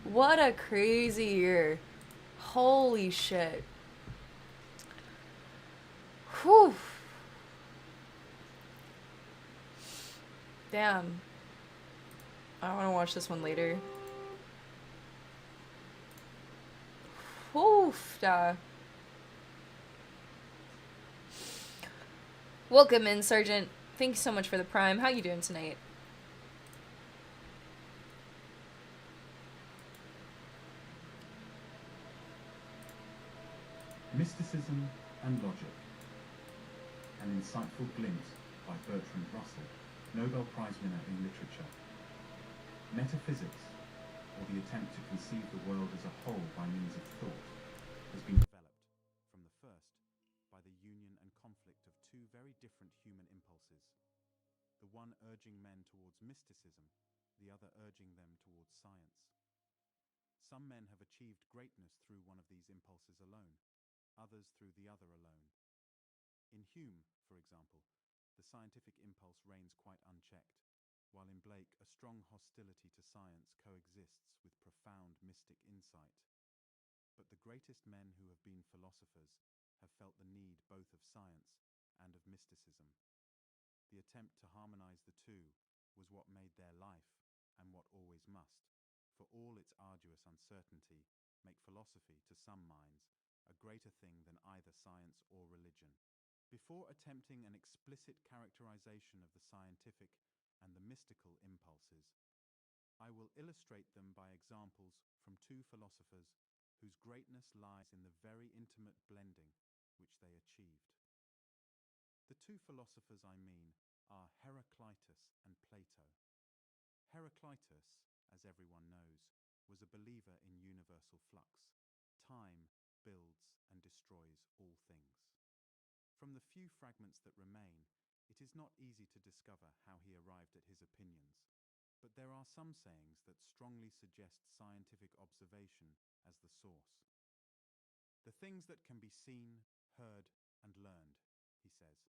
What a crazy year. Holy shit. Whew. Damn. I want to watch this one later. Oof, Welcome in, Sergeant. Thank you so much for the prime. How you doing tonight? Mysticism and Logic. An insightful glimpse by Bertrand Russell, Nobel Prize winner in literature. Metaphysics, or the attempt to conceive the world as a whole by means of thought, has been developed from the first by the union and conflict of 2 very different human impulses, the one urging men towards mysticism, the other urging them towards science. Some men have achieved greatness through one of these impulses alone, others through the other alone. In Hume, for example, the scientific impulse reigns quite unchecked, while in Blake a strong hostility to science coexists with profound mystic insight. But the greatest men who have been philosophers have felt the need both of science and of mysticism. The attempt to harmonize the two was what made their life, and what always must, for all its arduous uncertainty, make philosophy, to some minds, a greater thing than either science or religion. Before attempting an explicit characterization of the scientific and the mystical impulses, I will illustrate them by examples from 2 philosophers whose greatness lies in the very intimate blending which they achieved. The 2 philosophers I mean are Heraclitus and Plato. Heraclitus, as everyone knows, was a believer in universal flux. Time builds and destroys all things. From the few fragments that remain, it is not easy to discover how he arrived at his opinions, but there are some sayings that strongly suggest scientific observation as the source. The things that can be seen, heard, and learned, he says,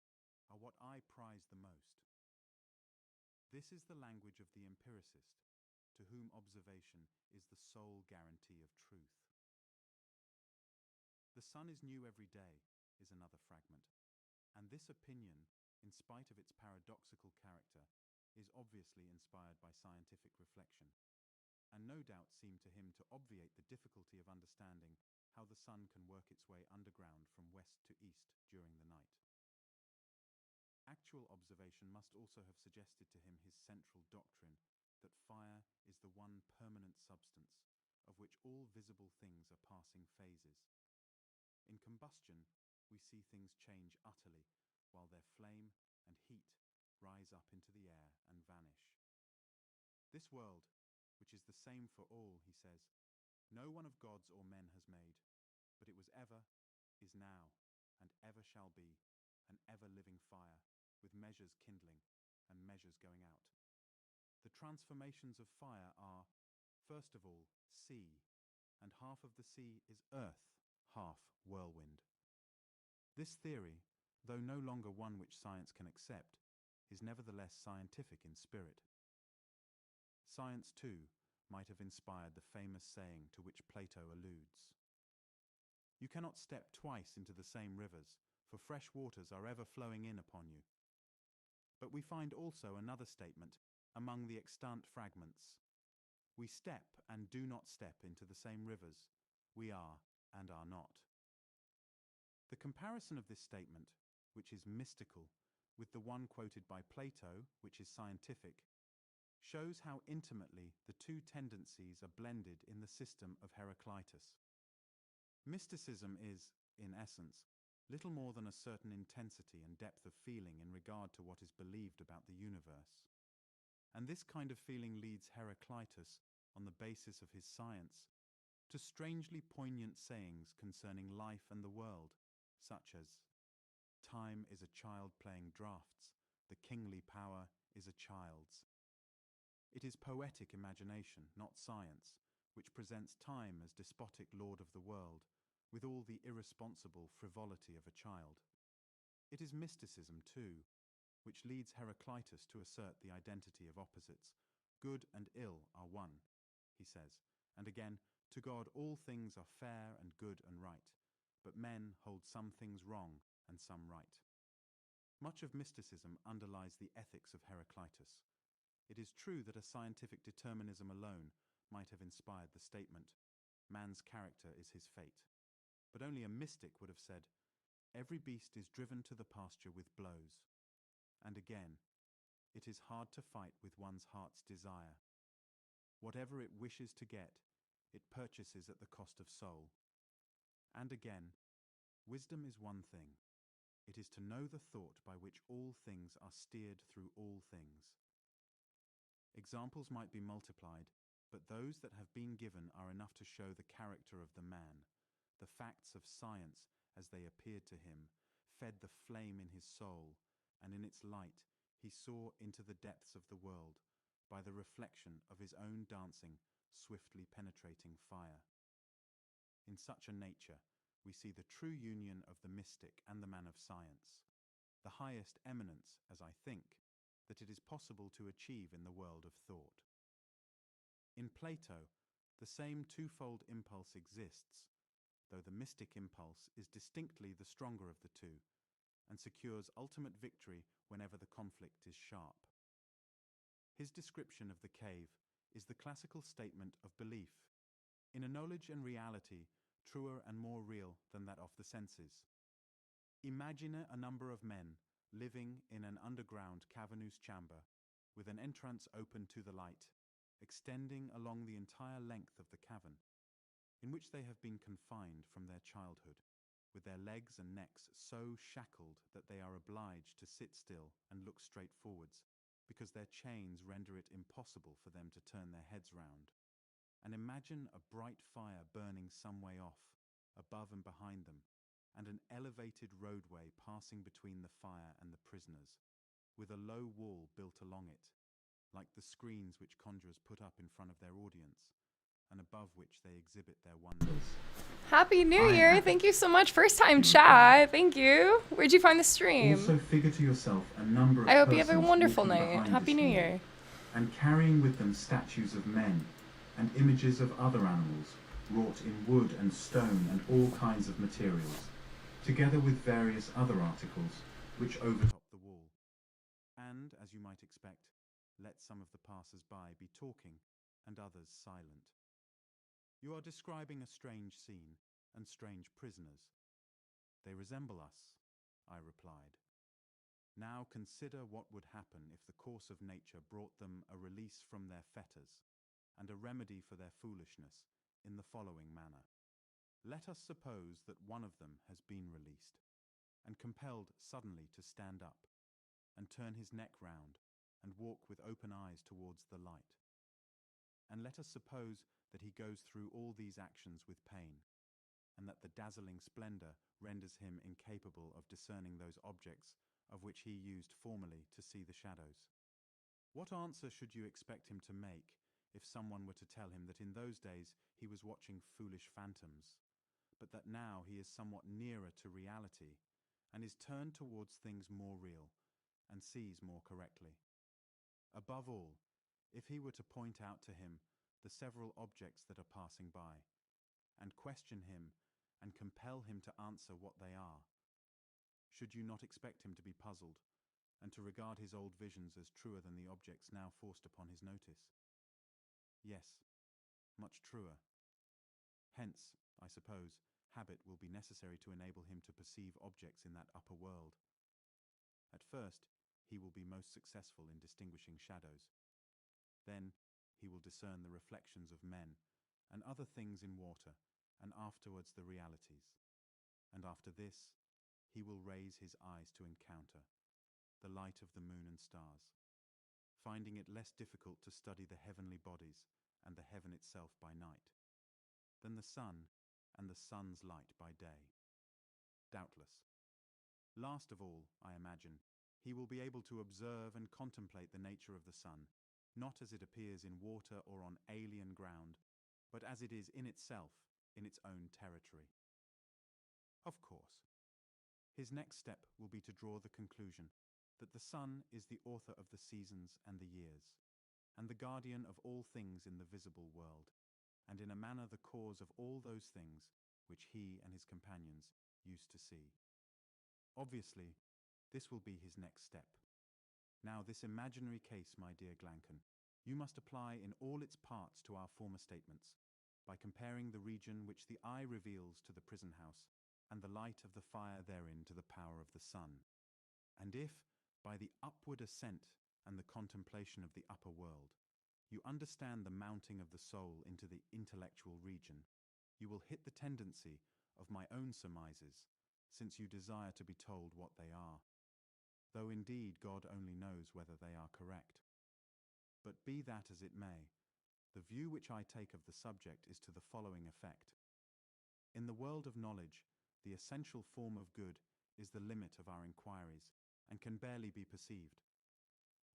are what I prize the most. This is the language of the empiricist, to whom observation is the sole guarantee of truth. The sun is new every day, is another fragment, and this opinion, in spite of its paradoxical character, is obviously inspired by scientific reflection, and no doubt seemed to him to obviate the difficulty of understanding how the sun can work its way underground from west to east during the night. Actual observation must also have suggested to him his central doctrine that fire is the one permanent substance, of which all visible things are passing phases. In combustion, we see things change utterly, while their flame and heat rise up into the air and vanish. This world, which is the same for all, he says, no one of gods or men has made, but it was ever, is now, and ever shall be, an ever-living fire, with measures kindling and measures going out. The transformations of fire are, first of all, sea, and half of the sea is earth, half whirlwind. This theory, though no longer one which science can accept, is nevertheless scientific in spirit. Science, too, might have inspired the famous saying to which Plato alludes. You cannot step twice into the same rivers, for fresh waters are ever flowing in upon you. But we find also another statement among the extant fragments. We step and do not step into the same rivers. We are and are not. The comparison of this statement, which is mystical, with the one quoted by Plato, which is scientific, shows how intimately the two tendencies are blended in the system of Heraclitus. Mysticism is, in essence, little more than a certain intensity and depth of feeling in regard to what is believed about the universe. And this kind of feeling leads Heraclitus, on the basis of his science, to strangely poignant sayings concerning life and the world, such as, "Time is a child playing draughts, the kingly power is a child's." It is poetic imagination, not science, which presents time as despotic lord of the world, with all the irresponsible frivolity of a child. It is mysticism, too, which leads Heraclitus to assert the identity of opposites. Good and ill are one, he says, and again, to God all things are fair and good and right, but men hold some things wrong and some right. Much of mysticism underlies the ethics of Heraclitus. It is true that a scientific determinism alone might have inspired the statement, "Man's character is his fate." But only a mystic would have said, "Every beast is driven to the pasture with blows." And again, "It is hard to fight with one's heart's desire. Whatever it wishes to get, it purchases at the cost of soul." And again, "Wisdom is one thing. It is to know the thought by which all things are steered through all things." Examples might be multiplied, but those that have been given are enough to show the character of the man. The facts of science, as they appeared to him, fed the flame in his soul, and in its light he saw into the depths of the world by the reflection of his own dancing, swiftly penetrating fire. In such a nature, we see the true union of the mystic and the man of science, the highest eminence, as I think, that it is possible to achieve in the world of thought. In Plato, the same twofold impulse exists, though the mystic impulse is distinctly the stronger of the two, and secures ultimate victory whenever the conflict is sharp. His description of the cave is the classical statement of belief, in a knowledge and reality truer and more real than that of the senses. Imagine a number of men living in an underground cavernous chamber, with an entrance open to the light, extending along the entire length of the cavern, in which they have been confined from their childhood, with their legs and necks so shackled that they are obliged to sit still and look straight forwards, because their chains render it impossible for them to turn their heads round. And imagine a bright fire burning some way off, above and behind them, and an elevated roadway passing between the fire and the prisoners, with a low wall built along it, like the screens which conjurers put up in front of their audience, and above which they exhibit their wonders. Happy New Year! Thank you so much. First time chat. Thank you. Where'd you find the stream? Also figure to yourself a number of I hope you have a persons wonderful walking night. behind the Happy New screen, Year. and carrying with them statues of men and images of other animals, wrought in wood and stone and all kinds of materials, together with various other articles which overtop the wall. And, as you might expect, let some of the passers-by be talking and others silent. You are describing a strange scene, and strange prisoners. They resemble us, I replied. Now consider what would happen if the course of nature brought them a release from their fetters and a remedy for their foolishness in the following manner. Let us suppose that one of them has been released and compelled suddenly to stand up and turn his neck round and walk with open eyes towards the light. And let us suppose that he goes through all these actions with pain, and that the dazzling splendor renders him incapable of discerning those objects of which he used formerly to see the shadows. What answer should you expect him to make if someone were to tell him that in those days he was watching foolish phantoms, but that now he is somewhat nearer to reality and is turned towards things more real and sees more correctly? Above all, if he were to point out to him the several objects that are passing by, and question him and compel him to answer what they are, should you not expect him to be puzzled and to regard his old visions as truer than the objects now forced upon his notice? Yes, much truer. Hence, I suppose, habit will be necessary to enable him to perceive objects in that upper world. At first, he will be most successful in distinguishing shadows. Then he will discern the reflections of men and other things in water, and afterwards the realities. And after this, he will raise his eyes to encounter the light of the moon and stars, finding it less difficult to study the heavenly bodies and the heaven itself by night than the sun and the sun's light by day. Doubtless. Last of all, I imagine, he will be able to observe and contemplate the nature of the sun, not as it appears in water or on alien ground, but as it is in itself, in its own territory. Of course. His next step will be to draw the conclusion that the sun is the author of the seasons and the years, and the guardian of all things in the visible world, and in a manner the cause of all those things which he and his companions used to see. Obviously, this will be his next step. Now, this imaginary case, my dear Glancan, you must apply in all its parts to our former statements, by comparing the region which the eye reveals to the prison house, and the light of the fire therein to the power of the sun. And if, by the upward ascent and the contemplation of the upper world, you understand the mounting of the soul into the intellectual region, you will hit the tendency of my own surmises, since you desire to be told what they are, though indeed God only knows whether they are correct. But be that as it may, the view which I take of the subject is to the following effect. In the world of knowledge, the essential form of good is the limit of our inquiries, and can barely be perceived.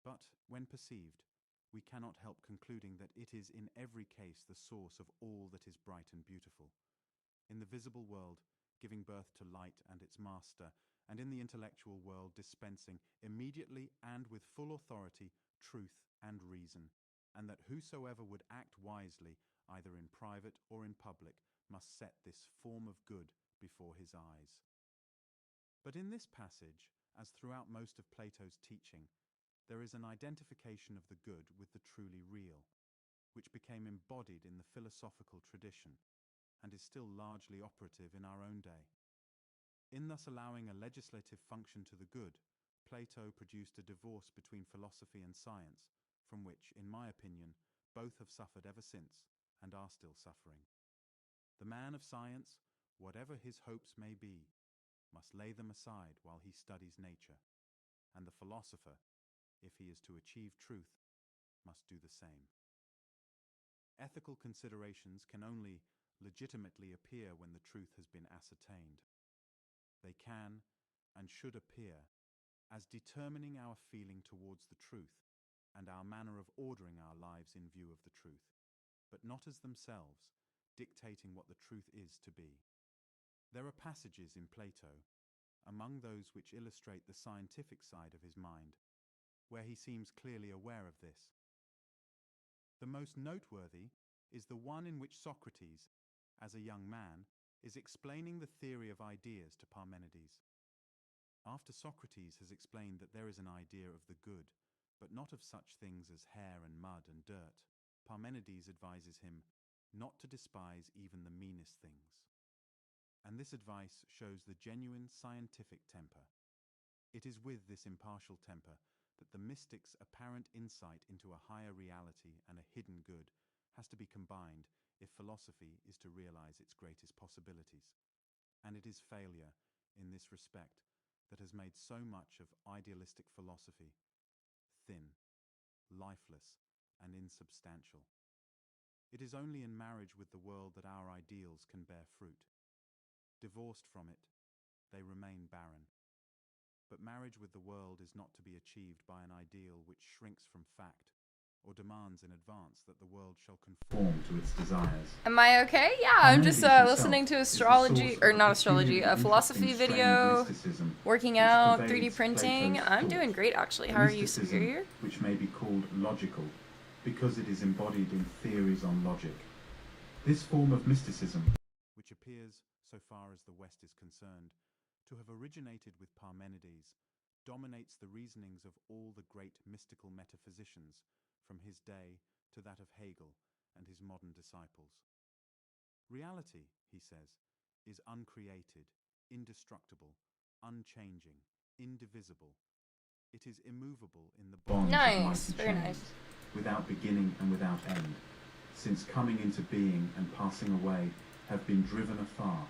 But, when perceived, we cannot help concluding that it is in every case the source of all that is bright and beautiful. In the visible world, giving birth to light and its master, and in the intellectual world dispensing immediately and with full authority truth and reason, and that whosoever would act wisely, either in private or in public, must set this form of good before his eyes. But in this passage, as throughout most of Plato's teaching, there is an identification of the good with the truly real, which became embodied in the philosophical tradition, and is still largely operative in our own day. In thus allowing a legislative function to the good, Plato produced a divorce between philosophy and science, from which, in my opinion, both have suffered ever since, and are still suffering. The man of science, whatever his hopes may be, must lay them aside while he studies nature, and the philosopher, if he is to achieve truth, must do the same. Ethical considerations can only legitimately appear when the truth has been ascertained. They can and should appear as determining our feeling towards the truth and our manner of ordering our lives in view of the truth, but not as themselves dictating what the truth is to be. There are passages in Plato, among those which illustrate the scientific side of his mind, where he seems clearly aware of this. The most noteworthy is the one in which Socrates, as a young man, is explaining the theory of ideas to Parmenides. After Socrates has explained that there is an idea of the good, but not of such things as hair and mud and dirt, Parmenides advises him not to despise even the meanest things. And this advice shows the genuine scientific temper. It is with this impartial temper that the mystic's apparent insight into a higher reality and a hidden good has to be combined if philosophy is to realize its greatest possibilities. And it is failure in this respect that has made so much of idealistic philosophy thin, lifeless, and insubstantial. It is only in marriage with the world that our ideals can bear fruit. Divorced from it, they remain barren. But marriage with the world is not to be achieved by an ideal which shrinks from fact or demands in advance that the world shall conform to its desires. Am I okay? Yeah, I'm just listening to astrology, or not astrology, a philosophy video, working out, 3D printing. I'm doing great, actually. How are you, Superior? Which may be called logical, because it is embodied in theories on logic. This form of mysticism, which appears, so far as the West is concerned, to have originated with Parmenides, dominates the reasonings of all the great mystical metaphysicians from his day to that of Hegel and his modern disciples. Reality, he says, is uncreated, indestructible, unchanging, indivisible. It is immovable in the bonds of mighty Very chains, nice. without beginning and without end, since coming into being and passing away have been driven afar,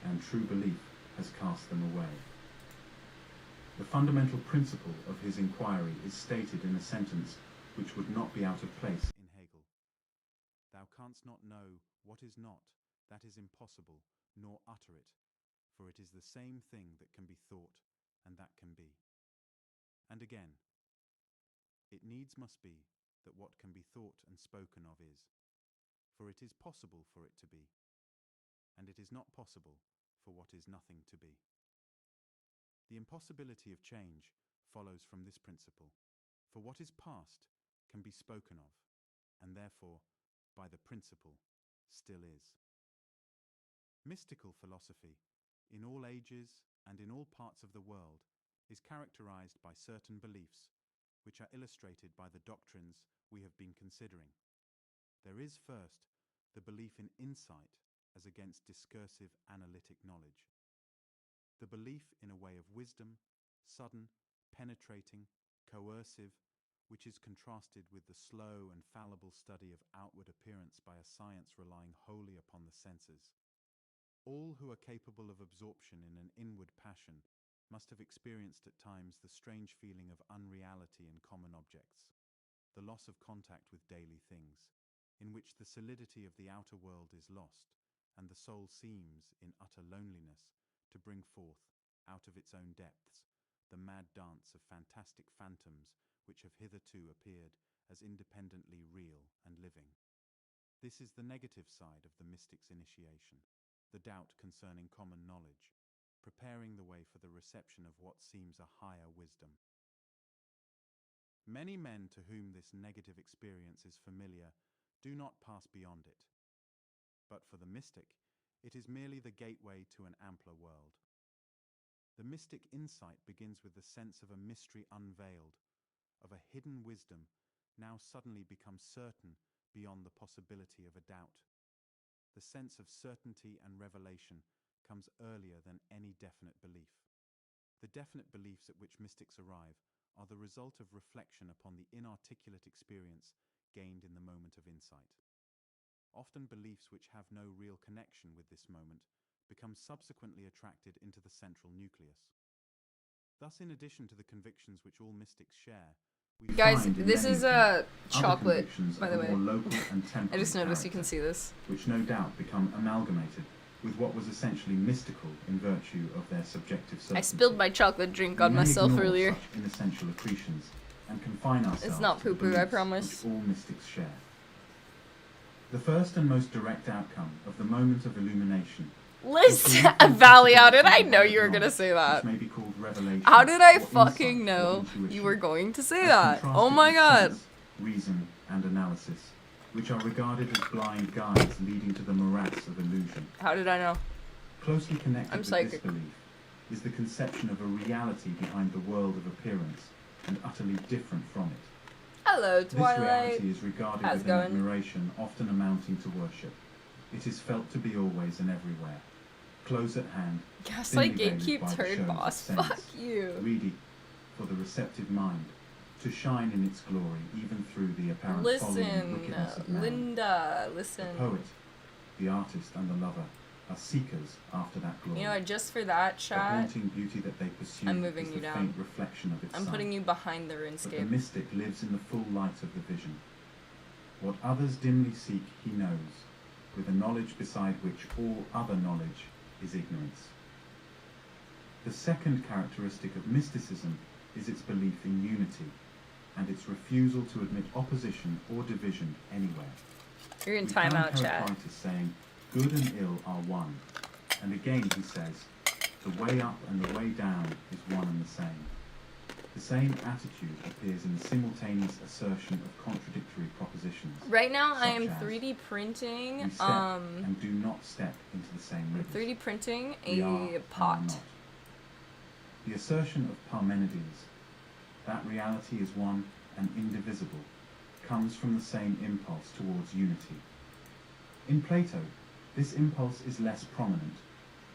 and true belief has cast them away. The fundamental principle of his inquiry is stated in a sentence which would not be out of place in Hegel. Thou canst not know what is not, that is impossible, nor utter it, for it is the same thing that can be thought and that can be. And again, it needs must be that what can be thought and spoken of is, for it is possible for it to be, and it is not possible for what is nothing to be. The impossibility of change follows from this principle, for what is past can be spoken of, and therefore, by the principle, still is. Mystical philosophy, in all ages and in all parts of the world, is characterized by certain beliefs, which are illustrated by the doctrines we have been considering. There is first the belief in insight as against discursive analytic knowledge. The belief in a way of wisdom, sudden, penetrating, coercive, which is contrasted with the slow and fallible study of outward appearance by a science relying wholly upon the senses. All who are capable of absorption in an inward passion must have experienced at times the strange feeling of unreality in common objects, the loss of contact with daily things, in which the solidity of the outer world is lost, and the soul seems, in utter loneliness, to bring forth, out of its own depths, the mad dance of fantastic phantoms which have hitherto appeared as independently real and living. This is the negative side of the mystic's initiation, the doubt concerning common knowledge, preparing the way for the reception of what seems a higher wisdom. Many men to whom this negative experience is familiar do not pass beyond it. But for the mystic, it is merely the gateway to an ampler world. The mystic insight begins with the sense of a mystery unveiled, of a hidden wisdom now suddenly becomes certain beyond the possibility of a doubt. The sense of certainty and revelation comes earlier than any definite belief. The definite beliefs at which mystics arrive are the result of reflection upon the inarticulate experience gained in the moment of insight. Often beliefs which have no real connection with this moment become subsequently attracted into the central nucleus. Thus, in addition to the convictions which all mystics share, we Guys, find in this many is of them chocolate, other convictions by the of a way. more local and I just temporary noticed you can character, see this. which no doubt become amalgamated with what was essentially mystical in virtue of their subjective certainty. I spilled my chocolate drink We on may myself ignore earlier. such inessential accretions and confine ourselves It's not to the poo-poo, I beliefs promise. which all mystics share. The first and most direct outcome of the moment of illumination List a valley out it. I know you were gonna say that. may be called revelation. How did I or fucking insight or know intuition, you were going to say as that? contrasted Oh my with god. sense, reason, and analysis, which are regarded as blind guides leading to the morass of illusion. How did I know? Closely connected I'm with psychic. this belief is the conception of a reality behind the world of appearance and utterly different from it. Hello, This Twilight. reality is regarded How's with it an going? admiration often amounting to worship. It is felt to be always and everywhere. Close at hand, Gaslight thinly veiled Gatekeep by the third shows of boss. sense, Fuck you. ready for the receptive mind to shine in its glory even through the apparent folly and Listen, wickedness of man. Linda, The listen. poet, the artist, and the lover are seekers after that glory. You know what, just for that, The chat, haunting beauty that they pursue I'm moving is you the down. faint reflection of its I'm sight. putting you behind the But the RuneScape. mystic lives in the full light of the vision. What others dimly seek, he knows, with a knowledge beside which all other knowledge is ignorance. The second characteristic of mysticism is its belief in unity, and its refusal to admit opposition or division anywhere. You're in We found timeout, chat. Heraclitus saying, good and ill are one. And again he says, the way up and the way down is one and the same. The same attitude appears in the simultaneous assertion of contradictory propositions. Right now, I such am as, 3D printing, we step and do not step into the same rivers. 3D printing We are a and pot. are not. The assertion of Parmenides, that reality is one and indivisible, comes from the same impulse towards unity. In Plato, this impulse is less prominent,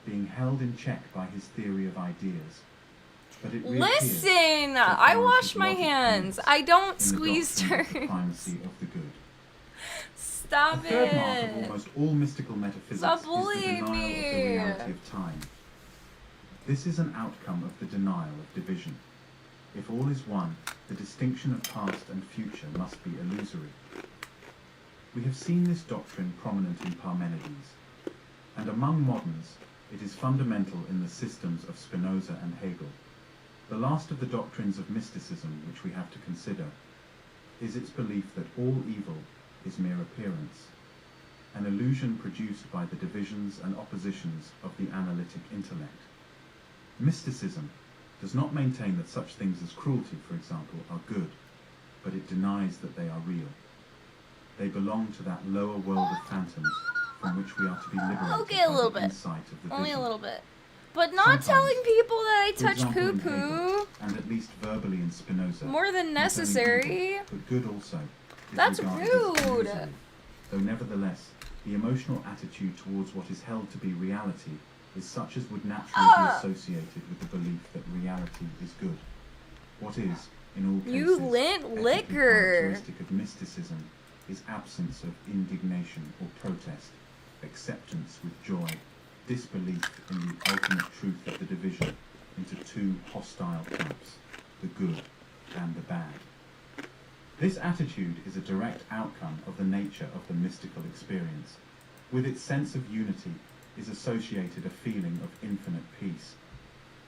being held in check by his theory of ideas. But it reappears Listen! so I far as wash his my logic hands. permits I don't in the squeeze doctrine of the turns. primacy of the good. Stop The third mark of it. almost all mystical metaphysics Stop is the bullying denial of the me. reality of time. This is an outcome of the denial of division. If all is one, the distinction of past and future must be illusory. We have seen this doctrine prominent in Parmenides, and among moderns, it is fundamental in the systems of Spinoza and Hegel. The last of the doctrines of mysticism which we have to consider is its belief that all evil is mere appearance, an illusion produced by the divisions and oppositions of the analytic intellect. Mysticism does not maintain that such things as cruelty, for example, are good, but it denies that they are real. They belong to that lower world of phantoms from which we are to be liberated Okay, a by little the bit. insight of the Only vision. a little bit. But not Sometimes, telling people that I for touch example, in poo-poo. Hegel, and at least verbally in Spinoza, More than not only necessary. evil, but good also, is That's regarded as rude. illusory. Though nevertheless, the emotional attitude towards what is held to be reality is such as would naturally be associated with the belief that reality is good. What is, in all cases, You lint ethically liquor. characteristic of mysticism is absence of indignation or protest, acceptance with joy, disbelief in the ultimate truth of the division into two hostile camps, the good and the bad. This attitude is a direct outcome of the nature of the mystical experience. With its sense of unity is associated a feeling of infinite peace.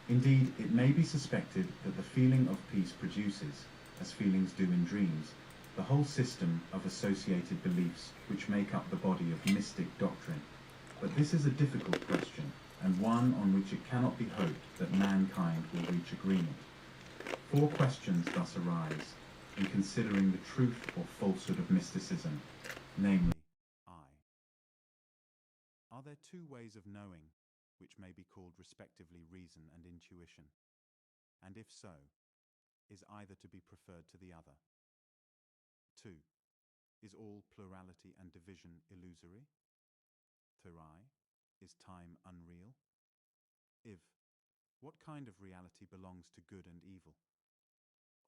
Indeed, it may be suspected that the feeling of peace produces, as feelings do in dreams, the whole system of associated beliefs which make up the body of mystic doctrine. But this is a difficult question, and one on which it cannot be hoped that mankind will reach agreement. 4 questions thus arise in considering the truth or falsehood of mysticism, namely, are there 2 ways of knowing, which may be called respectively reason and intuition? And if so, is either to be preferred to the other? 2. Is all plurality and division illusory? 3. Is time unreal? If, what kind of reality belongs to good and evil?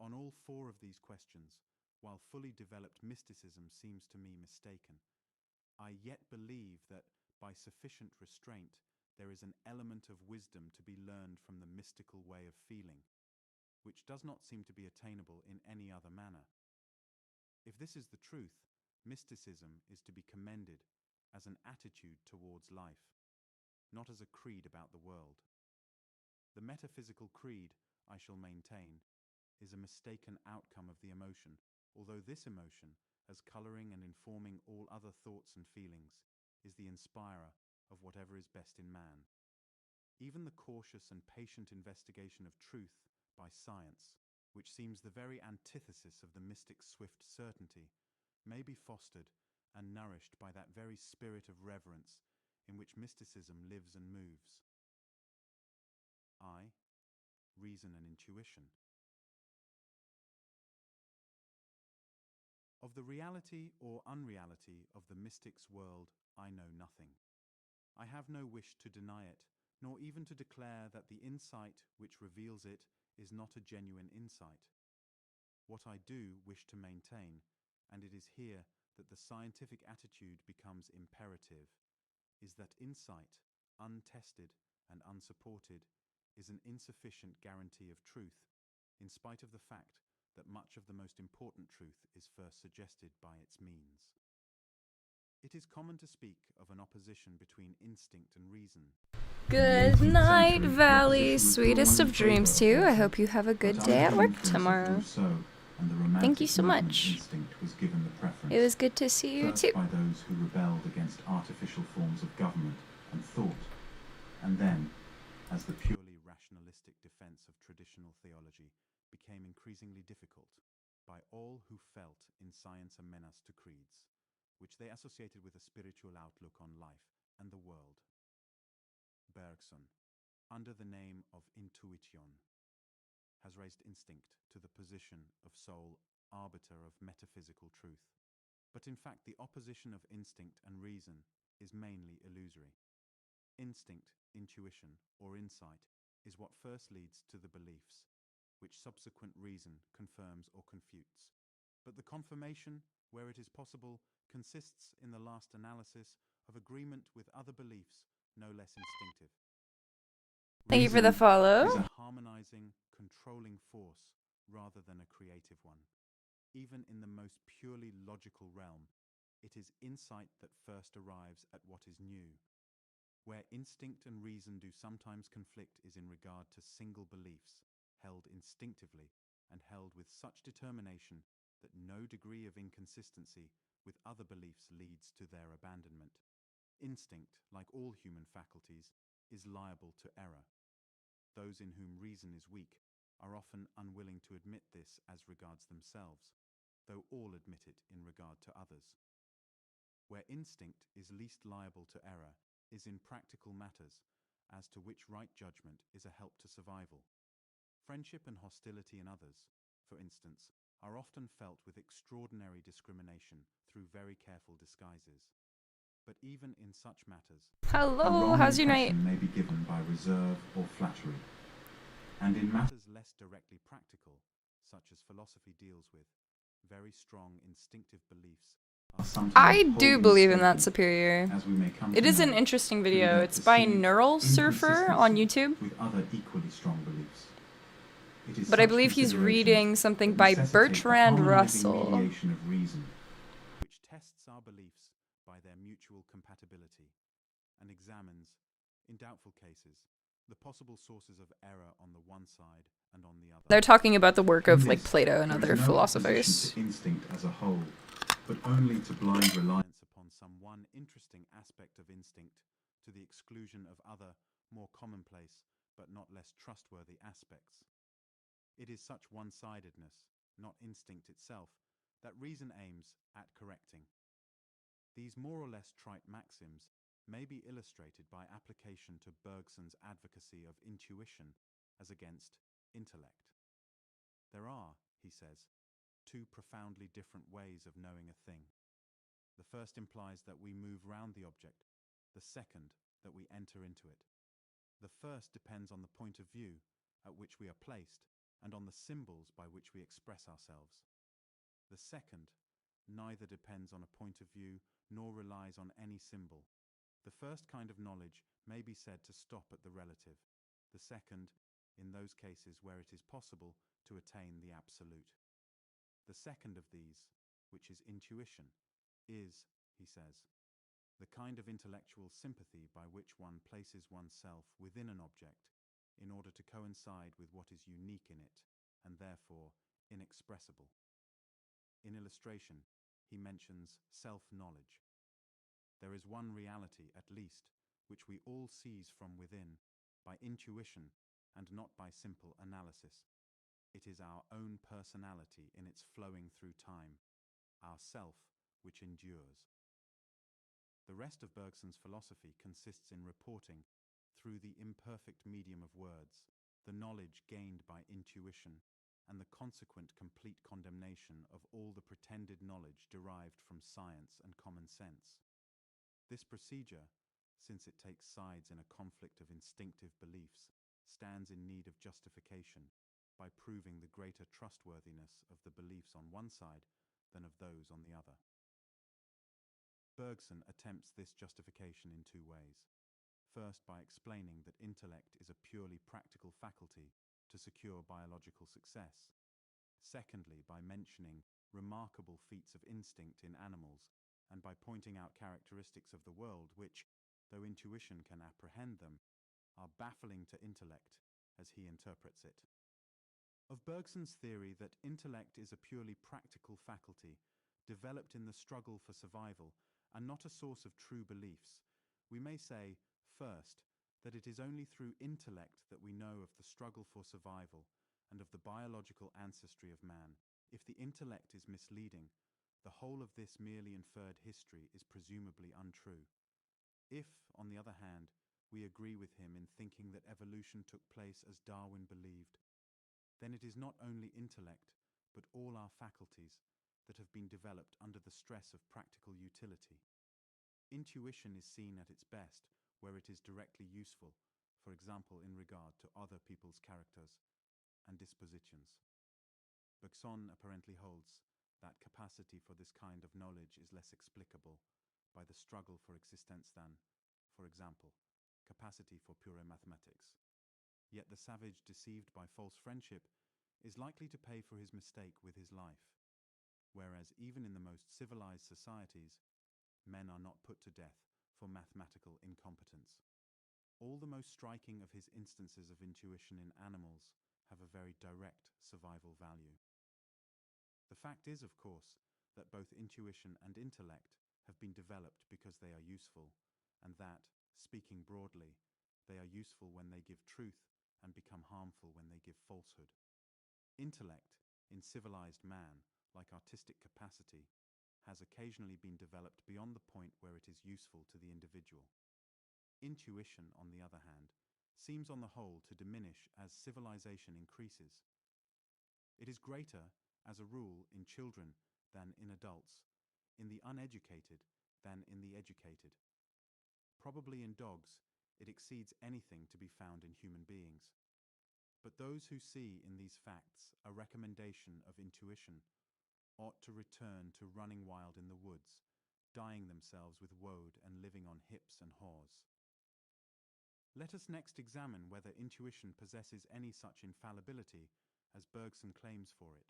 On all 4 of these questions, while fully developed mysticism seems to me mistaken, I yet believe that, by sufficient restraint, there is an element of wisdom to be learned from the mystical way of feeling, which does not seem to be attainable in any other manner. If this is the truth, mysticism is to be commended as an attitude towards life, not as a creed about the world. The metaphysical creed, I shall maintain, is a mistaken outcome of the emotion, although this emotion, as coloring and informing all other thoughts and feelings, is the inspirer of whatever is best in man. Even the cautious and patient investigation of truth by science, which seems the very antithesis of the mystic's swift certainty, may be fostered and nourished by that very spirit of reverence in which mysticism lives and moves. I, reason and intuition. Of the reality or unreality of the mystic's world, I know nothing. I have no wish to deny it, nor even to declare that the insight which reveals it is not a genuine insight. What I do wish to maintain, and it is here that the scientific attitude becomes imperative, is that insight, untested and unsupported, is an insufficient guarantee of truth, in spite of the fact that much of the most important truth is first suggested by its means. It is common to speak of an opposition between instinct and reason. Good night, Valley. Sweetest of dreams to you. I hope you have a good day at work tomorrow. Thank you so much. It was good to see you too. By those who rebelled against artificial forms of government and thought, and then, as the purely rationalistic defense of traditional theology became increasingly difficult, by all who felt in science a menace to creeds, which they associated with a spiritual outlook on life and the world. Bergson, under the name of intuition, has raised instinct to the position of sole arbiter of metaphysical truth. But in fact, the opposition of instinct and reason is mainly illusory. Instinct, intuition, or insight is what first leads to the beliefs, which subsequent reason confirms or confutes. But the confirmation, where it is possible, consists in the last analysis of agreement with other beliefs no less instinctive. Thank you for the follow. Is a harmonizing, controlling force rather than a creative one. Even in the most purely logical realm, it is insight that first arrives at what is new. Where instinct and reason do sometimes conflict is in regard to single beliefs, held instinctively and held with such determination that no degree of inconsistency with other beliefs leads to their abandonment. Instinct, like all human faculties, is liable to error. Those in whom reason is weak are often unwilling to admit this as regards themselves, though all admit it in regard to others. Where instinct is least liable to error is in practical matters, as to which right judgment is a help to survival. Friendship and hostility in others, for instance, are often felt with extraordinary discrimination through very careful disguises. But even in such matters, hello, how's your night? May be given by reserve or flattery. And in matters less directly practical, such as philosophy deals with, very strong instinctive beliefs are sometimes I do believe in that, Superior. It is an interesting video. It's by Neural Surfer on YouTube. With other equally strong beliefs. But I believe he's reading something by Bertrand Russell. Mediation of reason, which tests our beliefs by their mutual compatibility and examines, in doubtful cases, the possible sources of error on the one side and on the other. They're talking about the work of like Plato and other philosophers. Instinct as a whole, but only to blind reliance upon some one interesting aspect of instinct to the exclusion of other, more commonplace, but not less trustworthy aspects. It is such one-sidedness, not instinct itself, that reason aims at correcting. These more or less trite maxims may be illustrated by application to Bergson's advocacy of intuition as against intellect. There are, he says, two profoundly different ways of knowing a thing. The first implies that we move round the object, the second that we enter into it. The first depends on the point of view at which we are placed and on the symbols by which we express ourselves. The second neither depends on a point of view nor relies on any symbol. The first kind of knowledge may be said to stop at the relative, the second, in those cases where it is possible to attain the absolute. The second of these, which is intuition, is, he says, the kind of intellectual sympathy by which one places oneself within an object in order to coincide with what is unique in it, and therefore inexpressible. In illustration, he mentions self-knowledge. There is one reality, at least, which we all seize from within, by intuition and not by simple analysis. It is our own personality in its flowing through time, our self which endures. The rest of Bergson's philosophy consists in reporting, through the imperfect medium of words, the knowledge gained by intuition and the consequent complete condemnation of all the pretended knowledge derived from science and common sense. This procedure, since it takes sides in a conflict of instinctive beliefs, stands in need of justification by proving the greater trustworthiness of the beliefs on one side than of those on the other. Bergson attempts this justification in two ways. First, by explaining that intellect is a purely practical faculty to secure biological success. Secondly, by mentioning remarkable feats of instinct in animals and by pointing out characteristics of the world which, though intuition can apprehend them, are baffling to intellect as he interprets it. Of Bergson's theory that intellect is a purely practical faculty developed in the struggle for survival and not a source of true beliefs, we may say, first, that it is only through intellect that we know of the struggle for survival and of the biological ancestry of man. If the intellect is misleading, the whole of this merely inferred history is presumably untrue. If, on the other hand, we agree with him in thinking that evolution took place as Darwin believed, then it is not only intellect, but all our faculties that have been developed under the stress of practical utility. Intuition is seen at its best where it is directly useful, for example in regard to other people's characters and dispositions. Bergson apparently holds that capacity for this kind of knowledge is less explicable by the struggle for existence than, for example, capacity for pure mathematics. Yet the savage deceived by false friendship is likely to pay for his mistake with his life, whereas even in the most civilized societies, men are not put to death for mathematical incompetence. All the most striking of his instances of intuition in animals have a very direct survival value. The fact is, of course, that both intuition and intellect have been developed because they are useful, and that, speaking broadly, they are useful when they give truth and become harmful when they give falsehood. Intellect, in civilized man, like artistic capacity, has occasionally been developed beyond the point where it is useful to the individual. Intuition, on the other hand, seems on the whole to diminish as civilization increases. It is greater, as a rule, in children than in adults, in the uneducated than in the educated. Probably in dogs, it exceeds anything to be found in human beings. But those who see in these facts a recommendation of intuition ought to return to running wild in the woods, dyeing themselves with woad and living on hips and haws. Let us next examine whether intuition possesses any such infallibility as Bergson claims for it.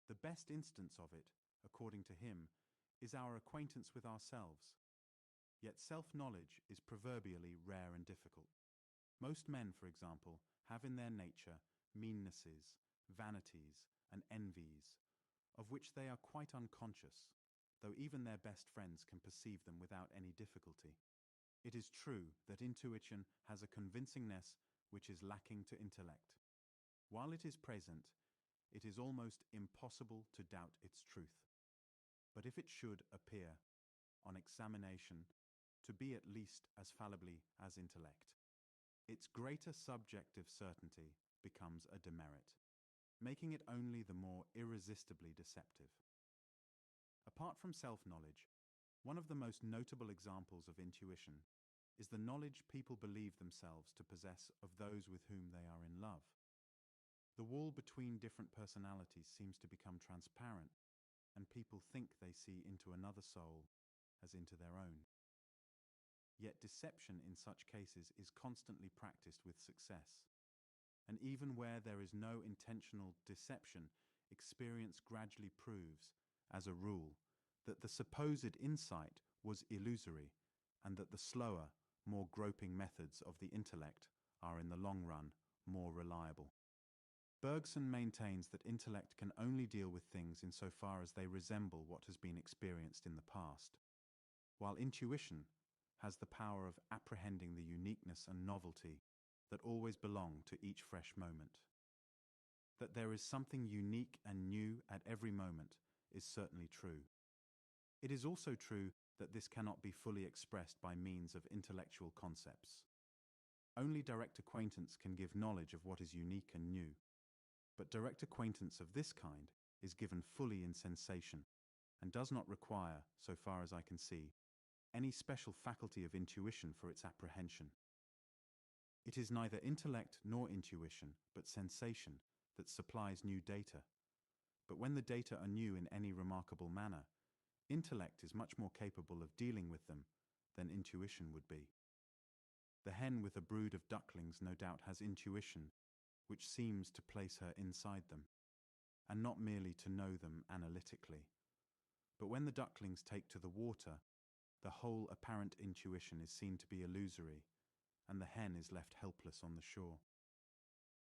The best instance of it, according to him, is our acquaintance with ourselves. Yet self-knowledge is proverbially rare and difficult. Most men, for example, have in their nature meannesses, vanities, and envies, of which they are quite unconscious, though even their best friends can perceive them without any difficulty. It is true that intuition has a convincingness which is lacking to intellect. While it is present, it is almost impossible to doubt its truth. But if it should appear, on examination, to be at least as fallibly as intellect, its greater subjective certainty becomes a demerit, making it only the more irresistibly deceptive. Apart from self-knowledge, one of the most notable examples of intuition is the knowledge people believe themselves to possess of those with whom they are in love. The wall between different personalities seems to become transparent, and people think they see into another soul as into their own. Yet deception in such cases is constantly practiced with success. And even where there is no intentional deception, experience gradually proves, as a rule, that the supposed insight was illusory, and that the slower, more groping methods of the intellect are in the long run more reliable. Bergson maintains that intellect can only deal with things insofar as they resemble what has been experienced in the past, while intuition has the power of apprehending the uniqueness and novelty that always belong to each fresh moment. That there is something unique and new at every moment is certainly true. It is also true that this cannot be fully expressed by means of intellectual concepts. Only direct acquaintance can give knowledge of what is unique and new, but direct acquaintance of this kind is given fully in sensation and does not require, so far as I can see, any special faculty of intuition for its apprehension. It is neither intellect nor intuition, but sensation that supplies new data. But when the data are new in any remarkable manner, intellect is much more capable of dealing with them than intuition would be. The hen with a brood of ducklings no doubt has intuition, which seems to place her inside them, and not merely to know them analytically. But when the ducklings take to the water, the whole apparent intuition is seen to be illusory, and the hen is left helpless on the shore.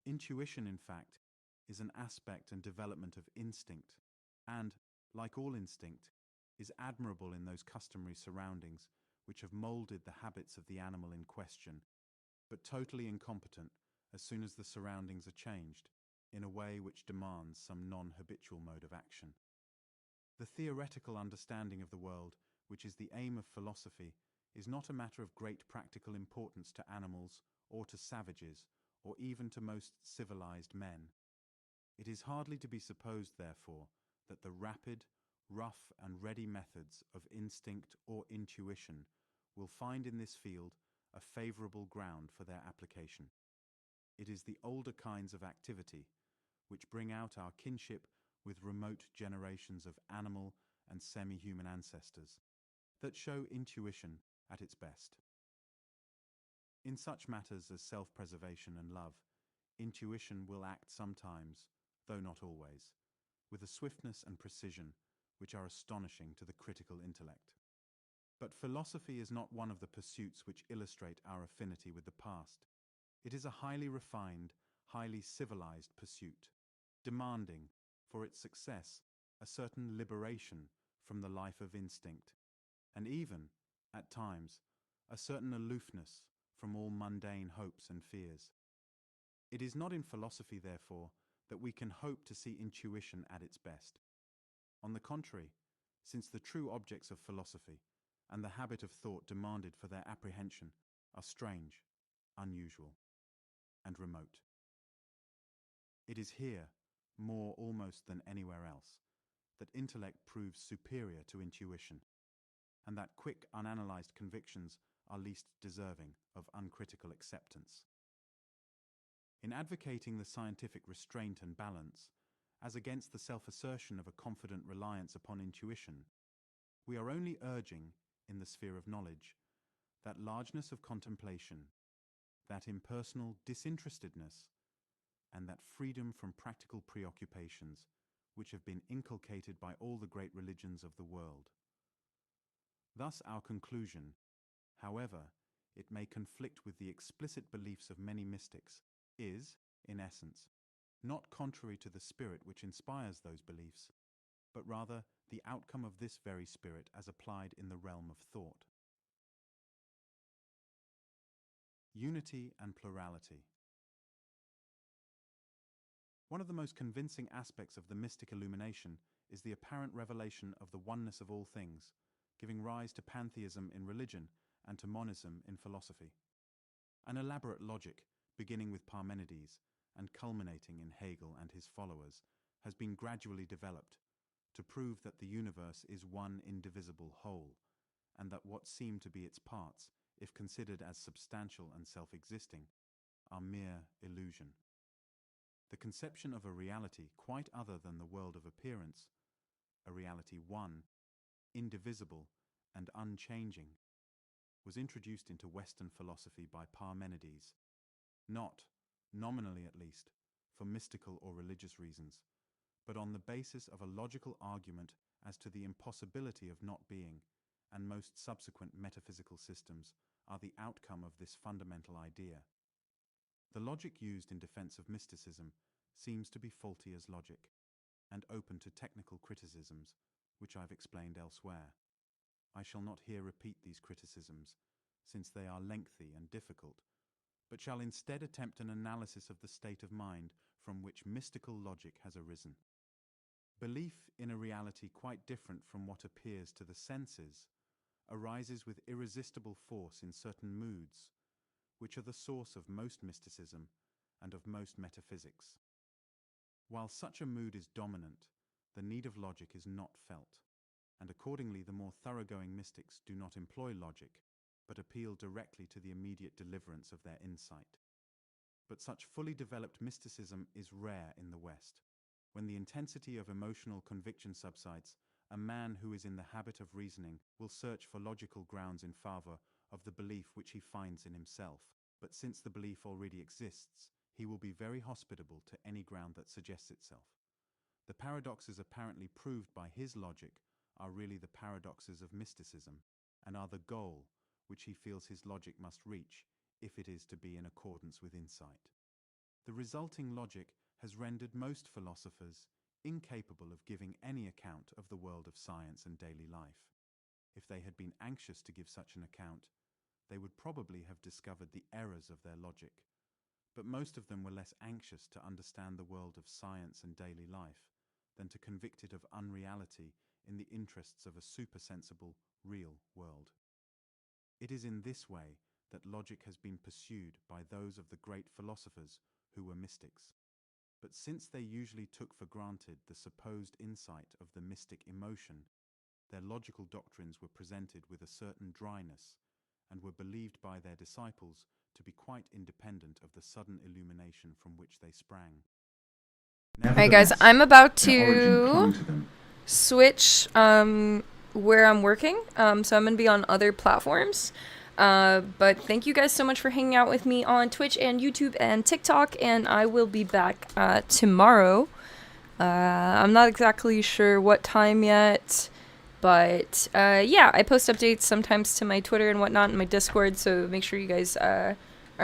Intuition, in fact, is an aspect and development of instinct, and, like all instinct, is admirable in those customary surroundings which have moulded the habits of the animal in question, but totally incompetent as soon as the surroundings are changed, in a way which demands some non-habitual mode of action. The theoretical understanding of the world, which is the aim of philosophy, is not a matter of great practical importance to animals or to savages, or even to most civilized men. It is hardly to be supposed, therefore, that the rapid, rough and ready methods of instinct or intuition will find in this field a favorable ground for their application. It is the older kinds of activity, which bring out our kinship with remote generations of animal and semi-human ancestors, that show intuition at its best. In such matters as self-preservation and love, intuition will act sometimes, though not always, with a swiftness and precision which are astonishing to the critical intellect. But philosophy is not one of the pursuits which illustrate our affinity with the past. It is a highly refined, highly civilized pursuit, demanding, for its success, a certain liberation from the life of instinct, and even, at times, a certain aloofness from all mundane hopes and fears. It is not in philosophy, therefore, that we can hope to see intuition at its best. On the contrary, since the true objects of philosophy and the habit of thought demanded for their apprehension are strange, unusual, and remote. It is here, more almost than anywhere else, that intellect proves superior to intuition, and that quick, unanalyzed convictions are least deserving of uncritical acceptance. In advocating the scientific restraint and balance, as against the self-assertion of a confident reliance upon intuition, we are only urging, in the sphere of knowledge, that largeness of contemplation, that impersonal disinterestedness, and that freedom from practical preoccupations which have been inculcated by all the great religions of the world. Thus our conclusion, however it may conflict with the explicit beliefs of many mystics, is, in essence, not contrary to the spirit which inspires those beliefs, but rather the outcome of this very spirit as applied in the realm of thought. Unity and plurality. One of the most convincing aspects of the mystic illumination is the apparent revelation of the oneness of all things, giving rise to pantheism in religion and to monism in philosophy. An elaborate logic, beginning with Parmenides and culminating in Hegel and his followers, has been gradually developed to prove that the universe is one indivisible whole, and that what seem to be its parts, if considered as substantial and self-existing, are mere illusion. The conception of a reality quite other than the world of appearance, a reality one, indivisible and unchanging, was introduced into Western philosophy by Parmenides, not, nominally at least, for mystical or religious reasons, but on the basis of a logical argument as to the impossibility of not being, and most subsequent metaphysical systems are the outcome of this fundamental idea. The logic used in defense of mysticism seems to be faulty as logic, and open to technical criticisms, which I've explained elsewhere. I shall not here repeat these criticisms, since they are lengthy and difficult, but shall instead attempt an analysis of the state of mind from which mystical logic has arisen. Belief in a reality quite different from what appears to the senses arises with irresistible force in certain moods, which are the source of most mysticism and of most metaphysics. While such a mood is dominant, the need of logic is not felt, and accordingly the more thoroughgoing mystics do not employ logic, but appeal directly to the immediate deliverance of their insight. But such fully developed mysticism is rare in the West. When the intensity of emotional conviction subsides, a man who is in the habit of reasoning will search for logical grounds in favor of the belief which he finds in himself. But since the belief already exists, he will be very hospitable to any ground that suggests itself. The paradoxes apparently proved by his logic are really the paradoxes of mysticism, and are the goal which he feels his logic must reach if it is to be in accordance with insight. The resulting logic has rendered most philosophers incapable of giving any account of the world of science and daily life. If they had been anxious to give such an account, they would probably have discovered the errors of their logic. But most of them were less anxious to understand the world of science and daily life than to convict it of unreality in the interests of a supersensible, real world. It is in this way that logic has been pursued by those of the great philosophers who were mystics. But since they usually took for granted the supposed insight of the mystic emotion, their logical doctrines were presented with a certain dryness and were believed by their disciples to be quite independent of the sudden illumination from which they sprang. Alright guys, I'm about to switch where I'm working, so I'm going to be on other platforms. But thank you guys so much for hanging out with me on Twitch and YouTube and TikTok, and I will be back tomorrow. I'm not exactly sure what time yet, but yeah, I post updates sometimes to my Twitter and whatnot and my Discord, so make sure you guys are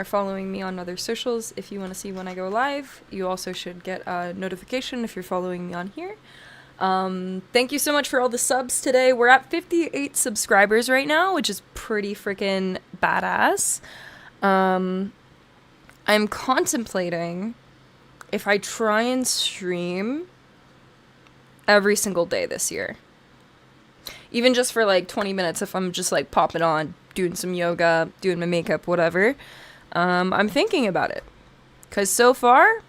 following me on other socials if you want to see when I go live. You also should get a notification if you're following me on here. Thank you so much for all the subs today. We're at 58 subscribers right now, which is pretty freaking badass. I'm contemplating if I try and stream every single day this year. Even just for like 20 minutes if I'm just like popping on, doing some yoga, doing my makeup, whatever. I'm thinking about it. 'Cause so far,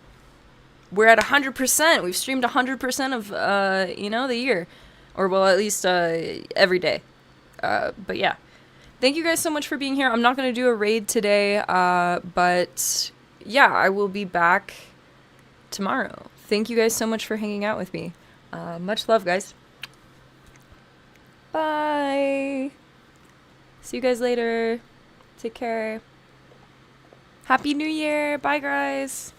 we're at 100%. We've streamed 100% of, the year. Or, well, at least every day. But yeah. Thank you guys so much for being here. I'm not going to do a raid today, but yeah, I will be back tomorrow. Thank you guys so much for hanging out with me. Much love, guys. Bye. See you guys later. Take care. Happy New Year. Bye, guys.